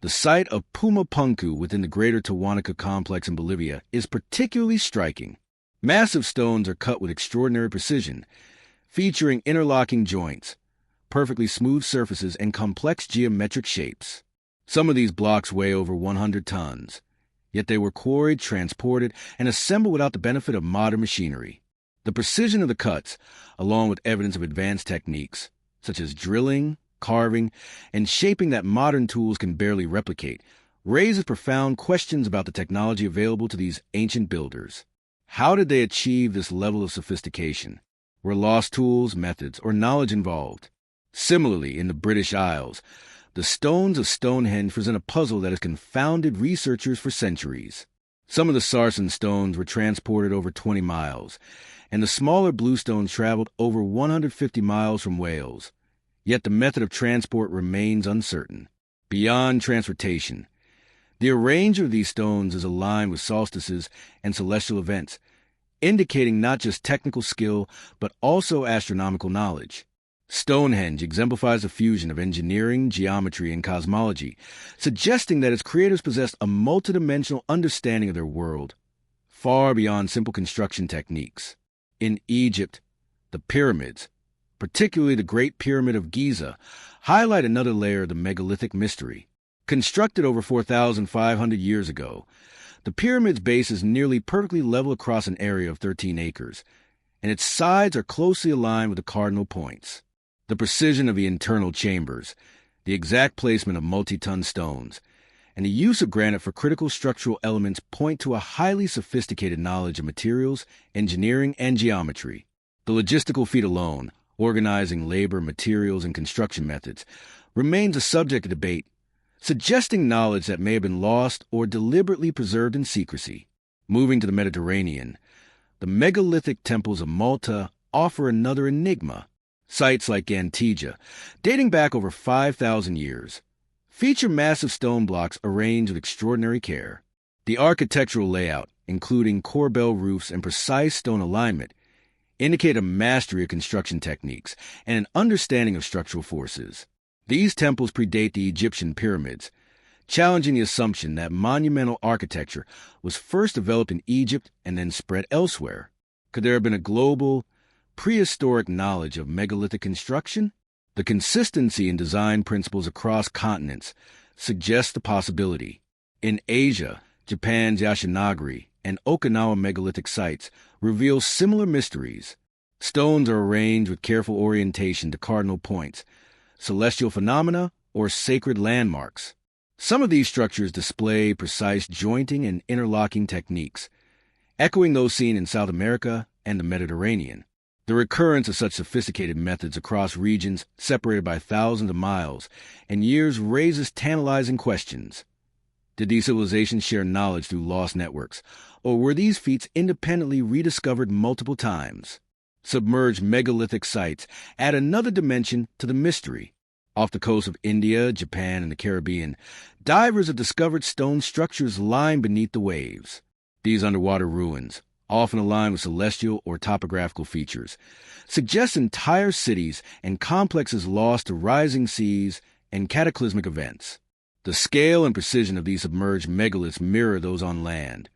the site of Pumapunku within the greater Tiwanaku complex in Bolivia is particularly striking. Massive stones are cut with extraordinary precision, featuring interlocking joints, perfectly smooth surfaces, and complex geometric shapes. Some of these blocks weigh over 100 tons, yet they were quarried, transported, and assembled without the benefit of modern machinery. The precision of the cuts, along with evidence of advanced techniques, such as drilling, carving, and shaping that modern tools can barely replicate, raises profound questions about the technology available to these ancient builders. How did they achieve this level of sophistication? Were lost tools, methods, or knowledge involved? Similarly, in the British Isles, the stones of Stonehenge present a puzzle that has confounded researchers for centuries. Some of the sarsen stones were transported over 20 miles, and the smaller bluestones traveled over 150 miles from Wales. Yet the method of transport remains uncertain. Beyond transportation, the arrangement of these stones is aligned with solstices and celestial events, indicating not just technical skill, but also astronomical knowledge. Stonehenge exemplifies a fusion of engineering, geometry, and cosmology, suggesting that its creators possessed a multidimensional understanding of their world, far beyond simple construction techniques. In Egypt, the pyramids, particularly the Great Pyramid of Giza, highlight another layer of the megalithic mystery. Constructed over 4,500 years ago, the pyramid's base is nearly perfectly level across an area of 13 acres, and its sides are closely aligned with the cardinal points. The precision of the internal chambers, the exact placement of multi-ton stones, and the use of granite for critical structural elements point to a highly sophisticated knowledge of materials, engineering, and geometry. The logistical feat alone, organizing labor, materials, and construction methods, remains a subject of debate, suggesting knowledge that may have been lost or deliberately preserved in secrecy. Moving to the Mediterranean, the megalithic temples of Malta offer another enigma. Sites like Antigua, dating back over 5,000 years, feature massive stone blocks arranged with extraordinary care. The architectural layout, including corbel roofs and precise stone alignment, indicate a mastery of construction techniques and an understanding of structural forces. These temples predate the Egyptian pyramids, challenging the assumption that monumental architecture was first developed in Egypt and then spread elsewhere. Could there have been a global, prehistoric knowledge of megalithic construction? The consistency in design principles across continents suggests the possibility. In Asia, Japan's Yashinagiri and Okinawa megalithic sites reveal similar mysteries. Stones are arranged with careful orientation to cardinal points, celestial phenomena, or sacred landmarks. Some of these structures display precise jointing and interlocking techniques, echoing those seen in South America and the Mediterranean. The recurrence of such sophisticated methods across regions separated by thousands of miles and years raises tantalizing questions. Did these civilizations share knowledge through lost networks, or were these feats independently rediscovered multiple times? Submerged megalithic sites add another dimension to the mystery. Off the coast of India, Japan, and the Caribbean, divers have discovered stone structures lying beneath the waves. These underwater ruins, often aligned with celestial or topographical features, suggest entire cities and complexes lost to rising seas and cataclysmic events. The scale and precision of these submerged megaliths mirror those on land,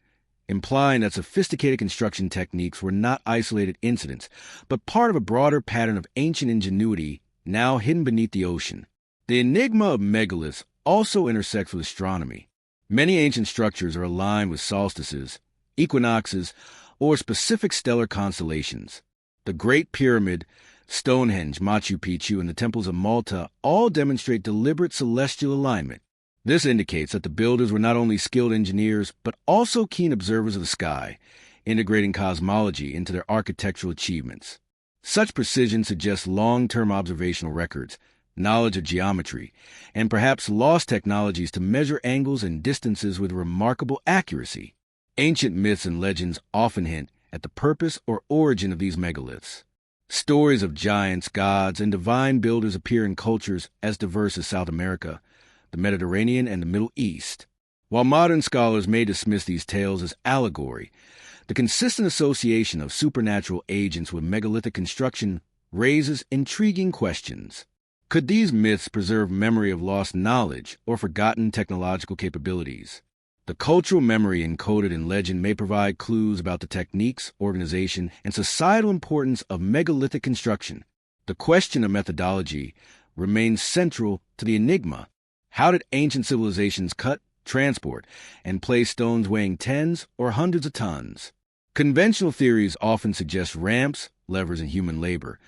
implying that sophisticated construction techniques were not isolated incidents, but part of a broader pattern of ancient ingenuity now hidden beneath the ocean. The enigma of megaliths also intersects with astronomy. Many ancient structures are aligned with solstices, equinoxes, or specific stellar constellations. The Great Pyramid, Stonehenge, Machu Picchu, and the temples of Malta all demonstrate deliberate celestial alignment. This indicates that the builders were not only skilled engineers, but also keen observers of the sky, integrating cosmology into their architectural achievements. Such precision suggests long-term observational records, knowledge of geometry, and perhaps lost technologies to measure angles and distances with remarkable accuracy. Ancient myths and legends often hint at the purpose or origin of these megaliths. Stories of giants, gods, and divine builders appear in cultures as diverse as South America, the Mediterranean, and the Middle East. While modern scholars may dismiss these tales as allegory, the consistent association of supernatural agents with megalithic construction raises intriguing questions. Could these myths preserve memory of lost knowledge or forgotten technological capabilities? The cultural memory encoded in legend may provide clues about the techniques, organization, and societal importance of megalithic construction. The question of methodology remains central to the enigma. How did ancient civilizations cut, transport, and place stones weighing tens or hundreds of tons? Conventional theories often suggest ramps, levers, and human labor,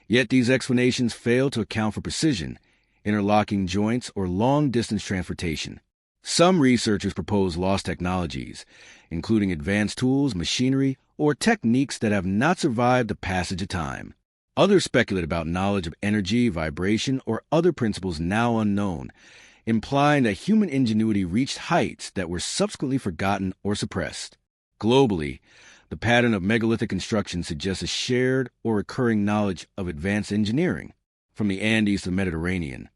yet these explanations fail to account for precision, interlocking joints, or long-distance transportation. Some researchers propose lost technologies, including advanced tools, machinery, or techniques that have not survived the passage of time. Others speculate about knowledge of energy, vibration, or other principles now unknown, implying that human ingenuity reached heights that were subsequently forgotten or suppressed. Globally, the pattern of megalithic construction suggests a shared or recurring knowledge of advanced engineering. From the Andes to the Mediterranean,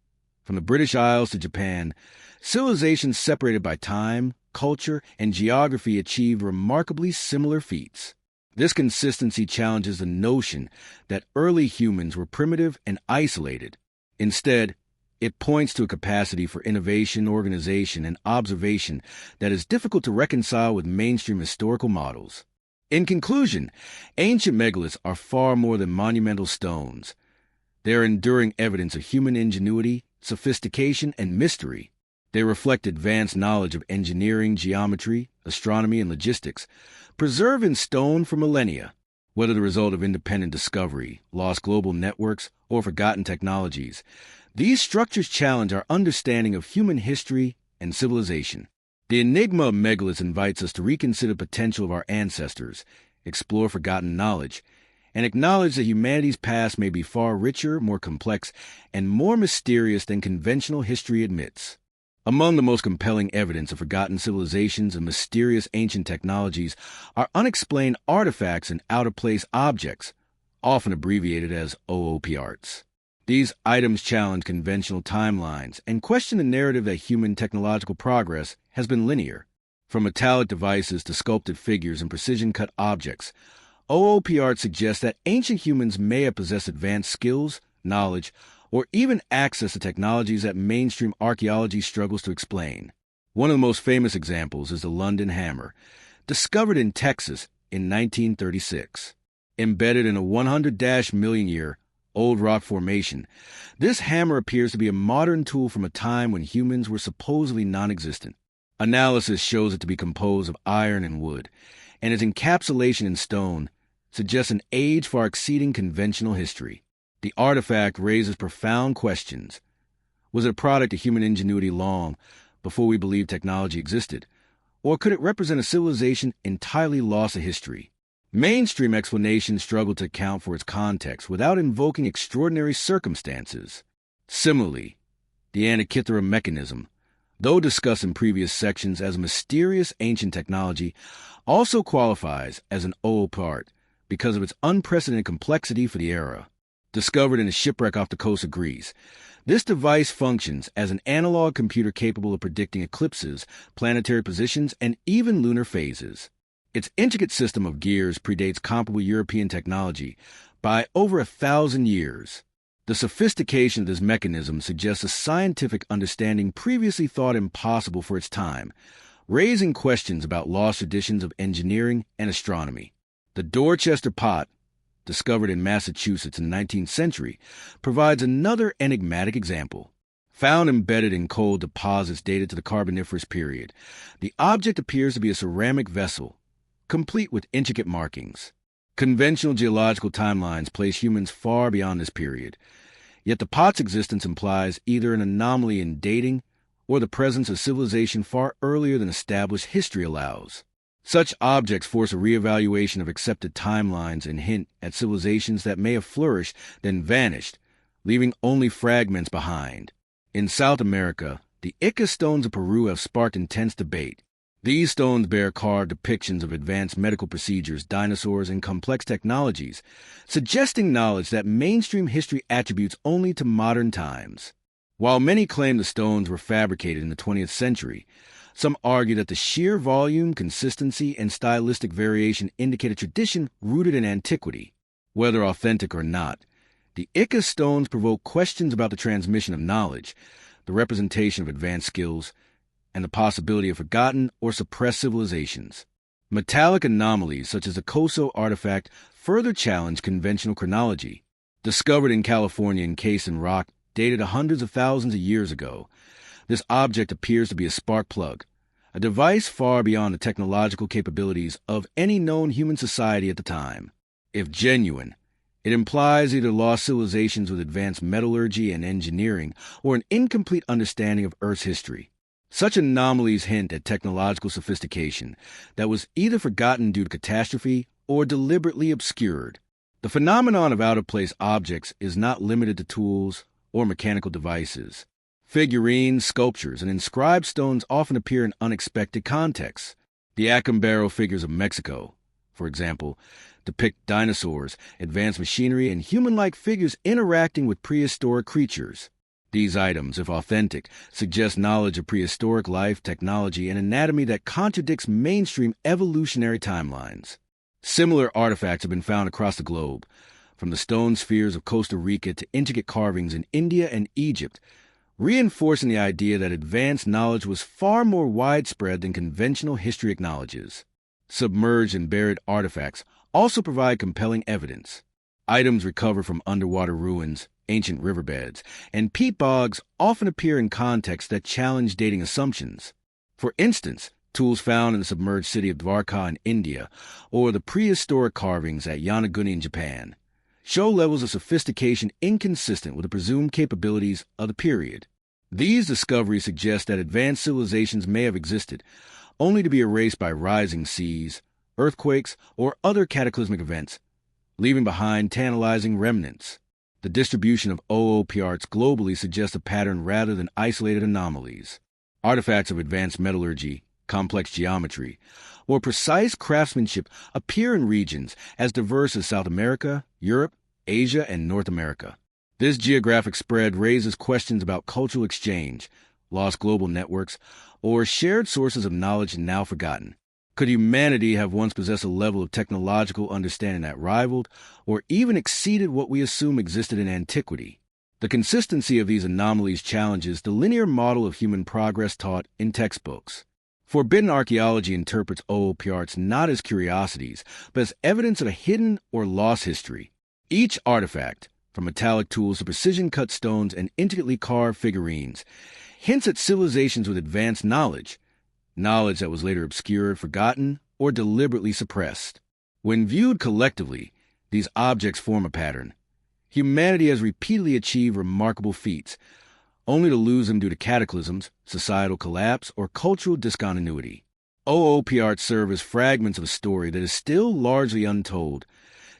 from the British Isles to Japan, civilizations separated by time, culture, and geography achieved remarkably similar feats. This consistency challenges the notion that early humans were primitive and isolated. Instead, it points to a capacity for innovation, organization, and observation that is difficult to reconcile with mainstream historical models. In conclusion, ancient megaliths are far more than monumental stones. They are enduring evidence of human ingenuity, sophistication, and mystery. They reflect advanced knowledge of engineering, geometry, astronomy, and logistics, preserved in stone for millennia. Whether the result of independent discovery, lost global networks, or forgotten technologies, these structures challenge our understanding of human history and civilization. The enigma of megaliths invites us to reconsider the potential of our ancestors, explore forgotten knowledge, and acknowledge that humanity's past may be far richer, more complex, and more mysterious than conventional history admits. Among the most compelling evidence of forgotten civilizations and mysterious ancient technologies are unexplained artifacts and out-of-place objects, often abbreviated as OOPArts. These items challenge conventional timelines and question the narrative that human technological progress has been linear. From metallic devices to sculpted figures and precision-cut objects, OOPArts suggest that ancient humans may have possessed advanced skills, knowledge, or even access to technologies that mainstream archaeology struggles to explain. One of the most famous examples is the London hammer, discovered in Texas in 1936. Embedded in a 100-million-year old rock formation, this hammer appears to be a modern tool from a time when humans were supposedly non-existent. Analysis shows it to be composed of iron and wood, and its encapsulation in stone suggests an age far exceeding conventional history. The artifact raises profound questions. Was it a product of human ingenuity long before we believed technology existed? Or could it represent a civilization entirely lost to history? Mainstream explanations struggle to account for its context without invoking extraordinary circumstances. Similarly, the Antikythera mechanism, though discussed in previous sections as a mysterious ancient technology, also qualifies as an OOPArt because of its unprecedented complexity for the era. Discovered in a shipwreck off the coast of Greece, this device functions as an analog computer capable of predicting eclipses, planetary positions, and even lunar phases. Its intricate system of gears predates comparable European technology by over 1,000 years. The sophistication of this mechanism suggests a scientific understanding previously thought impossible for its time, raising questions about lost traditions of engineering and astronomy. The Dorchester pot, discovered in Massachusetts in the 19th century, provides another enigmatic example. Found embedded in coal deposits dated to the Carboniferous period, the object appears to be a ceramic vessel, complete with intricate markings. Conventional geological timelines place humans far beyond this period, yet the pot's existence implies either an anomaly in dating or the presence of civilization far earlier than established history allows. Such objects force a reevaluation of accepted timelines and hint at civilizations that may have flourished then vanished, leaving only fragments behind. In South America, the Ica stones of Peru have sparked intense debate. These stones bear carved depictions of advanced medical procedures, dinosaurs, and complex technologies, suggesting knowledge that mainstream history attributes only to modern times. While many claim the stones were fabricated in the 20th century, some argue that the sheer volume, consistency, and stylistic variation indicate a tradition rooted in antiquity. Whether authentic or not, the Ica stones provoke questions about the transmission of knowledge, the representation of advanced skills, and the possibility of forgotten or suppressed civilizations. Metallic anomalies such as the Coso artifact further challenge conventional chronology. Discovered in California encased in rock dated hundreds of thousands of years ago, this object appears to be a spark plug, a device far beyond the technological capabilities of any known human society at the time. If genuine, it implies either lost civilizations with advanced metallurgy and engineering or an incomplete understanding of Earth's history. Such anomalies hint at technological sophistication that was either forgotten due to catastrophe or deliberately obscured. The phenomenon of out-of-place objects is not limited to tools or mechanical devices. Figurines, sculptures, and inscribed stones often appear in unexpected contexts. The Acambaro figures of Mexico, for example, depict dinosaurs, advanced machinery, and human-like figures interacting with prehistoric creatures. These items, if authentic, suggest knowledge of prehistoric life, technology, and anatomy that contradicts mainstream evolutionary timelines. Similar artifacts have been found across the globe, from the stone spheres of Costa Rica to intricate carvings in India and Egypt, reinforcing the idea that advanced knowledge was far more widespread than conventional history acknowledges. Submerged and buried artifacts also provide compelling evidence. Items recovered from underwater ruins, ancient riverbeds, and peat bogs often appear in contexts that challenge dating assumptions. For instance, tools found in the submerged city of Dwarka in India or the prehistoric carvings at Yonaguni in Japan show levels of sophistication inconsistent with the presumed capabilities of the period. These discoveries suggest that advanced civilizations may have existed, only to be erased by rising seas, earthquakes, or other cataclysmic events, leaving behind tantalizing remnants. The distribution of OOPRs globally suggests a pattern rather than isolated anomalies. Artifacts of advanced metallurgy, complex geometry, or precise craftsmanship appear in regions as diverse as South America, Europe, Asia, and North America. This geographic spread raises questions about cultural exchange, lost global networks, or shared sources of knowledge now forgotten. Could humanity have once possessed a level of technological understanding that rivaled or even exceeded what we assume existed in antiquity? The consistency of these anomalies challenges the linear model of human progress taught in textbooks. Forbidden archaeology interprets OOPRs not as curiosities, but as evidence of a hidden or lost history. Each artifact, from metallic tools to precision-cut stones and intricately carved figurines, hints at civilizations with advanced knowledge that was later obscured, forgotten, or deliberately suppressed. When viewed collectively, these objects form a pattern. Humanity has repeatedly achieved remarkable feats, only to lose them due to cataclysms, societal collapse, or cultural discontinuity. OOPRs serve as fragments of a story that is still largely untold,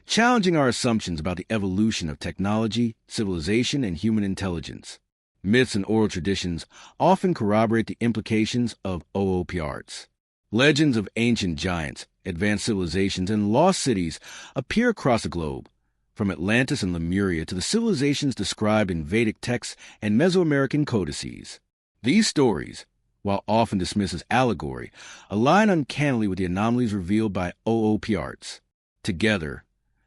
challenging our assumptions about the evolution of technology, civilization, and human intelligence. Myths and oral traditions often corroborate the implications of OOPRs. Legends of ancient giants, advanced civilizations, and lost cities appear across the globe, from Atlantis and Lemuria to the civilizations described in Vedic texts and Mesoamerican codices. These stories, while often dismissed as allegory, align uncannily with the anomalies revealed by OOPRs. Together,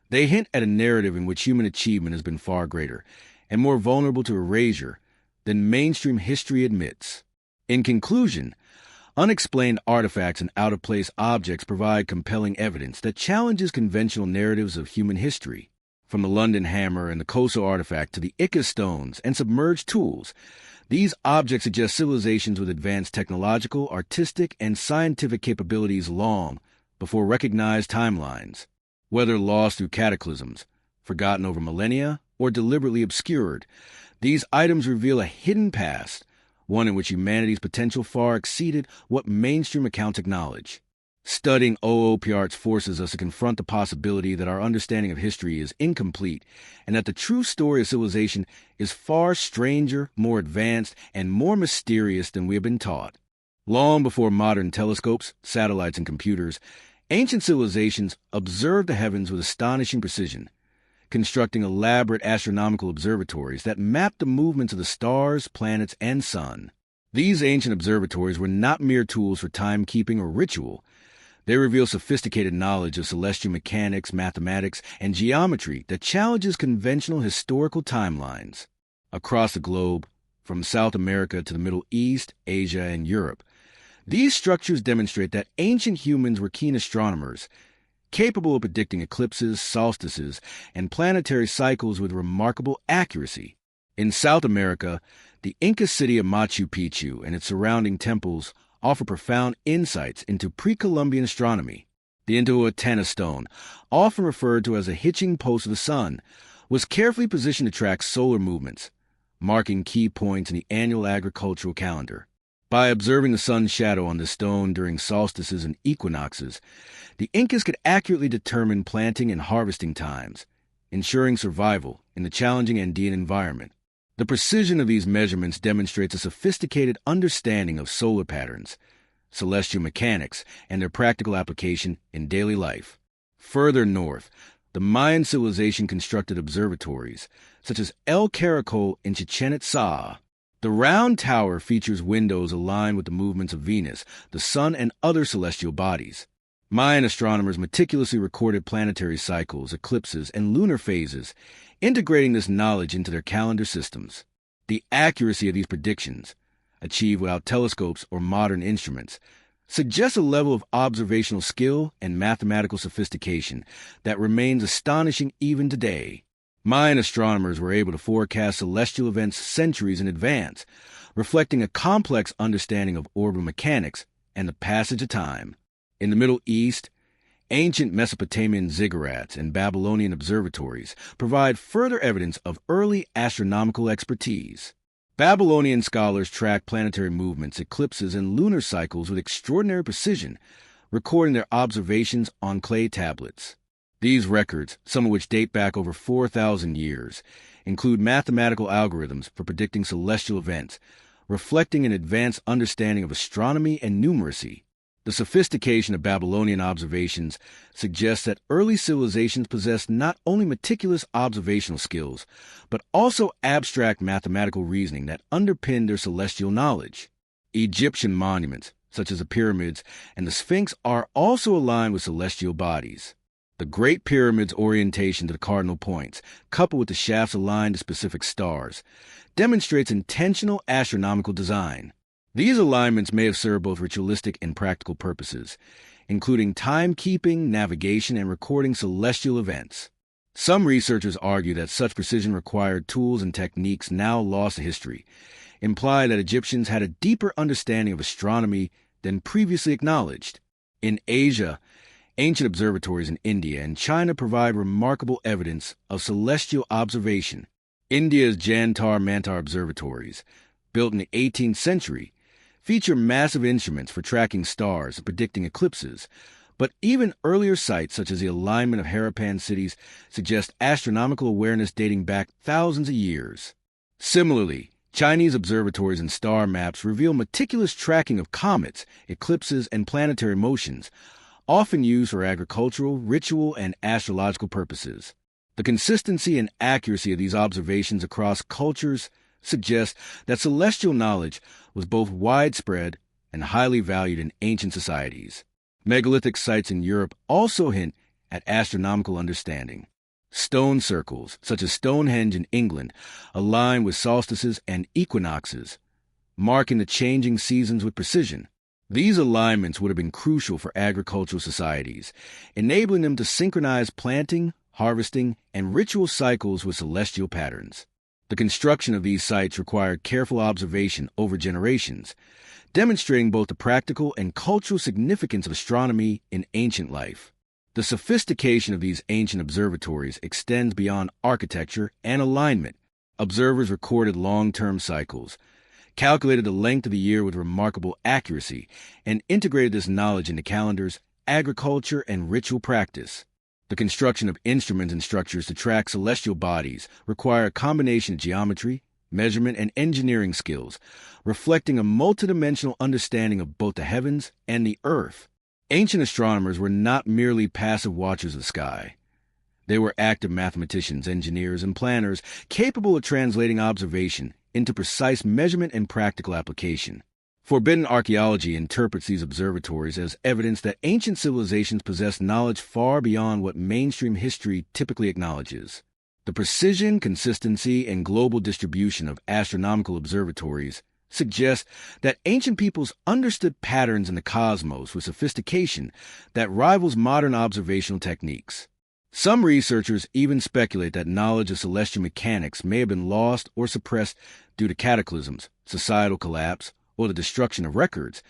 they hint at a narrative in which human achievement has been far greater and more vulnerable to erasure than mainstream history admits. In conclusion, unexplained artifacts and out-of-place objects provide compelling evidence that challenges conventional narratives of human history. From the London hammer and the Coso artifact to the Ica stones and submerged tools, these objects suggest civilizations with advanced technological, artistic, and scientific capabilities long before recognized timelines. Whether lost through cataclysms, forgotten over millennia, or deliberately obscured, these items reveal a hidden past, one in which humanity's potential far exceeded what mainstream accounts acknowledge. Studying OOPRs forces us to confront the possibility that our understanding of history is incomplete and that the true story of civilization is far stranger, more advanced, and more mysterious than we have been taught. Long before modern telescopes, satellites, and computers, ancient civilizations observed the heavens with astonishing precision, constructing elaborate astronomical observatories that mapped the movements of the stars, planets, and sun. These ancient observatories were not mere tools for timekeeping or ritual. They reveal sophisticated knowledge of celestial mechanics, mathematics, and geometry that challenges conventional historical timelines. Across the globe, from South America to the Middle East, Asia, and Europe, these structures demonstrate that ancient humans were keen astronomers, capable of predicting eclipses, solstices, and planetary cycles with remarkable accuracy. In South America, the Inca city of Machu Picchu and its surrounding temples offer profound insights into pre-Columbian astronomy. The Intihuatana stone, often referred to as a hitching post of the sun, was carefully positioned to track solar movements, marking key points in the annual agricultural calendar. By observing the sun's shadow on the stone during solstices and equinoxes, the Incas could accurately determine planting and harvesting times, ensuring survival in the challenging Andean environment. The precision of these measurements demonstrates a sophisticated understanding of solar patterns, celestial mechanics, and their practical application in daily life. Further north, the Mayan civilization constructed observatories, such as El Caracol in Chichen Itza. The round tower features windows aligned with the movements of Venus, the sun, and other celestial bodies. Mayan astronomers meticulously recorded planetary cycles, eclipses, and lunar phases, integrating this knowledge into their calendar systems. The accuracy of these predictions, achieved without telescopes or modern instruments, suggests a level of observational skill and mathematical sophistication that remains astonishing even today. Mayan astronomers were able to forecast celestial events centuries in advance, reflecting a complex understanding of orbital mechanics and the passage of time. In the Middle East, ancient Mesopotamian ziggurats and Babylonian observatories provide further evidence of early astronomical expertise. Babylonian scholars track planetary movements, eclipses, and lunar cycles with extraordinary precision, recording their observations on clay tablets. These records, some of which date back over 4,000 years, include mathematical algorithms for predicting celestial events, reflecting an advanced understanding of astronomy and numeracy. The sophistication of Babylonian observations suggests that early civilizations possessed not only meticulous observational skills, but also abstract mathematical reasoning that underpinned their celestial knowledge. Egyptian monuments, such as the pyramids and the Sphinx, are also aligned with celestial bodies. The Great Pyramid's orientation to the cardinal points, coupled with the shafts aligned to specific stars, demonstrates intentional astronomical design. These alignments may have served both ritualistic and practical purposes, including timekeeping, navigation, and recording celestial events. Some researchers argue that such precision required tools and techniques now lost to history, imply that Egyptians had a deeper understanding of astronomy than previously acknowledged. In Asia, ancient observatories in India and China provide remarkable evidence of celestial observation. India's Jantar-Mantar observatories, built in the 18th century, feature massive instruments for tracking stars and predicting eclipses, but even earlier sites such as the alignment of Harappan cities suggest astronomical awareness dating back thousands of years. Similarly, Chinese observatories and star maps reveal meticulous tracking of comets, eclipses, and planetary motions, often used for agricultural, ritual, and astrological purposes. The consistency and accuracy of these observations across cultures suggests that celestial knowledge was both widespread and highly valued in ancient societies. Megalithic sites in Europe also hint at astronomical understanding. Stone circles, such as Stonehenge in England, align with solstices and equinoxes, marking the changing seasons with precision. These alignments would have been crucial for agricultural societies, enabling them to synchronize planting, harvesting, and ritual cycles with celestial patterns. The construction of these sites required careful observation over generations, demonstrating both the practical and cultural significance of astronomy in ancient life. The sophistication of these ancient observatories extends beyond architecture and alignment. Observers recorded long-term cycles, calculated the length of the year with remarkable accuracy, and integrated this knowledge into calendars agriculture, and ritual practice. The construction of instruments and structures to track celestial bodies require a combination of geometry, measurement, and engineering skills, reflecting a multidimensional understanding of both the heavens and the earth. Ancient astronomers were not merely passive watchers of the sky. They were active mathematicians, engineers, and planners capable of translating observation into precise measurement and practical application. Forbidden archaeology interprets these observatories as evidence that ancient civilizations possessed knowledge far beyond what mainstream history typically acknowledges. The precision, consistency, and global distribution of astronomical observatories suggests that ancient peoples understood patterns in the cosmos with sophistication that rivals modern observational techniques. Some researchers even speculate that knowledge of celestial mechanics may have been lost or suppressed due to cataclysms, societal collapse, or the destruction of records,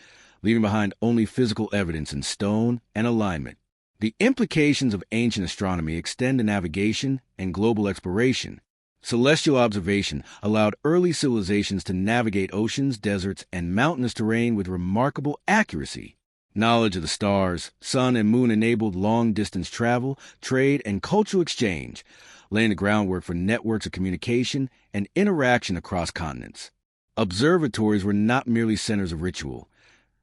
leaving behind only physical evidence in stone and alignment. The implications of ancient astronomy extend to navigation and global exploration. Celestial observation allowed early civilizations to navigate oceans, deserts, and mountainous terrain with remarkable accuracy. Knowledge of the stars, sun, and moon enabled long-distance travel, trade, and cultural exchange, laying the groundwork for networks of communication and interaction across continents. Observatories were not merely centers of ritual.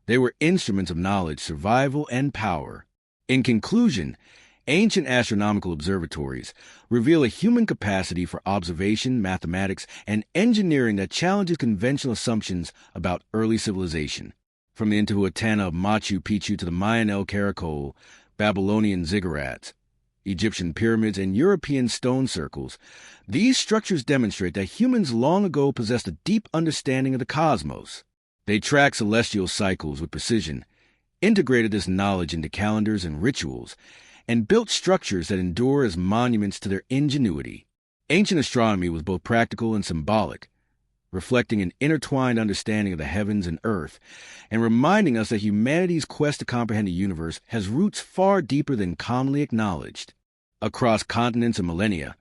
They were instruments of knowledge, survival, and power. In conclusion, ancient astronomical observatories reveal a human capacity for observation, mathematics, and engineering that challenges conventional assumptions about early civilization. From the Intihuatana of Machu Picchu to the Mayan El Caracol, Babylonian ziggurats, Egyptian pyramids, and European stone circles, these structures demonstrate that humans long ago possessed a deep understanding of the cosmos. They tracked celestial cycles with precision, integrated this knowledge into calendars and rituals, and built structures that endure as monuments to their ingenuity. Ancient astronomy was both practical and symbolic, reflecting an intertwined understanding of the heavens and earth, and reminding us that humanity's quest to comprehend the universe has roots far deeper than commonly acknowledged. Across continents and millennia,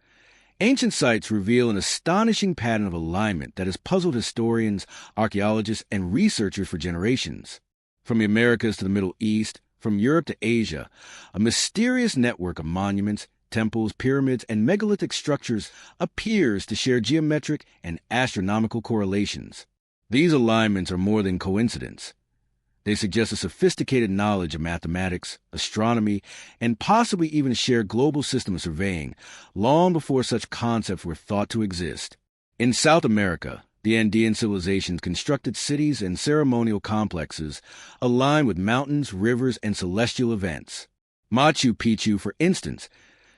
ancient sites reveal an astonishing pattern of alignment that has puzzled historians, archaeologists, and researchers for generations. From the Americas to the Middle East, from Europe to Asia, a mysterious network of monuments, temples, pyramids, and megalithic structures appears to share geometric and astronomical correlations. These alignments are more than coincidence. They suggest a sophisticated knowledge of mathematics, astronomy, and possibly even a shared global system of surveying, long before such concepts were thought to exist. In South America, the Andean civilizations constructed cities and ceremonial complexes aligned with mountains, rivers, and celestial events. Machu Picchu, for instance,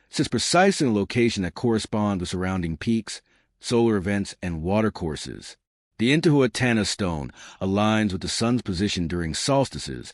sits precisely in a location that corresponds with surrounding peaks, solar events, and watercourses. The Intihuatana stone aligns with the sun's position during solstices,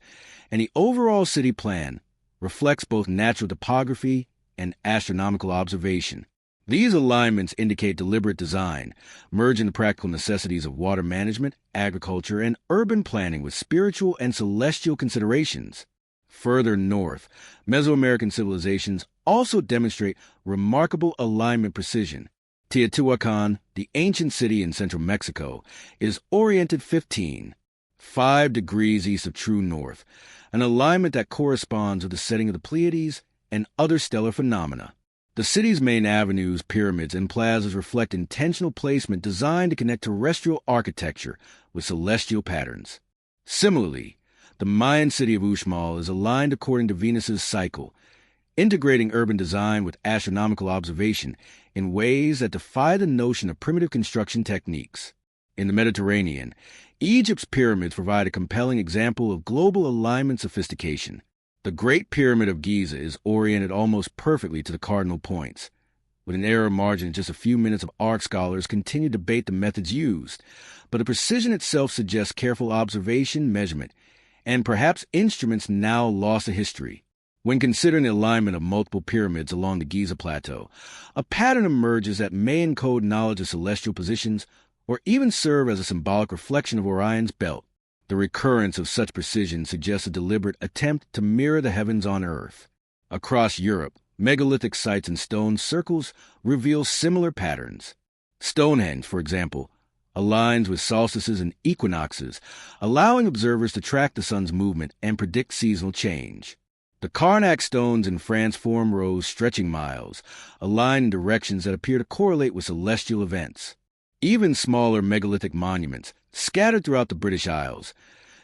and the overall city plan reflects both natural topography and astronomical observation. These alignments indicate deliberate design, merging the practical necessities of water management, agriculture, and urban planning with spiritual and celestial considerations. Further north, Mesoamerican civilizations also demonstrate remarkable alignment precision. Teotihuacan, the ancient city in central Mexico, is oriented 5 degrees east of true north, an alignment that corresponds with the setting of the Pleiades and other stellar phenomena. The city's main avenues, pyramids, and plazas reflect intentional placement designed to connect terrestrial architecture with celestial patterns. Similarly, the Mayan city of Uxmal is aligned according to Venus's cycle, integrating urban design with astronomical observation in ways that defy the notion of primitive construction techniques. In the Mediterranean, Egypt's pyramids provide a compelling example of global alignment sophistication. The Great Pyramid of Giza is oriented almost perfectly to the cardinal points. With an error margin of just a few minutes, of art scholars continue to debate the methods used, but the precision itself suggests careful observation, measurement, and perhaps instruments now lost to history. When considering the alignment of multiple pyramids along the Giza Plateau, a pattern emerges that may encode knowledge of celestial positions or even serve as a symbolic reflection of Orion's belt. The recurrence of such precision suggests a deliberate attempt to mirror the heavens on Earth. Across Europe, megalithic sites and stone circles reveal similar patterns. Stonehenge, for example, aligns with solstices and equinoxes, allowing observers to track the sun's movement and predict seasonal change. The Karnak stones in France form rows stretching miles, aligned in directions that appear to correlate with celestial events. Even smaller megalithic monuments, scattered throughout the British Isles,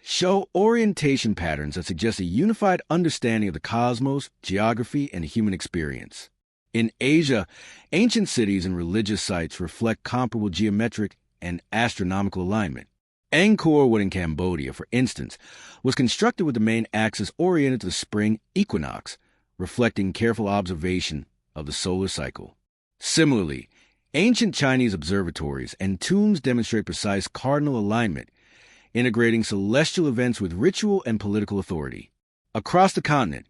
show orientation patterns that suggest a unified understanding of the cosmos, geography, and human experience. In Asia, ancient cities and religious sites reflect comparable geometric and astronomical alignment. Angkor Wat in Cambodia, for instance, was constructed with the main axis oriented to the spring equinox, reflecting careful observation of the solar cycle. Similarly, ancient Chinese observatories and tombs demonstrate precise cardinal alignment, integrating celestial events with ritual and political authority. Across the continent,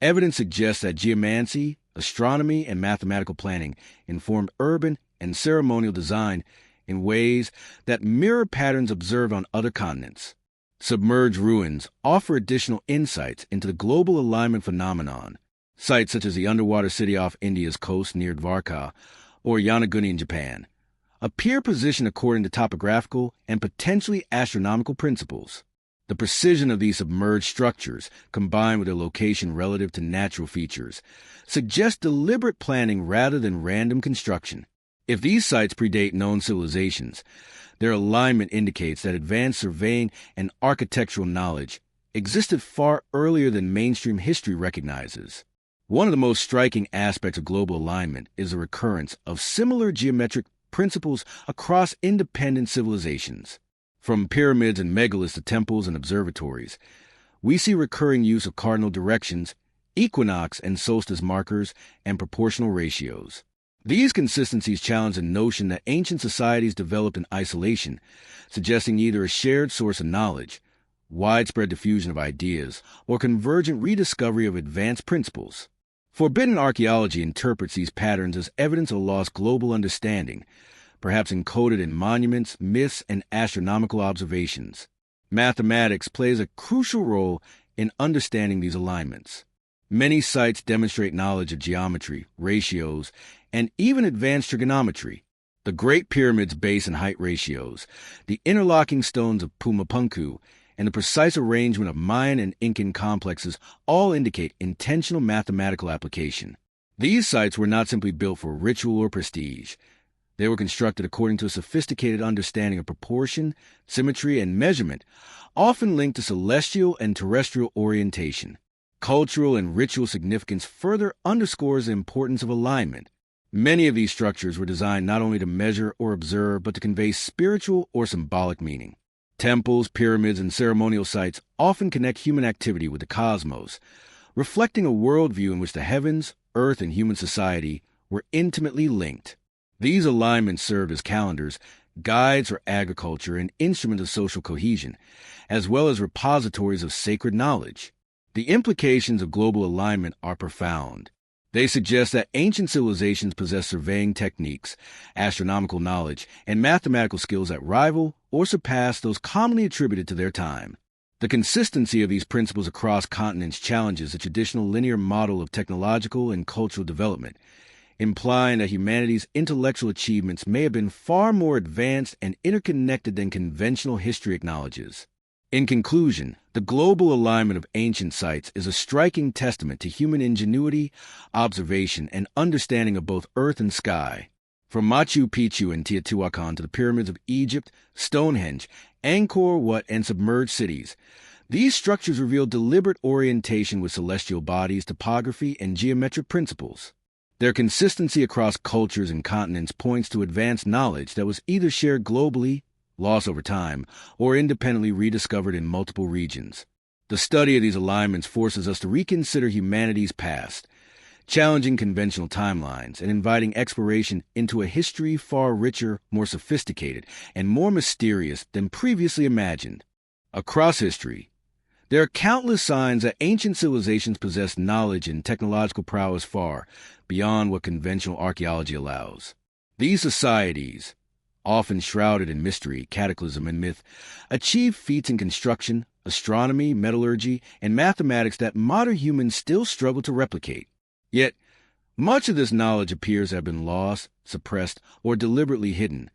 evidence suggests that geomancy, astronomy, and mathematical planning informed urban and ceremonial design in ways that mirror patterns observed on other continents. Submerged ruins offer additional insights into the global alignment phenomenon. Sites such as the underwater city off India's coast near Dwarka or Yanaguni in Japan appear positioned according to topographical and potentially astronomical principles. The precision of these submerged structures, combined with their location relative to natural features, suggests deliberate planning rather than random construction. If these sites predate known civilizations, their alignment indicates that advanced surveying and architectural knowledge existed far earlier than mainstream history recognizes. One of the most striking aspects of global alignment is the recurrence of similar geometric principles across independent civilizations. From pyramids and megaliths to temples and observatories, we see recurring use of cardinal directions, equinox and solstice markers, and proportional ratios. These consistencies challenge the notion that ancient societies developed in isolation, suggesting either a shared source of knowledge, widespread diffusion of ideas, or convergent rediscovery of advanced principles. Forbidden archaeology interprets these patterns as evidence of lost global understanding, perhaps encoded in monuments, myths, and astronomical observations. Mathematics plays a crucial role in understanding these alignments. Many sites demonstrate knowledge of geometry, ratios, and even advanced trigonometry. The Great Pyramid's base and height ratios, the interlocking stones of Pumapunku, and the precise arrangement of Mayan and Incan complexes all indicate intentional mathematical application. These sites were not simply built for ritual or prestige. They were constructed according to a sophisticated understanding of proportion, symmetry, and measurement, often linked to celestial and terrestrial orientation. Cultural and ritual significance further underscores the importance of alignment. Many of these structures were designed not only to measure or observe, but to convey spiritual or symbolic meaning. Temples, pyramids, and ceremonial sites often connect human activity with the cosmos, reflecting a worldview in which the heavens, earth, and human society were intimately linked. These alignments serve as calendars, guides for agriculture, and instruments of social cohesion, as well as repositories of sacred knowledge. The implications of global alignment are profound. They suggest that ancient civilizations possessed surveying techniques, astronomical knowledge, and mathematical skills that rival or surpass those commonly attributed to their time. The consistency of these principles across continents challenges the traditional linear model of technological and cultural development, implying that humanity's intellectual achievements may have been far more advanced and interconnected than conventional history acknowledges. In conclusion, the global alignment of ancient sites is a striking testament to human ingenuity, observation, and understanding of both earth and sky. From Machu Picchu and Teotihuacan to the pyramids of Egypt, Stonehenge, Angkor Wat, and submerged cities, these structures reveal deliberate orientation with celestial bodies, topography, and geometric principles. Their consistency across cultures and continents points to advanced knowledge that was either shared globally, lost over time, or independently rediscovered in multiple regions. The study of these alignments forces us to reconsider humanity's past, challenging conventional timelines and inviting exploration into a history far richer, more sophisticated, and more mysterious than previously imagined. Across history, there are countless signs that ancient civilizations possessed knowledge and technological prowess far beyond what conventional archaeology allows. These societies, often shrouded in mystery, cataclysm, and myth, achieved feats in construction, astronomy, metallurgy, and mathematics that modern humans still struggle to replicate. Yet, much of this knowledge appears to have been lost, suppressed, or deliberately hidden,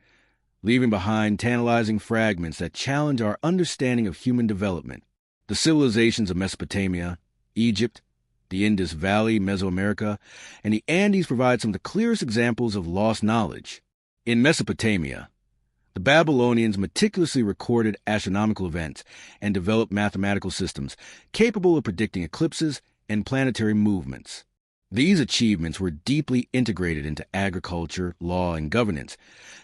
leaving behind tantalizing fragments that challenge our understanding of human development. The civilizations of Mesopotamia, Egypt, The Indus Valley, Mesoamerica, and the Andes provide some of the clearest examples of lost knowledge. In Mesopotamia, the Babylonians meticulously recorded astronomical events and developed mathematical systems capable of predicting eclipses and planetary movements. These achievements were deeply integrated into agriculture, law, and governance,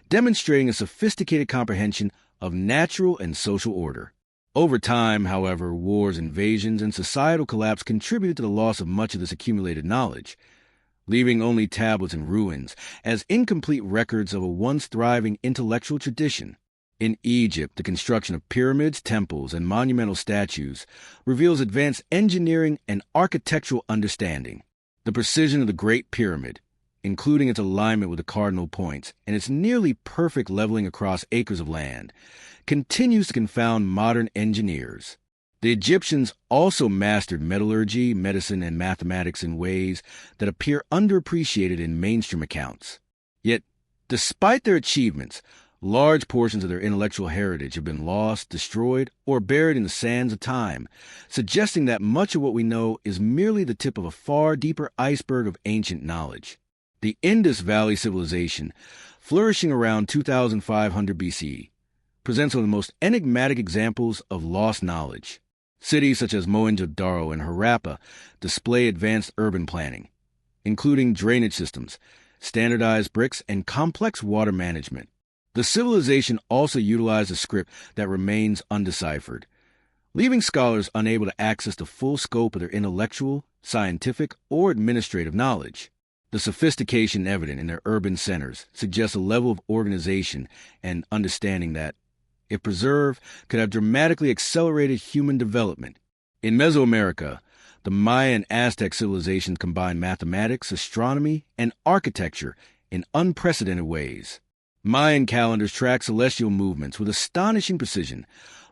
demonstrating a sophisticated comprehension of natural and social order. Over time, however, wars, invasions, and societal collapse contributed to the loss of much of this accumulated knowledge, leaving only tablets and ruins as incomplete records of a once thriving intellectual tradition. In Egypt, the construction of pyramids, temples, and monumental statues reveals advanced engineering and architectural understanding. The precision of the Great Pyramid, including its alignment with the cardinal points and its nearly perfect leveling across acres of land, continues to confound modern engineers. The Egyptians also mastered metallurgy, medicine, and mathematics in ways that appear underappreciated in mainstream accounts. Yet, despite their achievements, large portions of their intellectual heritage have been lost, destroyed, or buried in the sands of time, suggesting that much of what we know is merely the tip of a far deeper iceberg of ancient knowledge. The Indus Valley Civilization, flourishing around 2500 BCE, presents one of the most enigmatic examples of lost knowledge. Cities such as Mohenjo-daro and Harappa display advanced urban planning, including drainage systems, standardized bricks, and complex water management. The civilization also utilized a script that remains undeciphered, leaving scholars unable to access the full scope of their intellectual, scientific, or administrative knowledge. The sophistication evident in their urban centers suggests a level of organization and understanding that, if preserved, could have dramatically accelerated human development. In Mesoamerica, the Maya and Aztec civilizations combined mathematics, astronomy, and architecture in unprecedented ways. Mayan calendars track celestial movements with astonishing precision,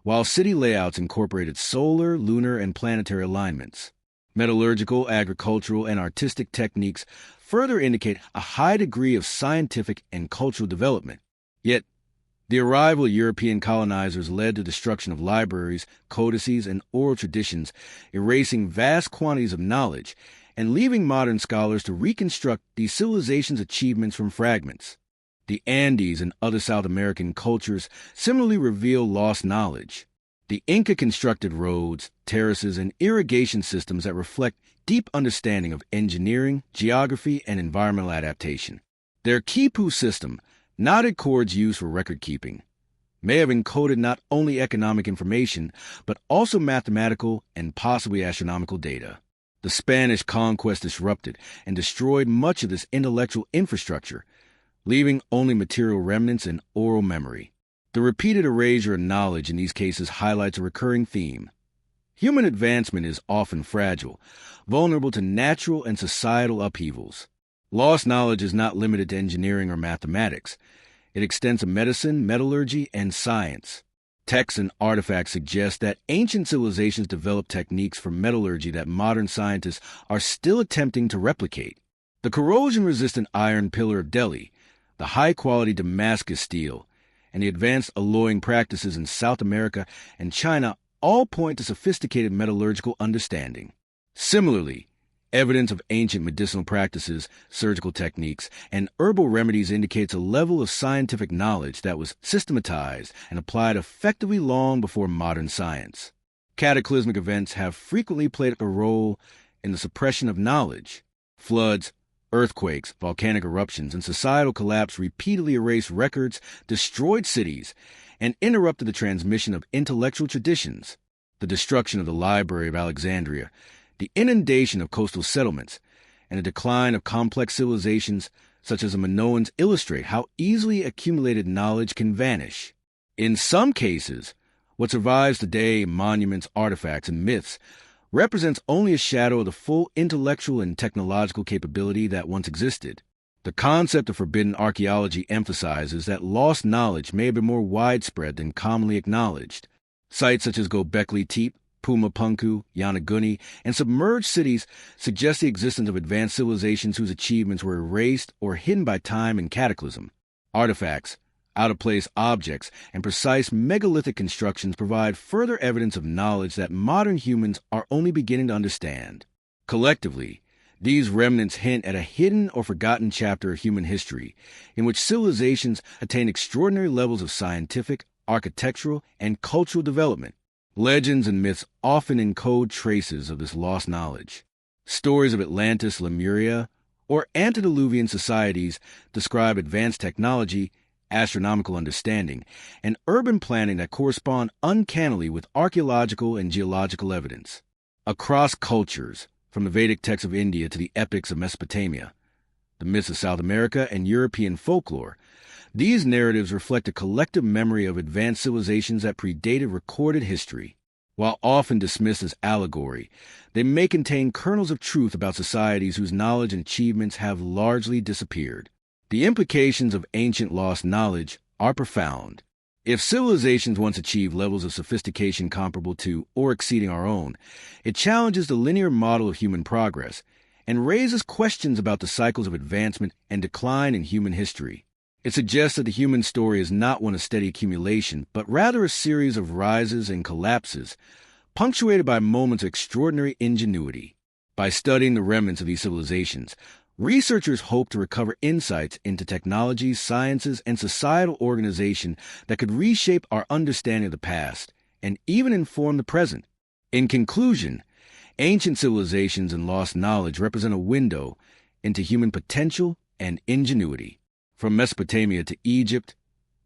while city layouts incorporated solar, lunar, and planetary alignments. Metallurgical, agricultural, and artistic techniques further indicate a high degree of scientific and cultural development. Yet, the arrival of European colonizers led to destruction of libraries, codices, and oral traditions, erasing vast quantities of knowledge and leaving modern scholars to reconstruct these civilizations' achievements from fragments. The Andes and other South American cultures similarly reveal lost knowledge. The Inca constructed roads, terraces, and irrigation systems that reflect deep understanding of engineering, geography, and environmental adaptation. Their Quipu system, knotted cords used for record-keeping, may have encoded not only economic information, but also mathematical and possibly astronomical data. The Spanish conquest disrupted and destroyed much of this intellectual infrastructure, leaving only material remnants and oral memory. The repeated erasure of knowledge in these cases highlights a recurring theme. Human advancement is often fragile, vulnerable to natural and societal upheavals. Lost knowledge is not limited to engineering or mathematics. It extends to medicine, metallurgy, and science. Texts and artifacts suggest that ancient civilizations developed techniques for metallurgy that modern scientists are still attempting to replicate. The corrosion-resistant iron pillar of Delhi, the high-quality Damascus steel, and the advanced alloying practices in South America and China all point to sophisticated metallurgical understanding. Similarly, evidence of ancient medicinal practices, surgical techniques, and herbal remedies indicates a level of scientific knowledge that was systematized and applied effectively long before modern science. Cataclysmic events have frequently played a role in the suppression of knowledge. Floods, earthquakes, volcanic eruptions, and societal collapse repeatedly erased records, destroyed cities, and interrupted the transmission of intellectual traditions. The destruction of the Library of Alexandria, the inundation of coastal settlements, and the decline of complex civilizations such as the Minoans illustrate how easily accumulated knowledge can vanish. In some cases, what survives today, monuments, artifacts, and myths, represents only a shadow of the full intellectual and technological capability that once existed. The concept of forbidden archaeology emphasizes that lost knowledge may have been more widespread than commonly acknowledged. Sites such as Göbekli Tepe, Pumapunku, Yonaguni, and submerged cities suggest the existence of advanced civilizations whose achievements were erased or hidden by time and cataclysm. Artifacts, out-of-place objects, and precise megalithic constructions provide further evidence of knowledge that modern humans are only beginning to understand. Collectively, these remnants hint at a hidden or forgotten chapter of human history in which civilizations attained extraordinary levels of scientific, architectural, and cultural development. Legends and myths often encode traces of this lost knowledge. Stories of Atlantis, Lemuria, or antediluvian societies describe advanced technology, astronomical understanding, and urban planning that correspond uncannily with archaeological and geological evidence. Across cultures, from the Vedic texts of India to the epics of Mesopotamia, the myths of South America, and European folklore, these narratives reflect a collective memory of advanced civilizations that predated recorded history. While often dismissed as allegory, they may contain kernels of truth about societies whose knowledge and achievements have largely disappeared. The implications of ancient lost knowledge are profound. If civilizations once achieved levels of sophistication comparable to or exceeding our own, it challenges the linear model of human progress and raises questions about the cycles of advancement and decline in human history. It suggests that the human story is not one of steady accumulation, but rather a series of rises and collapses, punctuated by moments of extraordinary ingenuity. By studying the remnants of these civilizations, researchers hope to recover insights into technologies, sciences, and societal organization that could reshape our understanding of the past and even inform the present. In conclusion, ancient civilizations and lost knowledge represent a window into human potential and ingenuity. From Mesopotamia to Egypt,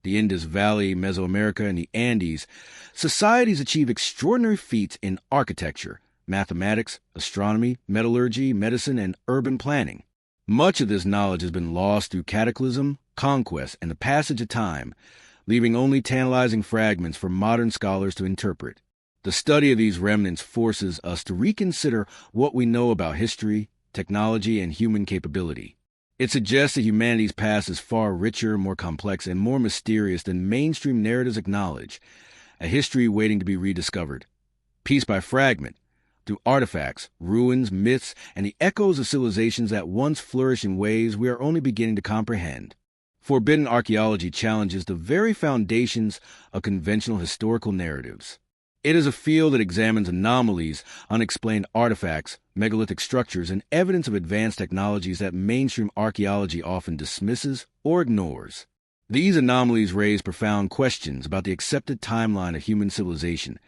the Indus Valley, Mesoamerica, and the Andes, societies achieve extraordinary feats in architecture, mathematics, astronomy, metallurgy, medicine, and urban planning. Much of this knowledge has been lost through cataclysm, conquest, and the passage of time, leaving only tantalizing fragments for modern scholars to interpret. The study of these remnants forces us to reconsider what we know about history, technology, and human capability. It suggests that humanity's past is far richer, more complex, and more mysterious than mainstream narratives acknowledge, a history waiting to be rediscovered. Piece by fragment, through artifacts, ruins, myths, and the echoes of civilizations that once flourished in ways we are only beginning to comprehend. Forbidden archaeology challenges the very foundations of conventional historical narratives. It is a field that examines anomalies, unexplained artifacts, megalithic structures, and evidence of advanced technologies that mainstream archaeology often dismisses or ignores. These anomalies raise profound questions about the accepted timeline of human civilization,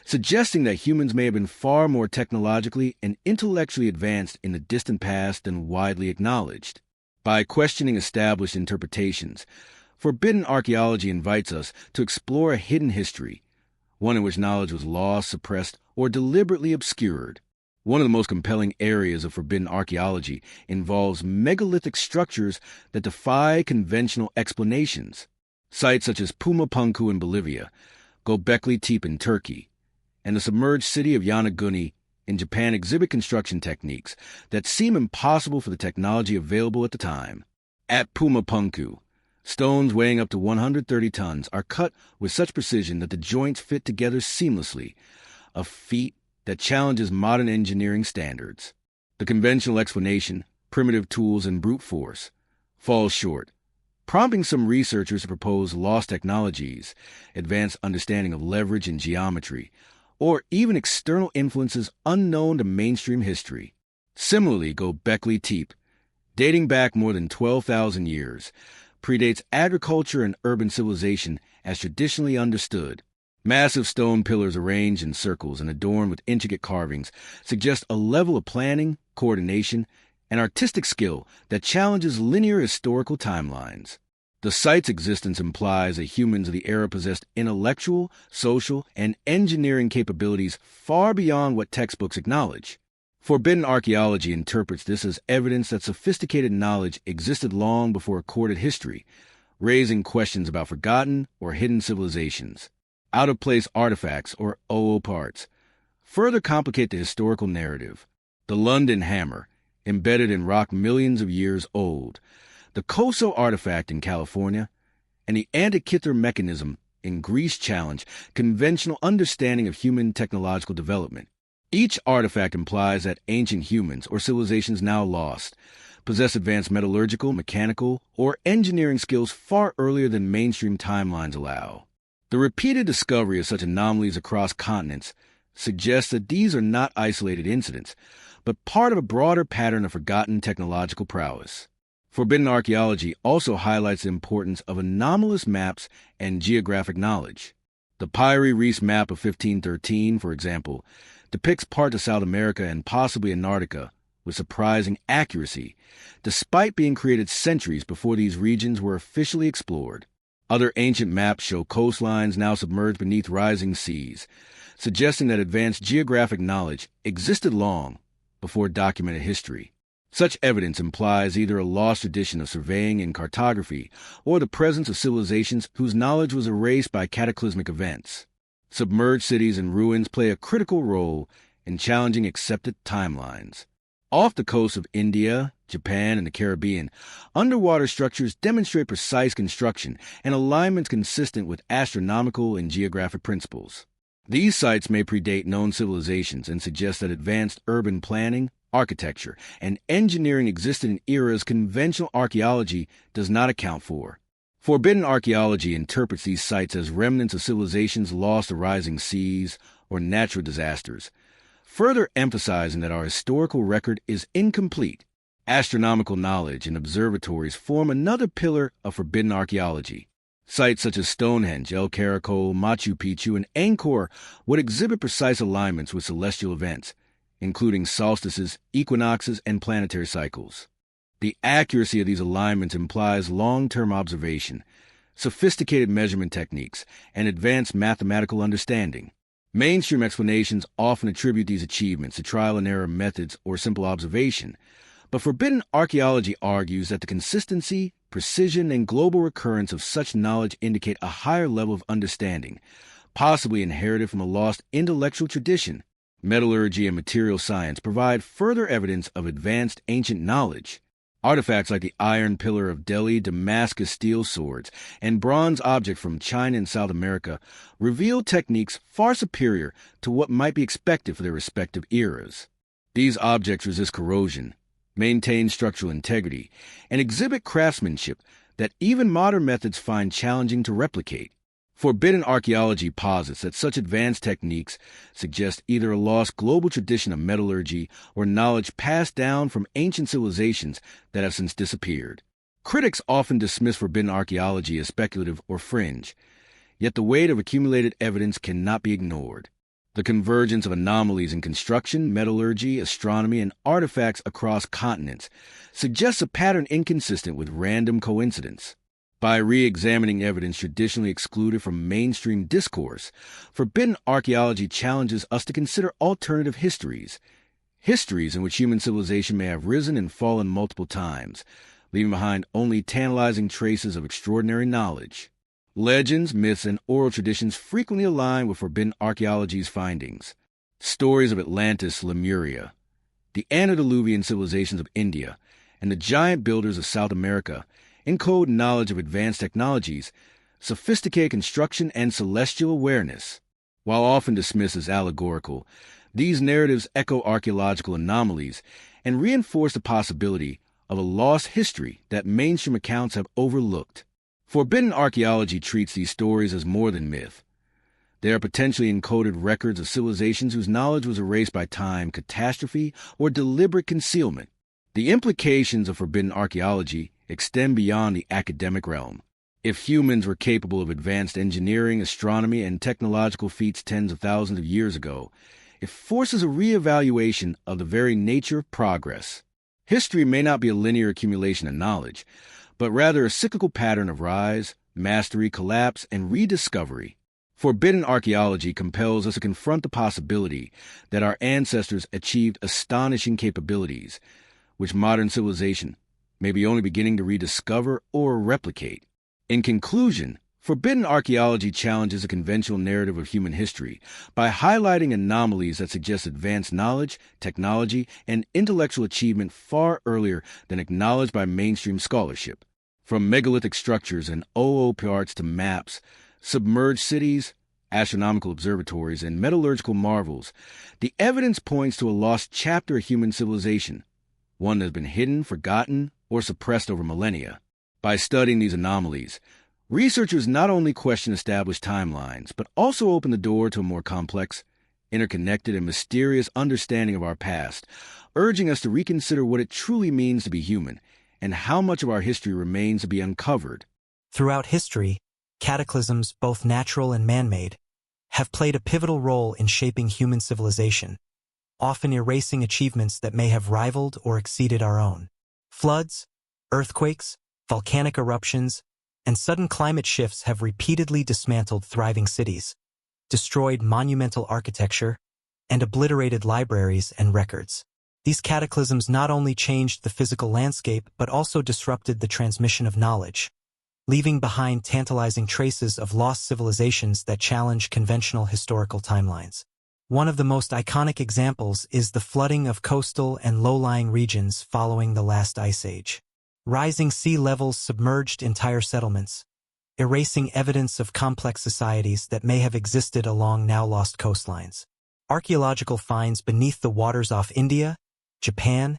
suggesting that humans may have been far more technologically and intellectually advanced in the distant past than widely acknowledged. By questioning established interpretations, forbidden archaeology invites us to explore a hidden history, one in which knowledge was lost, suppressed, or deliberately obscured. One of the most compelling areas of forbidden archaeology involves megalithic structures that defy conventional explanations. Sites such as Pumapunku in Bolivia, Göbekli Tepe in Turkey, and the submerged city of Yonaguni in Japan exhibit construction techniques that seem impossible for the technology available at the time. At Pumapunku, stones weighing up to 130 tons are cut with such precision that the joints fit together seamlessly, a feat that challenges modern engineering standards. The conventional explanation, primitive tools and brute force, falls short, prompting some researchers to propose lost technologies, advanced understanding of leverage and geometry, or even external influences unknown to mainstream history. Similarly, Göbekli Tepe, dating back more than 12,000 years, predates agriculture and urban civilization as traditionally understood. Massive stone pillars arranged in circles and adorned with intricate carvings suggest a level of planning, coordination, and artistic skill that challenges linear historical timelines. The site's existence implies that humans of the era possessed intellectual, social, and engineering capabilities far beyond what textbooks acknowledge. Forbidden archaeology interprets this as evidence that sophisticated knowledge existed long before recorded history, raising questions about forgotten or hidden civilizations. Out-of-place artifacts, or OO parts, further complicate the historical narrative. The London hammer, embedded in rock millions of years old, the Koso artifact in California, and the Antikythera mechanism in Greece challenge conventional understanding of human technological development. Each artifact implies that ancient humans, or civilizations now lost, possess advanced metallurgical, mechanical, or engineering skills far earlier than mainstream timelines allow. The repeated discovery of such anomalies across continents suggests that these are not isolated incidents, but part of a broader pattern of forgotten technological prowess. Forbidden archaeology also highlights the importance of anomalous maps and geographic knowledge. The Pyrie Reis map of 1513, for example, depicts parts of South America and possibly Antarctica with surprising accuracy, despite being created centuries before these regions were officially explored. Other ancient maps show coastlines now submerged beneath rising seas, suggesting that advanced geographic knowledge existed long before documented history. Such evidence implies either a lost tradition of surveying and cartography or the presence of civilizations whose knowledge was erased by cataclysmic events. Submerged cities and ruins play a critical role in challenging accepted timelines. Off the coast of India, Japan, and the Caribbean, underwater structures demonstrate precise construction and alignments consistent with astronomical and geographic principles. These sites may predate known civilizations and suggest that advanced urban planning, architecture, and engineering existed in eras conventional archaeology does not account for. Forbidden archaeology interprets these sites as remnants of civilizations lost to rising seas or natural disasters, further emphasizing that our historical record is incomplete. Astronomical knowledge and observatories form another pillar of forbidden archaeology. Sites such as Stonehenge, El Caracol, Machu Picchu, and Angkor would exhibit precise alignments with celestial events, including solstices, equinoxes, and planetary cycles. The accuracy of these alignments implies long-term observation, sophisticated measurement techniques, and advanced mathematical understanding. Mainstream explanations often attribute these achievements to trial-and-error methods or simple observation, but forbidden archaeology argues that the consistency, precision, and global recurrence of such knowledge indicate a higher level of understanding, possibly inherited from a lost intellectual tradition. Metallurgy and material science provide further evidence of advanced ancient knowledge. Artifacts like the iron pillar of Delhi, Damascus steel swords, and bronze objects from China and South America reveal techniques far superior to what might be expected for their respective eras. These objects resist corrosion, maintain structural integrity, and exhibit craftsmanship that even modern methods find challenging to replicate. Forbidden archaeology posits that such advanced techniques suggest either a lost global tradition of metallurgy or knowledge passed down from ancient civilizations that have since disappeared. Critics often dismiss forbidden archaeology as speculative or fringe, yet the weight of accumulated evidence cannot be ignored. The convergence of anomalies in construction, metallurgy, astronomy, and artifacts across continents suggests a pattern inconsistent with random coincidence. By re-examining evidence traditionally excluded from mainstream discourse, forbidden archaeology challenges us to consider alternative histories in which human civilization may have risen and fallen multiple times, leaving behind only tantalizing traces of extraordinary knowledge. Legends, myths, and oral traditions frequently align with forbidden archaeology's findings. Stories of Atlantis, Lemuria, the antediluvian civilizations of India, and the giant builders of South America encode knowledge of advanced technologies, sophisticated construction, and celestial awareness. While often dismissed as allegorical, these narratives echo archaeological anomalies and reinforce the possibility of a lost history that mainstream accounts have overlooked. Forbidden archaeology treats these stories as more than myth. They are potentially encoded records of civilizations whose knowledge was erased by time, catastrophe, or deliberate concealment. The implications of forbidden archaeology extend beyond the academic realm. If humans were capable of advanced engineering, astronomy, and technological feats tens of thousands of years ago, it forces a re-evaluation of the very nature of progress. History may not be a linear accumulation of knowledge, but rather a cyclical pattern of rise, mastery, collapse, and rediscovery. Forbidden archaeology compels us to confront the possibility that our ancestors achieved astonishing capabilities, which modern civilization may be only beginning to rediscover or replicate. In conclusion, forbidden archaeology challenges the conventional narrative of human history by highlighting anomalies that suggest advanced knowledge, technology, and intellectual achievement far earlier than acknowledged by mainstream scholarship. From megalithic structures and OOP arts to maps, submerged cities, astronomical observatories, and metallurgical marvels, the evidence points to a lost chapter of human civilization, one that has been hidden, forgotten, or suppressed over millennia. By studying these anomalies, researchers not only question established timelines, but also open the door to a more complex, interconnected, and mysterious understanding of our past, urging us to reconsider what it truly means to be human and how much of our history remains to be uncovered. Throughout history, cataclysms, both natural and man-made, have played a pivotal role in shaping human civilization, often erasing achievements that may have rivaled or exceeded our own. Floods, earthquakes, volcanic eruptions, and sudden climate shifts have repeatedly dismantled thriving cities, destroyed monumental architecture, and obliterated libraries and records. These cataclysms not only changed the physical landscape but also disrupted the transmission of knowledge, leaving behind tantalizing traces of lost civilizations that challenge conventional historical timelines. One of the most iconic examples is the flooding of coastal and low-lying regions following the last ice age. Rising sea levels submerged entire settlements, erasing evidence of complex societies that may have existed along now-lost coastlines. Archaeological finds beneath the waters off India, Japan,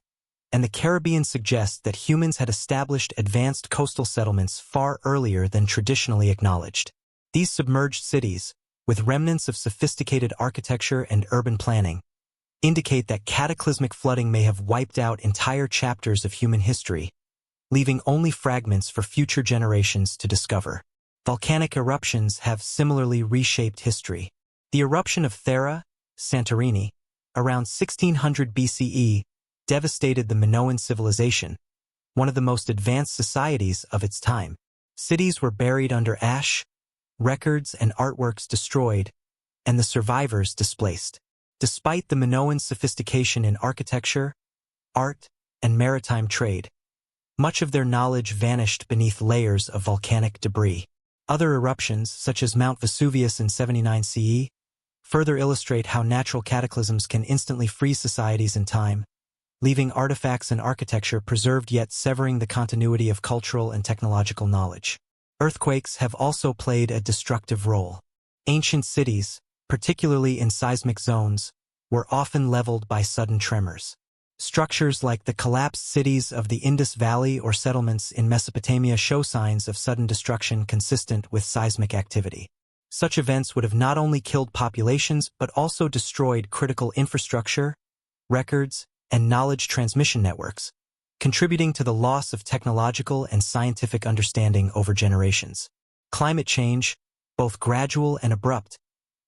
and the Caribbean suggest that humans had established advanced coastal settlements far earlier than traditionally acknowledged. These submerged cities, with remnants of sophisticated architecture and urban planning, indicate that cataclysmic flooding may have wiped out entire chapters of human history, leaving only fragments for future generations to discover. Volcanic eruptions have similarly reshaped history. The eruption of Thera, Santorini, around 1600 BCE, devastated the Minoan civilization, one of the most advanced societies of its time. Cities were buried under ash, records and artworks destroyed, and the survivors displaced. Despite the Minoan sophistication in architecture, art, and maritime trade, much of their knowledge vanished beneath layers of volcanic debris. Other eruptions, such as Mount Vesuvius in 79 CE, further illustrate how natural cataclysms can instantly freeze societies in time, leaving artifacts and architecture preserved yet severing the continuity of cultural and technological knowledge. Earthquakes have also played a destructive role. Ancient cities, particularly in seismic zones, were often leveled by sudden tremors. Structures like the collapsed cities of the Indus Valley or settlements in Mesopotamia show signs of sudden destruction consistent with seismic activity. Such events would have not only killed populations but also destroyed critical infrastructure, records, and knowledge transmission networks, contributing to the loss of technological and scientific understanding over generations. Climate change, both gradual and abrupt,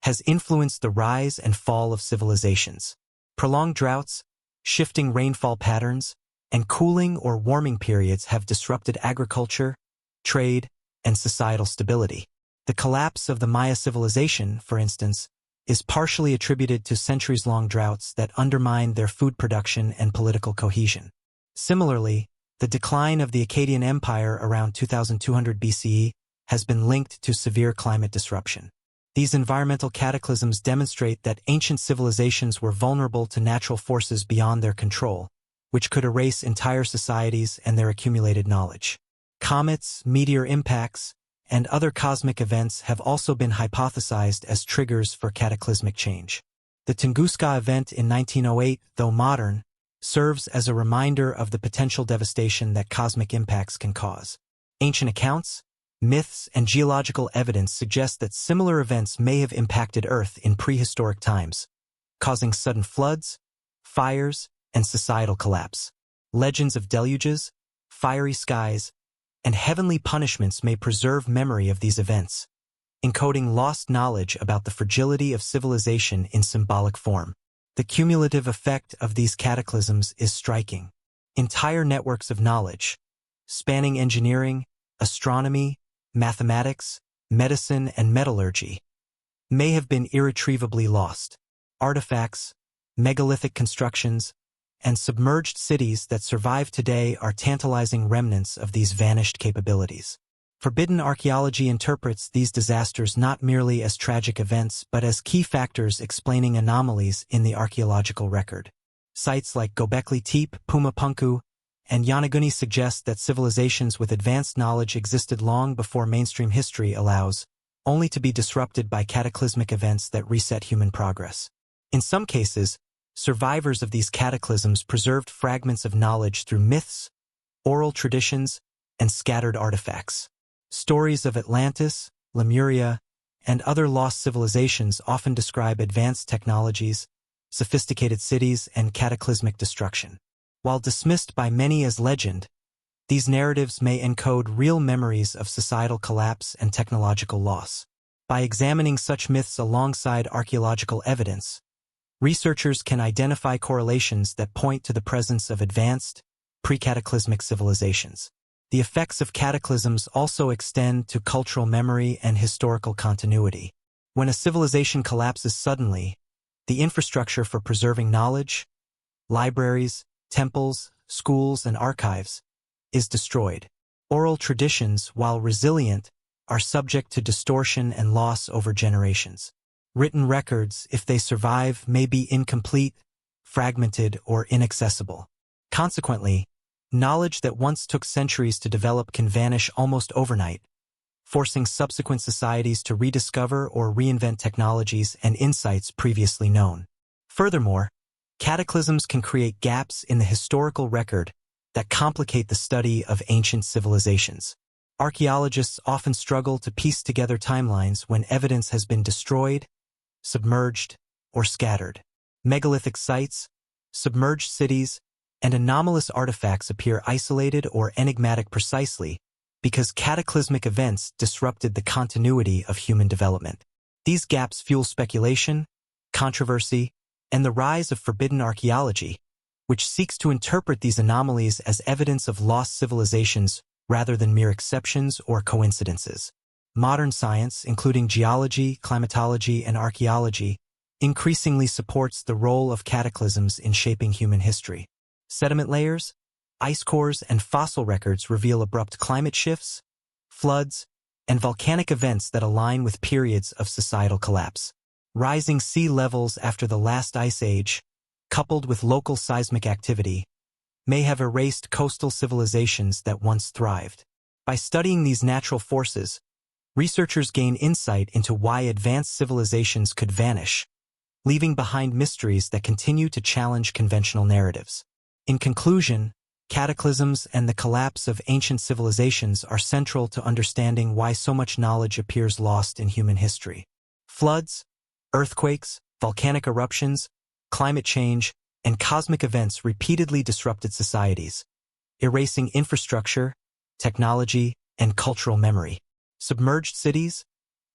has influenced the rise and fall of civilizations. Prolonged droughts, shifting rainfall patterns, and cooling or warming periods have disrupted agriculture, trade, and societal stability. The collapse of the Maya civilization, for instance, is partially attributed to centuries-long droughts that undermined their food production and political cohesion. Similarly, the decline of the Akkadian Empire around 2200 BCE has been linked to severe climate disruption. These environmental cataclysms demonstrate that ancient civilizations were vulnerable to natural forces beyond their control, which could erase entire societies and their accumulated knowledge. Comets, meteor impacts, and other cosmic events have also been hypothesized as triggers for cataclysmic change. The Tunguska event in 1908, though modern, serves as a reminder of the potential devastation that cosmic impacts can cause. Ancient accounts, myths, and geological evidence suggest that similar events may have impacted Earth in prehistoric times, causing sudden floods, fires, and societal collapse. Legends of deluges, fiery skies, and heavenly punishments may preserve memory of these events, encoding lost knowledge about the fragility of civilization in symbolic form. The cumulative effect of these cataclysms is striking. Entire networks of knowledge, spanning engineering, astronomy, mathematics, medicine, and metallurgy, may have been irretrievably lost. Artifacts, megalithic constructions, and submerged cities that survive today are tantalizing remnants of these vanished capabilities. Forbidden archaeology interprets these disasters not merely as tragic events but as key factors explaining anomalies in the archaeological record. Sites like Göbekli Tepe, Pumapunku, and Yonaguni suggest that civilizations with advanced knowledge existed long before mainstream history allows, only to be disrupted by cataclysmic events that reset human progress. In some cases, survivors of these cataclysms preserved fragments of knowledge through myths, oral traditions, and scattered artifacts. Stories of Atlantis, Lemuria, and other lost civilizations often describe advanced technologies, sophisticated cities, and cataclysmic destruction. While dismissed by many as legend, these narratives may encode real memories of societal collapse and technological loss. By examining such myths alongside archaeological evidence, researchers can identify correlations that point to the presence of advanced, pre-cataclysmic civilizations. The effects of cataclysms also extend to cultural memory and historical continuity. When a civilization collapses suddenly, the infrastructure for preserving knowledge, libraries, temples, schools, and archives, is destroyed. Oral traditions, while resilient, are subject to distortion and loss over generations. Written records, if they survive, may be incomplete, fragmented, or inaccessible. Consequently, knowledge that once took centuries to develop can vanish almost overnight, forcing subsequent societies to rediscover or reinvent technologies and insights previously known. Furthermore, cataclysms can create gaps in the historical record that complicate the study of ancient civilizations. Archaeologists often struggle to piece together timelines when evidence has been destroyed, submerged, or scattered. Megalithic sites, submerged cities, and anomalous artifacts appear isolated or enigmatic precisely because cataclysmic events disrupted the continuity of human development. These gaps fuel speculation, controversy, and the rise of forbidden archaeology, which seeks to interpret these anomalies as evidence of lost civilizations rather than mere exceptions or coincidences. Modern science, including geology, climatology, and archaeology, increasingly supports the role of cataclysms in shaping human history. Sediment layers, ice cores, and fossil records reveal abrupt climate shifts, floods, and volcanic events that align with periods of societal collapse. Rising sea levels after the last ice age, coupled with local seismic activity, may have erased coastal civilizations that once thrived. By studying these natural forces, researchers gain insight into why advanced civilizations could vanish, leaving behind mysteries that continue to challenge conventional narratives. In conclusion, cataclysms and the collapse of ancient civilizations are central to understanding why so much knowledge appears lost in human history. Floods, earthquakes, volcanic eruptions, climate change, and cosmic events repeatedly disrupted societies, erasing infrastructure, technology, and cultural memory. Submerged cities,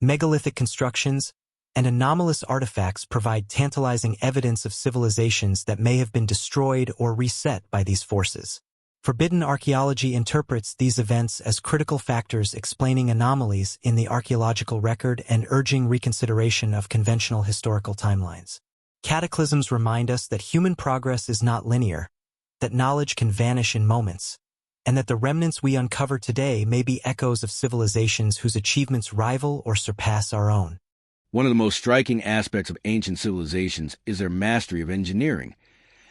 megalithic constructions, and anomalous artifacts provide tantalizing evidence of civilizations that may have been destroyed or reset by these forces. Forbidden archaeology interprets these events as critical factors explaining anomalies in the archaeological record and urging reconsideration of conventional historical timelines. Cataclysms remind us that human progress is not linear, that knowledge can vanish in moments, and that the remnants we uncover today may be echoes of civilizations whose achievements rival or surpass our own. One of the most striking aspects of ancient civilizations is their mastery of engineering,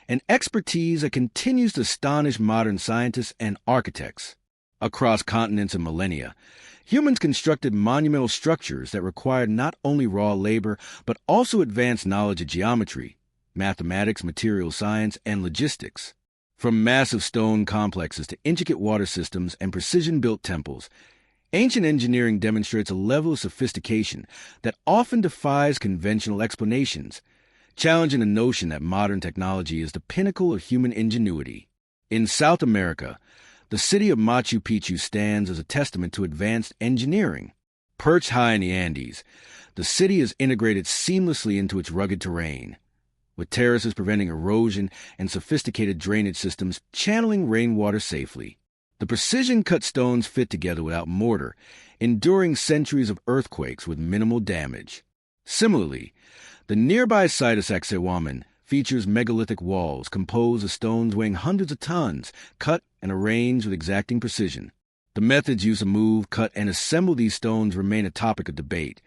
an expertise that continues to astonish modern scientists and architects. Across continents and millennia, humans constructed monumental structures that required not only raw labor, but also advanced knowledge of geometry, mathematics, material science, and logistics. From massive stone complexes to intricate water systems and precision-built temples, ancient engineering demonstrates a level of sophistication that often defies conventional explanations, challenging the notion that modern technology is the pinnacle of human ingenuity. In South America, the city of Machu Picchu stands as a testament to advanced engineering. Perched high in the Andes, the city is integrated seamlessly into its rugged terrain, with terraces preventing erosion and sophisticated drainage systems channeling rainwater safely. The precision-cut stones fit together without mortar, enduring centuries of earthquakes with minimal damage. Similarly, the nearby site of Sacsayhuaman features megalithic walls composed of stones weighing hundreds of tons, cut and arranged with exacting precision. The methods used to move, cut, and assemble these stones remain a topic of debate,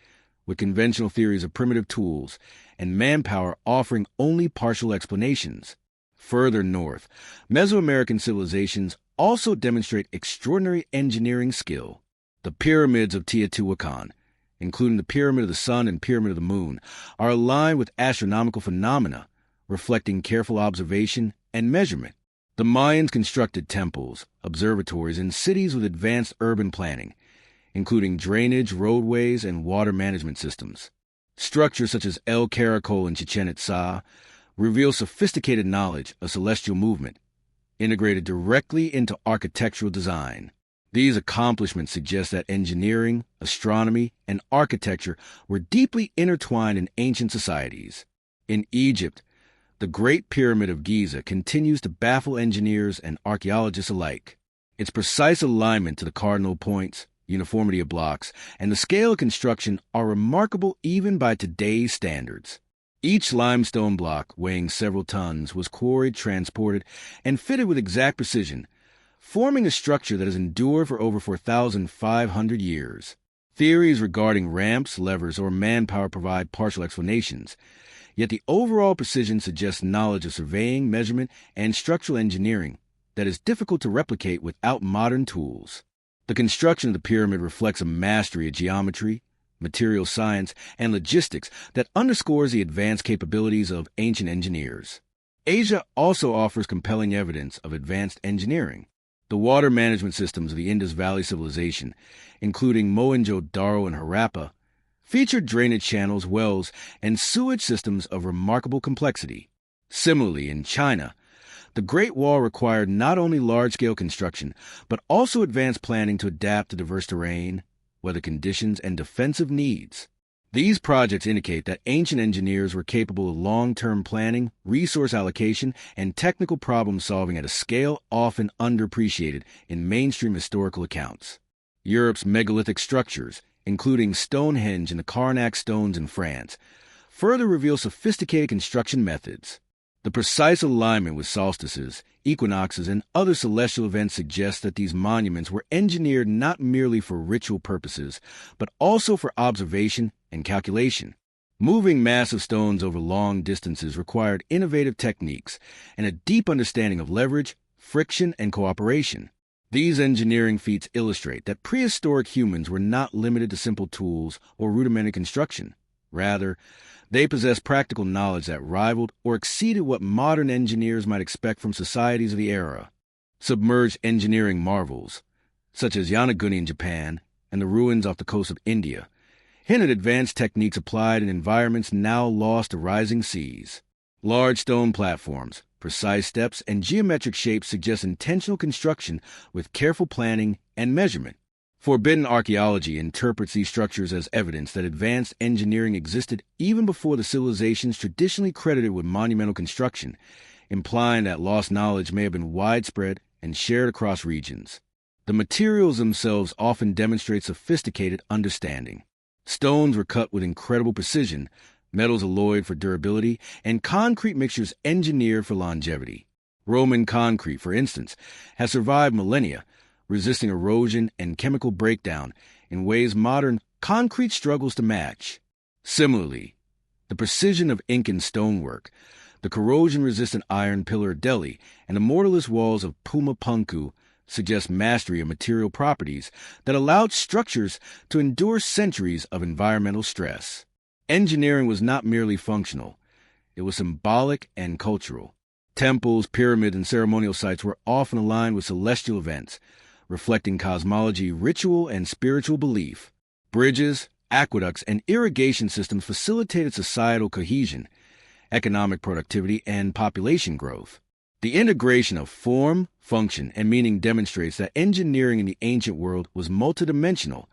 with conventional theories of primitive tools and manpower offering only partial explanations. Further north, Mesoamerican civilizations also demonstrate extraordinary engineering skill. The pyramids of Teotihuacan, including the Pyramid of the Sun and Pyramid of the Moon, are aligned with astronomical phenomena, reflecting careful observation and measurement. The Mayans constructed temples, observatories, and cities with advanced urban planning, including drainage, roadways, and water management systems. Structures such as El Caracol in Chichen Itza reveal sophisticated knowledge of celestial movement, integrated directly into architectural design. These accomplishments suggest that engineering, astronomy, and architecture were deeply intertwined in ancient societies. In Egypt, the Great Pyramid of Giza continues to baffle engineers and archaeologists alike. Its precise alignment to the cardinal points, uniformity of blocks, and the scale of construction are remarkable even by today's standards. Each limestone block, weighing several tons, was quarried, transported, and fitted with exact precision, forming a structure that has endured for over 4,500 years. Theories regarding ramps, levers, or manpower provide partial explanations, yet the overall precision suggests knowledge of surveying, measurement, and structural engineering that is difficult to replicate without modern tools. The construction of the pyramid reflects a mastery of geometry, material science, and logistics that underscores the advanced capabilities of ancient engineers. Asia also offers compelling evidence of advanced engineering. The water management systems of the Indus Valley Civilization, including Mohenjo-Daro and Harappa, featured drainage channels, wells, and sewage systems of remarkable complexity. Similarly, in China, the Great Wall required not only large-scale construction, but also advanced planning to adapt to diverse terrain, weather conditions, and defensive needs. These projects indicate that ancient engineers were capable of long-term planning, resource allocation, and technical problem-solving at a scale often underappreciated in mainstream historical accounts. Europe's megalithic structures, including Stonehenge and the Karnak stones in France, further reveal sophisticated construction methods. The precise alignment with solstices, equinoxes, and other celestial events suggests that these monuments were engineered not merely for ritual purposes, but also for observation and calculation. Moving massive stones over long distances required innovative techniques and a deep understanding of leverage, friction, and cooperation. These engineering feats illustrate that prehistoric humans were not limited to simple tools or rudimentary construction. Rather, they possessed practical knowledge that rivaled or exceeded what modern engineers might expect from societies of the era. Submerged engineering marvels, such as Yonaguni in Japan and the ruins off the coast of India, hint at advanced techniques applied in environments now lost to rising seas. Large stone platforms, precise steps, and geometric shapes suggest intentional construction with careful planning and measurement. Forbidden archaeology interprets these structures as evidence that advanced engineering existed even before the civilizations traditionally credited with monumental construction, implying that lost knowledge may have been widespread and shared across regions. The materials themselves often demonstrate sophisticated understanding. Stones were cut with incredible precision, metals alloyed for durability, and concrete mixtures engineered for longevity. Roman concrete, for instance, has survived millennia, resisting erosion and chemical breakdown in ways modern concrete struggles to match. Similarly, the precision of Incan stonework, the corrosion-resistant iron pillar of Delhi, and the mortarless walls of Pumapunku suggest mastery of material properties that allowed structures to endure centuries of environmental stress. Engineering was not merely functional, it was symbolic and cultural. Temples, pyramids, and ceremonial sites were often aligned with celestial events, reflecting cosmology, ritual, and spiritual belief. Bridges, aqueducts, and irrigation systems facilitated societal cohesion, economic productivity, and population growth. The integration of form, function, and meaning demonstrates that engineering in the ancient world was multidimensional,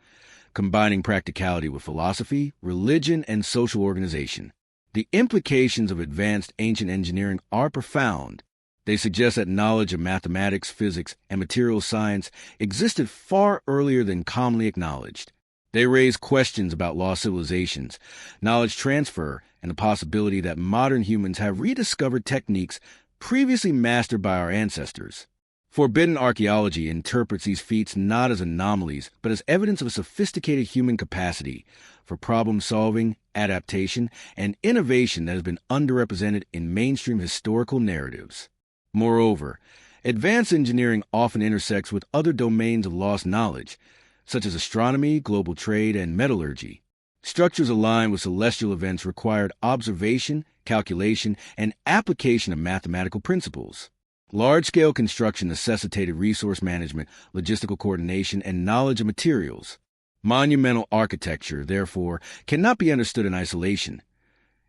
combining practicality with philosophy, religion, and social organization. The implications of advanced ancient engineering are profound. They suggest that knowledge of mathematics, physics, and material science existed far earlier than commonly acknowledged. They raise questions about lost civilizations, knowledge transfer, and the possibility that modern humans have rediscovered techniques previously mastered by our ancestors. Forbidden archaeology interprets these feats not as anomalies, but as evidence of a sophisticated human capacity for problem-solving, adaptation, and innovation that has been underrepresented in mainstream historical narratives. Moreover, advanced engineering often intersects with other domains of lost knowledge, such as astronomy, global trade, and metallurgy. Structures aligned with celestial events required observation, calculation, and application of mathematical principles. Large-scale construction necessitated resource management, logistical coordination, and knowledge of materials. Monumental architecture, therefore, cannot be understood in isolation.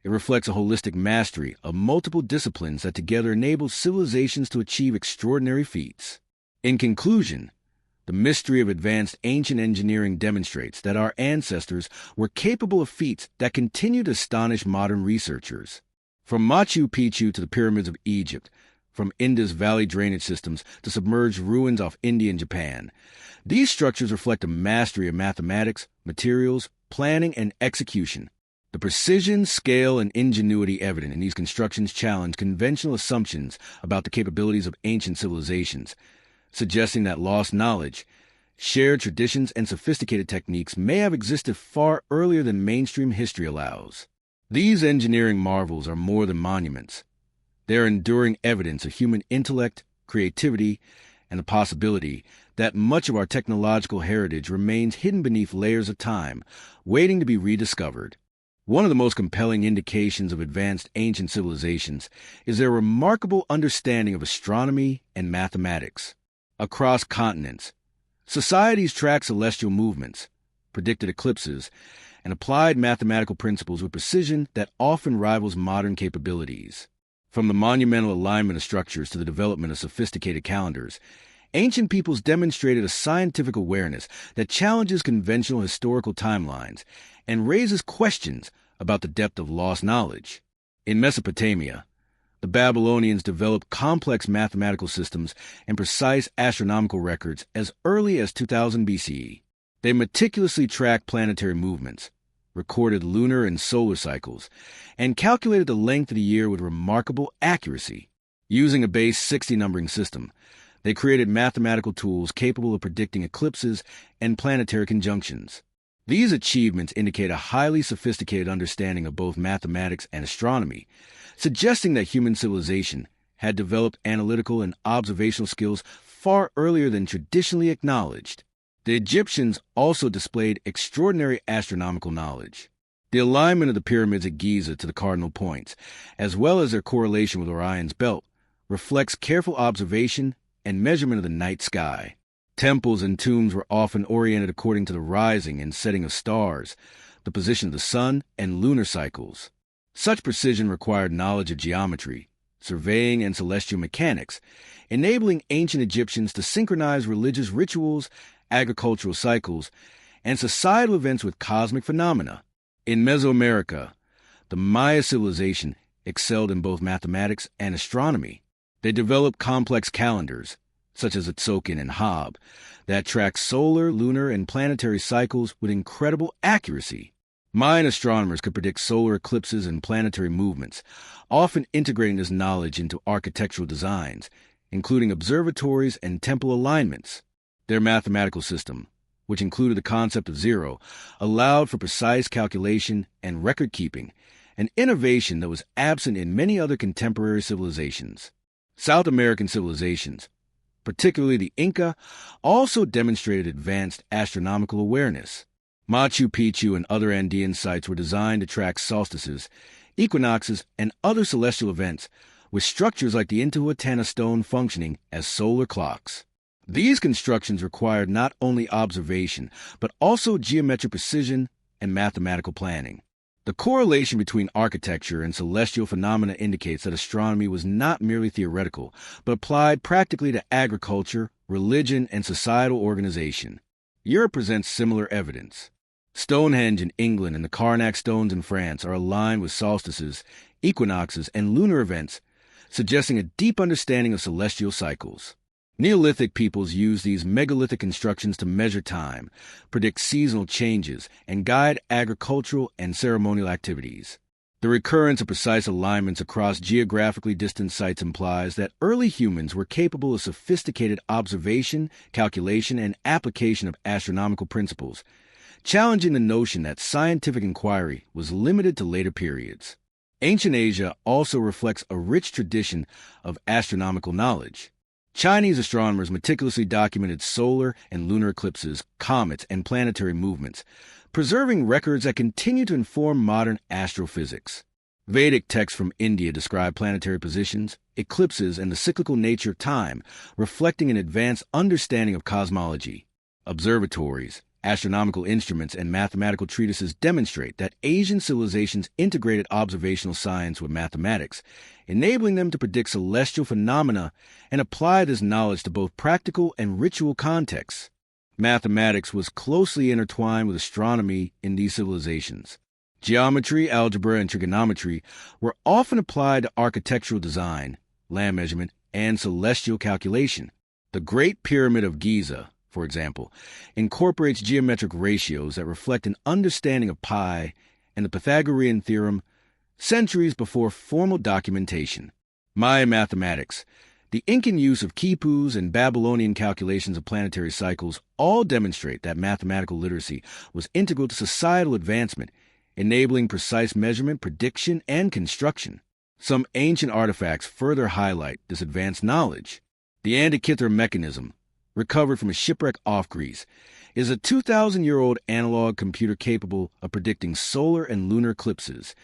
It reflects a holistic mastery of multiple disciplines that together enable civilizations to achieve extraordinary feats. In conclusion, the mystery of advanced ancient engineering demonstrates that our ancestors were capable of feats that continue to astonish modern researchers. From Machu Picchu to the pyramids of Egypt, from Indus Valley drainage systems to submerged ruins off India and Japan, these structures reflect a mastery of mathematics, materials, planning, and execution. The precision, scale, and ingenuity evident in these constructions challenge conventional assumptions about the capabilities of ancient civilizations, suggesting that lost knowledge, shared traditions, and sophisticated techniques may have existed far earlier than mainstream history allows. These engineering marvels are more than monuments. They are enduring evidence of human intellect, creativity, and the possibility that much of our technological heritage remains hidden beneath layers of time, waiting to be rediscovered. One of the most compelling indications of advanced ancient civilizations is their remarkable understanding of astronomy and mathematics. Across continents, societies tracked celestial movements, predicted eclipses, and applied mathematical principles with precision that often rivals modern capabilities. From the monumental alignment of structures to the development of sophisticated calendars, ancient peoples demonstrated a scientific awareness that challenges conventional historical timelines and raises questions about the depth of lost knowledge. In Mesopotamia, the Babylonians developed complex mathematical systems and precise astronomical records as early as 2000 BCE. They meticulously tracked planetary movements, recorded lunar and solar cycles, and calculated the length of the year with remarkable accuracy. Using a base 60 numbering system, they created mathematical tools capable of predicting eclipses and planetary conjunctions. These achievements indicate a highly sophisticated understanding of both mathematics and astronomy, suggesting that human civilization had developed analytical and observational skills far earlier than traditionally acknowledged. The Egyptians also displayed extraordinary astronomical knowledge. The alignment of the pyramids at Giza to the cardinal points, as well as their correlation with Orion's belt, reflects careful observation and measurement of the night sky. Temples and tombs were often oriented according to the rising and setting of stars, the position of the sun, and lunar cycles. Such precision required knowledge of geometry, surveying, and celestial mechanics, enabling ancient Egyptians to synchronize religious rituals, agricultural cycles, and societal events with cosmic phenomena. In Mesoamerica, the Maya civilization excelled in both mathematics and astronomy. They developed complex calendars, such as Tzolk'in and Hab, that track solar, lunar, and planetary cycles with incredible accuracy. Mayan astronomers could predict solar eclipses and planetary movements, often integrating this knowledge into architectural designs, including observatories and temple alignments. Their mathematical system, which included the concept of zero, allowed for precise calculation and record-keeping, an innovation that was absent in many other contemporary civilizations. South American civilizations, particularly the Inca, also demonstrated advanced astronomical awareness. Machu Picchu and other Andean sites were designed to track solstices, equinoxes, and other celestial events, with structures like the Intihuatana stone functioning as solar clocks. These constructions required not only observation, but also geometric precision and mathematical planning. The correlation between architecture and celestial phenomena indicates that astronomy was not merely theoretical, but applied practically to agriculture, religion, and societal organization. Europe presents similar evidence. Stonehenge in England and the Karnak stones in France are aligned with solstices, equinoxes, and lunar events, suggesting a deep understanding of celestial cycles. Neolithic peoples used these megalithic constructions to measure time, predict seasonal changes, and guide agricultural and ceremonial activities. The recurrence of precise alignments across geographically distant sites implies that early humans were capable of sophisticated observation, calculation, and application of astronomical principles, challenging the notion that scientific inquiry was limited to later periods. Ancient Asia also reflects a rich tradition of astronomical knowledge. Chinese astronomers meticulously documented solar and lunar eclipses, comets, and planetary movements, preserving records that continue to inform modern astrophysics. Vedic texts from India describe planetary positions, eclipses, and the cyclical nature of time, reflecting an advanced understanding of cosmology. Observatories, Astronomical instruments and mathematical treatises demonstrate that ancient civilizations integrated observational science with mathematics, enabling them to predict celestial phenomena and apply this knowledge to both practical and ritual contexts. Mathematics was closely intertwined with astronomy in these civilizations. Geometry, algebra, and trigonometry were often applied to architectural design, land measurement, and celestial calculation. The Great Pyramid of Giza, for example, incorporates geometric ratios that reflect an understanding of pi and the Pythagorean theorem centuries before formal documentation. Maya mathematics, the Incan use of quipus and Babylonian calculations of planetary cycles all demonstrate that mathematical literacy was integral to societal advancement, enabling precise measurement, prediction, and construction. Some ancient artifacts further highlight this advanced knowledge. The Antikythera mechanism, recovered from a shipwreck off Greece, is a 2,000-year-old analog computer capable of predicting solar and lunar eclipses,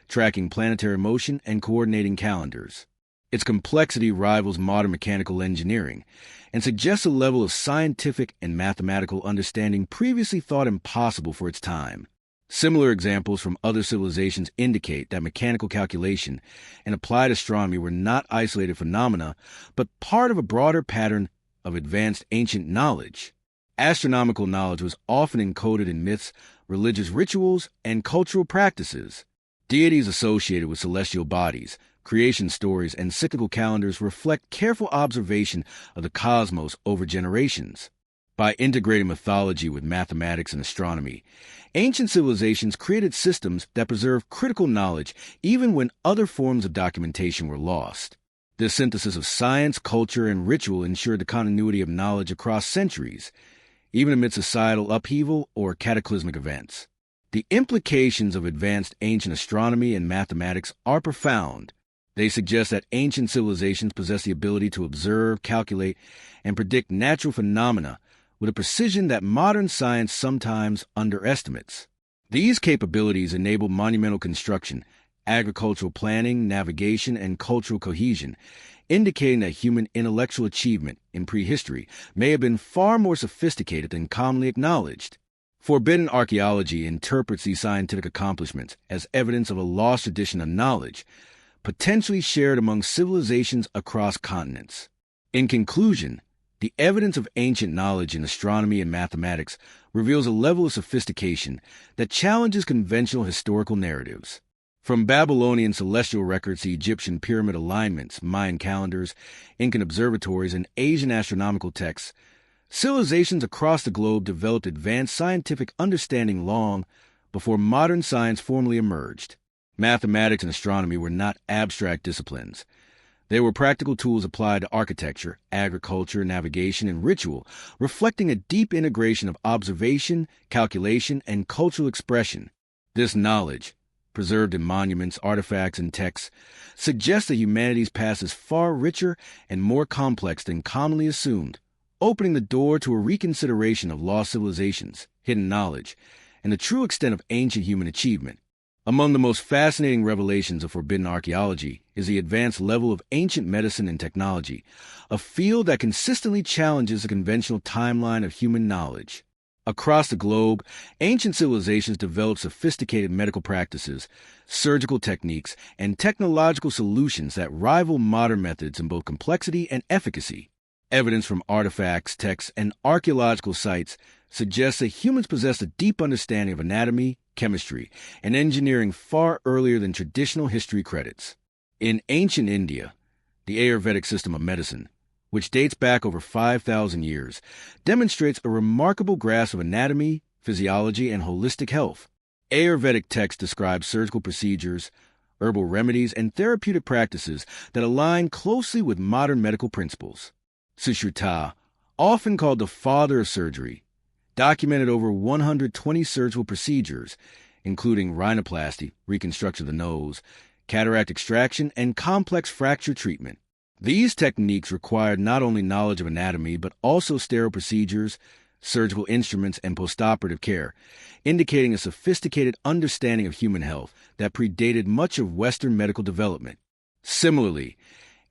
tracking planetary motion, and coordinating calendars. Its complexity rivals modern mechanical engineering and suggests a level of scientific and mathematical understanding previously thought impossible for its time. Similar examples from other civilizations indicate that mechanical calculation and applied astronomy were not isolated phenomena, but part of a broader pattern of advanced ancient knowledge. Astronomical knowledge was often encoded in myths, religious rituals, and cultural practices. Deities associated with celestial bodies, creation stories, and cyclical calendars reflect careful observation of the cosmos over generations. By integrating mythology with mathematics and astronomy, ancient civilizations created systems that preserved critical knowledge even when other forms of documentation were lost. This synthesis of science, culture, and ritual ensured the continuity of knowledge across centuries, even amid societal upheaval or cataclysmic events. The implications of advanced ancient astronomy and mathematics are profound. They suggest that ancient civilizations possessed the ability to observe, calculate, and predict natural phenomena with a precision that modern science sometimes underestimates. These capabilities enabled monumental construction, agricultural planning, navigation, and cultural cohesion, indicating that human intellectual achievement in prehistory may have been far more sophisticated than commonly acknowledged. Forbidden archaeology interprets these scientific accomplishments as evidence of a lost tradition of knowledge, potentially shared among civilizations across continents. In conclusion, the evidence of ancient knowledge in astronomy and mathematics reveals a level of sophistication that challenges conventional historical narratives. From Babylonian celestial records to Egyptian pyramid alignments, Mayan calendars, Incan observatories, and Asian astronomical texts, civilizations across the globe developed advanced scientific understanding long before modern science formally emerged. Mathematics and astronomy were not abstract disciplines. They were practical tools applied to architecture, agriculture, navigation, and ritual, reflecting a deep integration of observation, calculation, and cultural expression. This knowledge, preserved in monuments, artifacts, and texts, suggests that humanity's past is far richer and more complex than commonly assumed, opening the door to a reconsideration of lost civilizations, hidden knowledge, and the true extent of ancient human achievement. Among the most fascinating revelations of forbidden archaeology is the advanced level of ancient medicine and technology, a field that consistently challenges the conventional timeline of human knowledge. Across the globe, ancient civilizations developed sophisticated medical practices, surgical techniques, and technological solutions that rival modern methods in both complexity and efficacy. Evidence from artifacts, texts, and archaeological sites suggests that humans possessed a deep understanding of anatomy, chemistry, and engineering far earlier than traditional history credits. In ancient India, the Ayurvedic system of medicine, which dates back over 5,000 years, demonstrates a remarkable grasp of anatomy, physiology, and holistic health. Ayurvedic texts describe surgical procedures, herbal remedies, and therapeutic practices that align closely with modern medical principles. Sushruta, often called the father of surgery, documented over 120 surgical procedures, including rhinoplasty, reconstruction of the nose, cataract extraction, and complex fracture treatment. These techniques required not only knowledge of anatomy, but also sterile procedures, surgical instruments, and postoperative care, indicating a sophisticated understanding of human health that predated much of Western medical development. Similarly,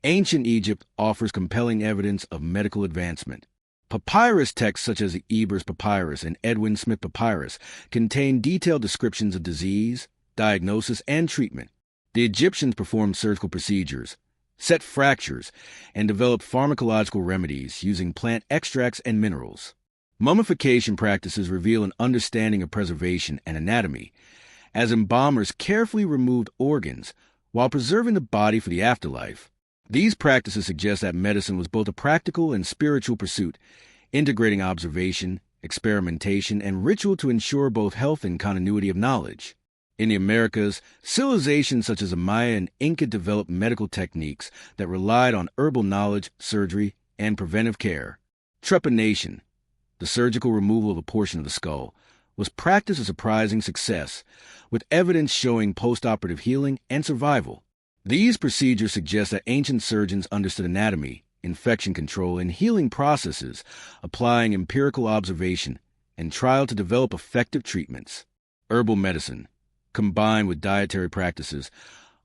ancient Egypt offers compelling evidence of medical advancement. Papyrus texts such as the Ebers Papyrus and Edwin Smith Papyrus contain detailed descriptions of disease, diagnosis, and treatment. The Egyptians performed surgical procedures, set fractures, and developed pharmacological remedies using plant extracts and minerals. Mummification practices reveal an understanding of preservation and anatomy, as embalmers carefully removed organs while preserving the body for the afterlife. These practices suggest that medicine was both a practical and spiritual pursuit, integrating observation, experimentation, and ritual to ensure both health and continuity of knowledge. In the Americas, civilizations such as the Maya and Inca developed medical techniques that relied on herbal knowledge, surgery, and preventive care. Trepanation, the surgical removal of a portion of the skull, was practiced with surprising success, with evidence showing post-operative healing and survival. These procedures suggest that ancient surgeons understood anatomy, infection control, and healing processes, applying empirical observation and trial to develop effective treatments. Herbal medicine, combined with dietary practices,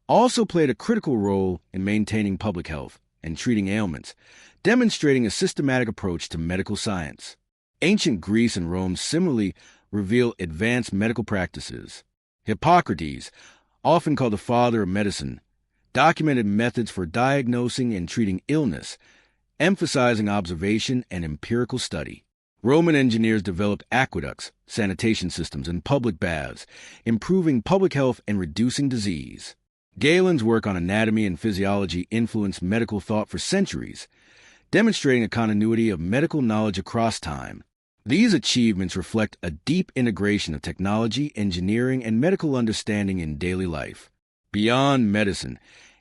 also played a critical role in maintaining public health and treating ailments, demonstrating a systematic approach to medical science. Ancient Greece and Rome similarly reveal advanced medical practices. Hippocrates, often called the father of medicine, documented methods for diagnosing and treating illness, emphasizing observation and empirical study. Roman engineers developed aqueducts, sanitation systems, and public baths, improving public health and reducing disease. Galen's work on anatomy and physiology influenced medical thought for centuries, demonstrating a continuity of medical knowledge across time. These achievements reflect a deep integration of technology, engineering, and medical understanding in daily life. Beyond medicine,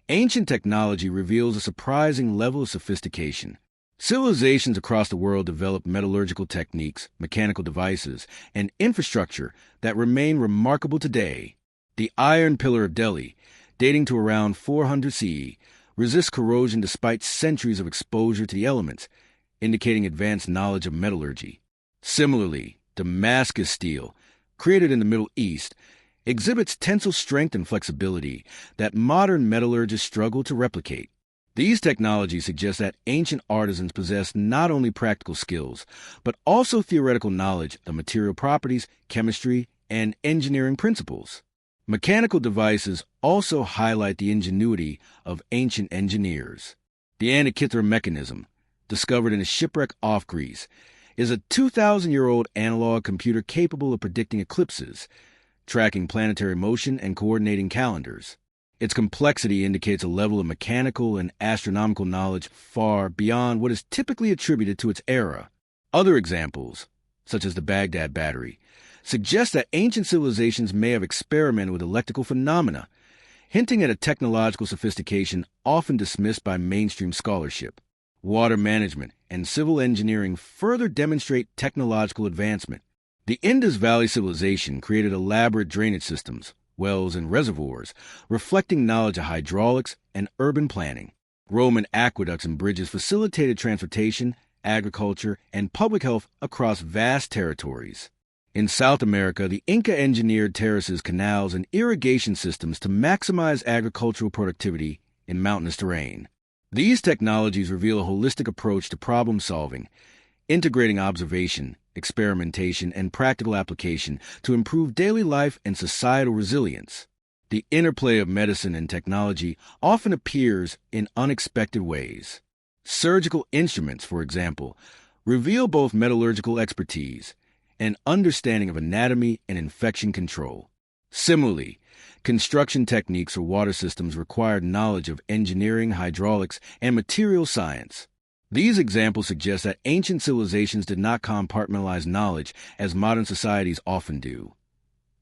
ancient technology reveals a surprising level of sophistication. Civilizations across the world developed metallurgical techniques, mechanical devices, and infrastructure that remain remarkable today. The Iron Pillar of Delhi, dating to around 400 CE, resists corrosion despite centuries of exposure to the elements, indicating advanced knowledge of metallurgy. Similarly, Damascus steel, created in the Middle East, exhibits tensile strength and flexibility that modern metallurgists struggle to replicate. These technologies suggest that ancient artisans possessed not only practical skills, but also theoretical knowledge of material properties, chemistry, and engineering principles. Mechanical devices also highlight the ingenuity of ancient engineers. The Antikythera mechanism, discovered in a shipwreck off Greece, is a 2,000-year-old analog computer capable of predicting eclipses, tracking planetary motion, and coordinating calendars. Its complexity indicates a level of mechanical and astronomical knowledge far beyond what is typically attributed to its era. Other examples, such as the Baghdad battery, suggest that ancient civilizations may have experimented with electrical phenomena, hinting at a technological sophistication often dismissed by mainstream scholarship. Water management and civil engineering further demonstrate technological advancement. The Indus Valley Civilization created elaborate drainage systems, wells, and reservoirs, reflecting knowledge of hydraulics and urban planning. Roman aqueducts and bridges facilitated transportation, agriculture, and public health across vast territories. In South America, the Inca engineered terraces, canals, and irrigation systems to maximize agricultural productivity in mountainous terrain. These technologies reveal a holistic approach to problem solving, integrating observation, experimentation, and practical application to improve daily life and societal resilience. The interplay of medicine and technology often appears in unexpected ways. Surgical instruments, for example, reveal both metallurgical expertise and understanding of anatomy and infection control. Similarly, construction techniques or water systems required knowledge of engineering, hydraulics, and material science. These examples suggest that ancient civilizations did not compartmentalize knowledge as modern societies often do.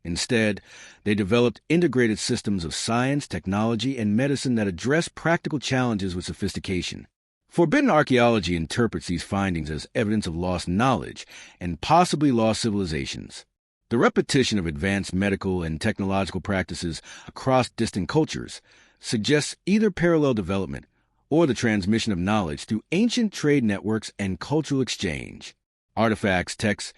Instead, they developed integrated systems of science, technology, and medicine that address practical challenges with sophistication. Forbidden archaeology interprets these findings as evidence of lost knowledge and possibly lost civilizations. The repetition of advanced medical and technological practices across distant cultures suggests either parallel development or the transmission of knowledge through ancient trade networks and cultural exchange. Artifacts, texts,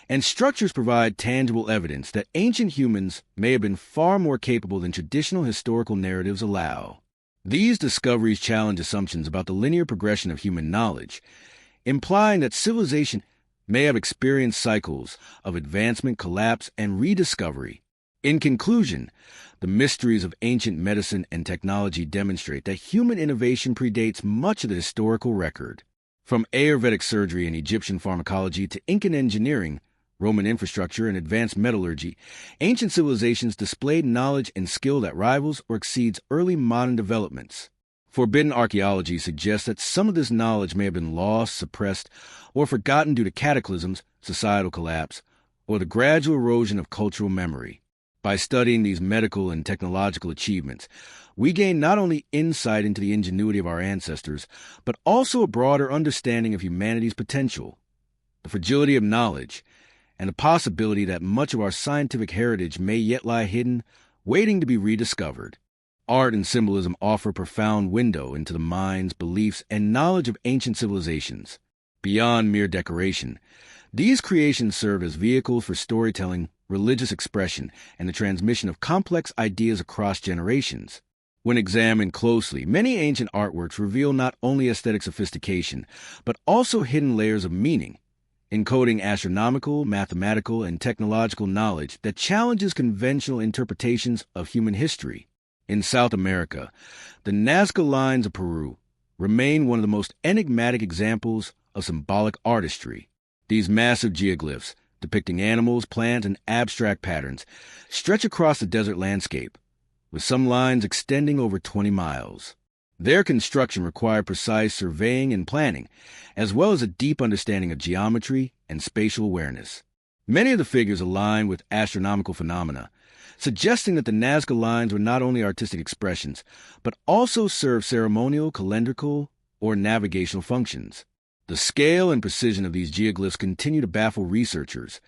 and structures provide tangible evidence that ancient humans may have been far more capable than traditional historical narratives allow. These discoveries challenge assumptions about the linear progression of human knowledge, implying that civilization may have experienced cycles of advancement, collapse, and rediscovery. In conclusion, the mysteries of ancient medicine and technology demonstrate that human innovation predates much of the historical record. From Ayurvedic surgery and Egyptian pharmacology to Incan engineering, Roman infrastructure, and advanced metallurgy, ancient civilizations displayed knowledge and skill that rivals or exceeds early modern developments. Forbidden archaeology suggests that some of this knowledge may have been lost, suppressed, or forgotten due to cataclysms, societal collapse, or the gradual erosion of cultural memory. By studying these medical and technological achievements, we gain not only insight into the ingenuity of our ancestors, but also a broader understanding of humanity's potential, the fragility of knowledge, and the possibility that much of our scientific heritage may yet lie hidden, waiting to be rediscovered. Art and symbolism offer a profound window into the minds, beliefs, and knowledge of ancient civilizations. Beyond mere decoration, these creations serve as vehicles for storytelling, religious expression, and the transmission of complex ideas across generations. When examined closely, many ancient artworks reveal not only aesthetic sophistication, but also hidden layers of meaning, encoding astronomical, mathematical, and technological knowledge that challenges conventional interpretations of human history. In South America, the Nazca lines of Peru remain one of the most enigmatic examples of symbolic artistry. These massive geoglyphs, depicting animals, plants, and abstract patterns, stretch across the desert landscape, with some lines extending over 20 miles. Their construction required precise surveying and planning, as well as a deep understanding of geometry and spatial awareness. Many of the figures align with astronomical phenomena, suggesting that the Nazca lines were not only artistic expressions, but also served ceremonial, calendrical, or navigational functions. The scale and precision of these geoglyphs continue to baffle researchers,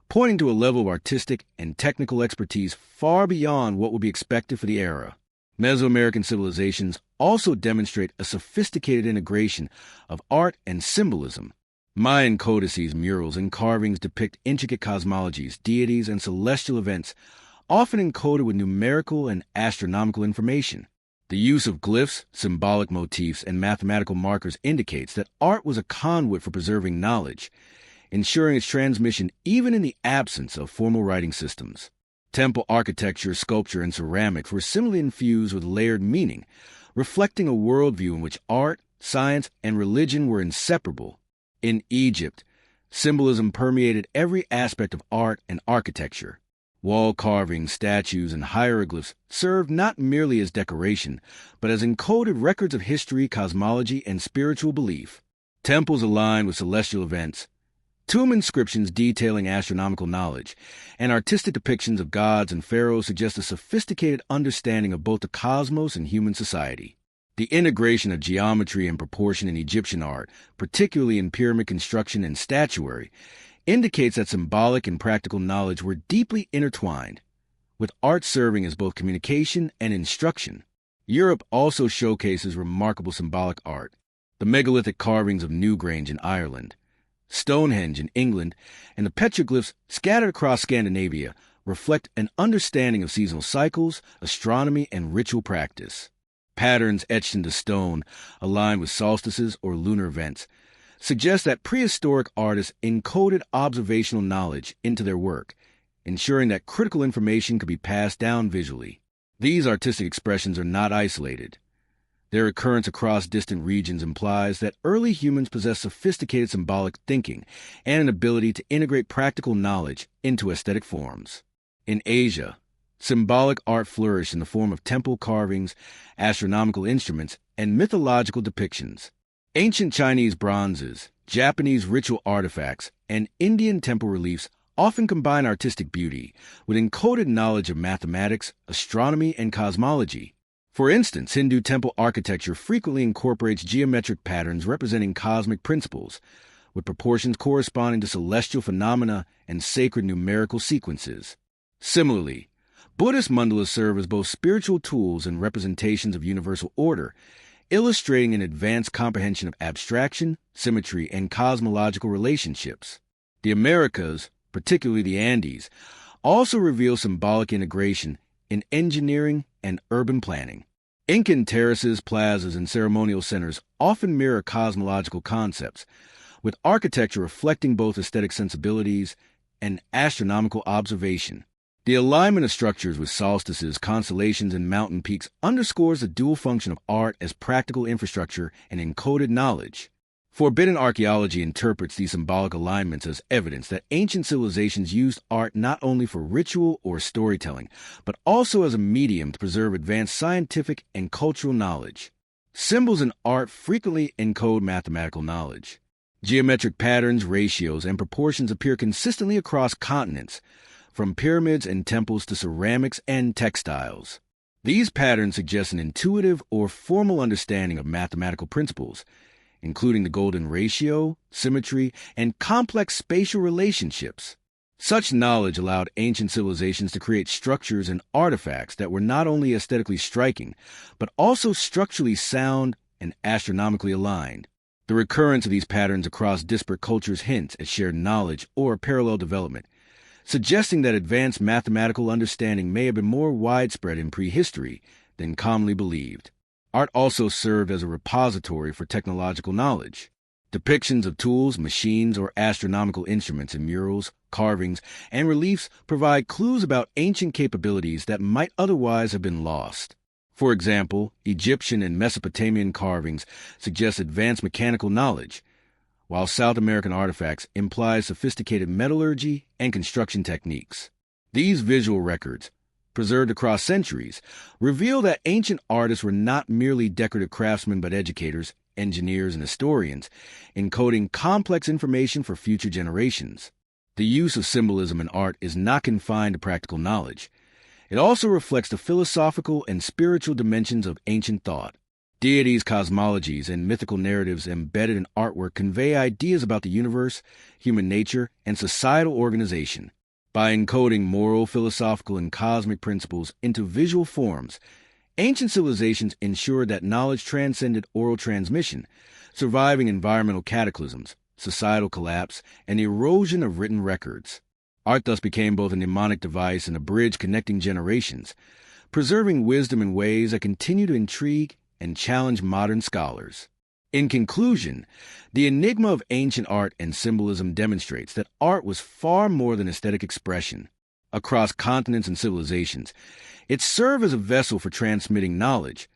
pointing to a level of artistic and technical expertise far beyond what would be expected for the era. Mesoamerican civilizations also demonstrate a sophisticated integration of art and symbolism. Mayan codices, murals, and carvings depict intricate cosmologies, deities, and celestial events, often encoded with numerical and astronomical information. The use of glyphs, symbolic motifs, and mathematical markers indicates that art was a conduit for preserving knowledge, ensuring its transmission even in the absence of formal writing systems. Temple architecture, sculpture, and ceramics were similarly infused with layered meaning, reflecting a worldview in which art, science, and religion were inseparable. In Egypt, symbolism permeated every aspect of art and architecture. Wall carvings, statues, and hieroglyphs served not merely as decoration, but as encoded records of history, cosmology, and spiritual belief. Temples aligned with celestial events, tomb inscriptions detailing astronomical knowledge, and artistic depictions of gods and pharaohs suggest a sophisticated understanding of both the cosmos and human society. The integration of geometry and proportion in Egyptian art, particularly in pyramid construction and statuary, indicates that symbolic and practical knowledge were deeply intertwined, with art serving as both communication and instruction. Europe also showcases remarkable symbolic art. The megalithic carvings of Newgrange in Ireland, Stonehenge in England, and the petroglyphs scattered across Scandinavia reflect an understanding of seasonal cycles, astronomy, and ritual practice. Patterns etched into stone, aligned with solstices or lunar events, suggest that prehistoric artists encoded observational knowledge into their work, ensuring that critical information could be passed down visually. These artistic expressions are not isolated. Their occurrence across distant regions implies that early humans possessed sophisticated symbolic thinking and an ability to integrate practical knowledge into aesthetic forms. In Asia, symbolic art flourished in the form of temple carvings, astronomical instruments, and mythological depictions. Ancient Chinese bronzes, Japanese ritual artifacts, and Indian temple reliefs often combine artistic beauty with encoded knowledge of mathematics, astronomy, and cosmology. For instance, Hindu temple architecture frequently incorporates geometric patterns representing cosmic principles, with proportions corresponding to celestial phenomena and sacred numerical sequences. Similarly, Buddhist mandalas serve as both spiritual tools and representations of universal order, illustrating an advanced comprehension of abstraction, symmetry, and cosmological relationships. The Americas, particularly the Andes, also reveal symbolic integration in engineering and urban planning. Incan terraces, plazas, and ceremonial centers often mirror cosmological concepts, with architecture reflecting both aesthetic sensibilities and astronomical observation. The alignment of structures with solstices, constellations, and mountain peaks underscores the dual function of art as practical infrastructure and encoded knowledge. Forbidden archaeology interprets these symbolic alignments as evidence that ancient civilizations used art not only for ritual or storytelling, but also as a medium to preserve advanced scientific and cultural knowledge. Symbols in art frequently encode mathematical knowledge. Geometric patterns, ratios, and proportions appear consistently across continents, from pyramids and temples to ceramics and textiles. These patterns suggest an intuitive or formal understanding of mathematical principles, including the golden ratio, symmetry, and complex spatial relationships. Such knowledge allowed ancient civilizations to create structures and artifacts that were not only aesthetically striking, but also structurally sound and astronomically aligned. The recurrence of these patterns across disparate cultures hints at shared knowledge or parallel development, suggesting that advanced mathematical understanding may have been more widespread in prehistory than commonly believed. Art also served as a repository for technological knowledge. Depictions of tools, machines, or astronomical instruments in murals, carvings, and reliefs provide clues about ancient capabilities that might otherwise have been lost. For example, Egyptian and Mesopotamian carvings suggest advanced mechanical knowledge, while South American artifacts imply sophisticated metallurgy and construction techniques. These visual records, preserved across centuries, reveal that ancient artists were not merely decorative craftsmen but educators, engineers, and historians, encoding complex information for future generations. The use of symbolism in art is not confined to practical knowledge. It also reflects the philosophical and spiritual dimensions of ancient thought. Deities, cosmologies, and mythical narratives embedded in artwork convey ideas about the universe, human nature, and societal organization. By encoding moral, philosophical, and cosmic principles into visual forms, ancient civilizations ensured that knowledge transcended oral transmission, surviving environmental cataclysms, societal collapse, and the erosion of written records. Art thus became both a mnemonic device and a bridge connecting generations, preserving wisdom in ways that continue to intrigue and challenge modern scholars. In conclusion, the enigma of ancient art and symbolism demonstrates that art was far more than aesthetic expression. Across continents and civilizations, it served as a vessel for transmitting knowledge,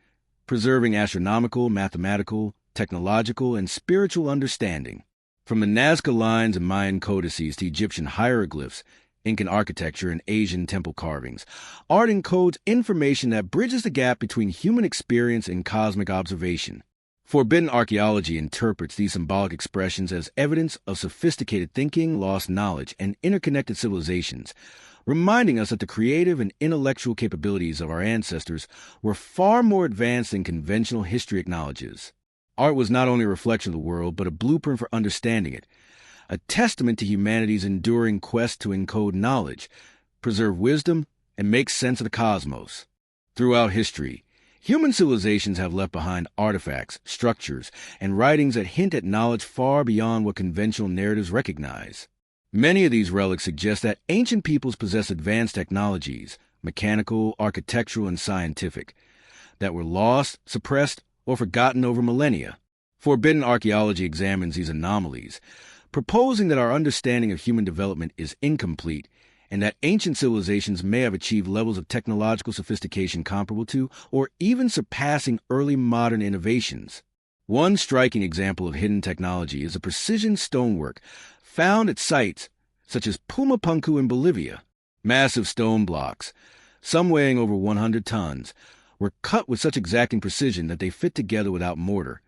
preserving astronomical, mathematical, technological, and spiritual understanding. From the Nazca lines and Mayan codices to Egyptian hieroglyphs, Incan architecture, and Asian temple carvings, art encodes information that bridges the gap between human experience and cosmic observation. Forbidden archaeology interprets these symbolic expressions as evidence of sophisticated thinking, lost knowledge, and interconnected civilizations, reminding us that the creative and intellectual capabilities of our ancestors were far more advanced than conventional history acknowledges. Art was not only a reflection of the world, but a blueprint for understanding it, a testament to humanity's enduring quest to encode knowledge, preserve wisdom, and make sense of the cosmos. Throughout history, human civilizations have left behind artifacts, structures, and writings that hint at knowledge far beyond what conventional narratives recognize. Many of these relics suggest that ancient peoples possessed advanced technologies, mechanical, architectural, and scientific, that were lost, suppressed, or forgotten over millennia. Forbidden archaeology examines these anomalies, proposing that our understanding of human development is incomplete and that ancient civilizations may have achieved levels of technological sophistication comparable to or even surpassing early modern innovations. One striking example of hidden technology is the precision stonework found at sites such as Pumapunku in Bolivia. Massive stone blocks, some weighing over 100 tons, were cut with such exacting precision that they fit together without mortar,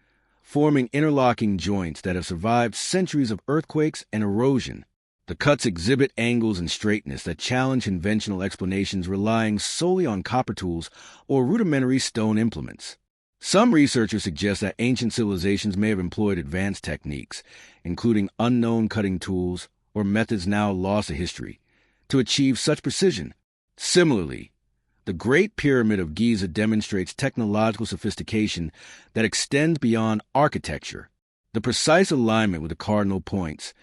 forming interlocking joints that have survived centuries of earthquakes and erosion. The cuts exhibit angles and straightness that challenge conventional explanations relying solely on copper tools or rudimentary stone implements. Some researchers suggest that ancient civilizations may have employed advanced techniques, including unknown cutting tools or methods now lost to history, to achieve such precision. Similarly, the Great Pyramid of Giza demonstrates technological sophistication that extends beyond architecture. The precise alignment with the cardinal points,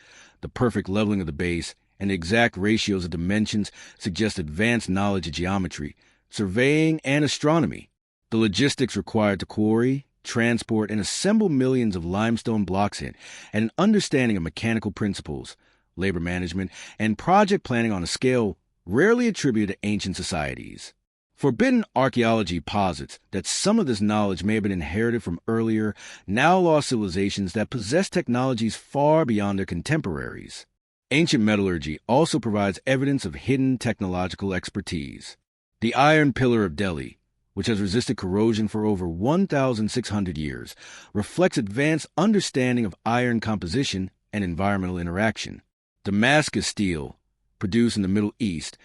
the perfect leveling of the base, and the exact ratios of dimensions suggest advanced knowledge of geometry, surveying, and astronomy. The logistics required to quarry, transport, and assemble millions of limestone blocks hint at an understanding of mechanical principles, labor management, and project planning on a scale rarely attributed to ancient societies. Forbidden archaeology posits that some of this knowledge may have been inherited from earlier, now-lost civilizations that possessed technologies far beyond their contemporaries. Ancient metallurgy also provides evidence of hidden technological expertise. The Iron Pillar of Delhi, which has resisted corrosion for over 1,600 years, reflects advanced understanding of iron composition and environmental interaction. Damascus steel, produced in the Middle East,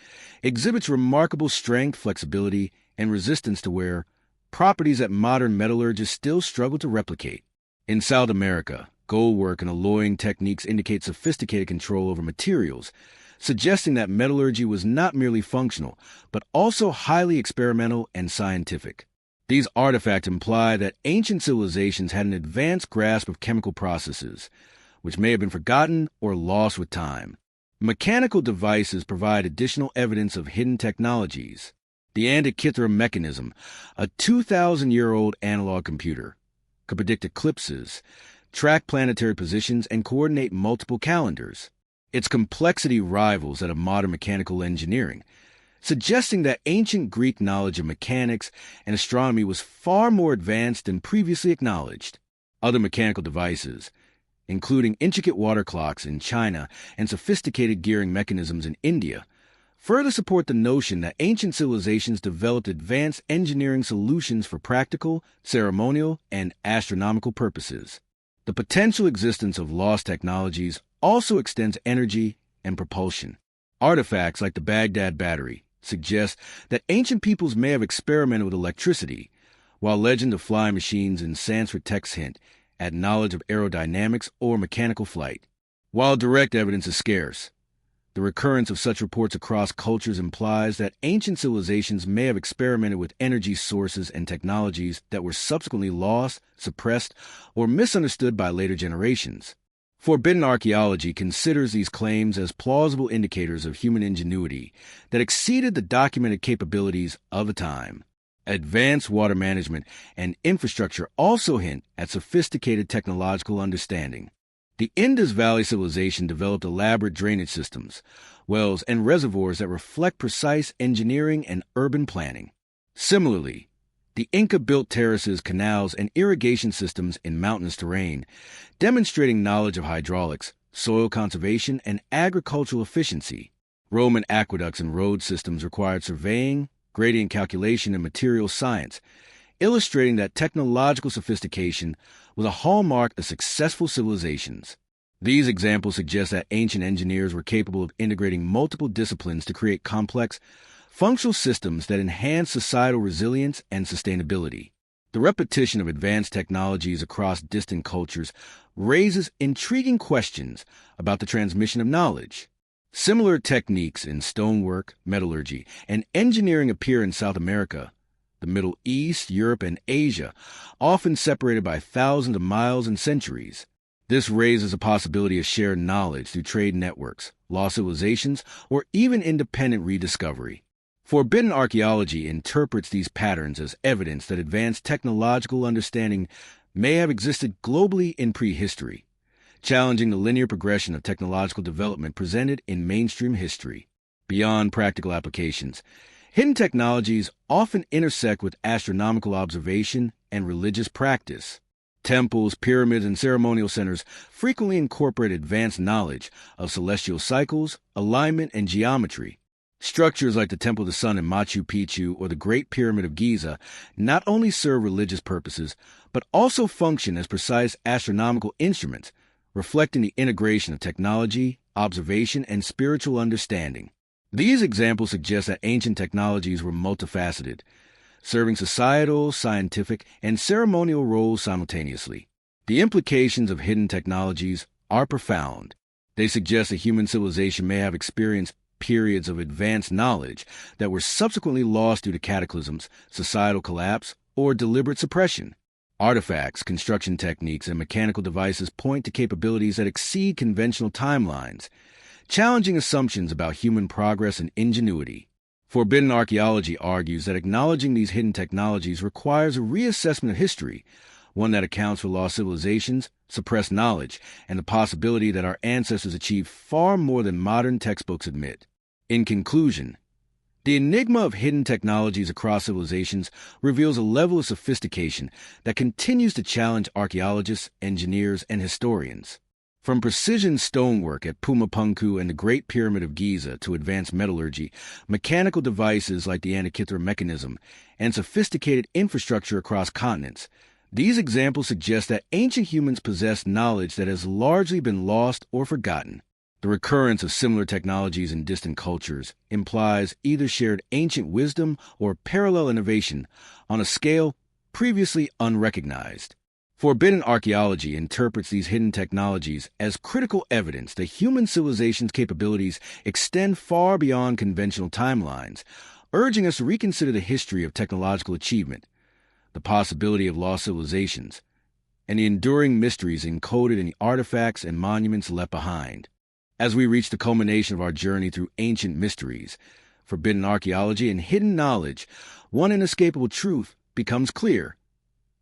exhibits remarkable strength, flexibility, and resistance to wear, properties that modern metallurgists still struggle to replicate. In South America, goldwork and alloying techniques indicate sophisticated control over materials, suggesting that metallurgy was not merely functional, but also highly experimental and scientific. These artifacts imply that ancient civilizations had an advanced grasp of chemical processes, which may have been forgotten or lost with time. Mechanical devices provide additional evidence of hidden technologies. The Antikythera mechanism, a 2,000-year-old analog computer, could predict eclipses, track planetary positions, and coordinate multiple calendars. Its complexity rivals that of modern mechanical engineering, suggesting that ancient Greek knowledge of mechanics and astronomy was far more advanced than previously acknowledged. Other mechanical devices, including intricate water clocks in China and sophisticated gearing mechanisms in India, further support the notion that ancient civilizations developed advanced engineering solutions for practical, ceremonial, and astronomical purposes. The potential existence of lost technologies also extends energy and propulsion. Artifacts like the Baghdad battery suggest that ancient peoples may have experimented with electricity, while legend of flying machines in Sanskrit texts hint at knowledge of aerodynamics or mechanical flight. While direct evidence is scarce, the recurrence of such reports across cultures implies that ancient civilizations may have experimented with energy sources and technologies that were subsequently lost, suppressed, or misunderstood by later generations. Forbidden archaeology considers these claims as plausible indicators of human ingenuity that exceeded the documented capabilities of the time. Advanced water management and infrastructure also hint at sophisticated technological understanding. The Indus Valley civilization developed elaborate drainage systems, wells, and reservoirs that reflect precise engineering and urban planning. Similarly, the Inca built terraces, canals, and irrigation systems in mountainous terrain, demonstrating knowledge of hydraulics, soil conservation, and agricultural efficiency. Roman aqueducts and road systems required surveying, gradient calculation, and material science, illustrating that technological sophistication was a hallmark of successful civilizations. These examples suggest that ancient engineers were capable of integrating multiple disciplines to create complex, functional systems that enhance societal resilience and sustainability. The repetition of advanced technologies across distant cultures raises intriguing questions about the transmission of knowledge. Similar techniques in stonework, metallurgy, and engineering appear in South America, the Middle East, Europe, and Asia, often separated by thousands of miles and centuries. This raises a possibility of shared knowledge through trade networks, lost civilizations, or even independent rediscovery. Forbidden archaeology interprets these patterns as evidence that advanced technological understanding may have existed globally in prehistory, challenging the linear progression of technological development presented in mainstream history. Beyond practical applications, hidden technologies often intersect with astronomical observation and religious practice. Temples, pyramids, and ceremonial centers frequently incorporate advanced knowledge of celestial cycles, alignment, and geometry. Structures like the Temple of the Sun in Machu Picchu or the Great Pyramid of Giza not only serve religious purposes, but also function as precise astronomical instruments, reflecting the integration of technology, observation, and spiritual understanding. These examples suggest that ancient technologies were multifaceted, serving societal, scientific, and ceremonial roles simultaneously. The implications of hidden technologies are profound. They suggest that human civilization may have experienced periods of advanced knowledge that were subsequently lost due to cataclysms, societal collapse, or deliberate suppression. Artifacts, construction techniques, and mechanical devices point to capabilities that exceed conventional timelines, challenging assumptions about human progress and ingenuity. Forbidden archaeology argues that acknowledging these hidden technologies requires a reassessment of history, one that accounts for lost civilizations, suppressed knowledge, and the possibility that our ancestors achieved far more than modern textbooks admit. In conclusion, the enigma of hidden technologies across civilizations reveals a level of sophistication that continues to challenge archaeologists, engineers, and historians. From precision stonework at Pumapunku and the Great Pyramid of Giza to advanced metallurgy, mechanical devices like the Antikythera mechanism, and sophisticated infrastructure across continents, these examples suggest that ancient humans possessed knowledge that has largely been lost or forgotten. The recurrence of similar technologies in distant cultures implies either shared ancient wisdom or parallel innovation on a scale previously unrecognized. Forbidden archaeology interprets these hidden technologies as critical evidence that human civilization's capabilities extend far beyond conventional timelines, urging us to reconsider the history of technological achievement, the possibility of lost civilizations, and the enduring mysteries encoded in the artifacts and monuments left behind. As we reach the culmination of our journey through ancient mysteries, forbidden archaeology, and hidden knowledge, one inescapable truth becomes clear.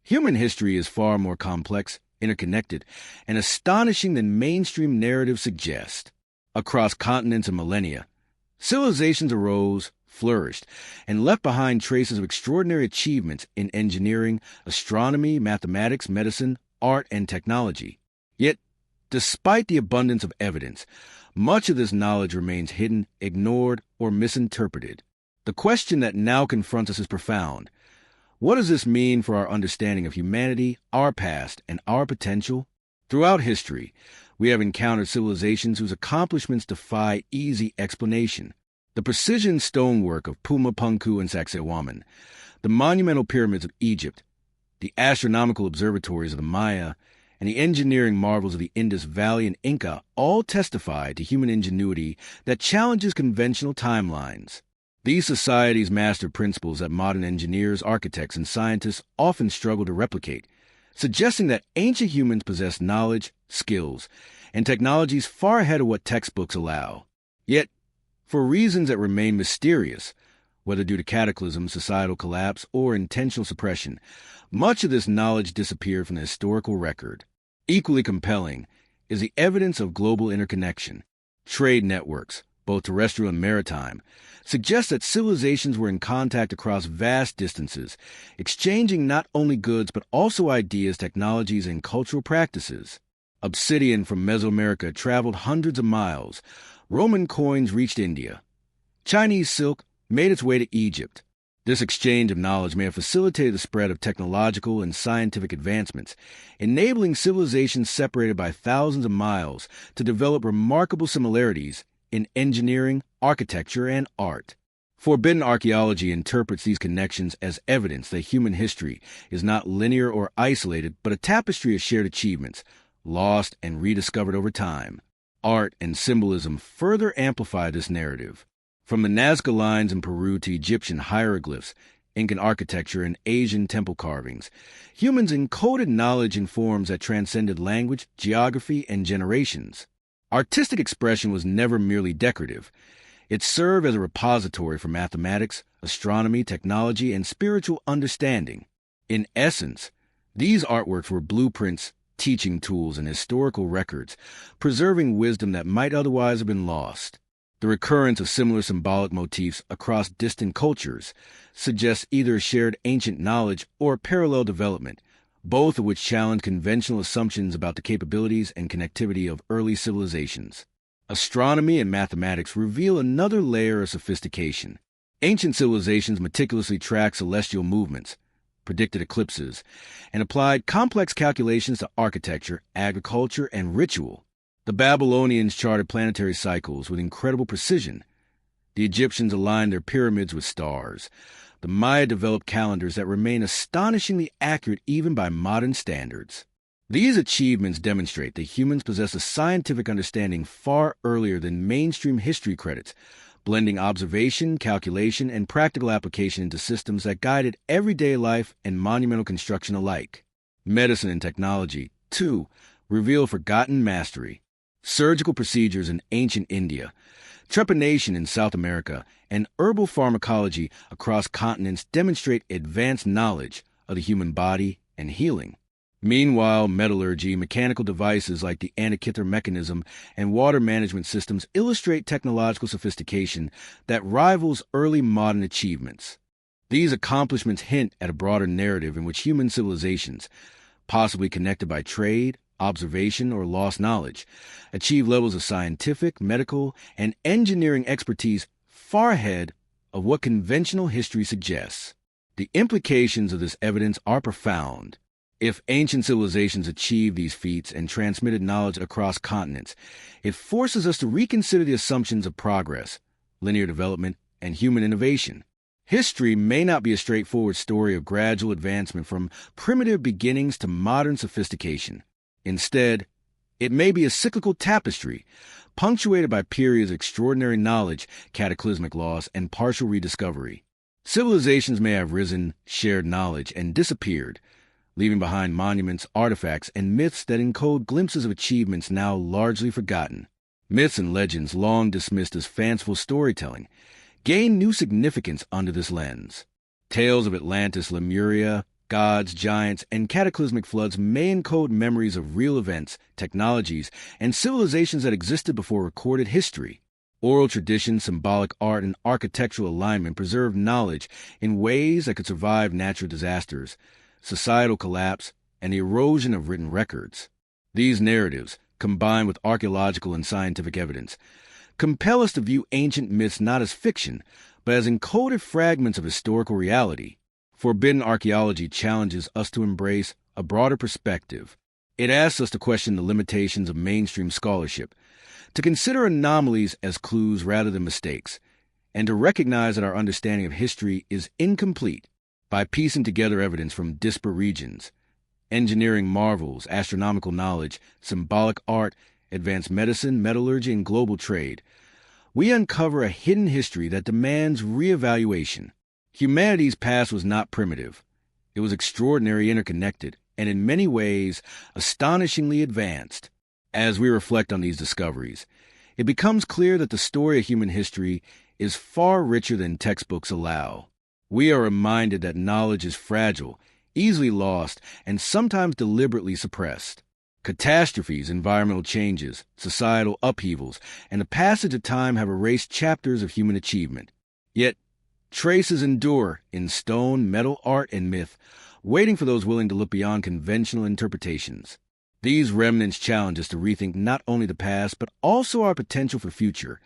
Human history is far more complex, interconnected, and astonishing than mainstream narratives suggest. Across continents and millennia, civilizations arose, flourished, and left behind traces of extraordinary achievements in engineering, astronomy, mathematics, medicine, art, and technology. Yet, despite the abundance of evidence, much of this knowledge remains hidden, ignored, or misinterpreted. The question that now confronts us is profound. What does this mean for our understanding of humanity, our past, and our potential? Throughout history, we have encountered civilizations whose accomplishments defy easy explanation. The precision stonework of Pumapunku and Sacsayhuaman, the monumental pyramids of Egypt, the astronomical observatories of the Maya, and the engineering marvels of the Indus Valley and Inca all testify to human ingenuity that challenges conventional timelines. These societies mastered principles that modern engineers, architects, and scientists often struggle to replicate, suggesting that ancient humans possessed knowledge, skills, and technologies far ahead of what textbooks allow. Yet, for reasons that remain mysterious, whether due to cataclysm, societal collapse, or intentional suppression, much of this knowledge disappeared from the historical record. Equally compelling is the evidence of global interconnection. Trade networks, both terrestrial and maritime, suggest that civilizations were in contact across vast distances, exchanging not only goods but also ideas, technologies, and cultural practices. Obsidian from Mesoamerica traveled hundreds of miles. Roman coins reached India. Chinese silk made its way to Egypt. This exchange of knowledge may have facilitated the spread of technological and scientific advancements, enabling civilizations separated by thousands of miles to develop remarkable similarities in engineering, architecture, and art. Forbidden archaeology interprets these connections as evidence that human history is not linear or isolated, but a tapestry of shared achievements, lost and rediscovered over time. Art and symbolism further amplify this narrative. From the Nazca lines in Peru to Egyptian hieroglyphs, Incan architecture, and Asian temple carvings, humans encoded knowledge in forms that transcended language, geography, and generations. Artistic expression was never merely decorative. It served as a repository for mathematics, astronomy, technology, and spiritual understanding. In essence, these artworks were blueprints, teaching tools, and historical records, preserving wisdom that might otherwise have been lost. The recurrence of similar symbolic motifs across distant cultures suggests either shared ancient knowledge or parallel development, both of which challenge conventional assumptions about the capabilities and connectivity of early civilizations. Astronomy and mathematics reveal another layer of sophistication. Ancient civilizations meticulously tracked celestial movements, predicted eclipses, and applied complex calculations to architecture, agriculture, and ritual. The Babylonians charted planetary cycles with incredible precision. The Egyptians aligned their pyramids with stars. The Maya developed calendars that remain astonishingly accurate even by modern standards. These achievements demonstrate that humans possess a scientific understanding far earlier than mainstream history credits, blending observation, calculation, and practical application into systems that guided everyday life and monumental construction alike. Medicine and technology, too, reveal forgotten mastery. Surgical procedures in ancient India, Trepanation in South America and herbal pharmacology across continents demonstrate advanced knowledge of the human body and healing. Meanwhile, metallurgy, mechanical devices like the Antikythera mechanism, and water management systems illustrate technological sophistication that rivals early modern achievements. These accomplishments hint at a broader narrative in which human civilizations, possibly connected by trade, observation, or lost knowledge, achieve levels of scientific, medical, and engineering expertise far ahead of what conventional history suggests. The implications of this evidence are profound. If ancient civilizations achieved these feats and transmitted knowledge across continents, it forces us to reconsider the assumptions of progress, linear development, and human innovation. History may not be a straightforward story of gradual advancement from primitive beginnings to modern sophistication. Instead, it may be a cyclical tapestry, punctuated by periods of extraordinary knowledge, cataclysmic loss, and partial rediscovery. Civilizations may have risen, shared knowledge, and disappeared, leaving behind monuments, artifacts, and myths that encode glimpses of achievements now largely forgotten. Myths and legends, long dismissed as fanciful storytelling, gain new significance under this lens. Tales of Atlantis, Lemuria, gods, giants, and cataclysmic floods may encode memories of real events, technologies, and civilizations that existed before recorded history. Oral tradition, symbolic art, and architectural alignment preserve knowledge in ways that could survive natural disasters, societal collapse, and the erosion of written records. These narratives, combined with archaeological and scientific evidence, compel us to view ancient myths not as fiction, but as encoded fragments of historical reality. Forbidden archaeology challenges us to embrace a broader perspective. It asks us to question the limitations of mainstream scholarship, to consider anomalies as clues rather than mistakes, and to recognize that our understanding of history is incomplete. By piecing together evidence from disparate regions, engineering marvels, astronomical knowledge, symbolic art, advanced medicine, metallurgy, and global trade, we uncover a hidden history that demands reevaluation. Humanity's past was not primitive. It was extraordinarily interconnected, and in many ways, astonishingly advanced. As we reflect on these discoveries, it becomes clear that the story of human history is far richer than textbooks allow. We are reminded that knowledge is fragile, easily lost, and sometimes deliberately suppressed. Catastrophes, environmental changes, societal upheavals, and the passage of time have erased chapters of human achievement. Yet, traces endure in stone, metal, art, and myth, waiting for those willing to look beyond conventional interpretations. These remnants challenge us to rethink not only the past, but also our potential for future,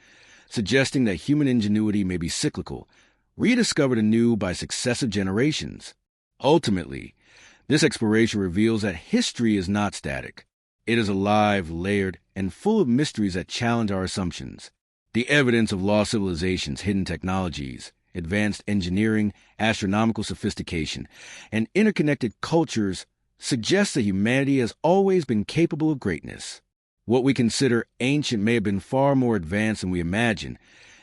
suggesting that human ingenuity may be cyclical, rediscovered anew by successive generations. Ultimately, this exploration reveals that history is not static. It is alive, layered, and full of mysteries that challenge our assumptions. The evidence of lost civilizations, hidden technologies, advanced engineering, astronomical sophistication, and interconnected cultures suggests that humanity has always been capable of greatness. What we consider ancient may have been far more advanced than we imagine,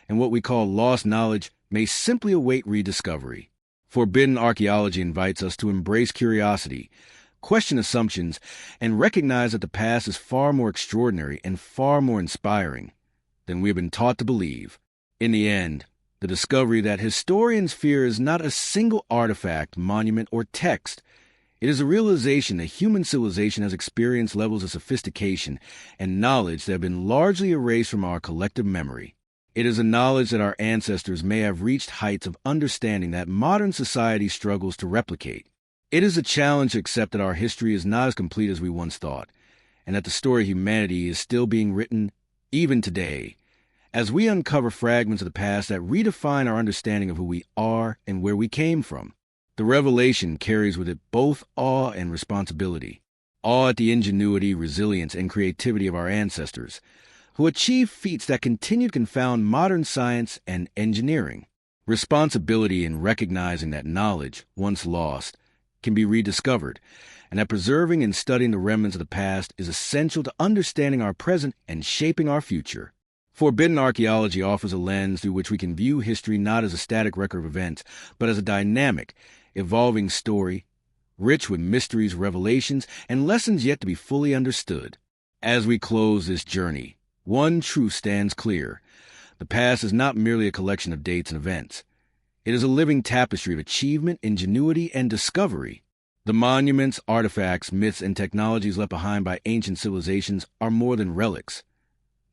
and what we call lost knowledge may simply await rediscovery. Forbidden archaeology invites us to embrace curiosity, question assumptions, and recognize that the past is far more extraordinary and far more inspiring than we have been taught to believe. In the end, the discovery that historians fear is not a single artifact, monument, or text. It is a realization that human civilization has experienced levels of sophistication and knowledge that have been largely erased from our collective memory. It is a knowledge that our ancestors may have reached heights of understanding that modern society struggles to replicate. It is a challenge to accept that our history is not as complete as we once thought, and that the story of humanity is still being written even today, as we uncover fragments of the past that redefine our understanding of who we are and where we came from. The revelation carries with it both awe and responsibility. Awe at the ingenuity, resilience, and creativity of our ancestors, who achieved feats that continue to confound modern science and engineering. Responsibility in recognizing that knowledge, once lost, can be rediscovered, and that preserving and studying the remnants of the past is essential to understanding our present and shaping our future. Forbidden archaeology offers a lens through which we can view history not as a static record of events, but as a dynamic, evolving story, rich with mysteries, revelations, and lessons yet to be fully understood. As we close this journey, one truth stands clear. The past is not merely a collection of dates and events. It is a living tapestry of achievement, ingenuity, and discovery. The monuments, artifacts, myths, and technologies left behind by ancient civilizations are more than relics.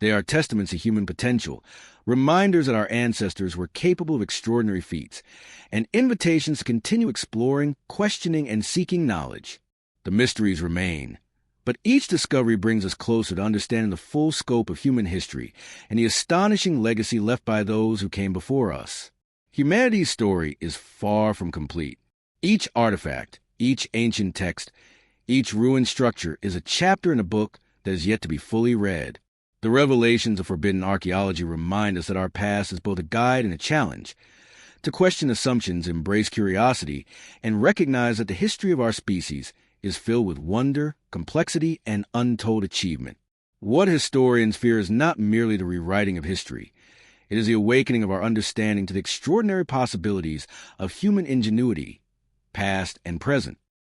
They are testaments to human potential, reminders that our ancestors were capable of extraordinary feats, and invitations to continue exploring, questioning, and seeking knowledge. The mysteries remain, but each discovery brings us closer to understanding the full scope of human history and the astonishing legacy left by those who came before us. Humanity's story is far from complete. Each artifact, each ancient text, each ruined structure is a chapter in a book that is yet to be fully read. The revelations of forbidden archaeology remind us that our past is both a guide and a challenge. To question assumptions, embrace curiosity, and recognize that the history of our species is filled with wonder, complexity, and untold achievement. What historians fear is not merely the rewriting of history. It is the awakening of our understanding to the extraordinary possibilities of human ingenuity, past and present.